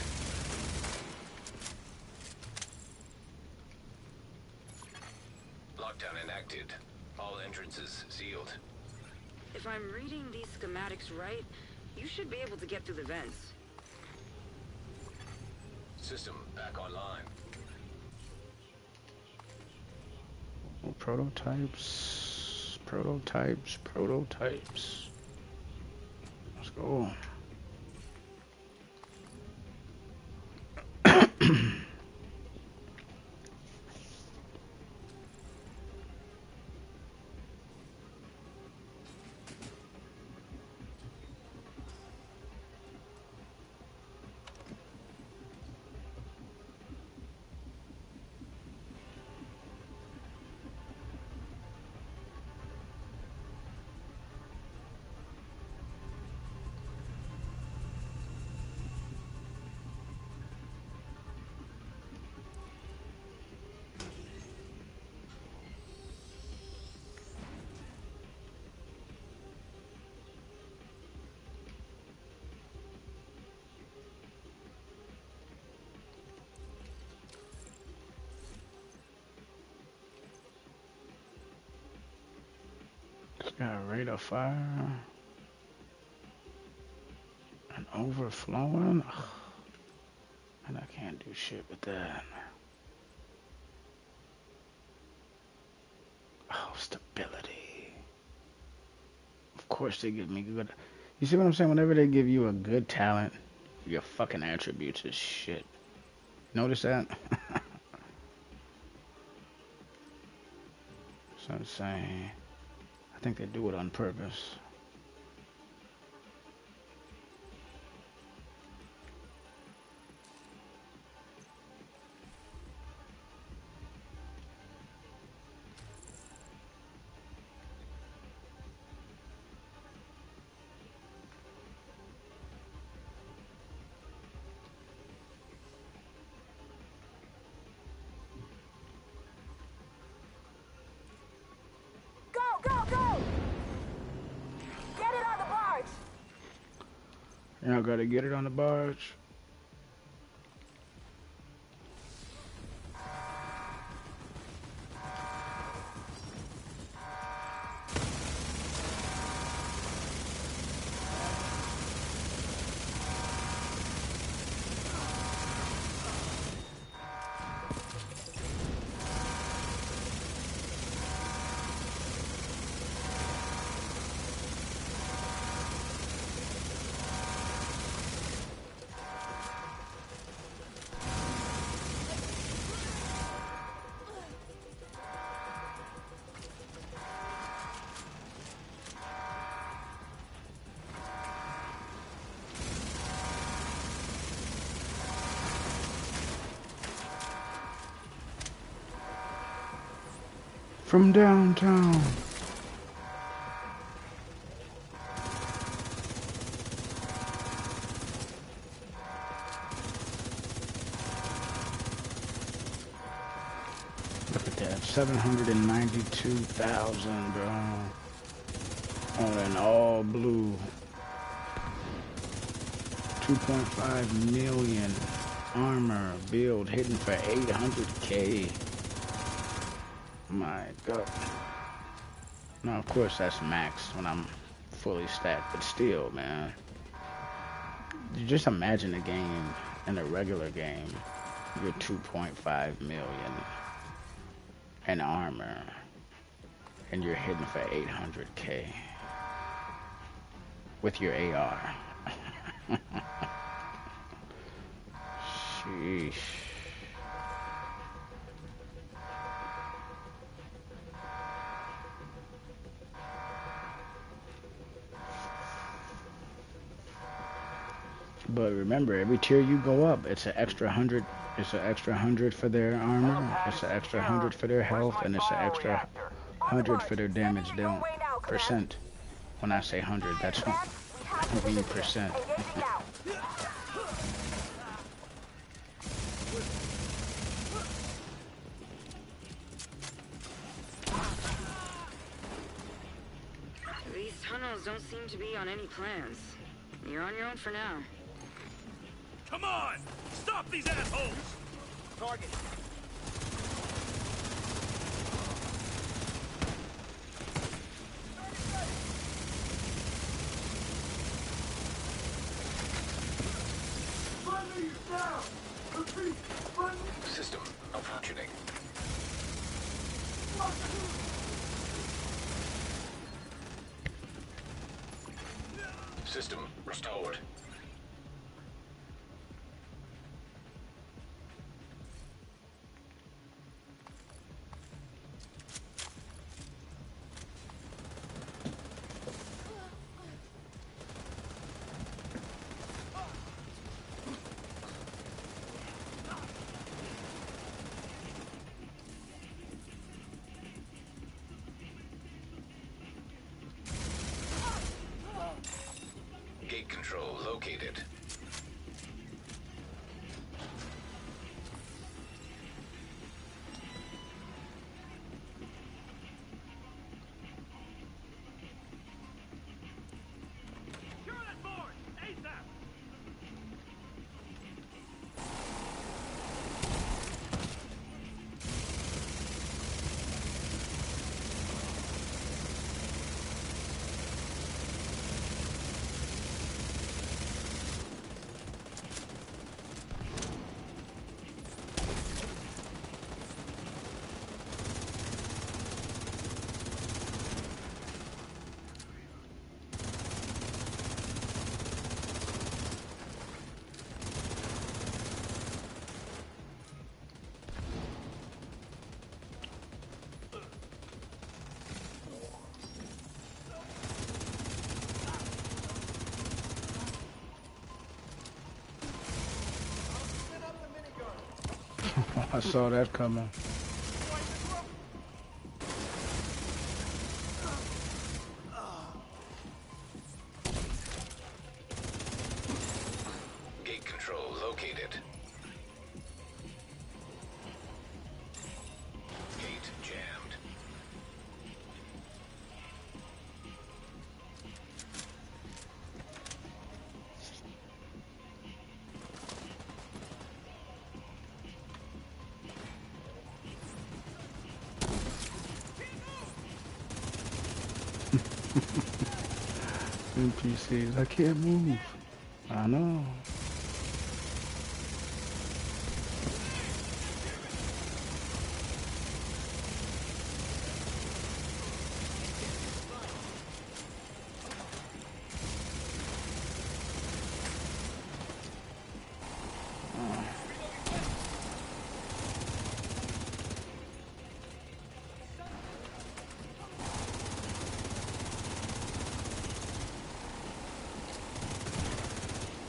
C: Lockdown enacted. All entrances sealed.
H: If I'm reading these schematics right, you should be able to get through the vents.
C: System back online.
A: Oh, prototypes. Prototypes. Prototypes. Let's go. Got rate of fire and overflowing. Ugh. And I can't do shit with that. Oh, stability. Of course they give me good. You see what I'm saying? Whenever they give you a good talent, your fucking attributes is shit. Notice that? So I'm saying, I think they do it on purpose.
G: Go, go, go! Get it on the barge!
A: Y'all gotta get it on the barge. From downtown. Look at that, 792,000, bro. On an all blue. 2.5 million armor build hidden for 800K. My God. Now, of course, that's maxed when I'm fully stacked, but still, man. You just imagine a game in a regular game. You're 2.5 million in armor, and you're hitting for 800K with your AR. Sheesh. But remember, every tier you go up, it's an extra 100. It's an extra 100 for their armor. It's an extra 100 for their health, and it's an extra 100 for their damage dealt percent. When I say 100, that's I mean percent.
H: These tunnels don't seem to be on any plans. You're on your own for now.
I: Come on! Stop these assholes! Target.
C: System malfunctioning. System restored. Gate control located.
A: I saw that coming.
C: Gate control located. Gate jammed.
A: NPCs, I can't move. I know.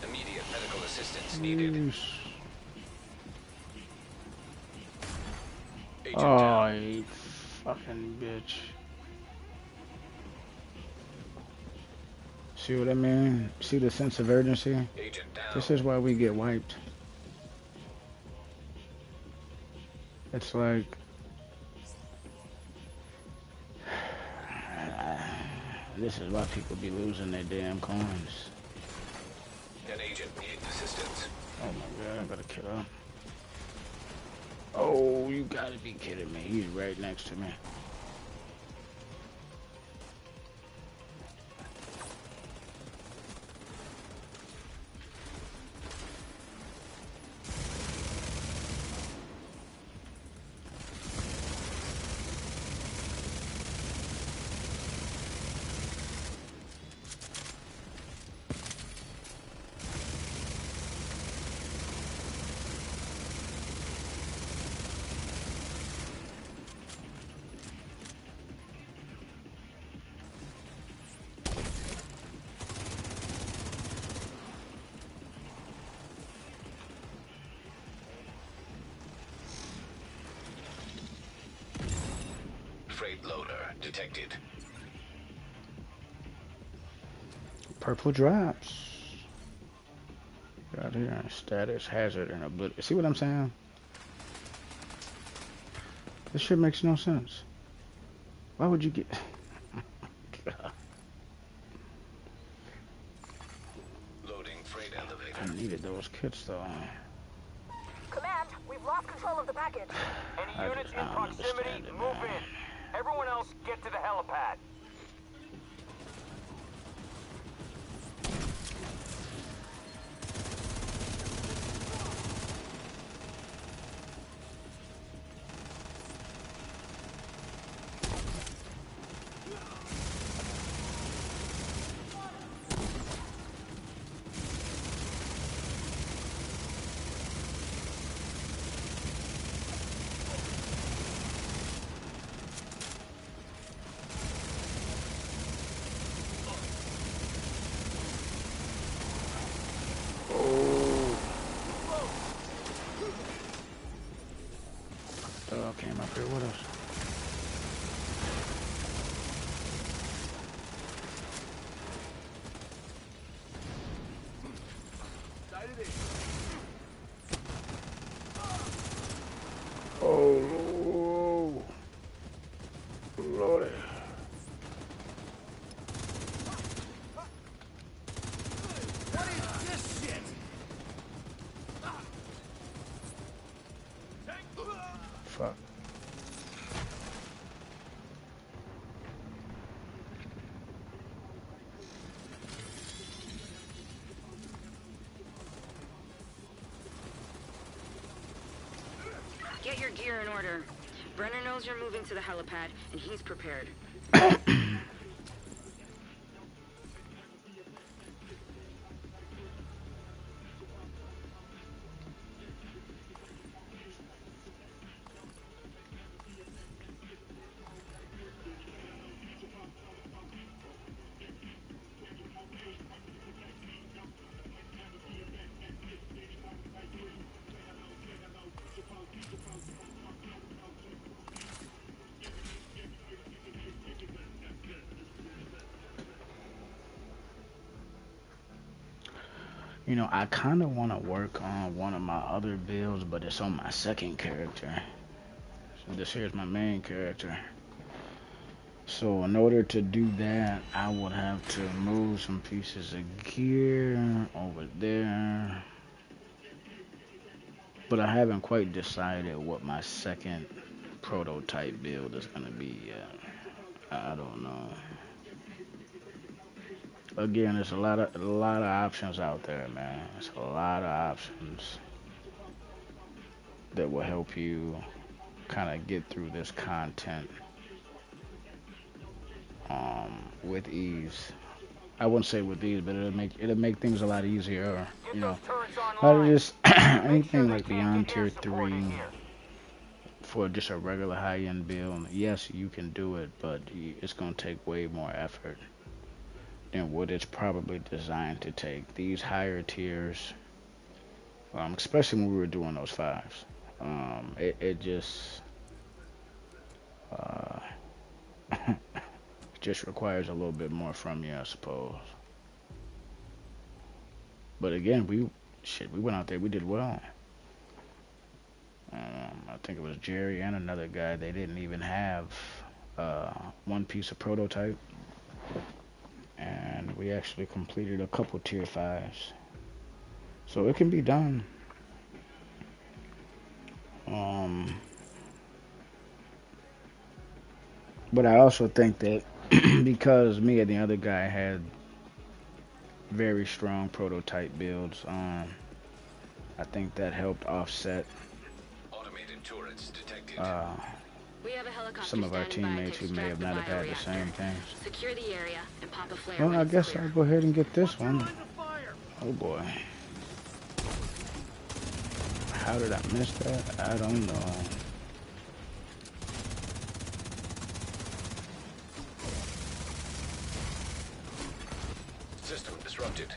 C: Immediate medical assistance needed.
A: Yeesh.
C: Agent
A: Oh,
C: down.
A: you fucking bitch. See what I mean? See the sense of urgency?
C: Agent down.
A: This is why we get wiped. It's like... This is why people be losing their damn coins.
C: An agent needs assistance.
A: Oh my god, I gotta kill him. Oh, you gotta be kidding me. He's right next to me.
C: Freight loader detected.
A: Purple drops. Out here, status, hazard, and oblivion. See what I'm saying? This shit makes no sense. Why would you get...
C: Loading freight elevator.
A: I needed those kits though.
G: Command, we've lost control of the package.
F: Any
A: I
F: units
A: just
F: in
A: don't
F: proximity,
A: understand it,
F: move
A: man.
F: in. Everyone else, get to the helipad.
A: Dog came up here with us. Oh, Lordy.
I: What is this shit?
A: Fuck.
H: Get your gear in order. Brenner knows you're moving to the helipad, and he's prepared.
A: You know, I kind of want to work on one of my other builds, but it's on my second character. So this here's my main character. So in order to do that, I would have to move some pieces of gear over there. But I haven't quite decided what my second prototype build is going to be yet. I don't know. Again, there's a lot of options out there, man. It's a lot of options that will help you kind of get through this content with ease. I wouldn't say with ease, but it'll make things a lot easier.
F: Get
A: You
F: those
A: know,
F: turrets
A: a lot of
F: online.
A: this
F: Make sure
A: anything
F: they
A: like
F: can't
A: beyond
F: get air
A: tier
F: support in
A: 3
F: here.
A: for just a regular high-end build. Yes, you can do it, but it's gonna take way more effort than what it's probably designed to take. These higher tiers, especially when we were doing those fives, it uh, just requires a little bit more from you, I suppose. But again, we went out there, we did well. I think it was Jerry and another guy. They didn't even have one piece of prototype, and we actually completed a couple tier fives. So it can be done. Um, but I also think that because me and the other guy had very strong prototype builds, I think that helped offset
C: Automated turrets detected.
E: We have a helicopter
A: some of our
E: standing by to
A: teammates who may
E: extract
A: have
E: the
A: not have had the
E: bioreactor.
A: same things.
E: Secure the area and pop a flare
A: Well,
E: when
A: I
E: it's
A: guess
E: clear.
A: I'll go ahead and get this
I: Watch your
A: one.
I: lines of fire.
A: Oh boy. How did I miss that? I don't know.
C: System disrupted.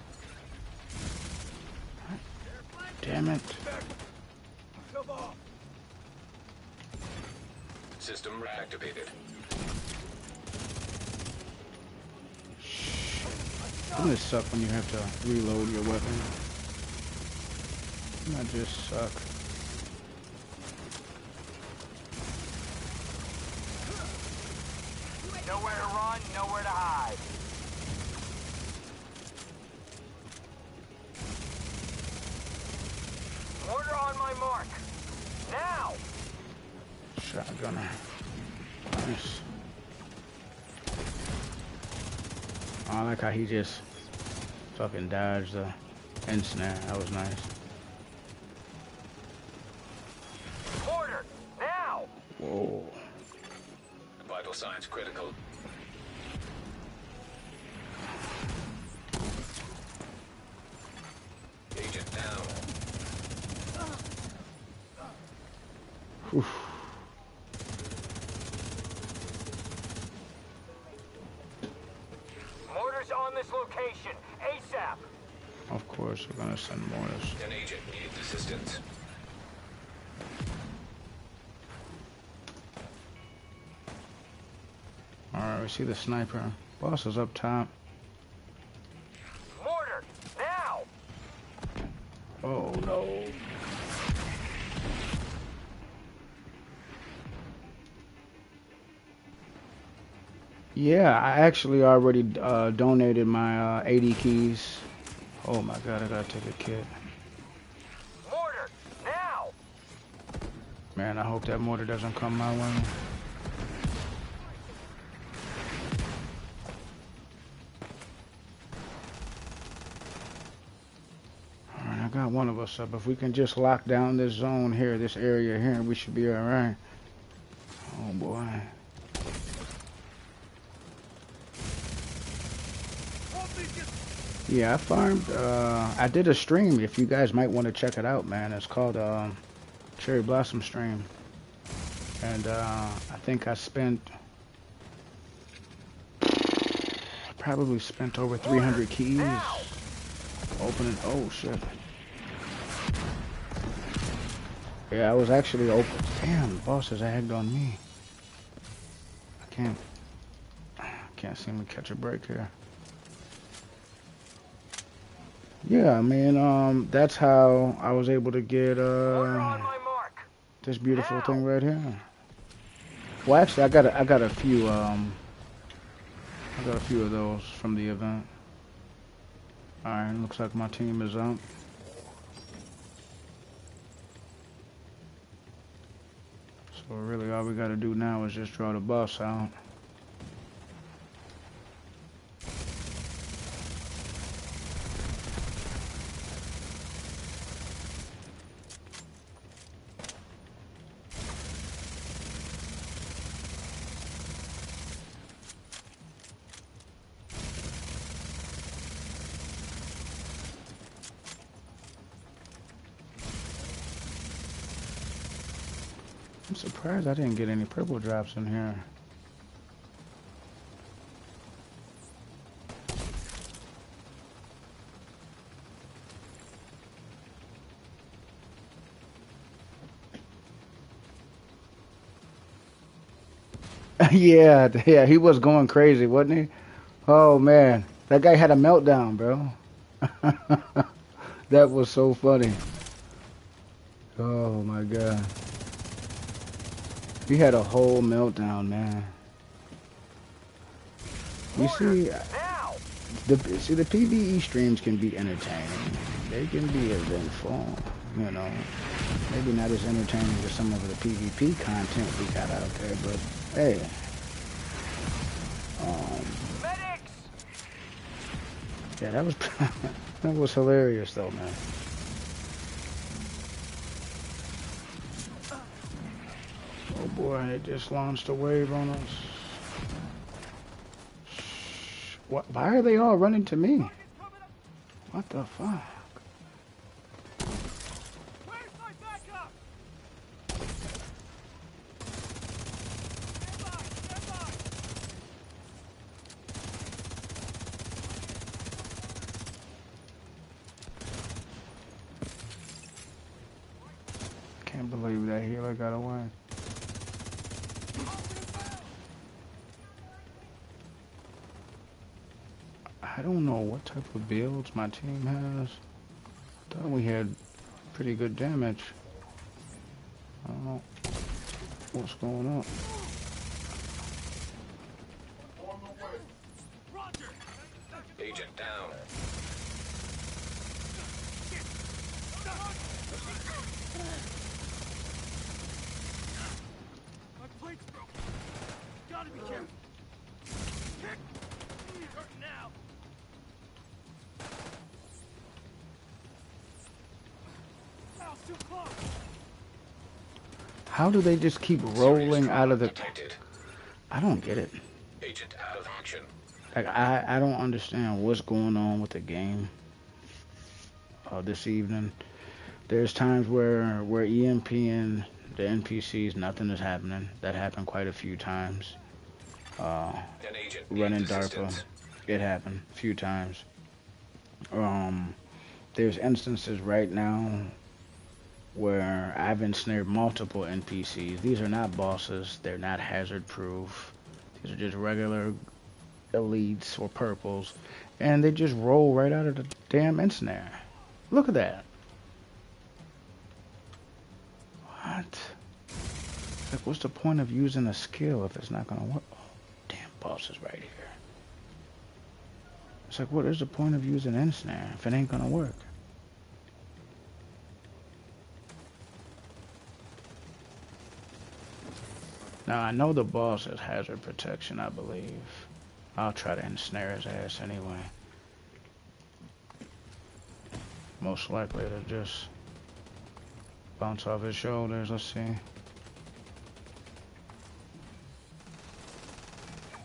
A: Damn it.
I: Come on.
C: System reactivated.
A: Doesn't it suck when you have to reload your weapon? That just suck.
F: Nowhere to run, nowhere to hide. Order on my mark. Now!
A: Shotgunner. Nice. I like how he just fucking dodged the ensnare. That was nice.
F: Order! Now!
A: Whoa.
C: Vital signs critical. Agent down.
A: Whew.
F: Mortars on this location. ASAP!
A: Of course, we're gonna send mortars.
C: An agent needs assistance.
A: Alright, we see the sniper. Boss is up top.
F: Mortar! Now!
A: Oh no. Yeah, I actually already donated my 80 keys. Oh my god, I gotta take a kit.
F: Mortar! Now!
A: Man, I hope that mortar doesn't come my way. Alright, I got one of us up. If we can just lock down this zone here, this area here, we should be alright. Oh boy. Yeah, I farmed, I did a stream, if you guys might want to check it out, man. It's called, Cherry Blossom Stream. And, I think I probably spent over 300 keys opening, oh shit. Yeah, I was actually open, damn, the boss has agged on me. I can't seem to catch a break here. Yeah, I mean, that's how I was able to get
F: Order on my mark.
A: this beautiful
F: Now.
A: thing right here. Well, actually, I got a few I got a few of those from the event. All right, looks like my team is up. So really, all we got to do now is just draw the bus out. I'm surprised I didn't get any purple drops in here. Yeah, yeah, he was going crazy, wasn't he? Oh man, that guy had a meltdown, bro. That was so funny. Oh my god, he had a whole meltdown, man. You see,
F: Now.
A: the PvE streams can be entertaining. They can be eventful, you know. Maybe not as entertaining as some of the PvP content we got out there, but hey, um,
F: Medics.
A: yeah, that was that was hilarious though, man. Oh boy, it just launched a wave on us. What? Why are they all running to me? What the fuck?
I: Where's my backup? Stand by.
A: Can't believe that healer got away. I don't know what type of builds my team has. Thought we had pretty good damage. I don't know what's going on.
C: Agent down.
I: My plate's broken. Gotta be careful. Kick. Hurting now. Val's too close.
A: How do they just keep rolling out of the...
C: Detected.
A: I don't get it.
C: Agent out of action.
A: Like, I don't understand what's going on with the game this evening. There's times where we're EMPing the NPCs, nothing is happening. That happened quite a few times.
C: An agent
A: Running
C: needs
A: DARPA,
C: assistance.
A: it happened a few times. There's instances right now where I've ensnared multiple NPCs. These are not bosses. They're not hazard proof. These are just regular elites or purples. And they just roll right out of the damn ensnare. Look at that. What? Like, what's the point of using a skill if it's not gonna work? Oh, damn, boss is right here. It's like, what is the point of using ensnare if it ain't gonna work? Now, I know the boss has hazard protection, I believe. I'll try to ensnare his ass anyway. Most likely to just bounce off his shoulders. Let's see.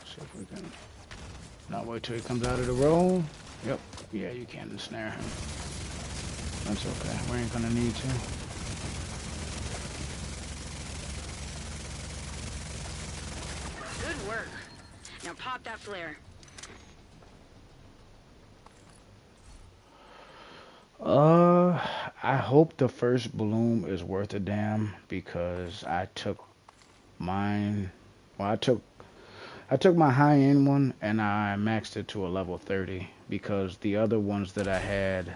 A: See if we can not wait till he comes out of the roll. Yep. Yeah, you can ensnare him. That's okay. We ain't gonna need to.
H: Good work. Now pop that flare.
A: I hope the first bloom is worth a damn because I took mine. Well, I took my high end one and I maxed it to a level 30 because the other ones that I had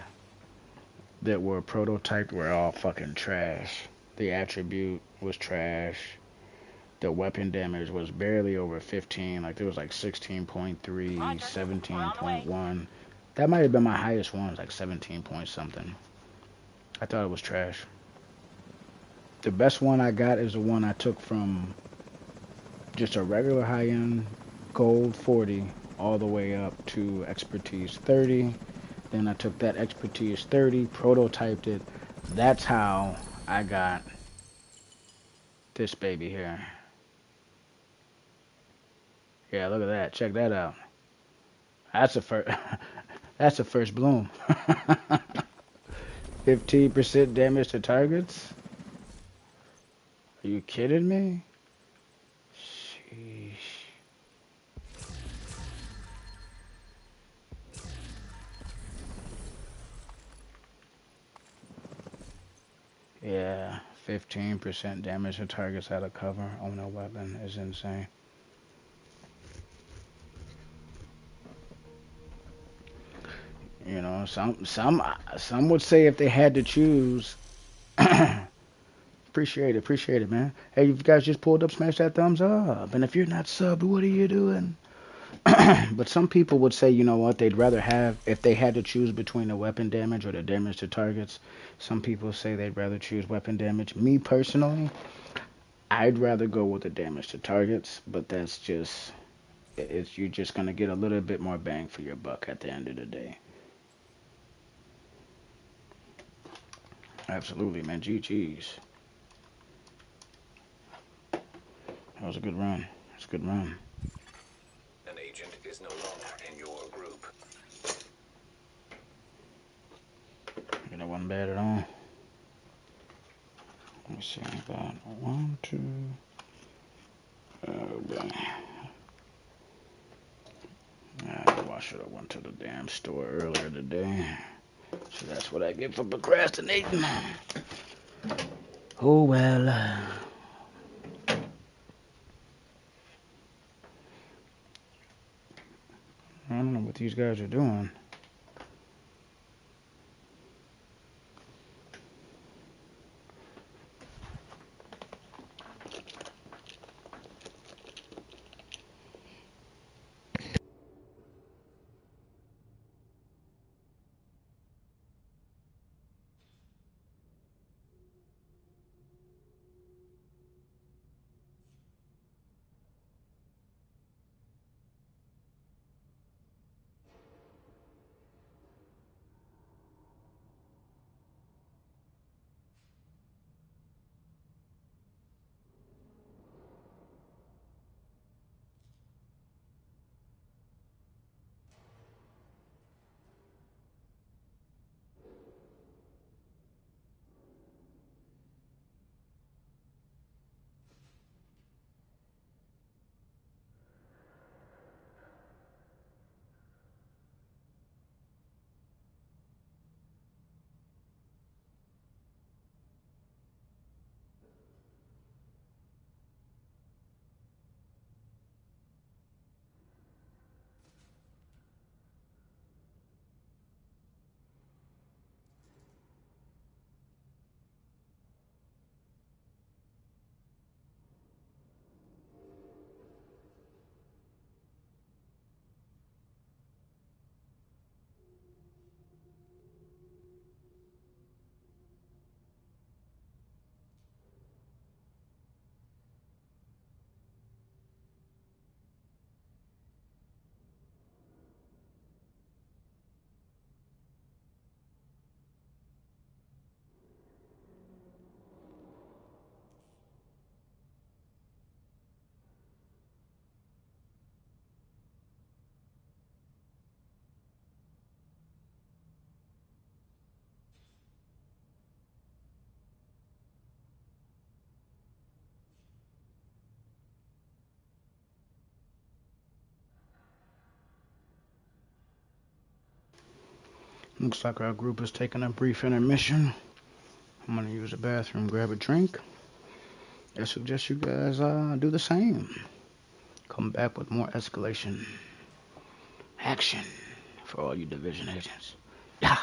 A: that were prototyped were all fucking trash. The attribute was trash. The weapon damage was barely over 15. Like there was like 16.3, 17.1. That might have been my highest one, like 17 point something. I thought it was trash. The best one I got is the one I took from just a regular high-end gold 40 all the way up to expertise 30. Then I took that expertise 30, prototyped it. That's how I got this baby here. Yeah, look at that. Check that out. That's a first. That's a first bloom. 15% damage to targets. Are you kidding me? Sheesh. Yeah, 15% damage to targets out of cover on a weapon is insane. You know, some would say if they had to choose. Appreciate it, man. Hey, if you guys just pulled up, smash that thumbs up. And if you're not subbed, what are you doing? But some people would say, you know what, they'd rather have, if they had to choose between the weapon damage or the damage to targets, some people say they'd rather choose weapon damage. Me personally, I'd rather go with the damage to targets, but that's just, you're just going to get a little bit more bang for your buck at the end of the day. Absolutely, man. GG's. That was a good run. That's a good run.
C: An agent is no longer in your group.
A: You know, wasn't bad at all. Let me see. About 1, 2. Oh, boy. Why should I went to the damn store earlier today? So that's what I get for procrastinating. Oh, well. I don't know what these guys are doing. Looks like our group is taking a brief intermission. I'm going to use the bathroom, grab a drink. I suggest you guys do the same. Come back with more escalation action for all you division agents. Yeah.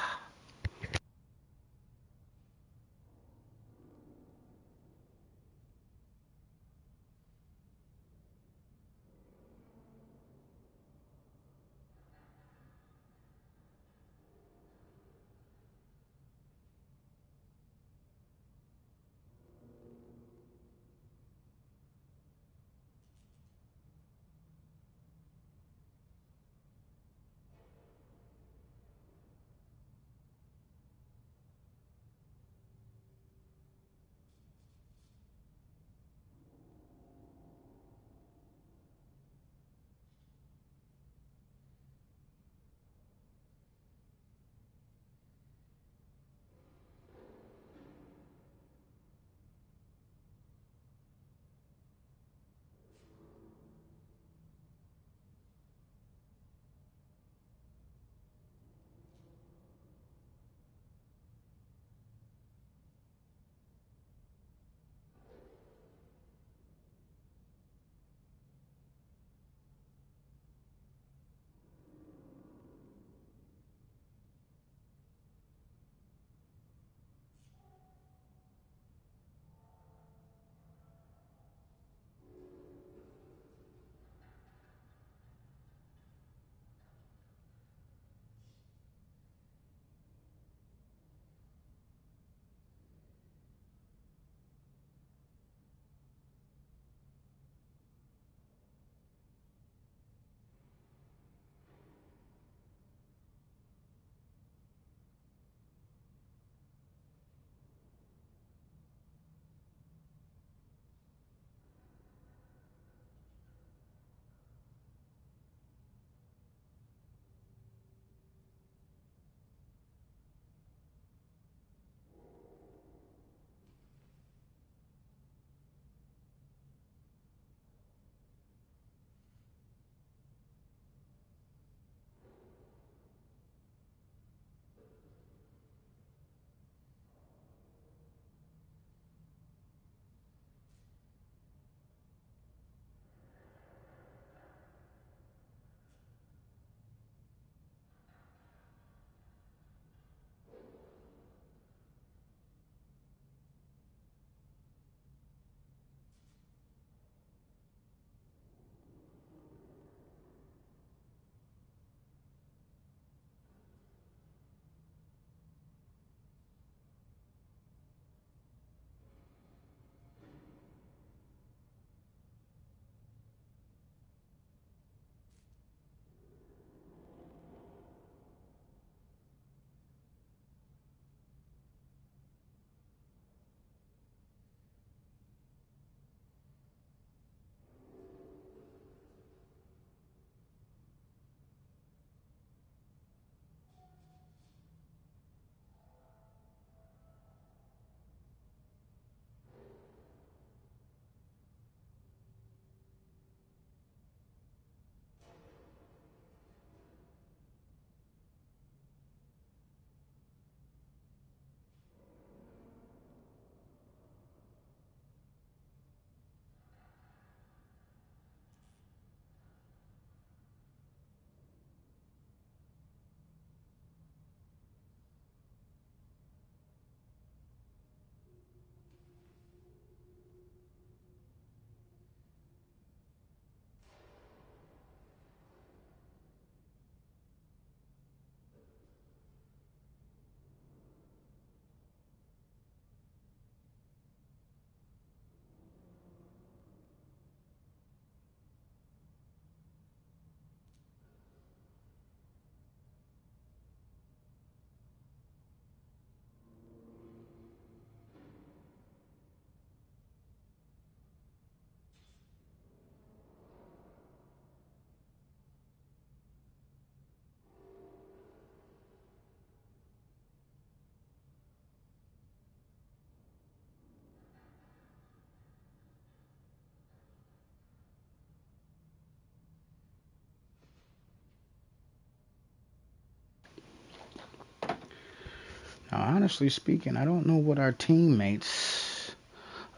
A: Now, honestly speaking, I don't know what our teammates,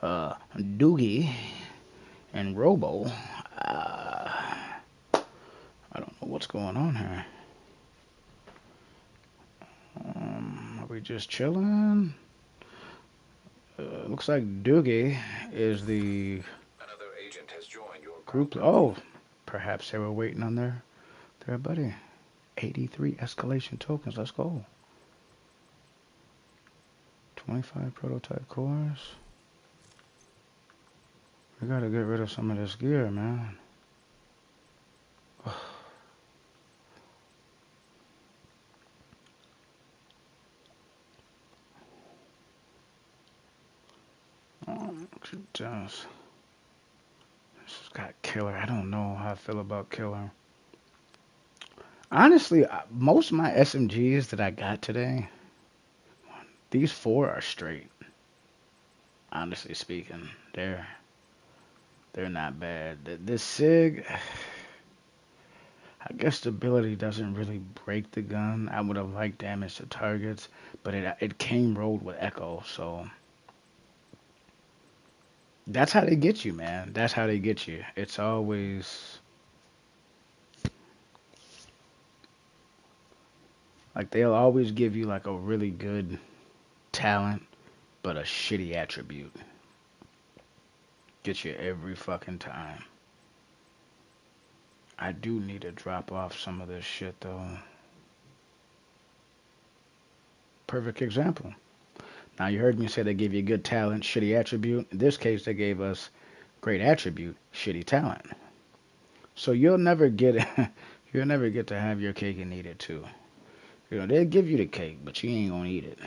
A: Doogie and Robo, I don't know what's going on here. Are we just chilling? Looks like Doogie is the
C: Another agent has joined your
A: group. Oh, perhaps they were waiting on their buddy. 83 escalation tokens. Let's go. 25 prototype cores. We gotta get rid of some of this gear, man. Just, this has got killer. I don't know how I feel about killer. Honestly, most of my SMGs that I got today, these 4 are straight. Honestly speaking, they're not bad. This SIG, I guess stability doesn't really break the gun. I would have liked damage to targets, but it came rolled with echo, so that's how they get you, man. That's how they get you. It's always like they'll always give you like a really good talent, but a shitty attribute. Get you every fucking time. I do need to drop off some of this shit though. Perfect example. Now you heard me say they give you good talent, shitty attribute. In this case, they gave us great attribute, shitty talent. So you'll never get you'll never get to have your cake and eat it too. You know, they'll give you the cake, but you ain't gonna eat it.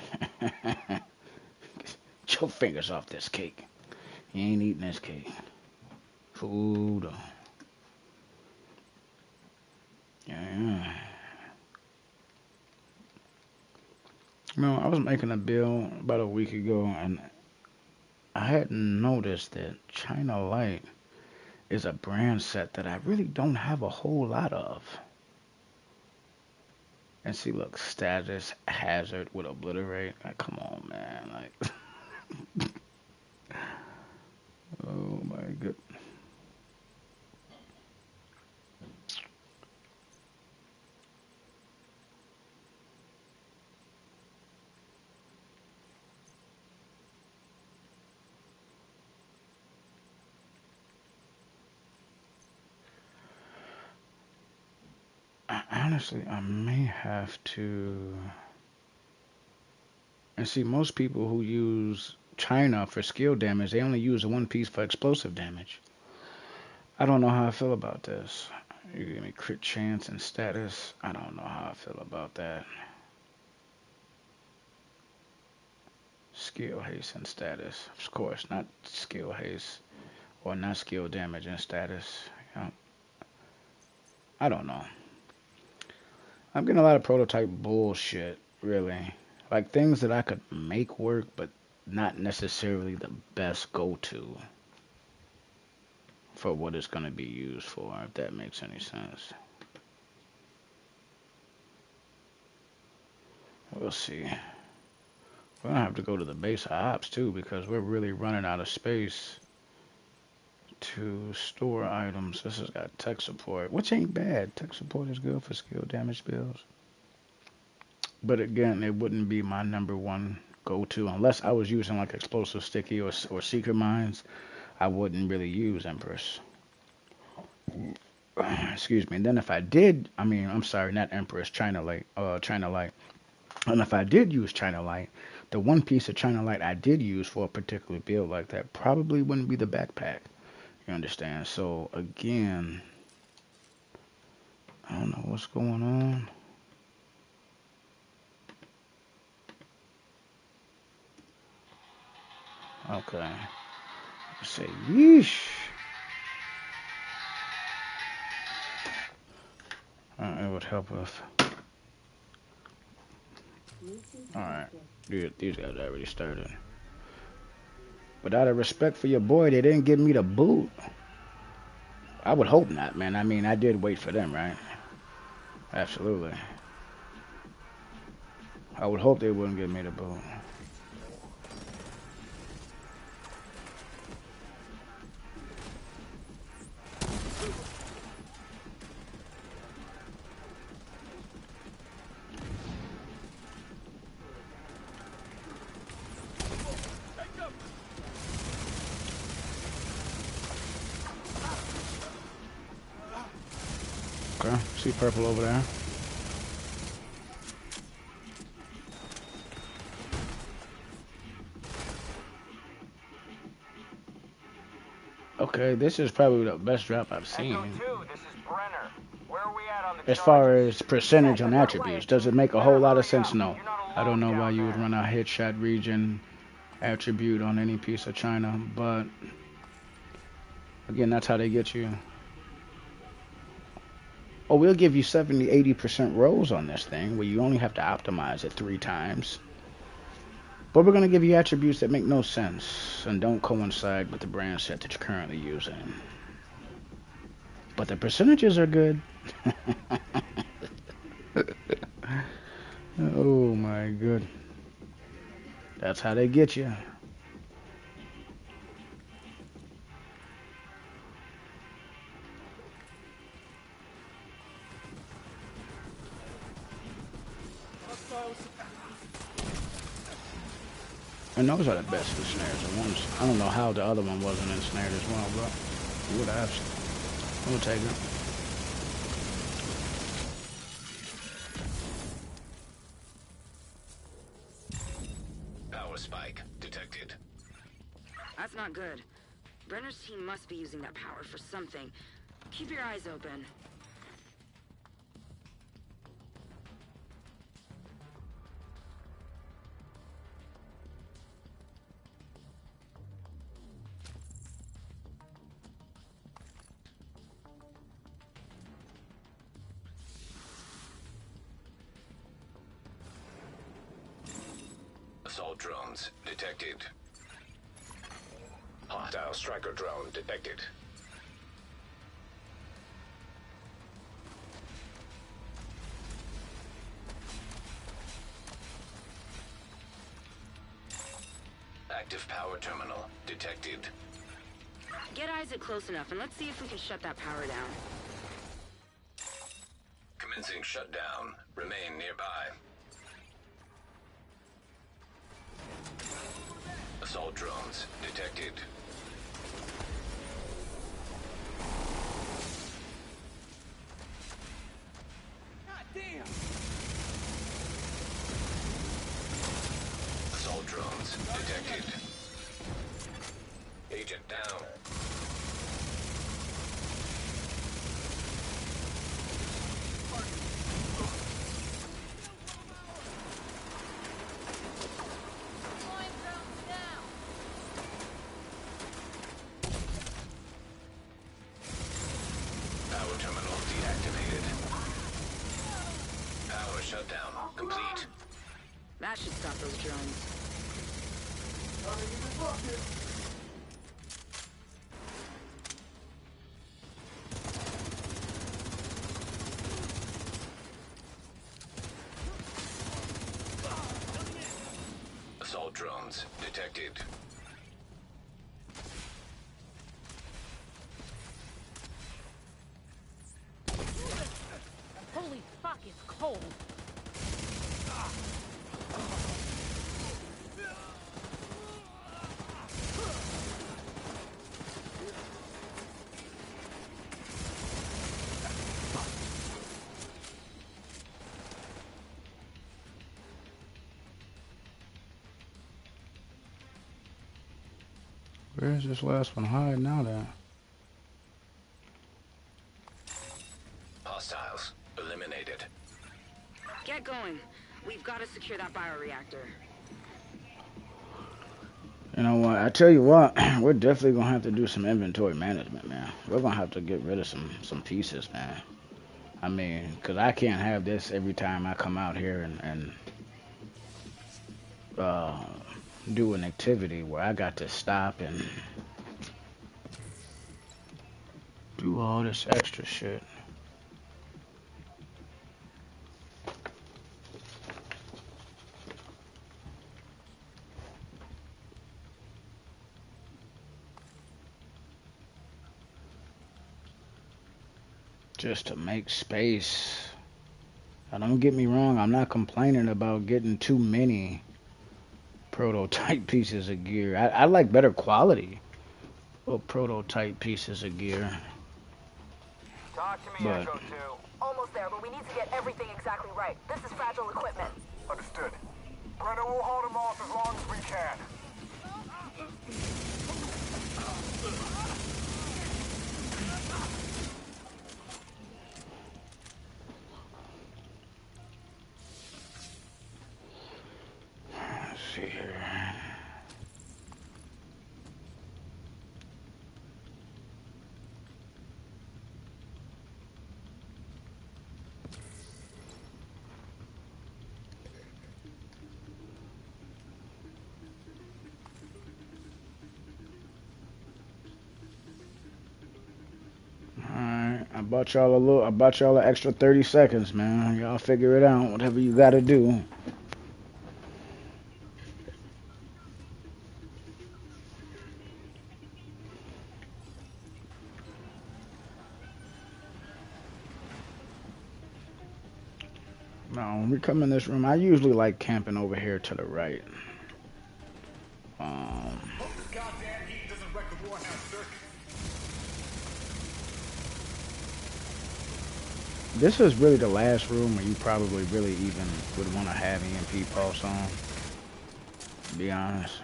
A: Get your fingers off this cake. You ain't eating this cake. Food. Yeah. You know, I was making a bill about a week ago, and I hadn't noticed that China Light is a brand set that I really don't have a whole lot of. And see, look, status hazard would obliterate. Like, come on, man. Like, oh my god. Honestly, I may have to. And see, most people who use China for skill damage, they only use one piece for explosive damage. I don't know how I feel about this. You give me crit chance and status. I don't know how I feel about that. Skill haste and status. Of course, not skill haste or not skill damage and status. You know, I don't know. I'm getting a lot of prototype bullshit, really. Like things that I could make work, but not necessarily the best go-to for what it's going to be used for, if that makes any sense. We'll see. We're going to have to go to the base of ops, too, because we're really running out of space to store items. This has got tech support, which ain't bad. Tech support is good for skill damage builds. But again, it wouldn't be my number one go-to unless I was using like explosive sticky or seeker mines. I wouldn't really use Empress. Excuse me. And then if I did, I mean, I'm sorry, not Empress, China Light, China Light. And if I did use China Light, the one piece of China Light I did use for a particular build like that probably wouldn't be the backpack. You understand? So again, I don't know what's going on. Okay. Say yeesh. It would help if. Alright. These guys already started. But out of respect for your boy, they didn't give me the boot. I would hope not, man. I mean, I did wait for them, right? Absolutely. I would hope they wouldn't get me the boot. Okay, see purple over there. Okay, this is probably the best drop I've
F: Echo
A: seen.
F: 2, this is Brenner. Where are we at on the
A: As far
F: charges?
A: as percentage on attributes, does it make a whole lot of sense? No. I don't know why you would run a headshot region attribute on any piece of China, but again, that's how they get you. Oh, we'll give you 70, 80% rolls on this thing where you only have to optimize it 3 times. But we're going to give you attributes that make no sense and don't coincide with the brand set that you're currently using. But the percentages are good. Oh my good. That's how they get you. And those are the best ensnares. The ones I don't know how the other one wasn't ensnared as well, but you would have. We'll take it.
C: Power spike detected.
H: That's not good. Brenner's team must be using that power for something. Keep your eyes open.
C: Assault drones detected. Hostile striker drone detected. Active power terminal detected.
H: Get Isaac close enough and let's see if we can shut that power down.
C: Commencing shutdown. Remain nearby. Assault drones detected.
I: God damn!
C: Assault drones detected. Agent down. Power terminal deactivated. Power shutdown complete.
H: That should stop those drones.
C: Assault drones detected.
D: Holy fuck, it's cold.
A: Where's this last one hiding now then?
C: Hostiles eliminated.
H: Get going. We've got to secure that bioreactor.
A: You know what? I tell you what, we're definitely gonna have to do some inventory management, man. We're gonna have to get rid of some pieces, man. I mean, cause I can't have this every time I come out here and do an activity where I got to stop and do all this extra shit. just to make space. Now, don't get me wrong, I'm not complaining about getting too many prototype pieces of gear. I like better quality of prototype pieces of gear.
F: Talk to me,
A: But
F: Echo 2.
G: Almost there, but we need to get everything exactly right. This is fragile equipment.
I: Understood. Brenner will hold him off as long as we can.
A: let's see here. Alright, I bought y'all an extra 30 seconds, man. Y'all figure it out, whatever you gotta do. Now, when we come in this room, I usually like camping over here to the right.
I: Hope this goddamn heat doesn't wreck the Warhound circuit.
A: This is really the last room where you probably really even would want to have EMP pulse on, to be honest.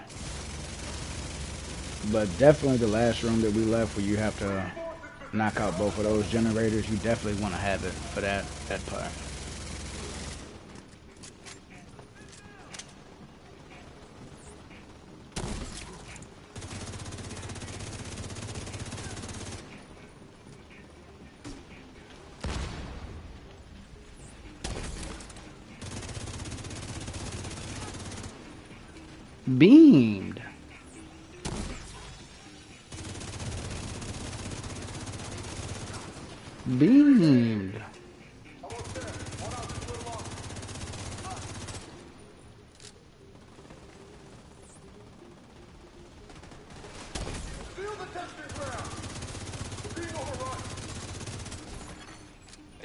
A: But definitely the last room that we left where you have to knock out both of those generators, you definitely want to have it for that part. Beamed. Beamed.
I: Feel the testing ground. We're being overrun.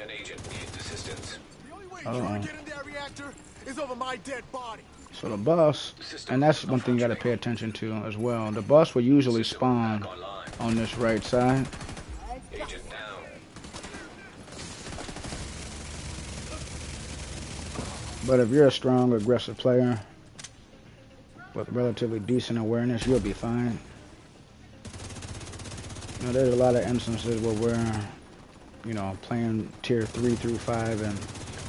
C: An agent needs assistance.
I: The only way you're to get in that reactor is over my dead body.
A: So the bus, and that's one thing you got to pay attention to as well. The bus will usually spawn on this right side.
C: Agent down.
A: But if you're a strong, aggressive player with relatively decent awareness, you'll be fine. You know, there's a lot of instances where we're, you know, playing tier 3 through 5, and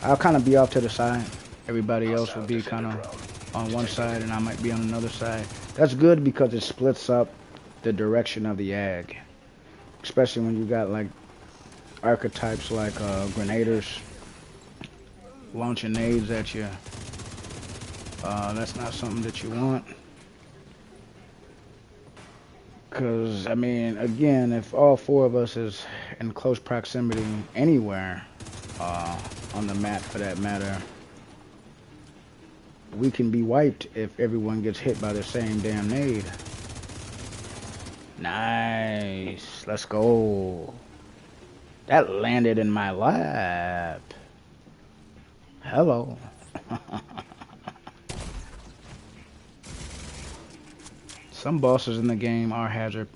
A: I'll kind of be off to the side. Everybody else will be kind of on one side, and I might be on another side. That's good because it splits up the direction of the ag, especially when you got like archetypes like grenaders launching nades at you. That's not something that you want. Because, I mean, again, if all four of us is in close proximity anywhere on the map for that matter, we can be wiped if everyone gets hit by the same damn nade. Nice. Let's go. That landed in my lap. Hello. Some bosses in the game are hazard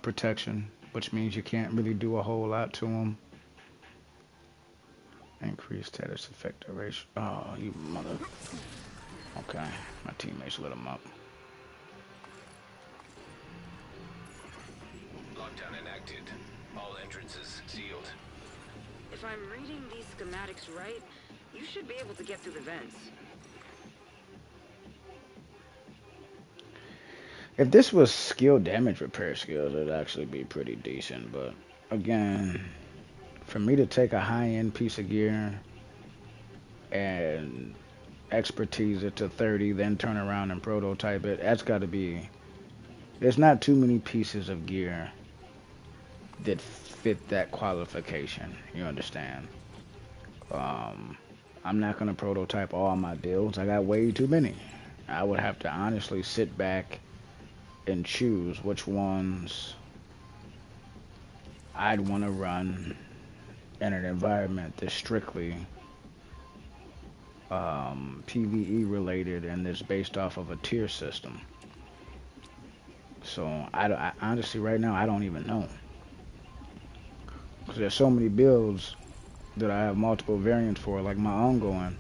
A: protection, which means you can't really do a whole lot to them. Increased status effect ratio. Oh, you mother. Okay, my teammates lit him up.
C: Lockdown enacted. All entrances sealed.
H: If I'm reading these schematics right, you should be able to get through the vents.
A: If this was skill damage repair skills, it'd actually be pretty decent. But again, for me to take a high-end piece of gear and expertise it to 30, then turn around and prototype it, that's got to be... There's not too many pieces of gear that fit that qualification. You understand? I'm not going to prototype all my builds. I got way too many. I would have to honestly sit back and choose which ones I'd want to run in an environment that's strictly PvE related and that's based off of a tier system. So I honestly right now I don't even know because there's so many builds that I have multiple variants for, like my ongoing.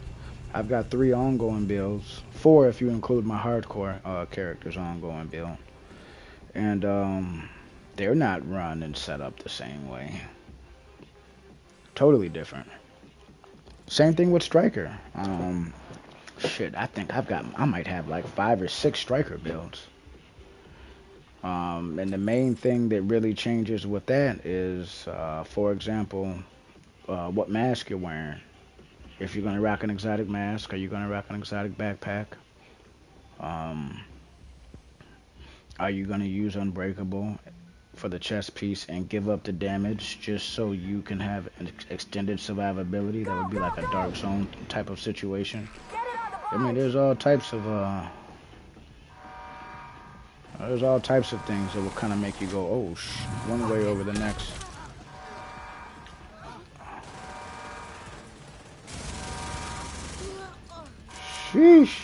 A: I've got 3 ongoing builds, 4 if you include my hardcore characters ongoing build, and they're not run and set up the same way. Totally different. Same thing with Striker. Shit, I think I might have like 5 or 6 Striker builds. And the main thing that really changes with that is, for example, what mask you're wearing. If you're gonna rock an exotic mask, are you gonna rock an exotic backpack? Um, are you gonna use Unbreakable for the chest piece and give up the damage just so you can have an extended survivability? That would be like a Dark Zone type of situation. I mean, there's all types of things that will kind of make you go, oh, one way over the next. Sheesh.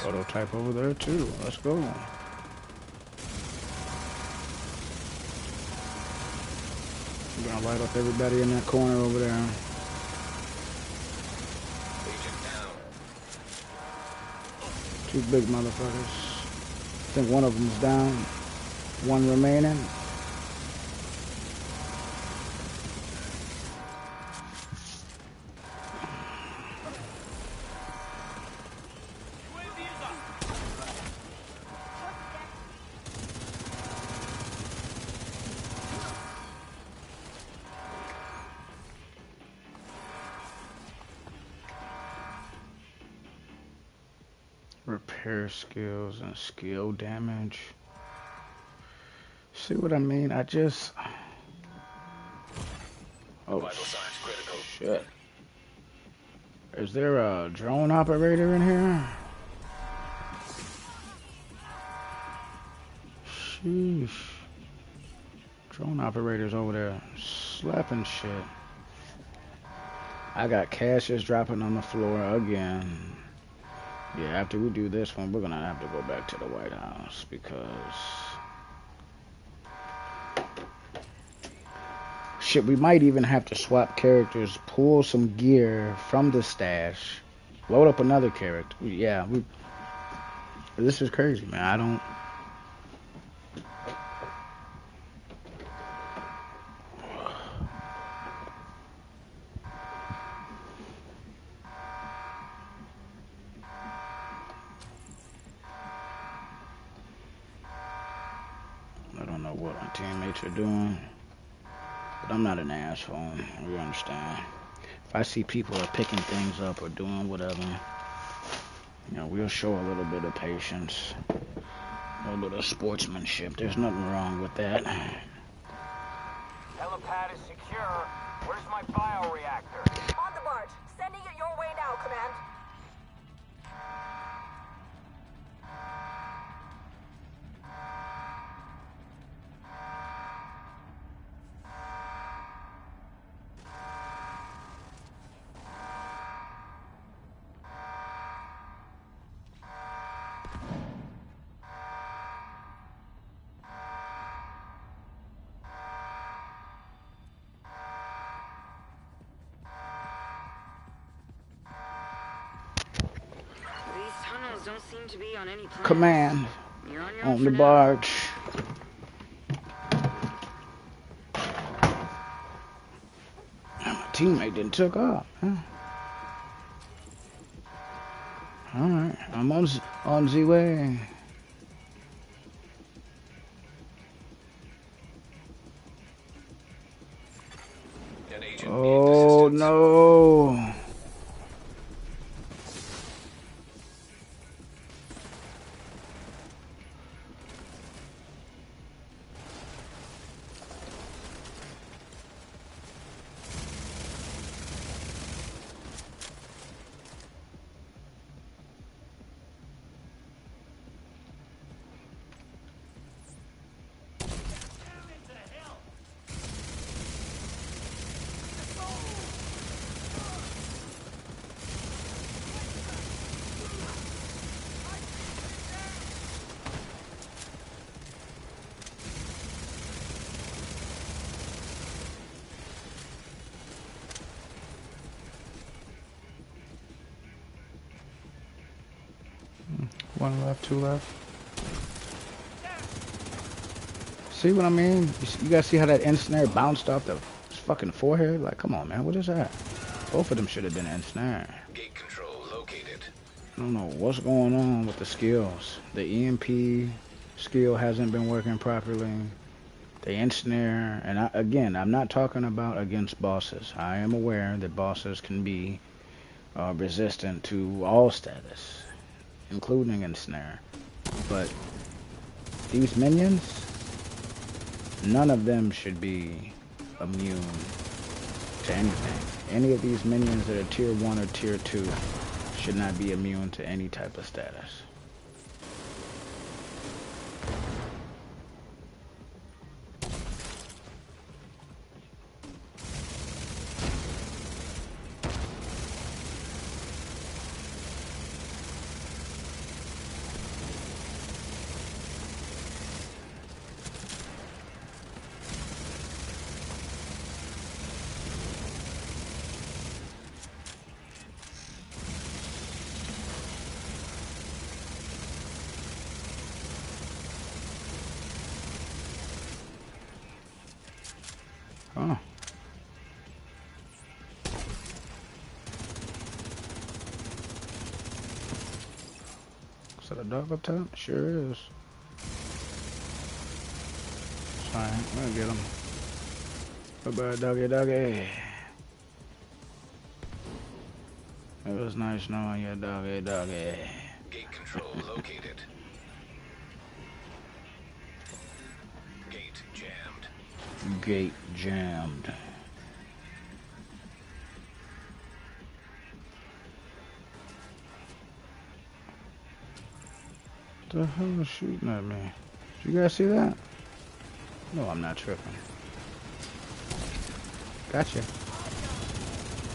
A: Prototype over there too. Let's go. We're gonna light up everybody in that corner over there. Two big motherfuckers. I think one of them's down. One remaining. Repair skills and skill damage. See what I mean? Oh, shit. Is there a drone operator in here? Sheesh. Drone operators over there slapping shit. I got caches dropping on the floor again. Yeah, after we do this one, we're gonna have to go back to the White House because shit, we might even have to swap characters, pull some gear from the stash, load up another character. Yeah, this is crazy, man. I don't know what my teammates are doing, but I'm not an asshole. You understand? If I see people are picking things up or doing whatever, we'll show a little bit of patience, a little bit of sportsmanship. There's nothing wrong with that.
F: Helipad is secure. Where's my bioreactor?
G: On the barge. Sending it your way now, Command.
H: Don't seem to be on any plan.
A: Command
H: You're on your
A: on
H: own
A: the
H: for
A: barge. My teammate didn't took off. Huh? Alright, I'm on the way.
C: An agent needs
A: Oh
C: assistance.
A: no. One left, two left. See what I mean? You guys see how that ensnare bounced off the fucking forehead? Like, come on, man. What is that? Both of them should have been ensnare.
C: Gate control located.
A: I don't know what's going on with the skills. The EMP skill hasn't been working properly. The ensnare, and again, I'm not talking about against bosses. I am aware that bosses can be resistant to all status, including ensnare. But these minions, none of them should be immune to anything. Any of these minions that are tier 1 or tier 2 should not be immune to any type of status. Oh. Is that a dog up top? Sure is. Fine, I'm gonna get him. Bye-bye, doggy, doggy. It was nice knowing you, doggy, doggy.
C: Gate control located. Gate jammed.
A: Gate jammed. What the hell is shooting at me? Did you guys see that? No, I'm not tripping. Gotcha.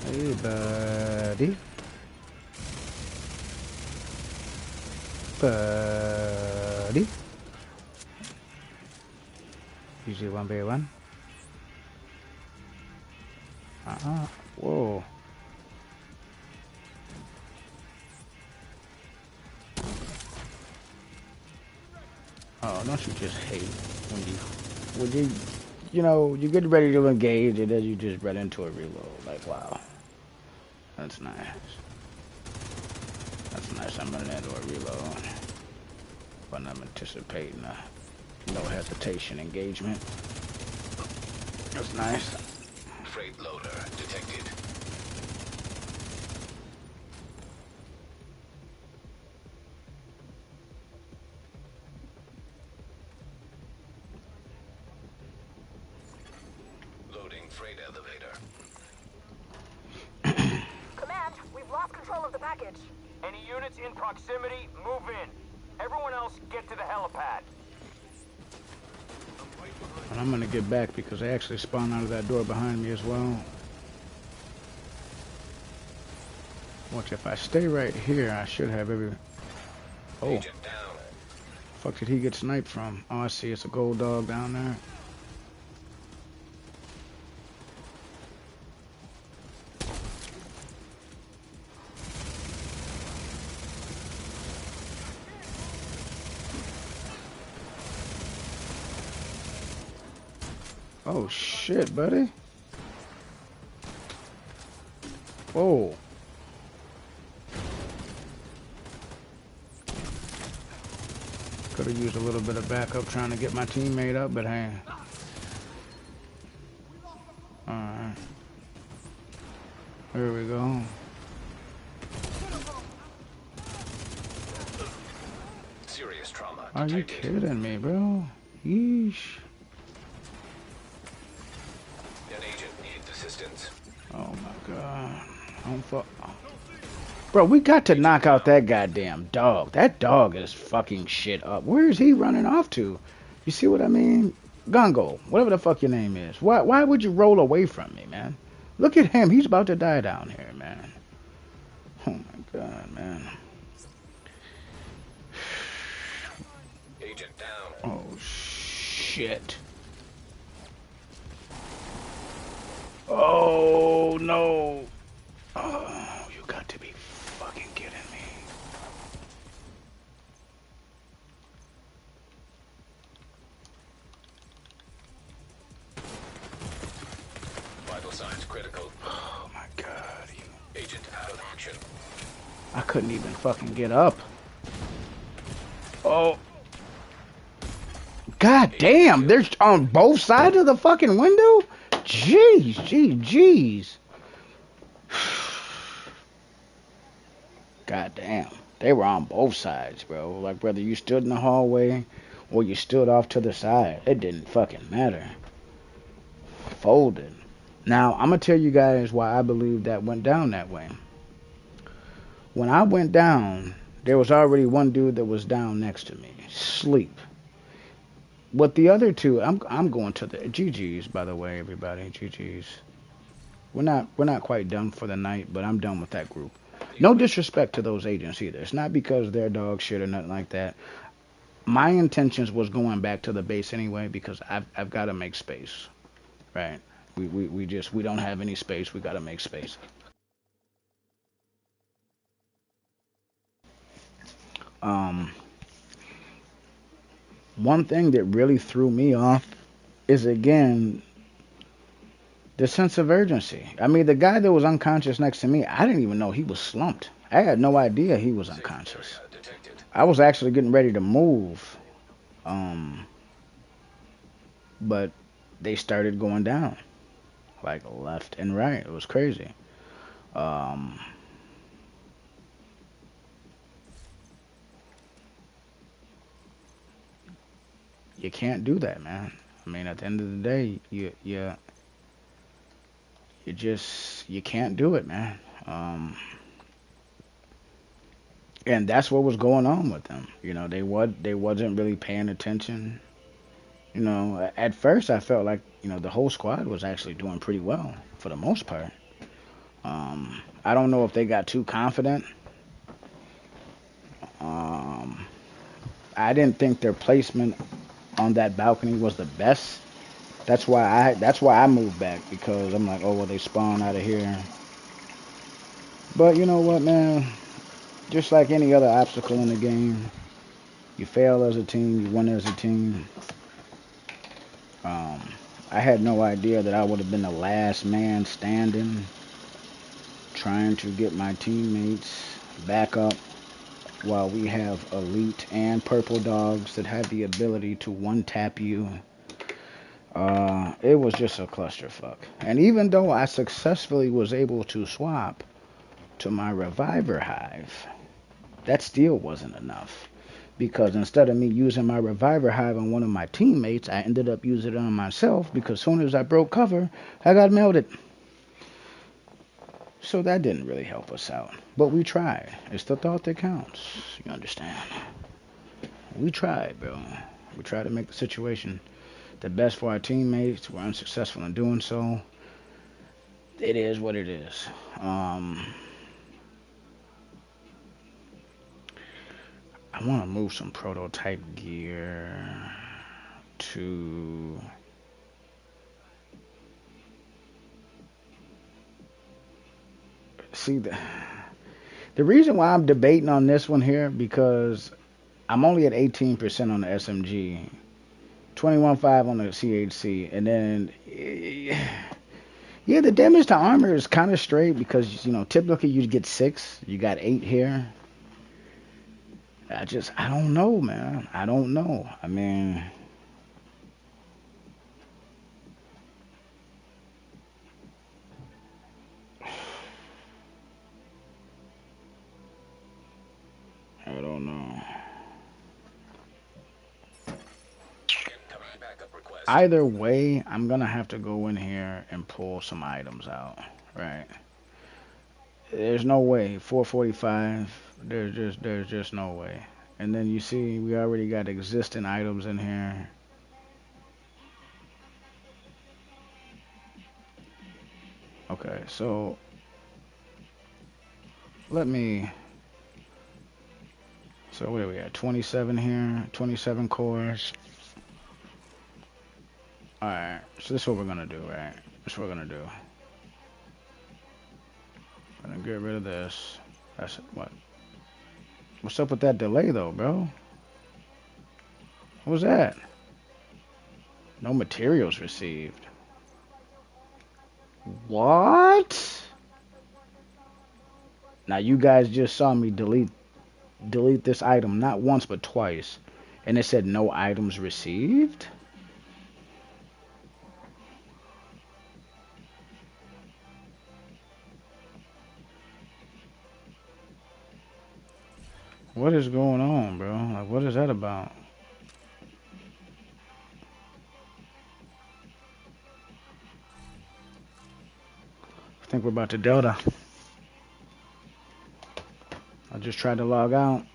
A: Hey, buddy. Buddy. Usually 1v1. Whoa. Oh, don't you just hate when you know, you get ready to engage and then you just run into a reload. Like, wow. That's nice. That's nice. I'm running into a reload. But I'm anticipating a no hesitation engagement. That's nice.
C: Freight loader detected. Loading freight elevator.
G: Command, we've lost control of the package.
F: Any units in proximity, move in. Everyone else, get to the helipad.
A: And I'm gonna get back because they actually spawned out of that door behind me as well. Watch, if I stay right here, I should have every... Oh.
C: Agent down.
A: Fuck did he get sniped from? Oh, I see. It's a gold dog down there. Oh, shit, buddy. Whoa. Could have used a little bit of backup trying to get my teammate up, but hey. Alright. Here we go.
C: Serious trauma
A: Are you
C: detected.
A: kidding me, bro? Yeesh.
C: An agent needs assistance.
A: Oh my god. Don't fuck. Bro, we got to knock out that goddamn dog. That dog is fucking shit up. Where is he running off to? You see what I mean? Gongo, whatever the fuck your name is. Why would you roll away from me, man? Look at him. He's about to die down here, man. Oh my god, man.
C: Agent down.
A: Oh shit. Oh no. Oh, you got to be fucking kidding me.
C: Vital signs critical.
A: Oh my god.
C: Agent out of action.
A: I couldn't even fucking get up. Oh. God damn, they're on both sides of the fucking window? Jeez. God damn. They were on both sides, bro. Like, whether you stood in the hallway or you stood off to the side, it didn't fucking matter. Folded. Now, I'm going to tell you guys why I believe that went down that way. When I went down, there was already one dude that was down next to me, sleep. But the other two, I'm going to the GG's, by the way, everybody. GG's. We're not quite done for the night, but I'm done with that group. No disrespect to those agents either. It's not because they're dog shit or nothing like that. My intentions was going back to the base anyway because I've got to make space, right? We don't have any space. We got to make space. One thing that really threw me off is, again, the sense of urgency. I mean, the guy that was unconscious next to me, I didn't even know he was slumped. I had no idea he was unconscious. I was actually getting ready to move, but they started going down, like left and right. It was crazy. You can't do that, man. I mean, at the end of the day, you can't do it, man. And that's what was going on with them. You know, they wasn't really paying attention. You know, at first I felt like, you know, the whole squad was actually doing pretty well for the most part. I don't know if they got too confident. I didn't think their placement on that balcony was the best. That's why I moved back, because I'm like, oh well, they spawn out of here. But you know what, man? Just like any other obstacle in the game, you fail as a team, you win as a team. I had no idea that I would have been the last man standing, trying to get my teammates back up while we have elite and purple dogs that have the ability to one-tap you. It was just a clusterfuck. And even though I successfully was able to swap to my reviver hive, that still wasn't enough. Because instead of me using my reviver hive on one of my teammates, I ended up using it on myself, because as soon as I broke cover, I got melted. So that didn't really help us out. But we tried. It's the thought that counts. You understand? We tried, bro. We tried to make the situation the best for our teammates. We're unsuccessful in doing so. It is what it is. I want to move some prototype gear to... See, the reason why I'm debating on this one here, because I'm only at 18% on the SMG, 21.5 on the CHC, and then, yeah, the damage to armor is kind of straight because, you know, typically you get 6. You got 8 here. I don't know, man. I don't know. I mean, I don't know.
C: Incoming backup request.
A: Either way, I'm gonna have to go in here and pull some items out, right? There's no way. 445. There's just no way. And then you see we already got existing items in here. Okay, so let me. So what are we at? 27 here. 27 cores. All right. So this is what we're gonna do, right? This is what we're gonna do. Gonna get rid of this. That's what. What's up with that delay though, bro? What was that? No materials received. What? Now you guys just saw me delete this item not once but twice, and it said no items received. What is going on, bro? Like, what is that about? I think we're about to Delta. I just tried to log out.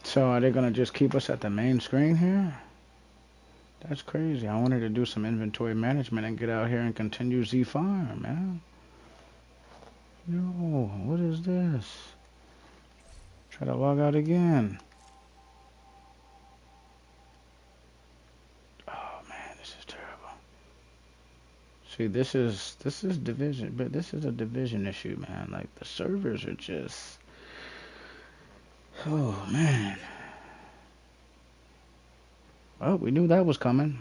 A: So are they gonna just keep us at the main screen here? That's crazy. I wanted to do some inventory management and get out here and continue Z Farm, man. Yo, what is this? Try to log out again. Oh man, this is terrible. See, this is division, but this is a division issue, man. Like the servers are just, oh man. Well, we knew that was coming.